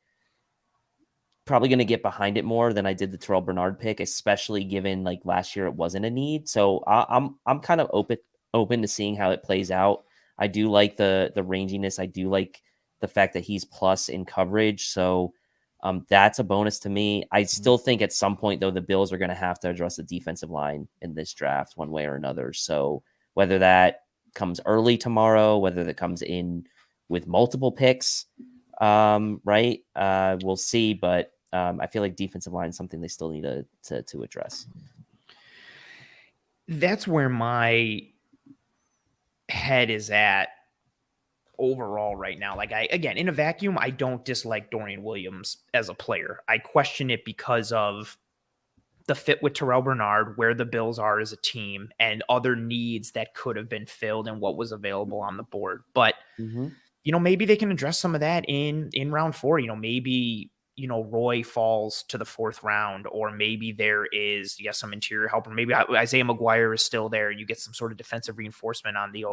probably going to get behind it more than I did the Terrell Bernard pick, especially given like last year it wasn't a need. So I'm kind of open to seeing how it plays out. I do like the ranginess. I do like the fact that he's plus in coverage. So that's a bonus to me. I still think at some point, though, the Bills are going to have to address the defensive line in this draft one way or another. So whether that comes early tomorrow, whether that comes in with multiple picks, right? We'll see. But I feel like defensive line is something they still need to address. That's where my head is at overall right now. Like, again, in a vacuum, I don't dislike Dorian Williams as a player. I question it because of the fit with Terrell Bernard, where the Bills are as a team, and other needs that could have been filled and what was available on the board. But, maybe they can address some of that in round 4. Maybe, Roy falls to the 4th round, or maybe there is, some interior help, or maybe Isaiah McGuire is still there. You get some sort of defensive reinforcement on the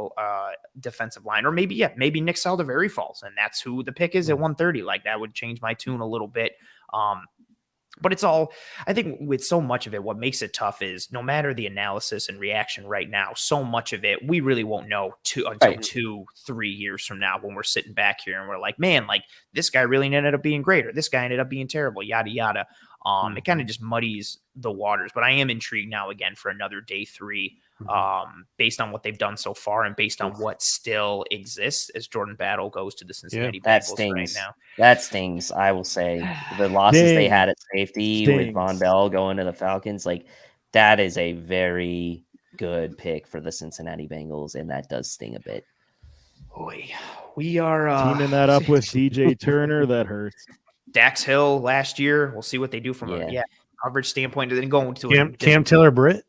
defensive line, or maybe Nick Saldiveri falls, and that's who the pick is at 130. Like, that would change my tune a little bit. But it's all, I think with so much of it, what makes it tough is no matter the analysis and reaction right now, so much of it, we really won't know until 2-3 years from now, when we're sitting back here and we're like, man, like, this guy really ended up being great, or this guy ended up being terrible, yada, yada. It kind of just muddies the waters. But I am intrigued now again for another day 3, based on what they've done so far and based on what still exists as Jordan Battle goes to the Cincinnati That Bengals stings. right now. That stings, I will say. The losses they had at safety with Von Stings. Bell going to the Falcons, like that is a very good pick for the Cincinnati Bengals, and that does sting a bit. Boy, we are Teaming that up with DJ Turner, that hurts. Dax Hill last year. We'll see what they do from a coverage standpoint. And then going to Cam Taylor Britt.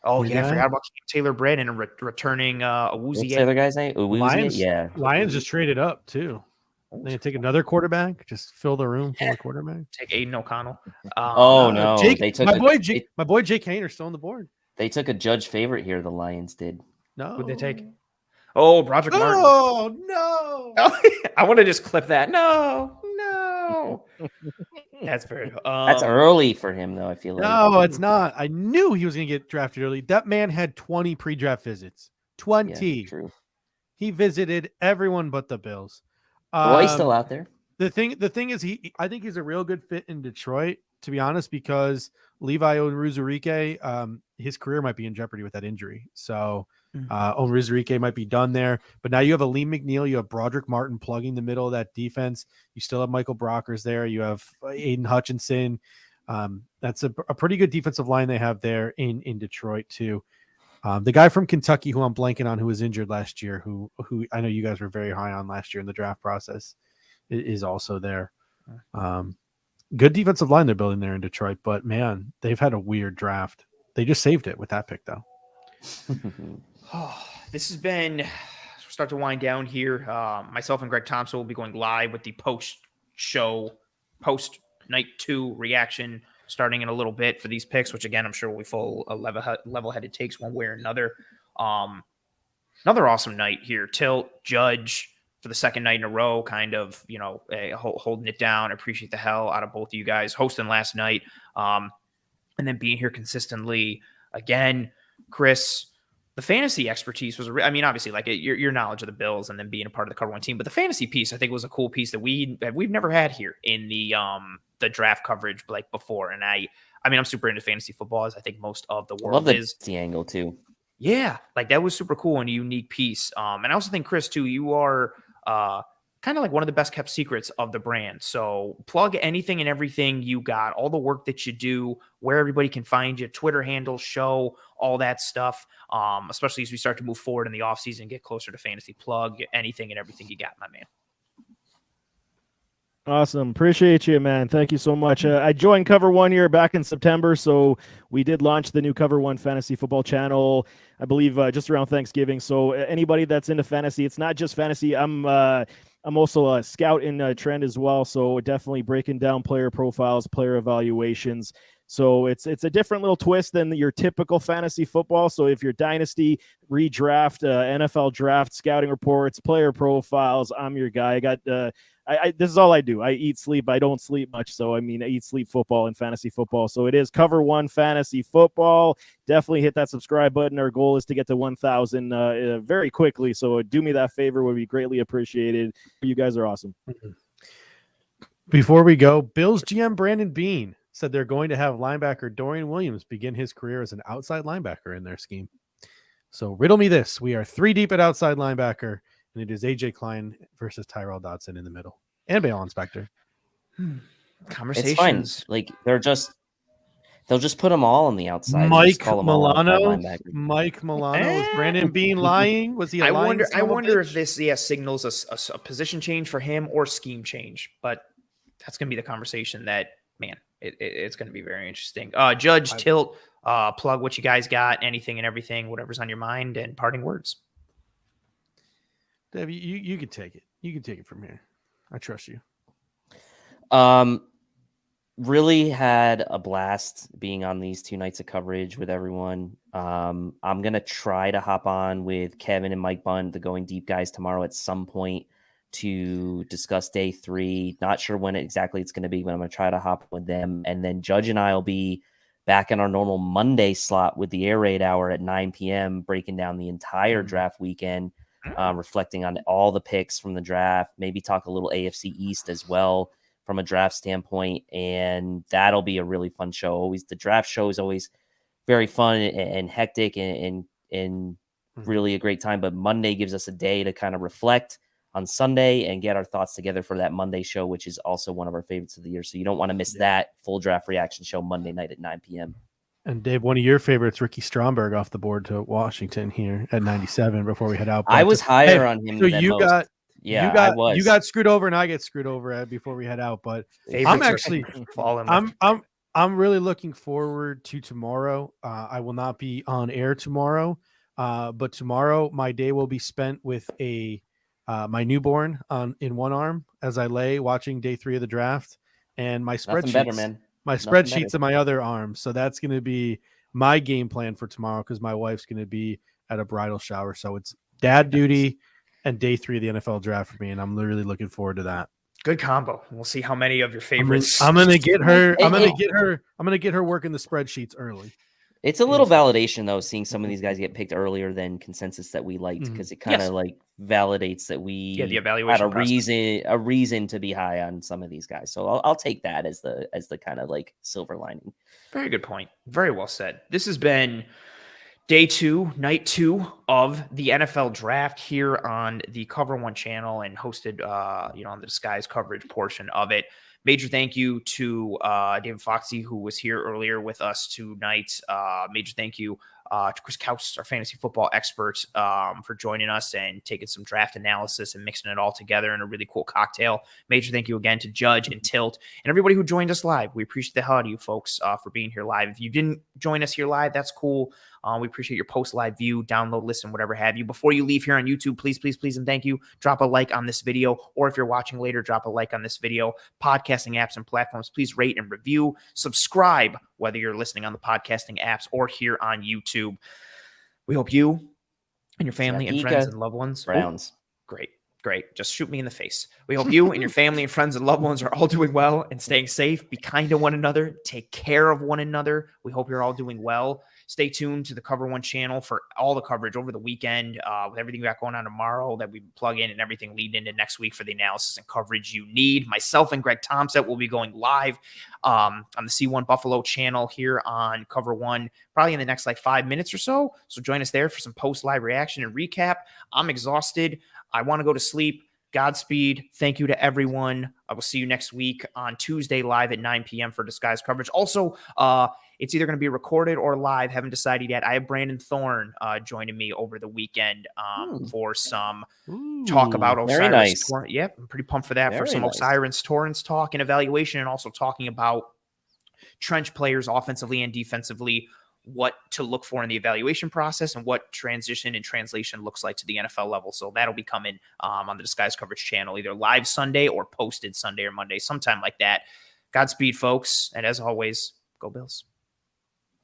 Oh, Your yeah, I guy? forgot about Cam Taylor Britt and returning What's the Awuzie. other guy's name? Lions, Yeah. Lions just traded up too. They take another quarterback, just fill the room full of quarterback. Take Aiden O'Connell. No, Jake, they took my boy Jake Hayner's still on the board. They took a judge favorite here. The Lions did. No, Who'd they take? Oh, Broderick Martin. Oh no! I want to just clip that. No. That's very. That's early for him, though. I feel like. No, it's not. I knew he was going to get drafted early. That man had 20 pre-draft visits. 20. Yeah, true. He visited everyone but the Bills. Well, he's still out there. The thing is, I think he's a real good fit in Detroit, to be honest, because Levi Onwuzurike, his career might be in jeopardy with that injury. So Onwuzurike might be done there. But now you have Aleem McNeil, you have Broderick Martin plugging the middle of that defense. You still have Michael Brockers there. You have Aiden Hutchinson. That's a pretty good defensive line they have there in Detroit too. The guy from Kentucky who I'm blanking on, who was injured last year, who I know you guys were very high on last year in the draft process, is also there. Good defensive line they're building there in Detroit, but man, they've had a weird draft. They just saved it with that pick though. This has been start to wind down here. Myself and Greg Thompson will be going live with the post night 2 reaction starting in a little bit for these picks, which again I'm sure will be full of level-headed takes one way or another. Another awesome night here. Tilt, Judge for the second night in a row, kind of, holding it down. I appreciate the hell out of both of you guys hosting last night, and then being here consistently again. Chris, the fantasy expertise was, obviously, like your knowledge of the Bills and then being a part of the Cover One team, but the fantasy piece I think was a cool piece that we've never had here in the draft coverage like before. And I'm super into fantasy football, as I think most of the world is. The angle too. Yeah, like that was super cool and a unique piece. And I also think, Chris, too, you are kind of like one of the best kept secrets of the brand. So plug anything and everything you got, all the work that you do, where everybody can find you, Twitter handle, show, all that stuff, especially as we start to move forward in the offseason and get closer to fantasy. Plug anything and everything you got, my man. Awesome. Appreciate you, man. Thank you so much. I joined Cover One here back in September, so we did launch the new Cover One Fantasy Football channel, I believe, just around Thanksgiving. So anybody that's into fantasy, it's not just fantasy. I'm also a scout in trend as well, so definitely breaking down player profiles, player evaluations. So it's a different little twist than your typical fantasy football. So if you're dynasty, redraft, NFL draft, scouting reports, player profiles, I'm your guy. I got this is all I do. I eat, sleep. I don't sleep much. So, I eat, sleep football and fantasy football. So it is Cover One Fantasy Football. Definitely hit that subscribe button. Our goal is to get to 1,000 very quickly. So do me that favor. Would be greatly appreciated. You guys are awesome. Before we go, Bills GM Brandon Beane said they're going to have linebacker Dorian Williams begin his career as an outside linebacker in their scheme. So riddle me this. We are 3 deep at outside linebacker, and it is A.J. Klein versus Tyrell Dodson in the middle. And Bale Inspector. Conversations. It's fine. Like they'll just put them all on the outside. Mike Milano. Is Brandon Beane lying? Was he? I wonder if this signals a position change for him or scheme change. But that's going to be the conversation that, man, it's going to be very interesting. Judge, Tilt, plug what you guys got, anything and everything, whatever's on your mind, and parting words. Dave, you can take it. You can take it from here. I trust you. Really had a blast being on these 2 nights of coverage with everyone. I'm going to try to hop on with Kevin and Mike Bunt, the Going Deep guys, tomorrow at some point to discuss day 3. Not sure when exactly it's going to be, but I'm going to try to hop with them. And then Judge and I will be back in our normal Monday slot with the Air Raid Hour at 9 p.m., breaking down the entire draft weekend, reflecting on all the picks from the draft, maybe talk a little AFC East as well from a draft standpoint, and that'll be a really fun show. Always the draft show is always very fun and hectic and really a great time. But Monday gives us a day to kind of reflect on Sunday and get our thoughts together for that Monday show, which is also one of our favorites of the year. So you don't want to miss that full draft reaction show Monday night at 9 p.m. And Dave, one of your favorites, Ricky Stromberg, off the board to Washington here at 97 before we head out. I But, was higher on him so than you most. got Yeah, you got I was. you got screwed over, and I get screwed over before we head out. But I'm actually I'm really looking forward to tomorrow. I will not be on air tomorrow, but tomorrow my day will be spent with my newborn in one arm as I lay watching day 3 of the draft, and my Nothing spreadsheets. better, man. My spreadsheets in my other arm. So that's going to be my game plan for tomorrow because my wife's going to be at a bridal shower. So it's dad duty and day 3 of the NFL draft for me, and I'm really looking forward to that. Good combo. We'll see how many of your favorites. I'm gonna get her. I'm gonna get her working the spreadsheets early. It's a little validation though, seeing some of these guys get picked earlier than consensus that we liked, because it kind of like validates that we the evaluation had a reason to be high on some of these guys. So I'll take that as the kind of like silver lining. Very good point. Very well said. This has been day 2, night 2 of the NFL draft here on the Cover One channel, and hosted, on the Disguise coverage portion of it. Major thank you to David Foxy, who was here earlier with us tonight. Major thank you to Chris Kaus, our fantasy football expert, for joining us and taking some draft analysis and mixing it all together in a really cool cocktail. Major thank you again to Judge and Tilt and everybody who joined us live. We appreciate the hell out of you folks for being here live. If you didn't join us here live, that's cool. We appreciate your post-live view, download, listen, whatever have you. Before you leave here on YouTube, please, please, please, and thank you, drop a like on this video. Or if you're watching later, drop a like on this video. Podcasting apps and platforms, please rate and review. Subscribe, whether you're listening on the podcasting apps or here on YouTube. We hope you and your family and friends and loved ones. Browns. Great. Just shoot me in the face. We hope you and your family and friends and loved ones are all doing well and staying safe. Be kind to one another. Take care of one another. We hope you're all doing well. Stay tuned to the Cover One channel for all the coverage over the weekend with everything we got going on tomorrow that we plug in and everything leading into next week for the analysis and coverage you need. Myself and Greg Thompson will be going live on the C1 Buffalo channel here on Cover One probably in the next 5 minutes or so. So join us there for some post-live reaction and recap. I'm exhausted. I want to go to sleep. Godspeed. Thank you to everyone. I will see you next week on Tuesday live at 9 p.m. for Disguise coverage. Also, it's either going to be recorded or live. Haven't decided yet. I have Brandon Thorne joining me over the weekend for some talk about Osiris. Very nice. Yep, I'm pretty pumped for that. For some nice. Osiris Torrence talk and evaluation, and also talking about trench players offensively and defensively, what to look for in the evaluation process and what transition and translation looks like to the NFL level. So that'll be coming on the Disguise coverage channel, either live Sunday or posted Sunday or Monday, sometime like that. Godspeed, folks. And as always, go Bills.